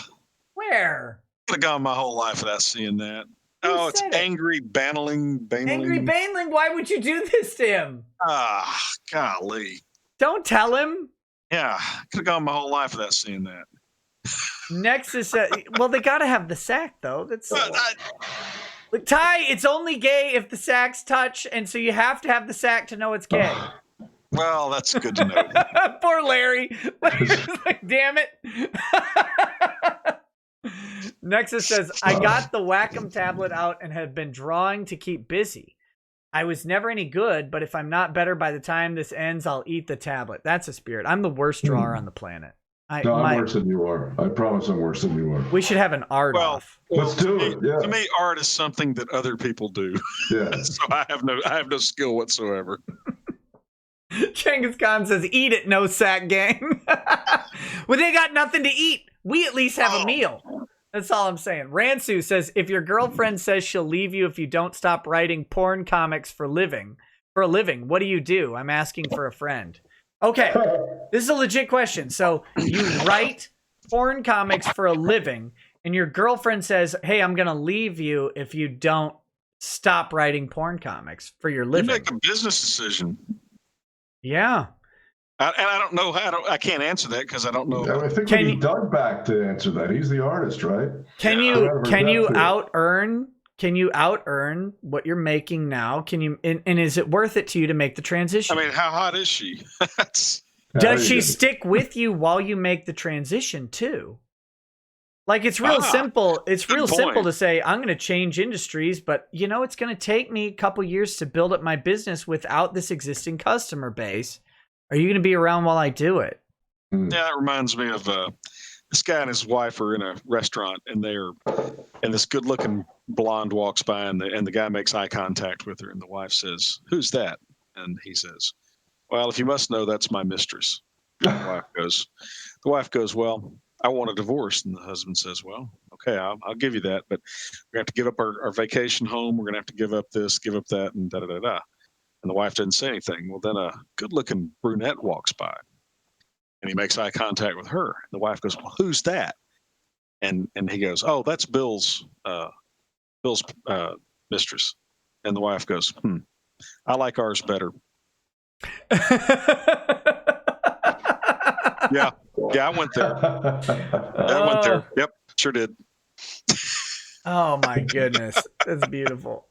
Where? Could have gone my whole life without seeing that. Who It's said it? Angry Baneling. Angry Baneling, why would you do this to him? Golly. Don't tell him. Yeah, could have gone my whole life without seeing that. Nexus says, well, they got to have the sack, though. That's Look, Ty, it's only gay if the sacks touch, and so you have to have the sack to know it's gay. Well, that's good to know. Poor Larry. Like, damn it. Nexus says, I got the Wacom tablet out and have been drawing to keep busy. I was never any good, but if I'm not better by the time this ends, I'll eat the tablet. That's a spirit. I'm the worst drawer on the planet. I'm worse than you are. I promise I'm worse than you are. We should have an art off. Let's do it. Yeah. To me, art is something that other people do. Yeah. So I have no skill whatsoever. Genghis Khan says, eat it, no sack gang. Well, they got nothing to eat. We at least have a meal. That's all I'm saying. Ransu says, if your girlfriend says she'll leave you if you don't stop writing porn comics for a living, what do you do? I'm asking for a friend. Okay, this is a legit question. So you write porn comics for a living, and your girlfriend says, hey, I'm going to leave you if you don't stop writing porn comics for your living. You make a business decision. Yeah. And I don't know I can't answer that because I don't know. I think we need Doug back to answer that. He's the artist, right? Can you out earn what you're making now? Can you and is it worth it to you to make the transition? I mean, how hot is she? Does she stick with you while you make the transition too? Like, it's real simple. It's real simple to say, I'm going to change industries, but it's going to take me a couple years to build up my business without this existing customer base. Are you going to be around while I do it? Yeah, that reminds me of this guy and his wife are in a restaurant, and this good-looking blonde walks by, and the guy makes eye contact with her, and the wife says, "Who's that?" And he says, "Well, if you must know, that's my mistress." The wife goes, "Well, I want a divorce." And the husband says, "Well, okay, I'll give you that, but we're going to have to give up our vacation home. We're going to have to give up this, give up that, and da-da-da-da." And the wife didn't say anything. Well, then a good-looking brunette walks by, and he makes eye contact with her. And the wife goes, "Well, who's that?" And he goes, "Oh, that's Bill's mistress." And the wife goes, "I like ours better." Yeah, I went there. I went there. Yep, sure did. Oh my goodness, that's beautiful.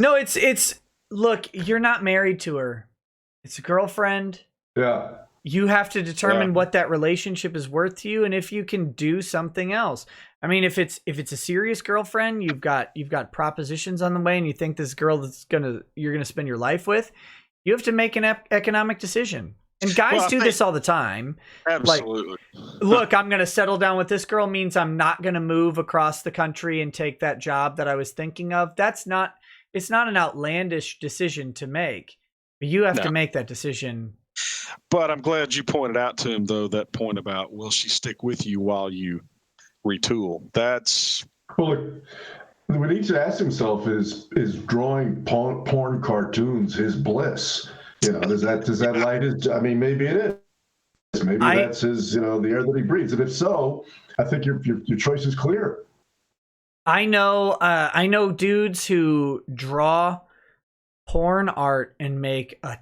No, it's. Look, you're not married to her. It's a girlfriend. Yeah. You have to determine what that relationship is worth to you, and if you can do something else. I mean, if it's a serious girlfriend, you've got propositions on the way, and you think this girl you're gonna spend your life with, you have to make an economic decision. And guys do this all the time. Absolutely. Like, look, I'm gonna settle down with this girl means I'm not gonna move across the country and take that job that I was thinking of. It's not an outlandish decision to make, but you have to make that decision. But I'm glad you pointed out to him, though, that point about, will she stick with you while you retool? That's... Well, what he needs to ask himself is drawing porn cartoons his bliss? Does that light his... I mean, maybe it is. Maybe that's his, the air that he breathes. And if so, I think your choice is clear. I know dudes who draw porn art and make a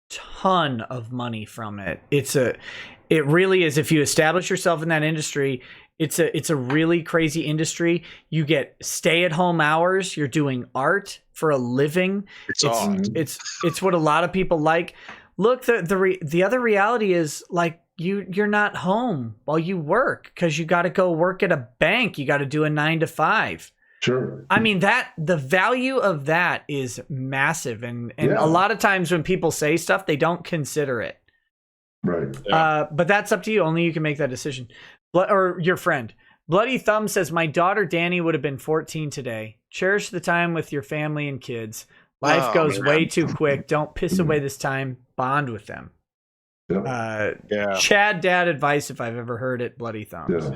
ton of money from it. It really is. If you establish yourself in that industry, it's a really crazy industry. You get stay-at-home hours. You're doing art for a living. It's what a lot of people like. Look, the other reality is, like, you're not home while you work because you got to go work at a bank. You got to do a 9 to 5. Sure. I mean, the value of that is massive, and a lot of times when people say stuff, they don't consider it. Right. But that's up to you. Only you can make that decision. Or your friend. Bloody Thumb says, my daughter Danny would have been 14 today. Cherish the time with your family and kids. Life goes way too quick. Don't piss away this time. Bond with them. Yep. Chad dad advice if I've ever heard it. Bloody Thumbs.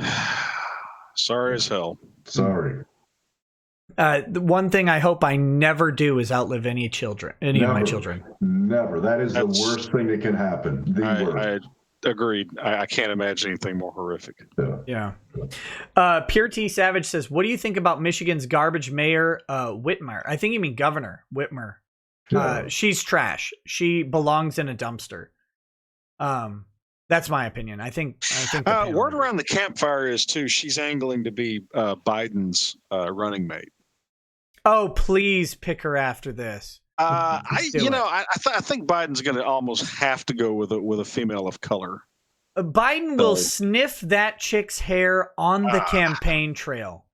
Sorry as hell. Sorry. The one thing I hope I never do is outlive any of my children. Never. That's the worst thing that can happen. I agreed. I can't imagine anything more horrific. Yeah. Pure T Savage says, what do you think about Michigan's garbage mayor, Whitmer? I think you mean Governor Whitmer. She's trash. She belongs in a dumpster. That's my opinion. I think word around the campfire is too, she's angling to be Biden's running mate. Oh, please pick her after this. I think Biden's going to almost have to go with a female of color. Biden will sniff that chick's hair on the campaign trail.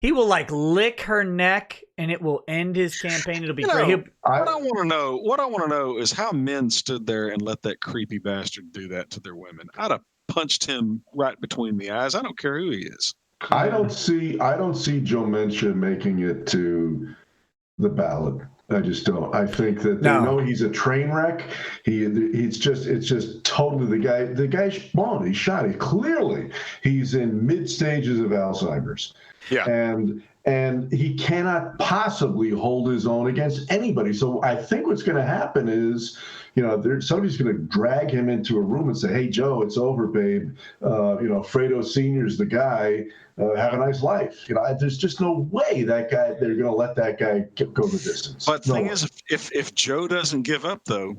He will lick her neck, and it will end his campaign. It'll be great. What I want to know is how men stood there and let that creepy bastard do that to their women. I'd have punched him right between the eyes. I don't care who he is. I don't see Joe Manchin making it to the ballot. I just don't. I think that they know he's a train wreck. It's just totally the guy's blown. He's shot. He's in mid stages of Alzheimer's. Yeah. And he cannot possibly hold his own against anybody. So I think what's going to happen is, somebody's going to drag him into a room and say, "Hey, Joe, it's over, babe. Fredo Sr.'s the guy. Have a nice life." There's just no way they're going to let that guy go the distance. But the thing is, if Joe doesn't give up, though,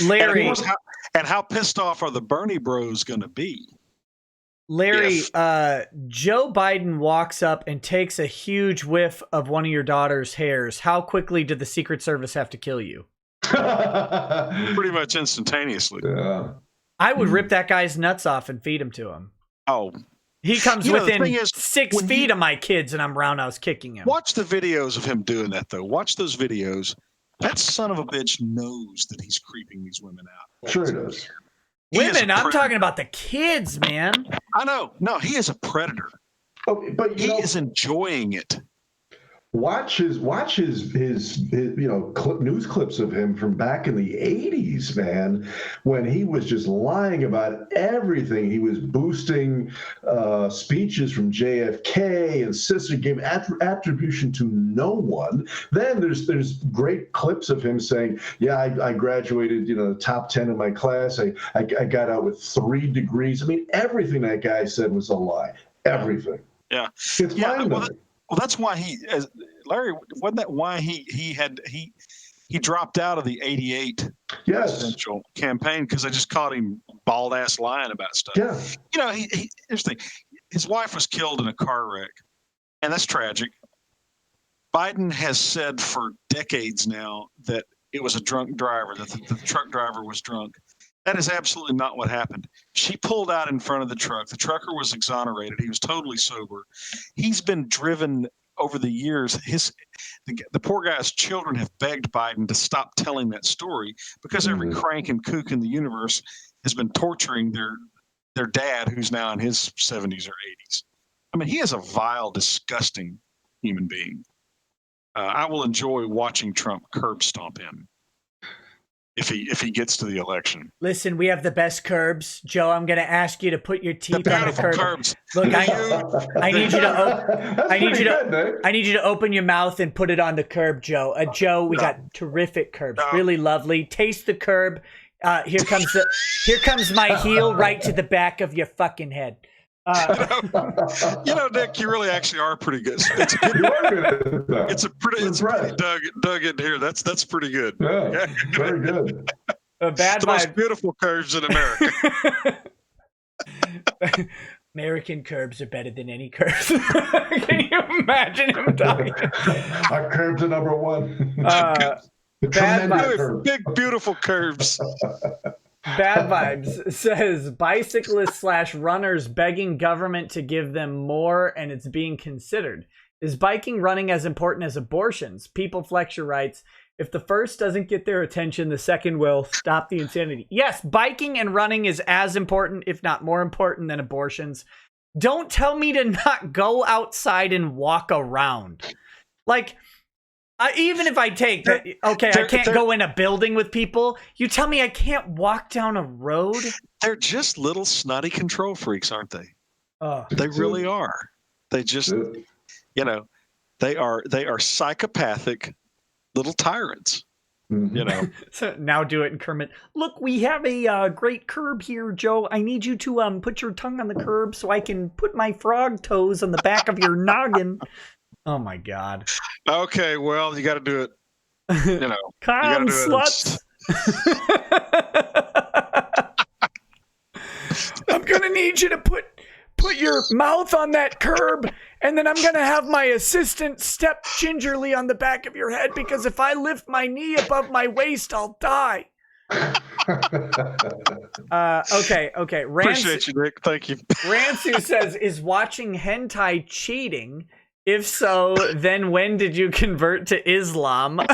Larry, and how pissed off are the Bernie Bros going to be? Larry, Joe Biden walks up and takes a huge whiff of one of your daughter's hairs. How quickly did the Secret Service have to kill you? Pretty much instantaneously. Yeah. I would rip that guy's nuts off and feed him to him. Oh. He comes within 6 feet of my kids, and I'm roundhouse kicking him. Watch the videos of him doing that, though. Watch those videos. That son of a bitch knows that he's creeping these women out. Sure he does. Women, I'm talking about the kids, man. I know. No, he is a predator. But he is enjoying it. Watch his news clips of him from back in the 80s, man, when he was just lying about everything. He was boosting speeches from JFK and Sister, gave attribution to no one. Then there's great clips of him saying, "Yeah, I graduated, the top 10 in my class. I got out with 3 degrees." I mean, everything that guy said was a lie. Everything. Yeah. It's mind-numbing. Well, that's why Larry, wasn't that why he dropped out of the 88 presidential campaign, because they just caught him bald ass lying about stuff. Yeah. Here's the thing. His wife was killed in a car wreck, and that's tragic. Biden has said for decades now that it was a drunk driver, that the truck driver was drunk. That is absolutely not what happened. She pulled out in front of the truck. The trucker was exonerated. He was totally sober. He's been driven over the years. The poor guy's children have begged Biden to stop telling that story, because every crank and kook in the universe has been torturing their dad, who's now in his 70s or 80s. I mean, he is a vile, disgusting human being. I will enjoy watching Trump curb stomp him if he gets to the election. Listen, we have the best curbs. Joe, I'm going to ask you to put your teeth on the curb. Curbs. Look, I need you to open your mouth and put it on the curb, Joe. Joe, we got terrific curbs. Really lovely. Taste the curb. Here comes my heel right to the back of your fucking head. Nick, you really actually are pretty good. It's pretty dug in here. That's pretty good. Yeah, very good. The most beautiful curves in America. American curbs are better than any curbs. Can you imagine him talking? Our curbs are number one. Big beautiful curves. Bad Vibes says bicyclists / runners begging government to give them more, and it's being considered. Is biking running as important as abortions? People Flexure writes, if the first doesn't get their attention, the second will. Stop the insanity. Yes, biking and running is as important, if not more important, than abortions. Don't tell me to not go outside and walk around. Like, even if I take that, okay, I can't go in a building with people. You tell me I can't walk down a road? They're just little snotty control freaks, aren't they? Oh. They really are. They just, you know, they are psychopathic little tyrants. You know. So now do it in Kermit. Look, we have a great curb here, Joe. I need you to put your tongue on the curb so I can put my frog toes on the back of your noggin. Oh my God. Okay, well, you got to do it. You know, come sluts. I'm gonna need you to put your mouth on that curb, and then I'm gonna have my assistant step gingerly on the back of your head, because if I lift my knee above my waist, I'll die. Okay. Appreciate you, Nick. Thank you. Ransu says, is watching hentai cheating? If so, then when did you convert to Islam? Well,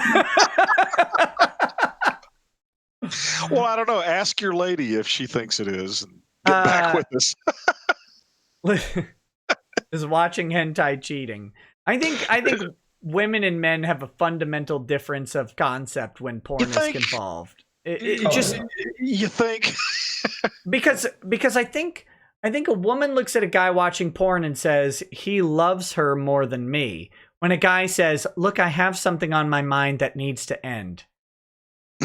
I don't know. Ask your lady if she thinks it is, and get back with us. Is watching hentai cheating? I think women and men have a fundamental difference of concept when porn is involved. You think? because I think a woman looks at a guy watching porn and says, he loves her more than me. When a guy says, look, I have something on my mind that needs to end.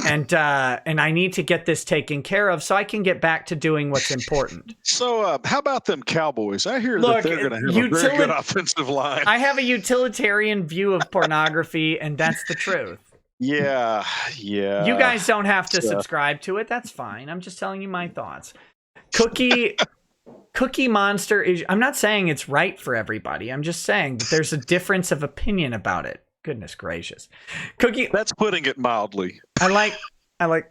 And I need to get this taken care of so I can get back to doing what's important. So how about them Cowboys? I hear that they're going to have a very good offensive line. I have a utilitarian view of pornography, and that's the truth. Yeah. You guys don't have to subscribe to it. That's fine. I'm just telling you my thoughts. Cookie Monster is, I'm not saying it's right for everybody. I'm just saying that there's a difference of opinion about it. Goodness gracious. Cookie. That's putting it mildly. I like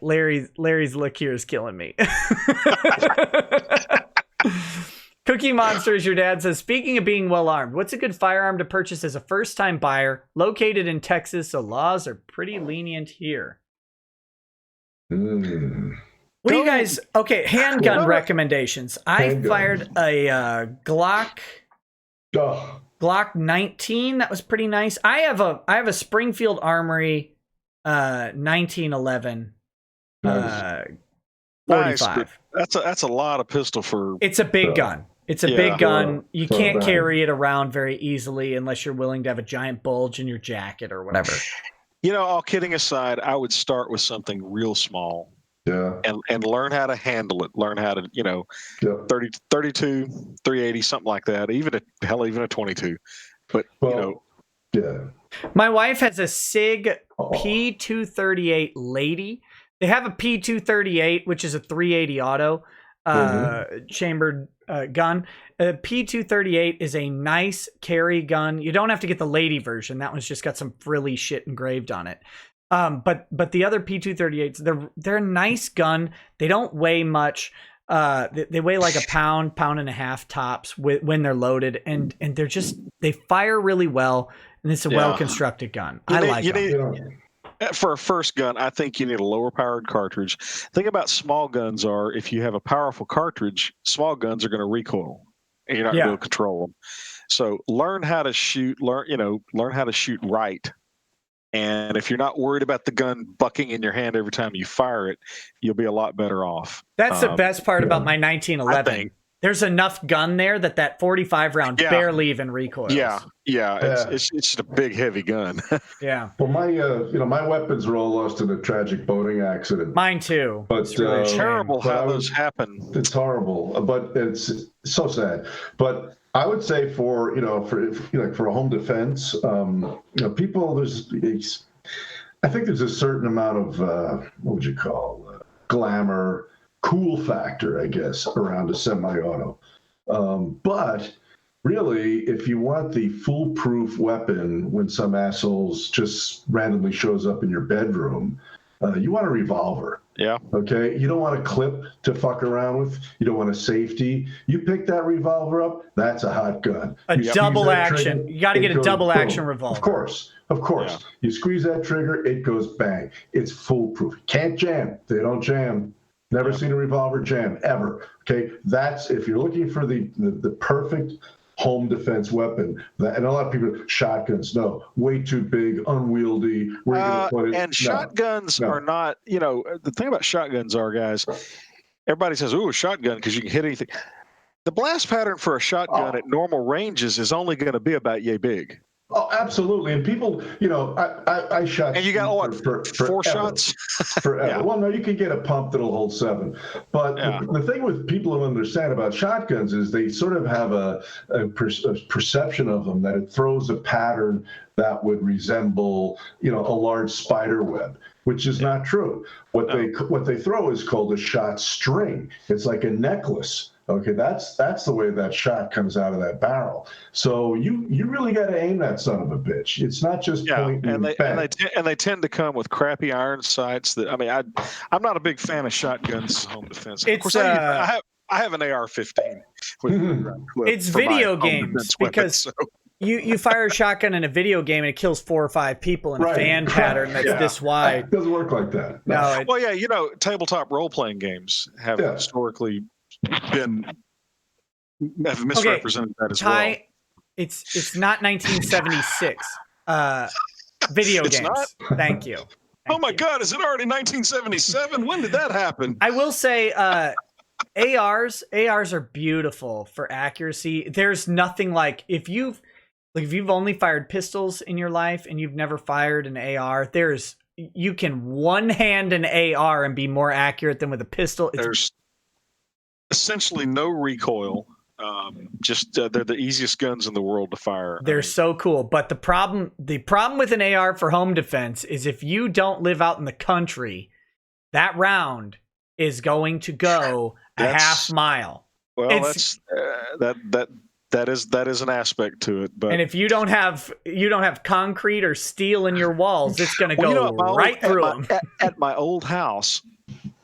Larry's look here is killing me. Cookie Monsters, your dad says, speaking of being well armed, what's a good firearm to purchase as a first-time buyer located in Texas, so laws are pretty lenient here? Hmm. What do you guys, okay, handgun recommendations. I fired a Glock 19. That was pretty nice. I have a Springfield Armory 1911 45. Nice, that's a lot of pistol for. It's a big gun. It's a big gun. You can't carry it around very easily unless you're willing to have a giant bulge in your jacket or whatever. You know, all kidding aside, I would start with something real small. Yeah. And learn how to handle it. Learn how to, 30, 32, 380, something like that. Even a 22. But yeah. My wife has a SIG P238 Lady. They have a P238, which is a 380 auto chambered gun. A P238 is a nice carry gun. You don't have to get the Lady version. That one's just got some frilly shit engraved on it. But the other P238s, they're a nice gun. They don't weigh much. They weigh like a pound and a half tops when they're loaded, and they fire really well, and it's a well-constructed gun. I like them. For a first gun, I think you need a lower powered cartridge. The thing about small guns are, if you have a powerful cartridge, small guns are going to recoil, and you're not going to be able to control them. So learn how to shoot. Learn how to shoot right. And if you're not worried about the gun bucking in your hand every time you fire it, you'll be a lot better off. That's the best part about my 1911. There's enough gun there that 45 round barely even recoils. Yeah. It's just a big, heavy gun. Yeah. Well, my weapons were all lost in a tragic boating accident. Mine too. But it's really terrible how those happen. It's horrible, but it's so sad. But I would say for a home defense, people, I think there's a certain amount of what would you call glamour, cool factor, I guess, around a semi-auto. But really, if you want the foolproof weapon when some assholes just randomly shows up in your bedroom, You want a revolver. Yeah. Okay. You don't want a clip to fuck around with. You don't want a safety. You pick that revolver up. That's a hot gun. A You double squeeze that action. trigger, You got to it get a goes double action boom. revolver. Of course. Yeah. You squeeze that trigger, it goes bang. It's foolproof. Can't jam. They don't jam. Never seen a revolver jam ever. Okay. That's if you're looking for the perfect home defense weapon. And a lot of people, shotguns, no, way too big, unwieldy. Where are you going to put it? And shotguns are not, the thing about shotguns are, guys, everybody says, ooh, a shotgun because you can hit anything. The blast pattern for a shotgun at normal ranges is only going to be about yay big. Oh, absolutely. And people, I shot. And you got what, four shots? Forever. Yeah. Well, no, you can get a pump that'll hold 7. But the thing with people who understand about shotguns is they sort of have a perception of them that it throws a pattern that would resemble, a large spider web, which is not true. What they throw is called a shot string. It's like a necklace. Okay, that's the way that shot comes out of that barrel. So you really got to aim that son of a bitch. It's not just point and they tend to come with crappy iron sights. I'm not a big fan of shotguns as home defense. Of course, I have an AR-15. It's video games because you fire a shotgun in a video game and it kills 4 or 5 people in a fan pattern that's this wide. It doesn't work like that. No. Tabletop role-playing games have historically have misrepresented that as well. It's not 1976. Video games. Not? Thank you. Oh my God, is it already 1977? When did that happen? I will say ARs are beautiful for accuracy. There's nothing like if you've only fired pistols in your life and you've never fired an AR, you can one-hand an AR and be more accurate than with a pistol. There's essentially no recoil. They're the easiest guns in the world to fire. They're so cool. But the problem with an AR for home defense is if you don't live out in the country, that round is going to go a half mile. Well, that is an aspect to it. But and if you don't have concrete or steel in your walls, it's going to go right through them. At my old house,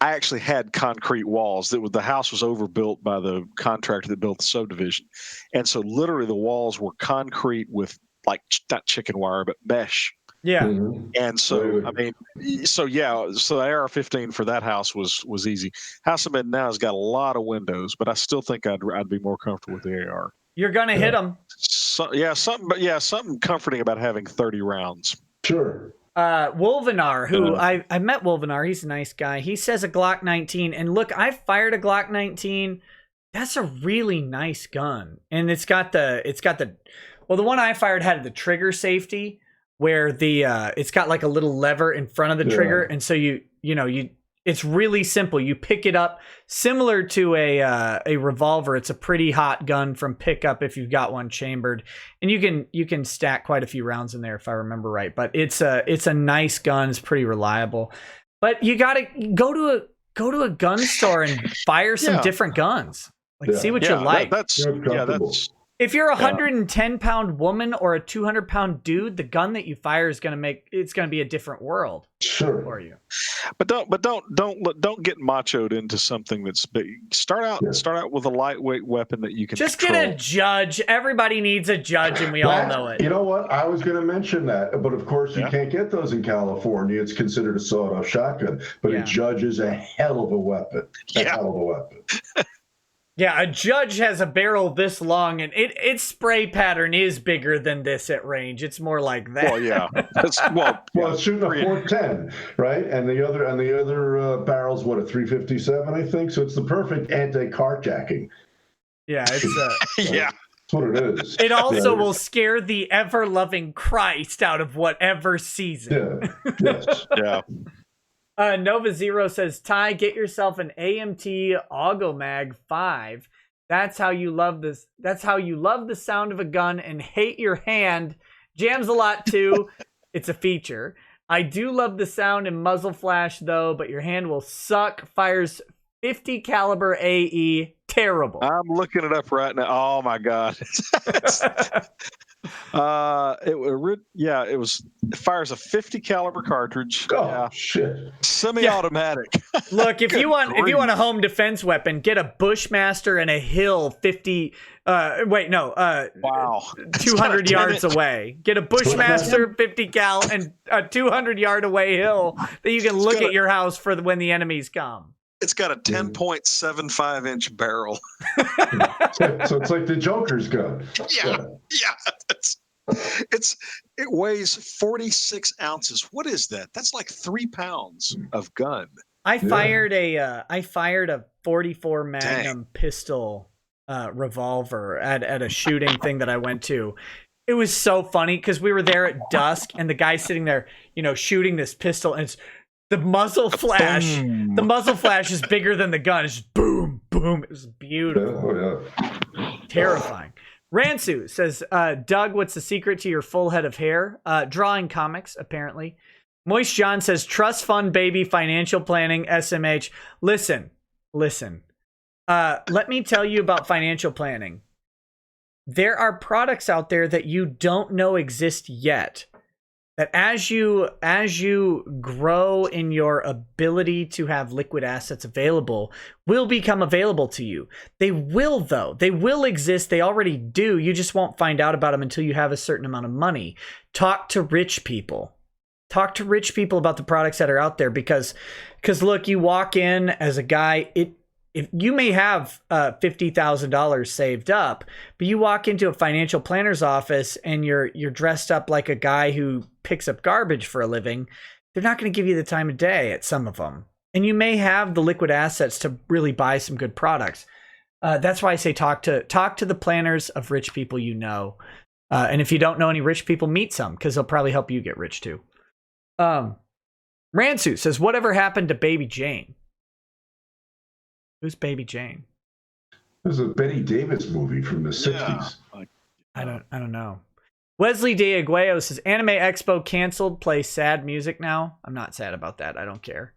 I actually had concrete walls. The house was overbuilt by the contractor that built the subdivision, and so literally the walls were concrete with not chicken wire but mesh. Yeah. And so the AR-15 for that house was easy. House I'm in now has got a lot of windows, but I still think I'd be more comfortable with the AR. You're gonna hit them. Something comforting about having 30 rounds. Sure. Wolvenar, who I met Wolvenar, he's a nice guy. He says a Glock 19, and look, I fired a Glock 19. That's a really nice gun, and it's got the one I fired had the trigger safety where it's got like a little lever in front of the trigger, and so it's really simple. You pick it up, similar to a revolver. It's a pretty hot gun from pickup if you've got one chambered, and you can stack quite a few rounds in there if I remember right. But it's a nice gun. It's pretty reliable. But you got to go to a gun store and fire some different guns. See what you like. That's If you're a 110-pound woman or a 200-pound dude, the gun that you fire is going to be a different world for you. But don't get machoed into something that's big. Start out with a lightweight weapon that you can just control. Get a judge. Everybody needs a judge, and we all know it. You know what? I was going to mention that, but of course you can't get those in California. It's considered a sawed-off shotgun, but a judge is a hell of a weapon. Hell of a weapon. Yeah, a judge has a barrel this long, and its spray pattern is bigger than this at range. It's more like that. Well, yeah. It's shooting a 410, right? And the other barrel's what, a 357, I think. So it's the perfect anti-carjacking. Yeah, it's yeah. That's what it is. It also will scare the ever-loving Christ out of whatever season. Yeah. Yes. Yeah. Nova Zero says, Ty, get yourself an AMT Augomag 5. That's how you love this. That's how you love the sound of a gun and hate your hand. Jams a lot too. It's a feature. I do love the sound and muzzle flash though, but your hand will suck. Fires 50 caliber AE. Terrible. I'm looking it up right now. Oh my God. It fires a 50 caliber cartridge. Oh Yeah. shit! Semi-automatic. Look, if you want grief. a home defense weapon, get a Bushmaster and a Hill 50 Wow. 200 yards away. Get a Bushmaster 50 cal and a 200-yard away Hill that you can look at your house for when the enemies come. It's got a 10.75 inch barrel. So it's like the Joker's gun. Yeah. It weighs 46 ounces. What is that? That's like 3 pounds of gun. I fired a 44 Magnum pistol revolver at a shooting thing that I went to. It was so funny because we were there at dusk and the guy's sitting there, shooting this pistol, and it's the muzzle flash. Boom. The muzzle flash is bigger than the gun. It's just boom, boom. It was beautiful. Terrifying. Ransu says, Doug, what's the secret to your full head of hair? Drawing comics, apparently. Moist John says, trust fund baby, financial planning, SMH. Listen. Let me tell you about financial planning. There are products out there that you don't know exist yet. That as you grow in your ability to have liquid assets available, will become available to you. They will, though. They will exist. They already do. You just won't find out about them until you have a certain amount of money. Talk to rich people. Talk to rich people about the products that are out there because look, you walk in as a guy, if you may have $50,000 saved up, but you walk into a financial planner's office and you're dressed up like a guy who picks up garbage for a living, they're not going to give you the time of day at some of them. And you may have the liquid assets to really buy some good products. That's why I say talk to the planners of rich people you know. And if you don't know any rich people, meet some because they'll probably help you get rich too. Ransu says, whatever happened to Baby Jane? Who's Baby Jane? There's a Betty Davis movie from the 60s. I don't know. Wesley De Aguayo says, Anime Expo canceled. Play sad music now. I'm not sad about that. I don't care.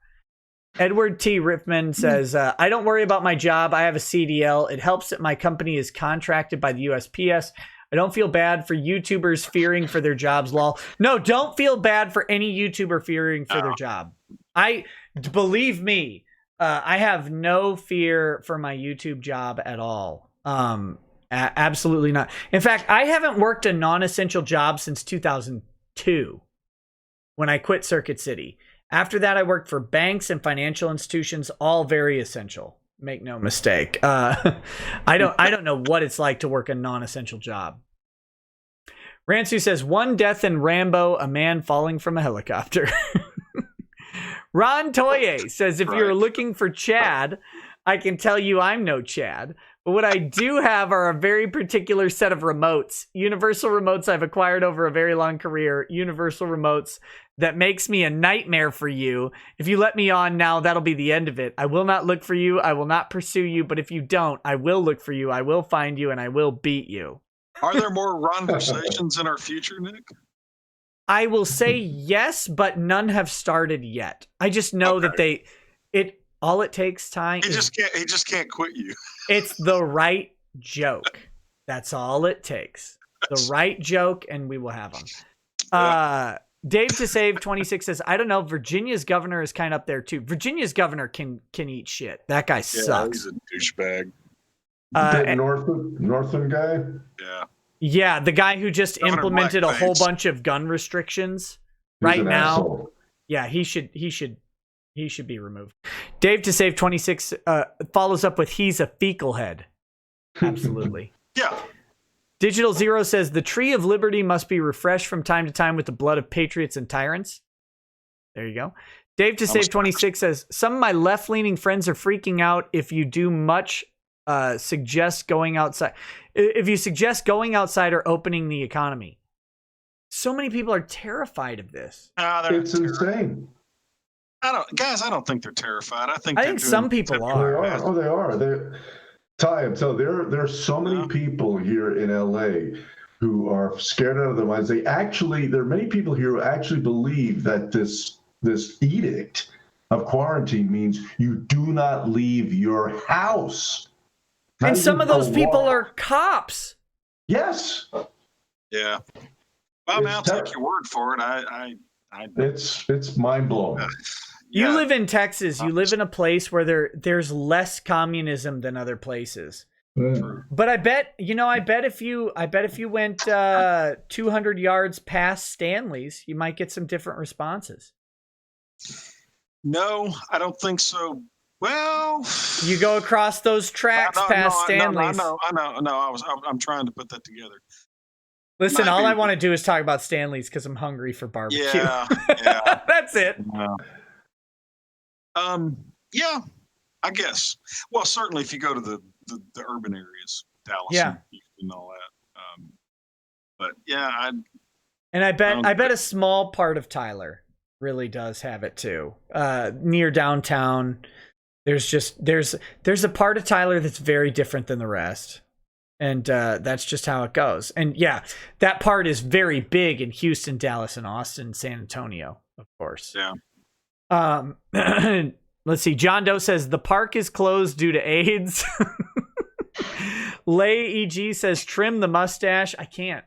Edward T. Riffman says, I don't worry about my job. I have a CDL. It helps that my company is contracted by the USPS. I don't feel bad for YouTubers fearing for their jobs, lol. No, don't feel bad for any YouTuber fearing for their job. Believe me, I have no fear for my YouTube job at all. Absolutely not. In fact, I haven't worked a non-essential job since 2002 when I quit Circuit City. After that, I worked for banks and financial institutions, all very essential. Make no mistake. I don't know what it's like to work a non-essential job. Ransu says, one death in Rambo, a man falling from a helicopter. Ron Toye says, if you're looking for Chad, I can tell you I'm no Chad. But what I do have are a very particular set of remotes. Universal remotes I've acquired over a very long career. Universal remotes that makes me a nightmare for you. If you let me on now, that'll be the end of it. I will not look for you. I will not pursue you. But if you don't, I will look for you. I will find you and I will beat you. Are there more conversations in our future, Nick? I will say yes, but none have started yet. I just know that all it takes time. He just can't quit you. It's the right joke. That's all it takes. The right joke, and we will have them. Dave to Save 26 says, I don't know. Virginia's governor is kind of up there too. Virginia's governor can eat shit. That guy sucks. He's a douchebag. That Northam guy? Yeah. Yeah, the guy who just Governor implemented a Blackface. whole bunch of gun restrictions He's an now. asshole. Yeah, he should be removed. Dave to Save 26 follows up with, he's a fecal head. Absolutely. Yeah. Digital Zero says, the tree of liberty must be refreshed from time to time with the blood of patriots and tyrants. There you go. Dave to Save 26 says, some of my left-leaning friends are freaking out if you do much suggest going outside. If you suggest going outside or opening the economy. So many people are terrified of this. It's insane. I don't think they're terrified. I think some people are. They are. Oh, they are. Ty, so there are so many people here in LA who are scared out of their minds. There are many people here who actually believe that this edict of quarantine means you do not leave your house. And some of those people are cops. Yes. Yeah. Well, I'll take your word for it. It's mind blowing. You live in Texas. You live in a place where there's less communism than other places. But I bet if you went 200 yards past Stanley's, you might get some different responses. No, I don't think so. Well, you go across those tracks past Stanley's. No, I'm trying to put that together. Listen, all I want to do is talk about Stanley's because I'm hungry for barbecue. Yeah. That's it. Yeah, I guess. Well, certainly if you go to the urban areas, Dallas, and all that. But yeah, I bet a small part of Tyler really does have it too. Near downtown, there's a part of Tyler that's very different than the rest. And that's just how it goes. And yeah, that part is very big in Houston, Dallas, and Austin, San Antonio, of course. Yeah. Let's see. John Doe says the park is closed due to AIDS. Lay EG says trim the mustache. I can't.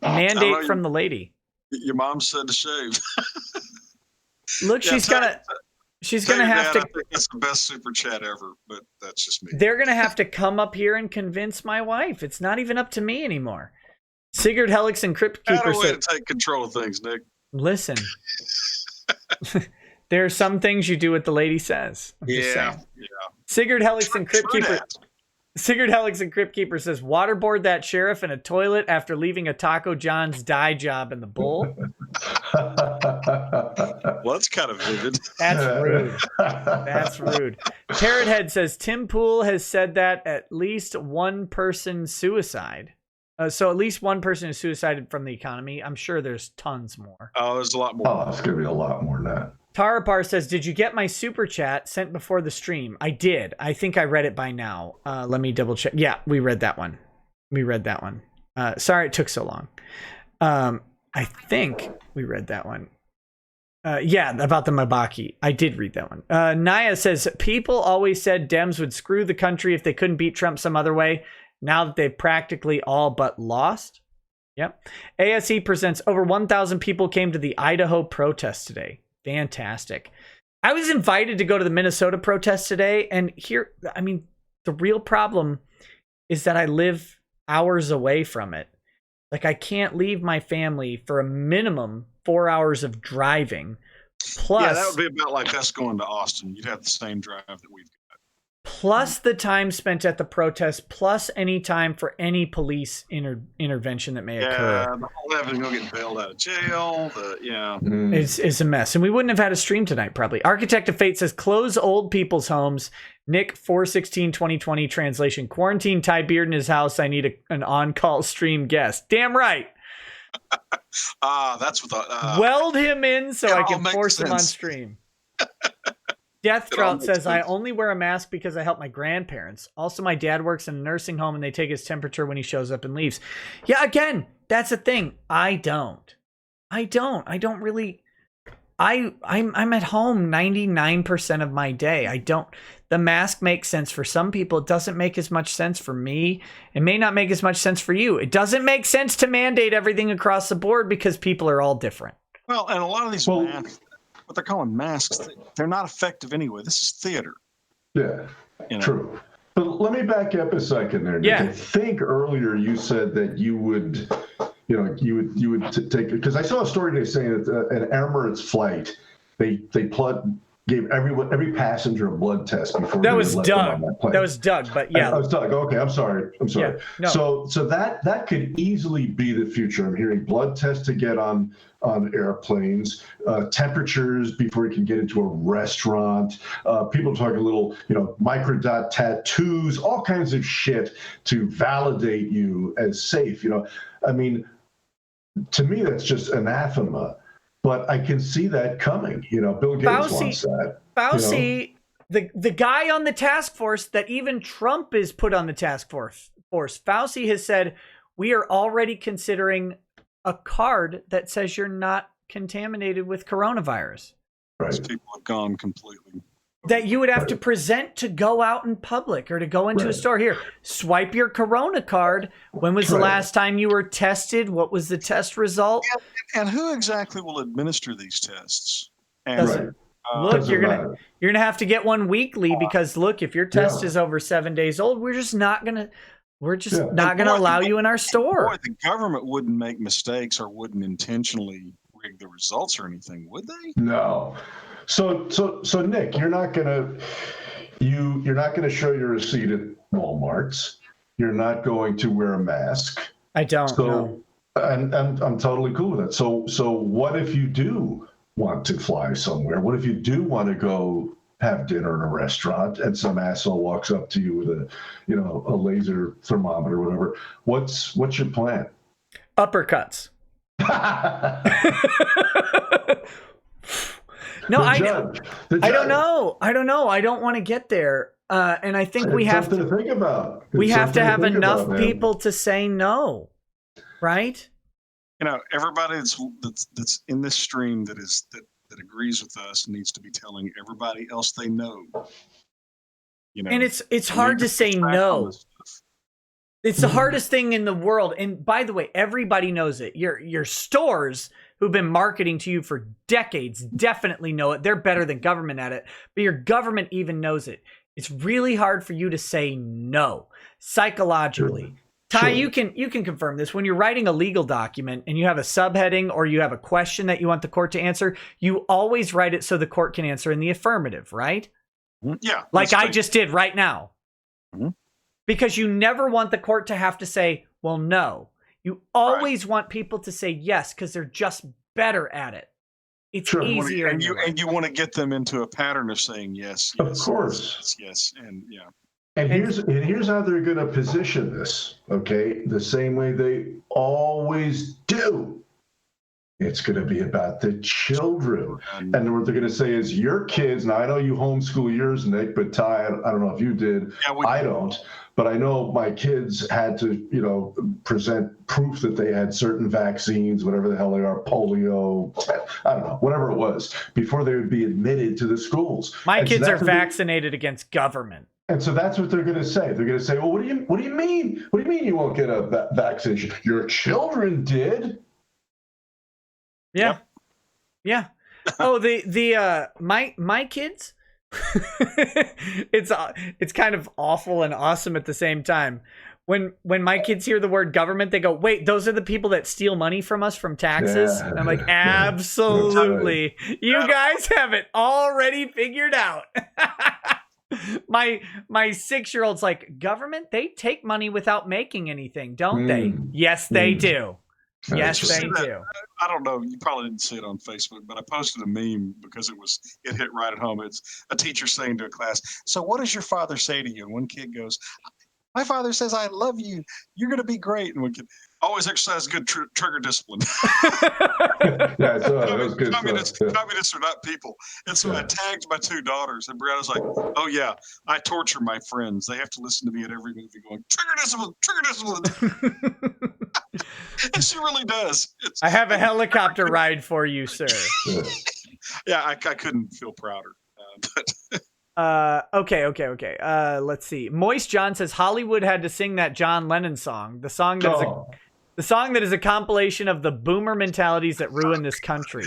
Mandate from the lady. Your mom said to shave. Look, she's gonna have to. I think that's the best super chat ever, but that's just me. They're gonna have to come up here and convince my wife. It's not even up to me anymore. Sigurd Helix and Crypt Keeper said, to take control of things, Nick. Listen, there are some things you do what the lady says. Yeah. Sigurd Helix and Crypt Keeper. Sigurd Helix and Crypt Keeper says, waterboard that sheriff in a toilet after leaving a Taco John's dye job in the bowl. Well, that's kind of vivid. That's rude. That's rude. Parrot Head says, Tim Pool has said that at least one person suicide. So at least one person is suicided from the economy. I'm sure there's tons more. Oh, there's a lot more. Oh, it's going to be a lot more than that. Tarapar says, did you get my super chat sent before the stream? I did. I think I read it by now. Let me double check. Yeah, we read that one. Sorry it took so long. I think we read that one. Yeah, about the Mabaki. I did read that one. Naya says, people always said Dems would screw the country if they couldn't beat Trump some other way. Now that they've practically all but lost. Yep. ASE presents over 1,000 people came to the Idaho protest today. Fantastic. I was invited to go to the Minnesota protest today. And here, I mean, the real problem is that I live hours away from it. Like, I can't leave my family for a minimum 4 hours of driving. Plus, yeah, that would be about like us going to Austin. You'd have the same drive that we've got. Plus the time spent at the protest, plus any time for any police intervention that may occur. Yeah, the whole having to go get bailed out of jail. It's a mess. And we wouldn't have had a stream tonight, probably. Architect of Fate says, close old people's homes. Nick 4/16/2020 translation. Quarantine Ty Beard in his house. I need an on-call stream guest. Damn right. That's what weld him in so I can force him on stream. Death Trout says, I only wear a mask because I help my grandparents. Also, my dad works in a nursing home and they take his temperature when he shows up and leaves. Yeah, again, that's the thing. I don't really. I'm at home 99% of my day. The mask makes sense for some people. It doesn't make as much sense for me. It may not make as much sense for you. It doesn't make sense to mandate everything across the board because people are all different. Well, and a lot of these masks, what they're calling masks, they're not effective anyway. This is theater. Yeah, true. But let me back up a second there, Nick. Yeah. I think earlier you said that you would take, because I saw a story today saying that an Emirates flight, they gave every passenger a blood test before that they was let Doug. them on that plane. That was Doug, but yeah. That was Doug. Okay, I'm sorry. Yeah, no. So that could easily be the future. I'm hearing blood tests to get on airplanes, temperatures before you can get into a restaurant. People talking little, microdot tattoos, all kinds of shit to validate you as safe. I mean, to me, that's just anathema. But I can see that coming. Bill Gates wants that. Fauci, the guy on the task force that even Trump is put on the task force. Fauci has said, we are already considering a card that says you're not contaminated with coronavirus. Right. People have gone completely that you would have to present to go out in public or to go into a store. Here, swipe your Corona card. When was the last time you were tested? What was the test result? And who exactly will administer these tests? And, Look, you're gonna have to get one weekly because look, if your test is over 7 days old, we're just not gonna allow you in our store. Boy, the government wouldn't make mistakes or wouldn't intentionally rig the results or anything, would they? No. So Nick, you're not gonna show your receipt at Walmart's. You're not going to wear a mask. I don't know. And I'm totally cool with that. So what if you do want to fly somewhere? What if you do want to go have dinner in a restaurant and some asshole walks up to you with a laser thermometer or whatever? What's your plan? Uppercuts. No, I don't know. I don't want to get there. And I think we have to think about. We have to have enough people to say no, right? Everybody that's in this stream that agrees with us needs to be telling everybody else they know. And it's hard to say no. It's the hardest thing in the world. And by the way, everybody knows it. Your stores who've been marketing to you for decades definitely know it. They're better than government at it. But your government even knows it. It's really hard for you to say no psychologically. Ty, you can confirm this. When you're writing a legal document and you have a subheading or you have a question that you want the court to answer, you always write it so the court can answer in the affirmative, right? Yeah. Like I just did right now. Mm-hmm. Because you never want the court to have to say, well, no. You always want people to say yes because they're just better at it. It's easier. And you want to get them into a pattern of saying yes. Of course. Yes. And yeah. And here's how they're going to position this, okay? The same way they always do. It's going to be about the children. And what they're going to say is your kids, now I know you homeschool yours, Nick, but Ty, I don't know if you did. Yeah, I don't. But I know my kids had to, present proof that they had certain vaccines, whatever the hell they are, polio, I don't know, whatever it was, before they would be admitted to the schools. My kids are vaccinated against government. And so that's what they're going to say. They're going to say, well, what do you mean? What do you mean you won't get a vaccination? Your children did. Yeah. Yeah. Oh, my kids. It's kind of awful and awesome at the same time. When my kids hear the word government, they go, wait, those are the people that steal money from us from taxes? Yeah. And I'm like, absolutely. Right. You guys have it already figured out. My 6-year-old's like, government, they take money without making anything, don't they? Yes, they do. Yes, they do. I don't know. You probably didn't see it on Facebook, but I posted a meme because it hit right at home. It's a teacher saying to a class, so what does your father say to you? And one kid goes, my father says, I love you. You're going to be great. And one kid, always exercise good trigger discipline. Yeah, that was good. Communists are not people. And so I tagged my 2 daughters, and Brianna's like, oh, yeah, I torture my friends. They have to listen to me at every movie going, trigger discipline. And she really does. I have a helicopter ride for you, sir. Yeah, I couldn't feel prouder. Okay. Let's see. Moist John says Hollywood had to sing that John Lennon song. The song that is a compilation of the boomer mentalities that ruin this country.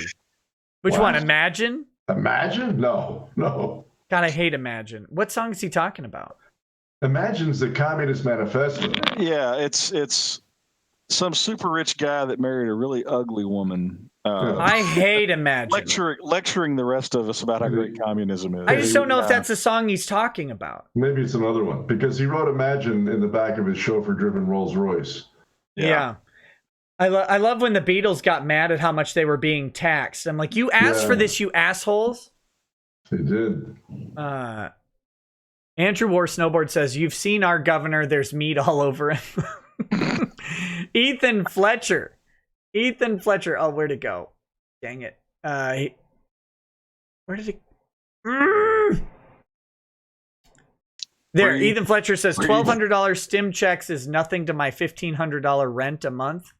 Which one? Imagine? Imagine? No. God, I hate Imagine. What song is he talking about? Imagine's the Communist Manifesto. Yeah, it's some super rich guy that married a really ugly woman. I hate Imagine. Lecturing the rest of us about how great communism is. I just don't know if that's the song he's talking about. Maybe it's another one, because he wrote Imagine in the back of his chauffeur-driven Rolls Royce. Yeah. I love when the Beatles got mad at how much they were being taxed. I'm like, you asked for this, you assholes. They did. Andrew War Snowboard says, you've seen our governor. There's meat all over him. Ethan Fletcher. Oh, where'd it go? Dang it. Where did it? There. Ethan Fletcher says $1,200 stim checks is nothing to my $1,500 rent a month.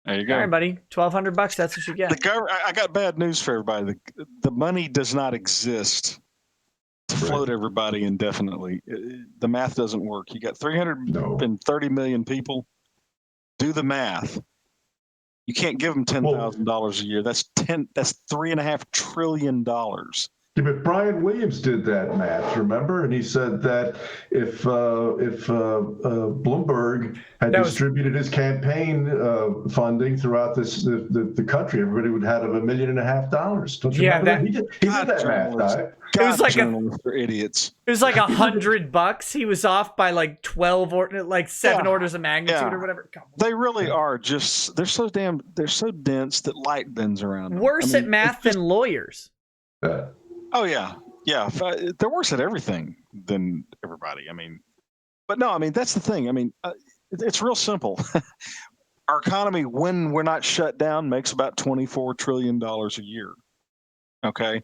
There you go. All right, buddy. $1,200. That's what you get. I got bad news for everybody. The money does not exist to float everybody indefinitely. The math doesn't work. You got 330 million people. Do the math. You can't give them $10,000 a year. That's $3.5 trillion. Yeah, but Brian Williams did that math, remember? And he said that if Bloomberg had distributed his campaign funding throughout the country, everybody would have $1.5 million. Don't you remember that? He did that math, Dave. It was like for idiots. It was like $100. He was off by like 12 or like 7 orders of magnitude or whatever. They really are just they're so dense that light bends around them. Worse at math than lawyers. Oh yeah. They're worse at everything than everybody. But no, that's the thing. It's real simple. Our economy, when we're not shut down, makes about $24 trillion a year. Okay.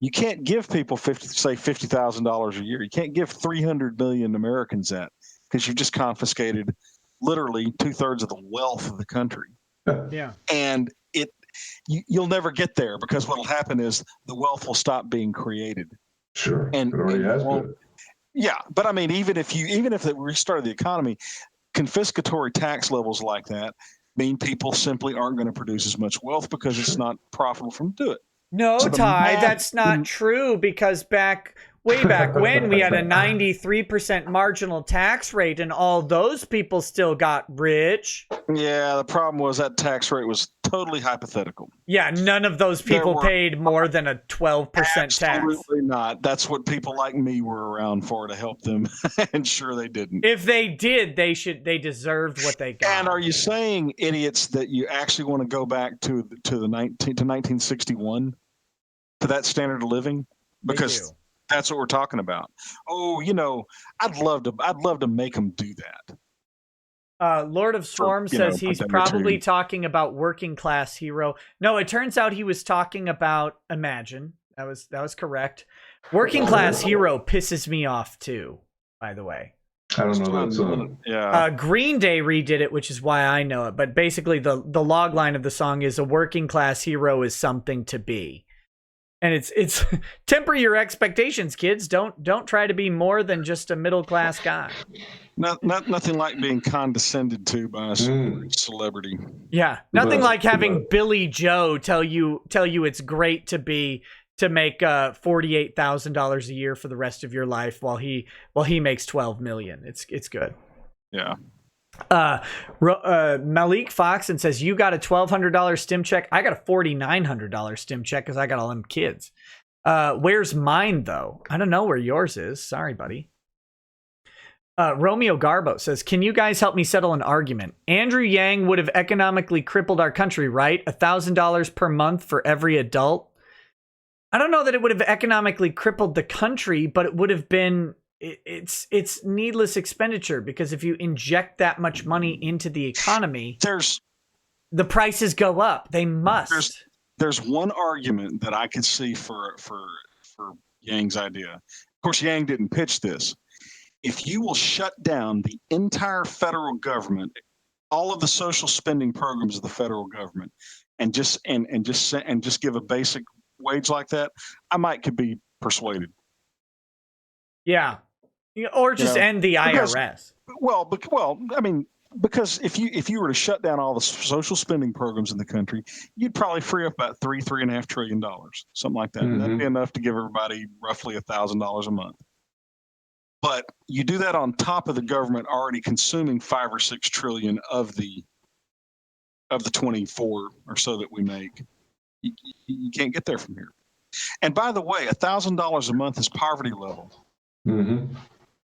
You can't give people $50,000 a year. You can't give 300 million Americans that, because you've just confiscated literally 2/3 of the wealth of the country. Yeah. And you'll never get there, because what'll happen is the wealth will stop being created. Sure. And it already has been. Yeah, but even if they restarted the economy, confiscatory tax levels like that mean people simply aren't going to produce as much wealth because it's not profitable for them to do it. No, Ty, that's not true, because way back when we had a 93% marginal tax rate and all those people still got rich. Yeah, the problem was that tax rate was totally hypothetical. Yeah, none of those people paid more than a 12% tax. Absolutely not. That's what people like me were around for, to help them ensure they didn't. If they did, they deserved what they got. And are you saying, idiots, that you actually want to go back to 1961, to that standard of living? Because that's what we're talking about. Oh, I'd love to make them do that. Lord of Storm says he's probably talking about Working Class Hero. No, it turns out he was talking about Imagine. That was correct. Working Class Hero pisses me off too, by the way. I don't know that song. Yeah. Green Day redid it, which is why I know it. But basically, the log line of the song is a working class hero is something to be. And it's temper your expectations, kids. Don't try to be more than just a middle class guy. Nothing like being condescended to by a celebrity. Yeah, nothing like having Billy Joe tell you it's great to make $48,000 a year for the rest of your life while he makes $12 million. It's good. Yeah. Malik Foxon says, you got a $1,200 stim check. I got a $4,900 stim check because I got all them kids. Where's mine though? I don't know where yours is. Sorry, buddy. Romeo Garbo says, can you guys help me settle an argument? Andrew Yang would have economically crippled our country, right? $1,000 per month for every adult. I don't know that it would have economically crippled the country, but it would have been, it's needless expenditure, because if you inject that much money into the economy, the prices go up. They must. There's one argument that I could see for Yang's idea. Of course, Yang didn't pitch this. If you will shut down the entire federal government, all of the social spending programs of the federal government, and just give a basic wage like that, I could be persuaded. Yeah, or just end the IRS. Because if you were to shut down all the social spending programs in the country, you'd probably free up about $3.5 trillion, something like that. Mm-hmm. That'd be enough to give everybody roughly $1,000 a month. But you do that on top of the government already consuming $5 or $6 trillion of the 24 or so that we make. You can't get there from here. And by the way, $1,000 a month is poverty level. Mm-hmm.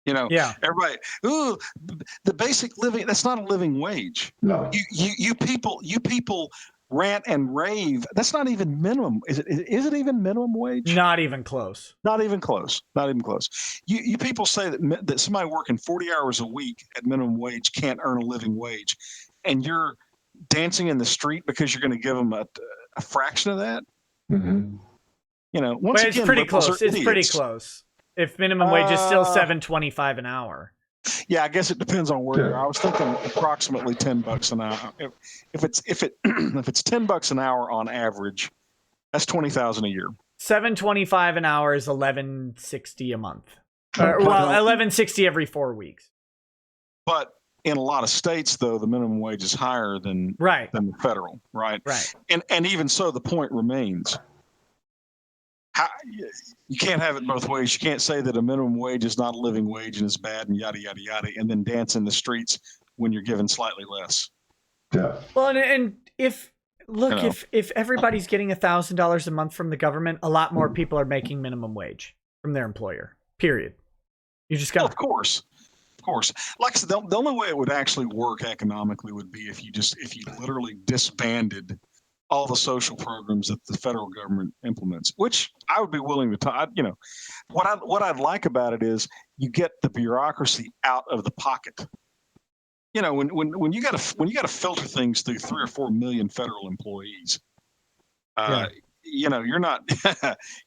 Everybody, the basic living, that's not a living wage. No. You people rant and rave. That's not even minimum. Is it even minimum wage? Not even close. Not even close. You people say that somebody working 40 hours a week at minimum wage can't earn a living wage, and you're dancing in the street because you're going to give them a fraction of that. Mm-hmm. It's pretty close. It's pretty close. If minimum wage is still $7.25 an hour. Yeah, I guess it depends on where you are. I was thinking approximately $10 an hour. If it's $10 an hour on average, that's $20,000 a year. $7.25 an hour is $11.60 a month. Well, $11.60 every 4 weeks. But in a lot of states, though, the minimum wage is higher than the federal, right? Right. And even so, the point remains. You can't have it both ways. You can't say that a minimum wage is not a living wage and is bad and yada, yada, yada, and then dance in the streets when you're given slightly less. Yeah. Well, and if everybody's getting $1,000 a month from the government, a lot more people are making minimum wage from their employer, period. You just got Of course. Like I said, the only way it would actually work economically would be if you literally disbanded all the social programs that the federal government implements, which I would be willing to. What I'd like about it is you get the bureaucracy out of the pocket. When you got to filter things through 3 or 4 million federal employees, you're not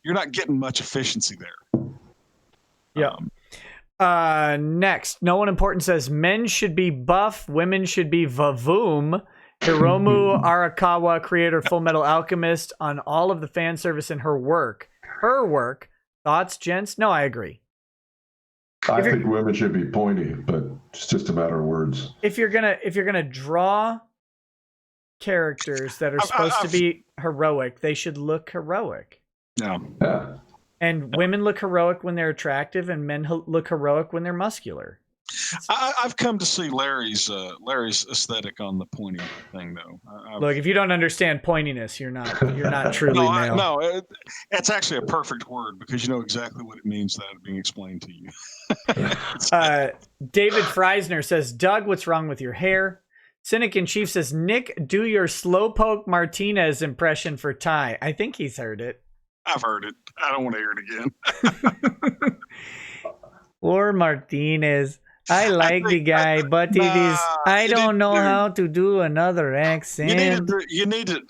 you're not getting much efficiency there. Yeah. Next, no one important says men should be buff, women should be vavoom. Hiromu Arakawa, creator Full Metal Alchemist, on all of the fan service in her work. Thoughts, gents? No, I agree. I think women should be pointy, but it's just a matter of words. If you're gonna draw characters that are supposed to be heroic, they should look heroic. Yeah. And women look heroic when they're attractive, and men look heroic when they're muscular. I've come to see Larry's aesthetic on the pointy thing, though. Look, if you don't understand pointiness, you're not truly male. No, it's actually a perfect word because you know exactly what it means that being explained to you. David Freisner says, Doug, what's wrong with your hair? Cynic in Chief says, Nick, do your Slowpoke Martinez impression for Ty. I think he's heard it. I've heard it. I don't want to hear it again. Or Martinez. I like the guy, but it is. I don't know how to do another accent. You need it.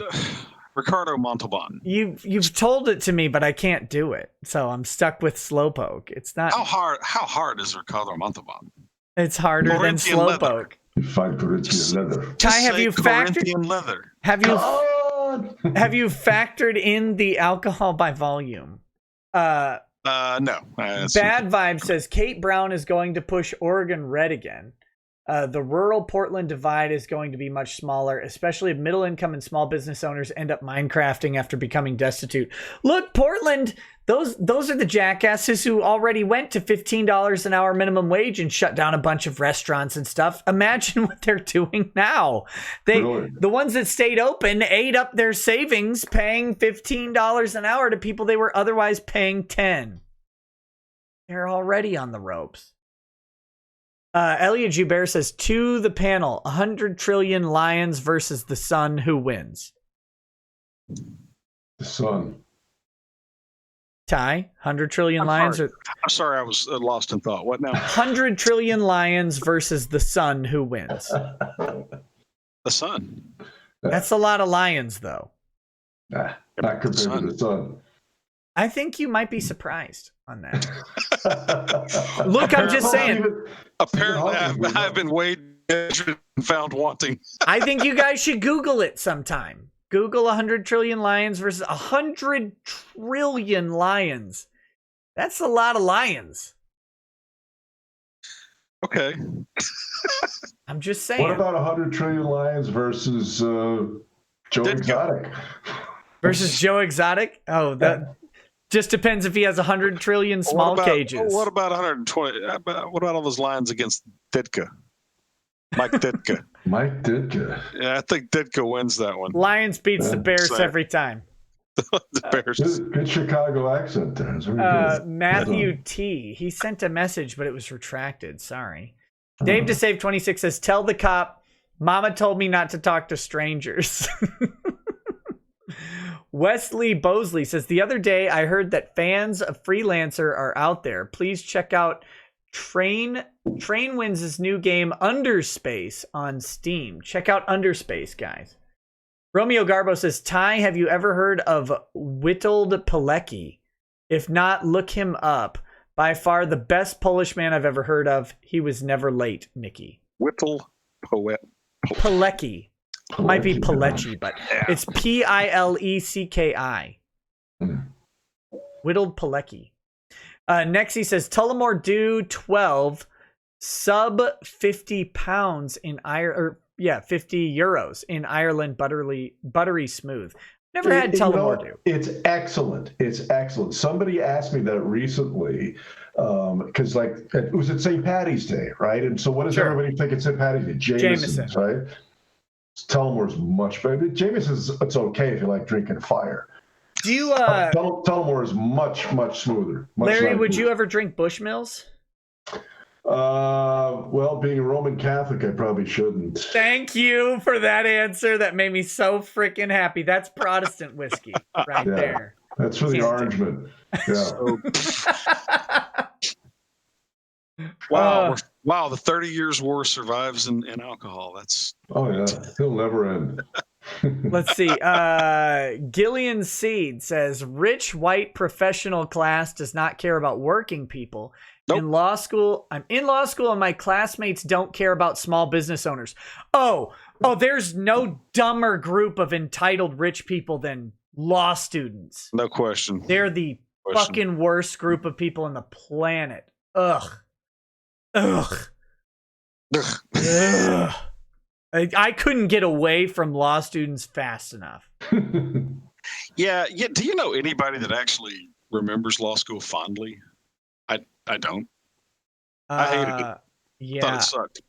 Ricardo Montalban. You've told it to me, but I can't do it, so I'm stuck with Slowpoke. It's not. How hard is Ricardo Montalban? It's harder than Slowpoke. You fight Corinthian leather. Ty, have you factored in the alcohol by volume? No. Bad Vibe says Kate Brown is going to push Oregon red again. The rural Portland divide is going to be much smaller, especially if middle income and small business owners end up Minecrafting after becoming destitute. Look, Portland, those are the jackasses who already went to $15 an hour minimum wage and shut down a bunch of restaurants and stuff. Imagine what they're doing now. The ones that stayed open ate up their savings paying $15 an hour to people they were otherwise paying $10. They're already on the ropes. Elliot Joubert says, to the panel, 100 trillion lions versus the sun, who wins? The sun. Ty, 100 trillion lions? I'm sorry, I was lost in thought. What now? 100 trillion lions versus the sun, who wins? The sun. That's a lot of lions, though. Not compared to the sun. I think you might be surprised on that. Look, I'm just saying. Apparently, I've been weighed and found wanting. I think you guys should Google it sometime. Google 100 trillion lions versus 100 trillion lions. That's a lot of lions. Okay. I'm just saying. What about 100 trillion lions versus Joe Exotic? Versus Joe Exotic? Oh, that just depends if he has 100 trillion small cages. What about 120? What about all those lions against Ditka? Mike Ditka. Mike Ditka. Yeah, I think Ditka wins that one. Lions beats the Bears every time. The Bears. Good Chicago accent there. Matthew T. He sent a message, but it was retracted. Sorry. Dave to Save 26 says, tell the cop, Mama told me not to talk to strangers. Wesley Bosley says, the other day I heard that fans of Freelancer are out there. Please check out Train Wins' new game Underspace on Steam. Check out Underspace, guys. Romeo Garbo says, Ty, have you ever heard of Witold Pilecki? If not, look him up. By far the best Polish man I've ever heard of. He was never late, Mickey. Witold Pilecki. Might be Pilecki, but it's Pilecki. Whittled Pilecki. Next, he says Tullamore Dew 12 sub 50 pounds in Ireland. 50 euros in Ireland, buttery smooth. Never had Tullamore Dew. It's excellent. It's excellent. Somebody asked me that recently because it was at St. Patty's Day, right? And so what does everybody think at St. Patty's Day? Jameson's, right? Tullamore's much better. Jameson's, it's okay if you like drinking fire. Do you Tullamore is much smoother. Larry, would you ever drink Bushmills? Well, being a Roman Catholic, I probably shouldn't. Thank you for that answer. That made me so freaking happy. That's Protestant whiskey right there. That's for the Orangeman. Yeah. Wow, the 30 years war survives in alcohol. That's it'll never end. Let's see. Gillian Seed says rich white professional class does not care about working people. Nope. I'm in law school and my classmates don't care about small business owners. Oh, there's no dumber group of entitled rich people than law students. No question. They're the fucking worst group of people on the planet. Ugh. I couldn't get away from law students fast enough. Yeah. Do you know anybody that actually remembers law school fondly? I don't. I hated it. Yeah. Thought it sucked.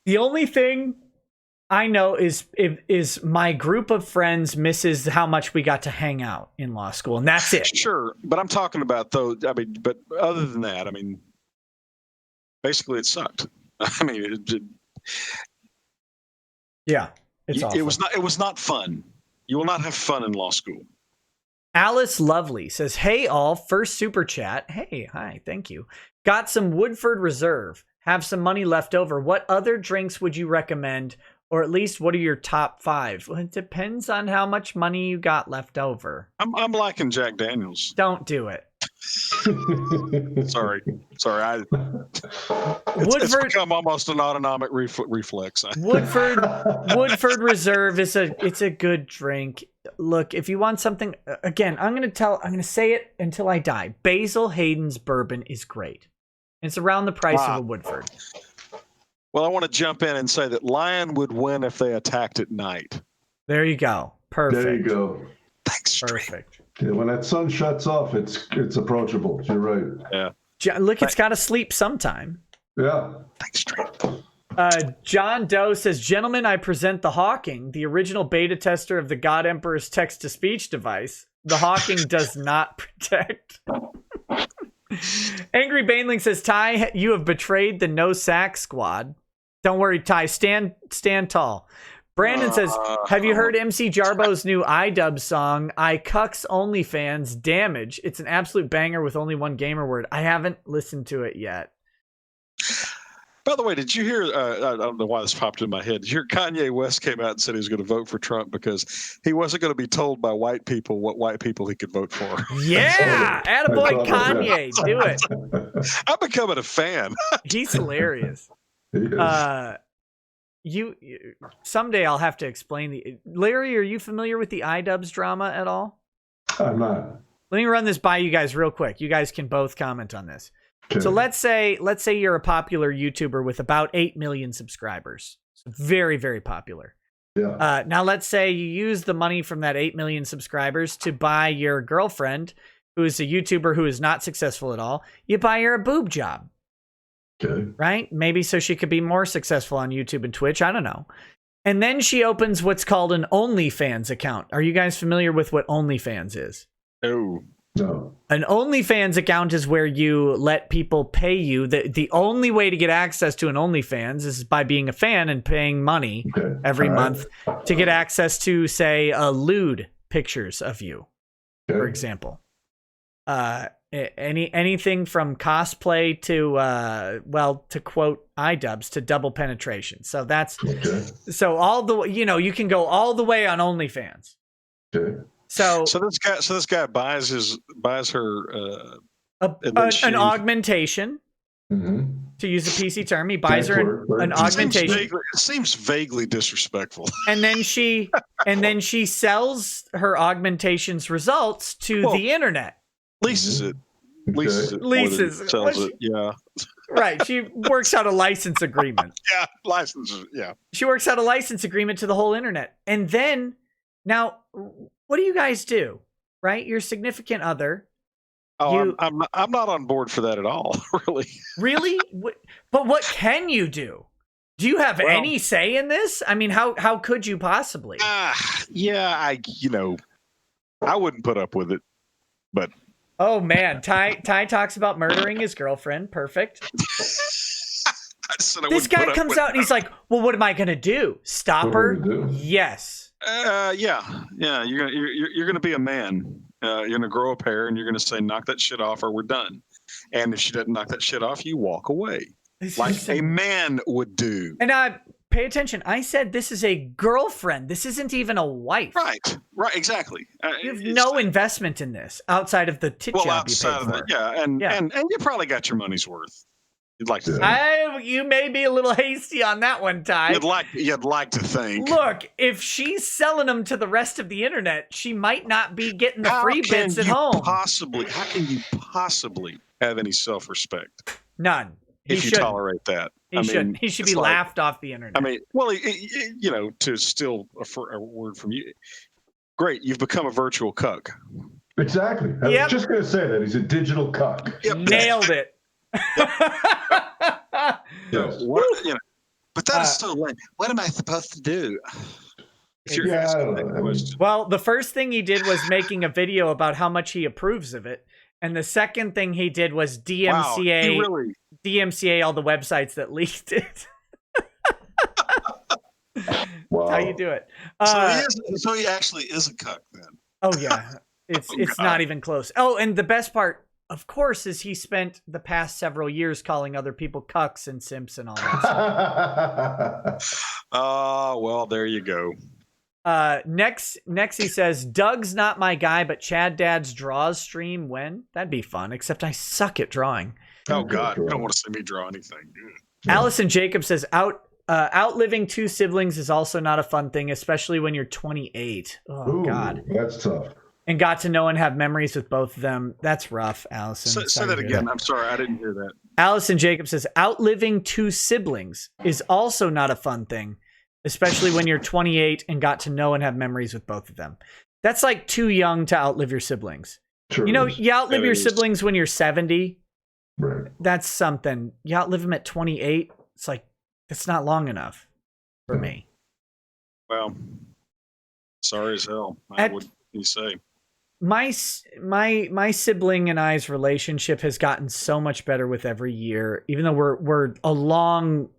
The only thing I know is my group of friends misses how much we got to hang out in law school, and that's it. Sure, but I'm talking about but other than that, basically it sucked. It's awful. It was not fun. You will not have fun in law school. Alice Lovely says, hey all, first super chat. Hey, hi, thank you. Got some Woodford Reserve. Have some money left over. What other drinks would you recommend? Or at least what are your top 5? Well, it depends on how much money you got left over. I'm liking Jack Daniels. Don't do it. Sorry. It's become almost an autonomic reflex. Woodford Reserve it's a good drink. Look, if you want something, again, I'm going to say it until I die. Basil Hayden's bourbon is great. It's around the price of a Woodford. Well, I want to jump in and say that Lion would win if they attacked at night. There you go. Perfect. There you go. Thanks. Perfect. Yeah, when that sun shuts off, it's approachable. You're right. Yeah. Look, it's got to sleep sometime. Yeah. Thanks, Trey. John Doe says, gentlemen, I present the Hawking, the original beta tester of the God Emperor's text-to-speech device. The Hawking does not protect. Angry Baneling says, Ty, you have betrayed the no sack squad. Don't worry, Ty, stand tall. Brandon says, have you heard MC Jarbo's new iDub song, I Cucks OnlyFans Damage? It's an absolute banger with only one gamer word. I haven't listened to it yet. By the way, did you hear, I don't know why this popped in my head, did you hear Kanye West came out and said he was going to vote for Trump because he wasn't going to be told by white people what white people he could vote for? Yeah! Attaboy Kanye, do it. I'm becoming a fan. He's hilarious. You someday I'll have to explain Larry, are you familiar with the iDubbbz drama at all? I'm not. Let me run this by you guys real quick. You guys can both comment on this. Okay. So let's say you're a popular YouTuber with about 8 million subscribers. So very, very popular. Yeah. Now let's say you use the money from that 8 million subscribers to buy your girlfriend, who is a YouTuber who is not successful at all. You buy her a boob job. Okay. Right? Maybe so she could be more successful on YouTube and Twitch. I don't know. And then she opens what's called an OnlyFans account. Are you guys familiar with what OnlyFans is? No. An OnlyFans account is where you let people pay you. The only way to get access to an OnlyFans is by being a fan and paying money every month to get access to, say, lewd pictures of you, for example. Anything from cosplay to quote iDubbbz, to double penetration. So that's so all the you can go all the way on OnlyFans. Okay. So this guy buys her an augmentation. To use a PC term, he buys her an augmentation. It seems vaguely disrespectful. And then she sells her augmentation's results to the internet. Leases it. Leases. Sells it. Yeah. Right. She works out a license agreement. Yeah. License. Yeah. She works out a license agreement to the whole internet. And then, now, what do you guys do? Right? Your significant other. Oh, I'm not on board for that at all. Really. Really? But what can you do? Do you have any say in this? I mean, how could you possibly? Yeah, I wouldn't put up with it, but. Oh man, Ty talks about murdering his girlfriend. Perfect. This guy comes out and he's like, "Well, what am I gonna do? Stop her?" Yes. Yeah. You're gonna be a man. You're gonna grow a pair, and you're gonna say, "Knock that shit off, or we're done." And if she doesn't knock that shit off, you walk away, like a man would do. And pay attention. I said this is a girlfriend. This isn't even a wife. Right, exactly. You have no investment in this outside of the tit job you paid for. And you probably got your money's worth. You'd like to think. You may be a little hasty on that one, Ty. You'd like to think. Look, if she's selling them to the rest of the internet, she might not be getting the free bits at home. How can you possibly have any self-respect? None. If you tolerate that. He should be laughed off the internet. I mean, well, to steal a word from you, great, you've become a virtual cuck. Exactly. I was just going to say that. He's a digital cuck. Yep. Nailed it. Yes. But that is so lame. What am I supposed to do? Well, the first thing he did was making a video about how much he approves of it. And the second thing he did was DMCA all the websites that leaked it. Wow. That's how you do it. So he actually is a cuck then. Oh yeah. It's not even close. Oh, and the best part, of course, is he spent the past several years calling other people cucks and simps and all that stuff. Well, there you go. Next he says, Doug's not my guy, but Chad Dad's draws stream when? That'd be fun, except I suck at drawing. Oh God, you don't want to see me draw anything. Allison Jacob says, outliving two siblings is also not a fun thing, especially when you're 28. Oh God. That's tough. And got to know and have memories with both of them. That's rough, Allison. Say that again. I'm sorry, I didn't hear that. Allison Jacob says, outliving two siblings is also not a fun thing, especially when you're 28 and got to know and have memories with both of them. That's like too young to outlive your siblings. Sure you outlive your siblings when you're 70. Right. That's something. You outlive them at 28. It's like, it's not long enough for me. Well, sorry as hell. What would you say? My sibling and I's relationship has gotten so much better with every year, even though we're a long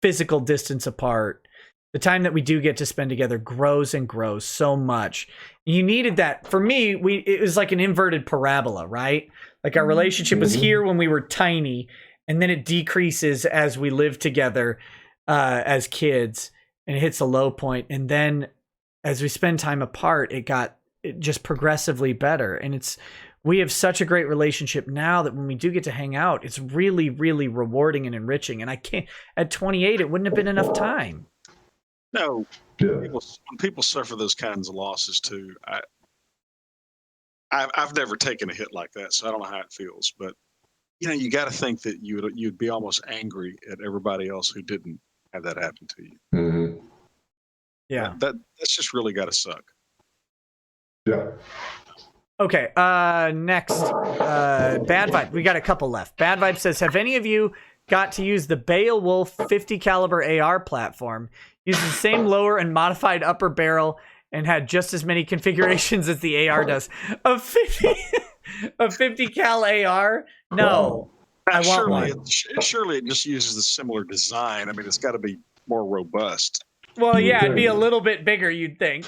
physical distance apart. The time that we do get to spend together grows and grows so much. You needed that. For me, it was like an inverted parabola, right? Like our relationship was here when we were tiny, and then it decreases as we live together as kids, and it hits a low point. And then as we spend time apart, it just progressively better. And we have such a great relationship now that when we do get to hang out, it's really, really rewarding and enriching. And at 28, it wouldn't have been enough time. No, when people suffer those kinds of losses too, I've never taken a hit like that, so I don't know how it feels. But you got to think that you'd be almost angry at everybody else who didn't have that happen to you. Mm-hmm. Yeah, that's just really got to suck. Yeah. Okay. Next, Bad Vibe. We got a couple left. Bad Vibe says, have any of you got to use the Beowulf 50 caliber AR platform? Uses the same lower and modified upper barrel and had just as many configurations as the AR does. A 50 cal AR? No. I want one. Surely it just uses the similar design. I mean, it's got to be more robust. Well, yeah, it'd be a little bit bigger, you'd think.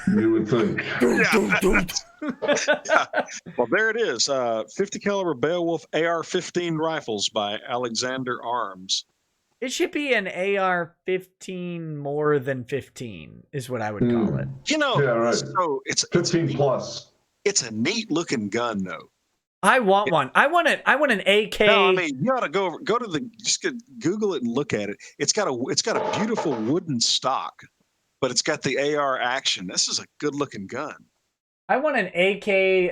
You would think. Yeah. Well, there it is. 50 caliber Beowulf AR-15 rifles by Alexander Arms. It should be an AR-15 more than 15 is what I would call it. Yeah, right. So it's 15 plus. It's a neat looking gun, though. I want one. I want an AK. No, I mean you ought to go to the Google it and look at it. It's got a beautiful wooden stock, but it's got the AR action. This is a good looking gun. I want an AK,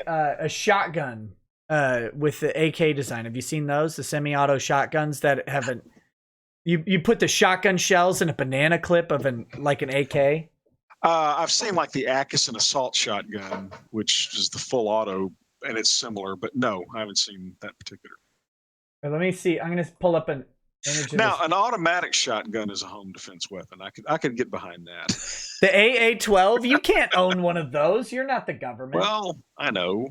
a shotgun with the AK design. Have you seen those? The semi-auto shotguns that have you put the shotgun shells in a banana clip of an AK. I've seen like the Atkinson assault shotgun, which is the full auto, and it's similar, but no, I haven't seen that particular. Let me see. I'm gonna pull up an image. Now, an automatic shotgun is a home defense weapon. I could get behind that. The AA-12. You can't own one of those. You're not the government. Well, I know,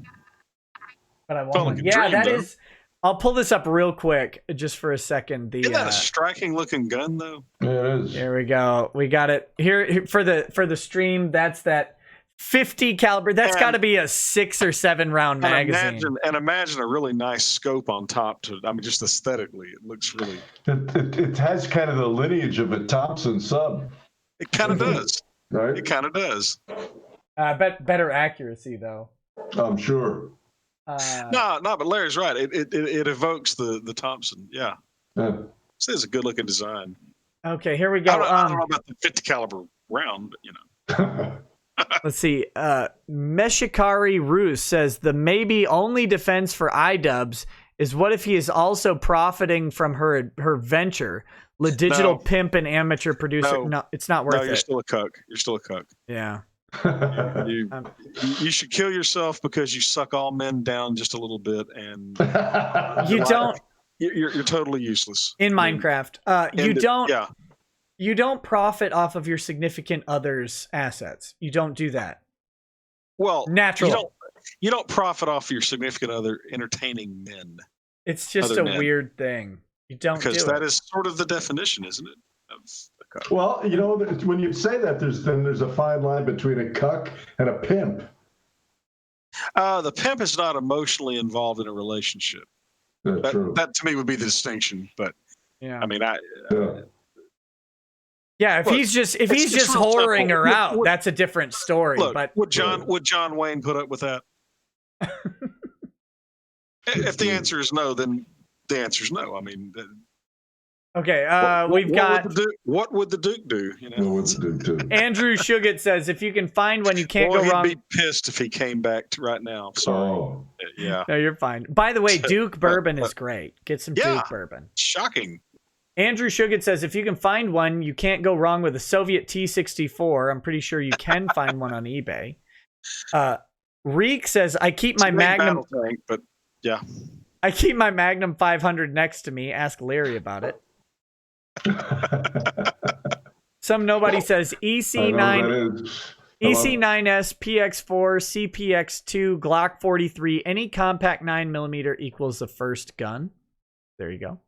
but I want one. Yeah, that is. I'll pull this up real quick just for a second. Isn't that a striking looking gun though? Yeah, it is. Here we go. We got it here for the stream. That's that 50 caliber. That's got to be a 6 or 7 round magazine. Imagine a really nice scope on top to. I mean, just aesthetically, it looks really. It has kind of the lineage of a Thompson sub. It kind of does. Right. It kind of does. Better accuracy though. I'm sure. No, but Larry's right. It evokes the Thompson. Yeah. This is a good looking design. Okay, here we go. I don't know about the 50 caliber round, but you know. Let's see. Meshikari Roos says the maybe only defense for iDubbbz is what if he is also profiting from her venture, the digital pimp and amateur producer. No, it's not worth it. No, you're still a cuck. You're still a cuck. Yeah. You should kill yourself because you suck all men down just a little bit, and you're totally useless in Minecraft. You don't profit off of your significant other's assets. You don't do that. Well, naturally, you don't profit off your significant other entertaining men. It's just a weird thing. You don't because that is sort of the definition, isn't it? Well, you know, when you say that, there's a fine line between a cuck and a pimp. The pimp is not emotionally involved in a relationship. That to me would be the distinction. But yeah, I mean, if he's just whoring her out, that's a different story. Look, but would John Wayne put up with that? If the answer is no, then the answer is no. I mean. Okay, what would the Duke do? You know, what's the Duke do? Andrew Shuggett says, if you can find one, you can't go wrong. He'd be pissed if he came back right now. Sorry. Oh. Yeah. No, you're fine. By the way, Duke bourbon is great. Get some Duke bourbon. Shocking. Andrew Shuggett says, if you can find one, you can't go wrong with a Soviet T-64. I'm pretty sure you can find one on eBay. Reek says, I keep my Magnum. Tank, but yeah. I keep my Magnum 500 next to me. Ask Larry about it. Some nobody says EC9, EC9S, PX4, CPX2, Glock 43, any compact 9mm equals the first gun. There you go.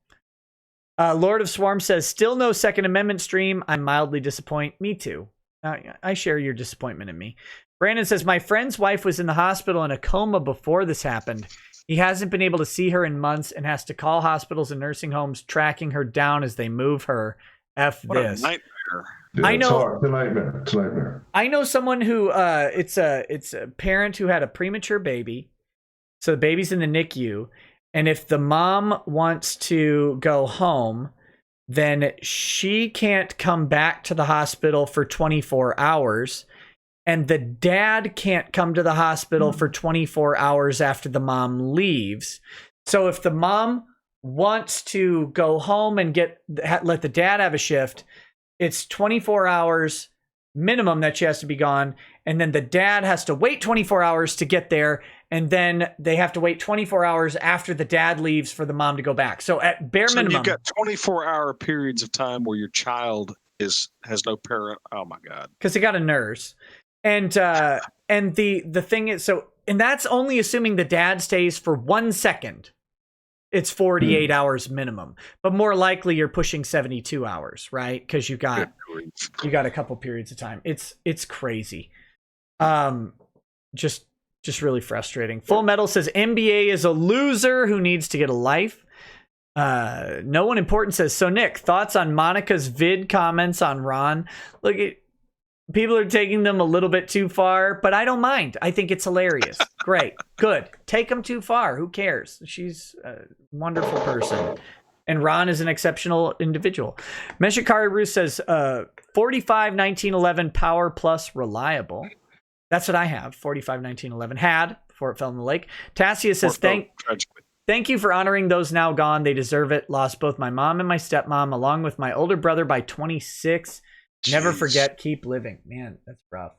Lord of Swarm says, still no Second Amendment stream. I'm mildly disappointed. Me too. I share your disappointment in me. Brandon says, my friend's wife was in the hospital in a coma before this happened. He hasn't been able to see her in months and has to call hospitals and nursing homes tracking her down as they move her. What this. A nightmare. Yeah, I know. It's a nightmare. It's a nightmare. I know someone who it's a parent who had a premature baby. So the baby's in the NICU. And if the mom wants to go home, then she can't come back to the hospital for 24 hours. And the dad can't come to the hospital for 24 hours after the mom leaves. So if the mom wants to go home and let the dad have a shift, it's 24 hours minimum that she has to be gone. And then the dad has to wait 24 hours to get there. And then they have to wait 24 hours after the dad leaves for the mom to go back. So at bare minimum, you've got 24-hour periods of time where your child has no parent. Oh my God. Because they got a nurse. And the thing is, and that's only assuming the dad stays for 1 second. It's 48 hours minimum, but more likely you're pushing 72 hours, right? Because you got a couple periods of time. It's crazy. Just really frustrating. Full Metal says NBA is a loser who needs to get a life. No One Important says, so Nick, thoughts on Monica's vid comments on Ron? Look, people are taking them a little bit too far, but I don't mind. I think it's hilarious. Great. Good. Take them too far. Who cares? She's a wonderful person. And Ron is an exceptional individual. Meshikari says 45 1911 Power Plus reliable. That's what I have. 45 1911 had before it fell in the lake. Tassia says thank you for honoring those now gone. They deserve it. Lost both my mom and my stepmom, along with my older brother by 26. Never forget. Keep living. Man, that's rough.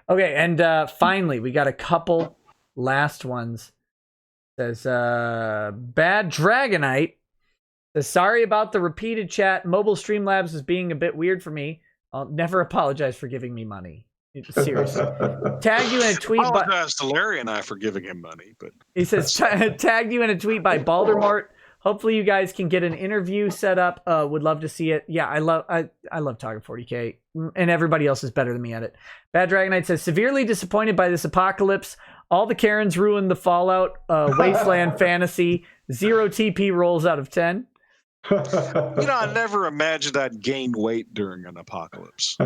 Okay, and finally, we got a couple last ones. Says Bad Dragonite. Sorry about the repeated chat. Mobile Streamlabs is being a bit weird for me. I'll never apologize for giving me money. Seriously. Tag you in a tweet. I apologize to Larry and I for giving him money, but he says tagged you in a tweet by Baldermort. Hopefully you guys can get an interview set up. Would love to see it. Yeah, I love talking 40K, and everybody else is better than me at it. Bad Dragonite says severely disappointed by this apocalypse. All the Karens ruined the Fallout Wasteland fantasy. 0 TP rolls out of 10. I never imagined I'd gain weight during an apocalypse.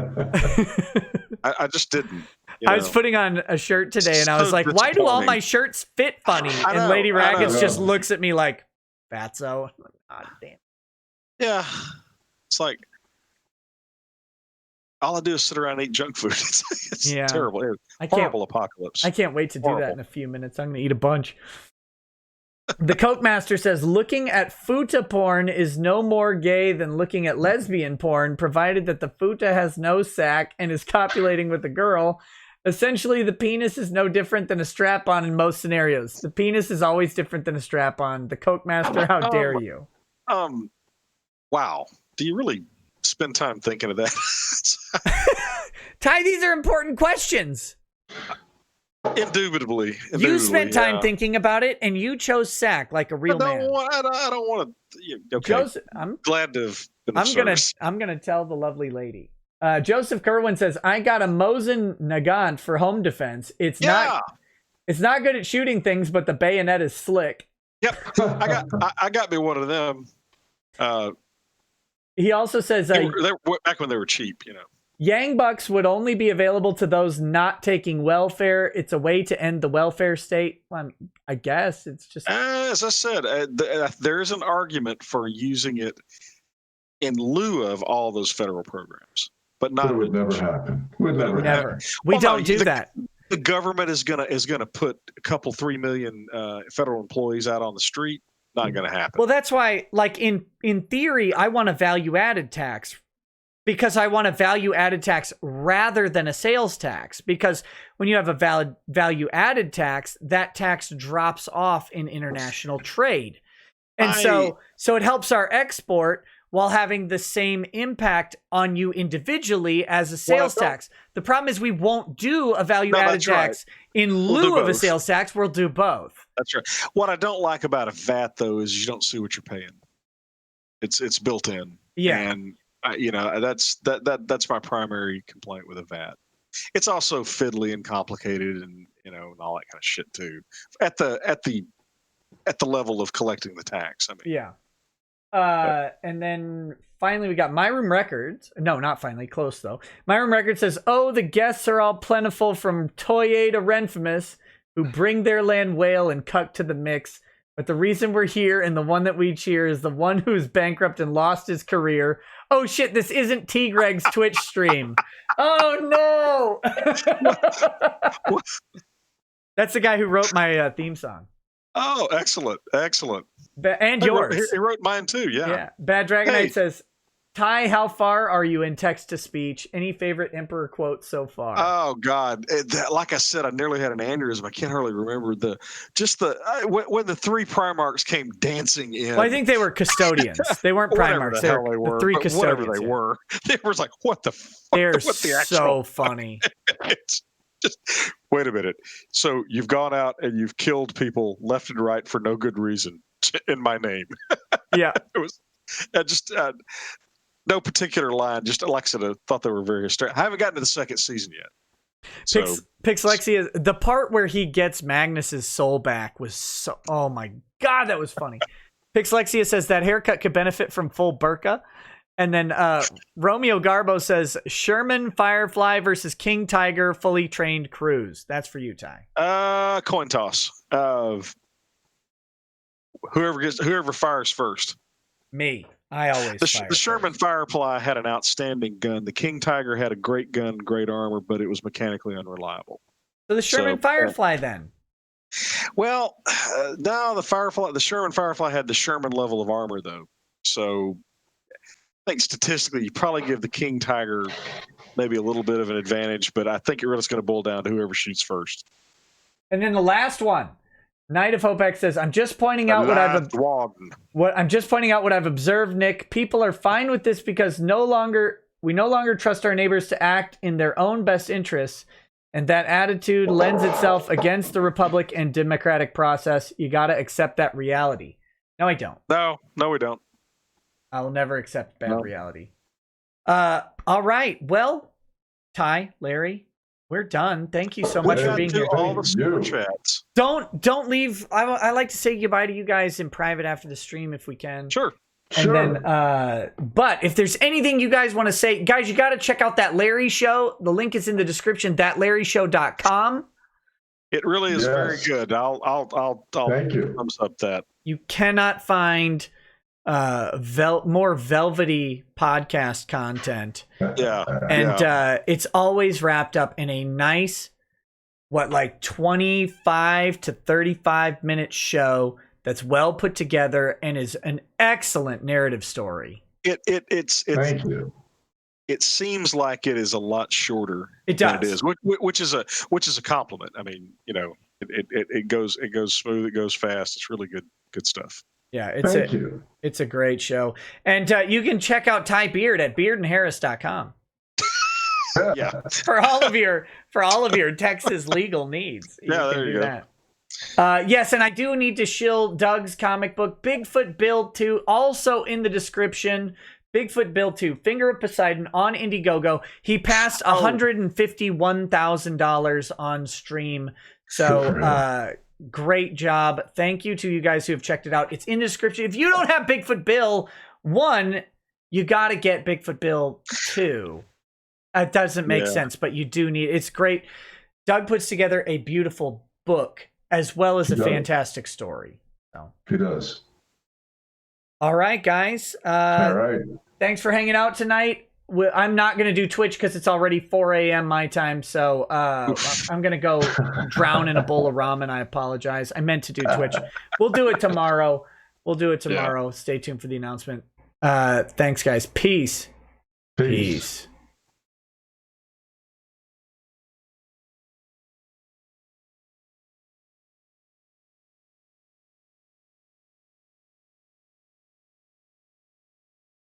I just didn't. I was putting on a shirt today, and I was like, "Why do all my shirts fit funny?" And Lady Raggets just looks at me like, "Fatso." God damn. Yeah, it's like all I do is sit around and eat junk food. It's terrible. It's horrible apocalypse. I can't wait to do that in a few minutes. I'm gonna eat a bunch. The Coke Master says, looking at futa porn is no more gay than looking at lesbian porn, provided that the futa has no sack and is copulating with a girl. Essentially, the penis is no different than a strap-on in most scenarios. The penis is always different than a strap-on. The Coke Master, how dare you? Wow. Do you really spend time thinking of that? Ty, these are important questions. Indubitably. You spent time thinking about it, and you chose sack like a real man. I don't want to. Okay. Joseph, I'm glad to have been of service. I'm gonna tell the lovely lady. Joseph Kerwin says, "I got a Mosin Nagant for home defense. It's not good at shooting things, but the bayonet is slick." Yep, I got me one of them. He also says, they were back when they were cheap, Yang Bucks would only be available to those not taking welfare. It's a way to end the welfare state. Well, I guess it's just... As I said, there is an argument for using it in lieu of all those federal programs. But not. It would never happen. Would never happen. We don't do that. The government is gonna put a couple 3 million federal employees out on the street. Not gonna happen. Well, that's why, like in theory, I want a value-added tax. Because I want a value-added tax rather than a sales tax. Because when you have a value-added tax, that tax drops off in international trade. And so it helps our export while having the same impact on you individually as a sales tax. The problem is we won't do a value-added tax in lieu of a sales tax. We'll do both. That's right. What I don't like about a VAT, though, is you don't see what you're paying. It's built in. Yeah. And that's my primary complaint with a VAT. It's also fiddly and complicated, and and all that kind of shit too. At the level of collecting the tax. I mean, yeah. And then finally we got My Room Records. No, not finally. Close though. My Room Records says, "Oh, the guests are all plentiful from Toye to Renfamous, who bring their land whale and cuck to the mix. But the reason we're here and the one that we cheer is the one who's bankrupt and lost his career. Oh shit, this isn't T. Greg's Twitch stream. Oh no!" That's the guy who wrote my theme song. Oh, excellent. And yours. He wrote mine too, yeah. Bad Dragonite says, "Ty, how far are you in text-to-speech? Any favorite Emperor quotes so far?" Oh, God. Like I said, I nearly had an aneurysm. I can't hardly remember when the 3 Primarchs came dancing in. Well, I think they were custodians. They weren't Primarchs. They were 3 custodians. Whatever they were. They were like, what the fuck? They're so funny. It's just, wait a minute. So you've gone out and you've killed people left and right for no good reason in my name. Yeah. It was just... no particular line. Just like I said, I thought they were very hysterical. I haven't gotten to the second season yet. So, Pixlexia, the part where he gets Magnus's soul back was so... Oh my God, that was funny. Pixlexia says that haircut could benefit from full burqa. And then Romeo Garbo says Sherman Firefly versus King Tiger fully trained crews. That's for you, Ty. Coin toss of whoever fires first. Me. I always fire The Sherman first. Firefly had an outstanding gun. The King Tiger had a great gun, great armor, but it was mechanically unreliable. So the Sherman Firefly then. Well, no, the Sherman Firefly had the Sherman level of armor though. So I think statistically, you probably give the King Tiger maybe a little bit of an advantage, but I think it really is going to boil down to whoever shoots first. And then the last one, Knight of Hopex says, "I'm just pointing out I'm just pointing out what I've observed, Nick. People are fine with this because we no longer trust our neighbors to act in their own best interests, and that attitude lends itself against the republic and democratic process. You got to accept that reality." No, I don't. No, we don't. I will never accept bad reality. All right. Well, Ty, Larry, we're done. Thank you so much for being here. All the super chats. Don't leave. I like to say goodbye to you guys in private after the stream if we can. Sure. And then, but if there's anything you guys want to say, guys, you got to check out That Larry Show. The link is in the description, thatlarryshow.com. It really is very good. I'll Thank you. thumbs up that. You cannot find more velvety podcast content. Yeah. And it's always wrapped up in a nice, 25 to 35 minute show that's well put together and is an excellent narrative story. It's Thank you. It seems like it is a lot shorter. It does. Than it is, which is a compliment. I mean, it goes smooth, it goes fast. It's really good stuff. Yeah, it's a great show. And you can check out Ty Beard at beardandharris.com. Yeah. for all of your Texas legal needs. There you go. That. Yes, and I do need to shill Doug's comic book, Bigfoot Build 2, also in the description. Bigfoot Build 2, Finger of Poseidon on Indiegogo. He passed $151,000 on stream. So great job. Thank you to you guys who have checked it out. It's in the description. If you don't have Bigfoot Bill 1, you got to get Bigfoot Bill 2. It doesn't make sense, but you do need it's great. Doug puts together a beautiful book as well as a fantastic story. So. He does. All right, guys. All right. Thanks for hanging out tonight. I'm not going to do Twitch because it's already 4 a.m. my time. So I'm going to go drown in a bowl of ramen. I apologize. I meant to do Twitch. We'll do it tomorrow. Stay tuned for the announcement. Thanks, guys. Peace.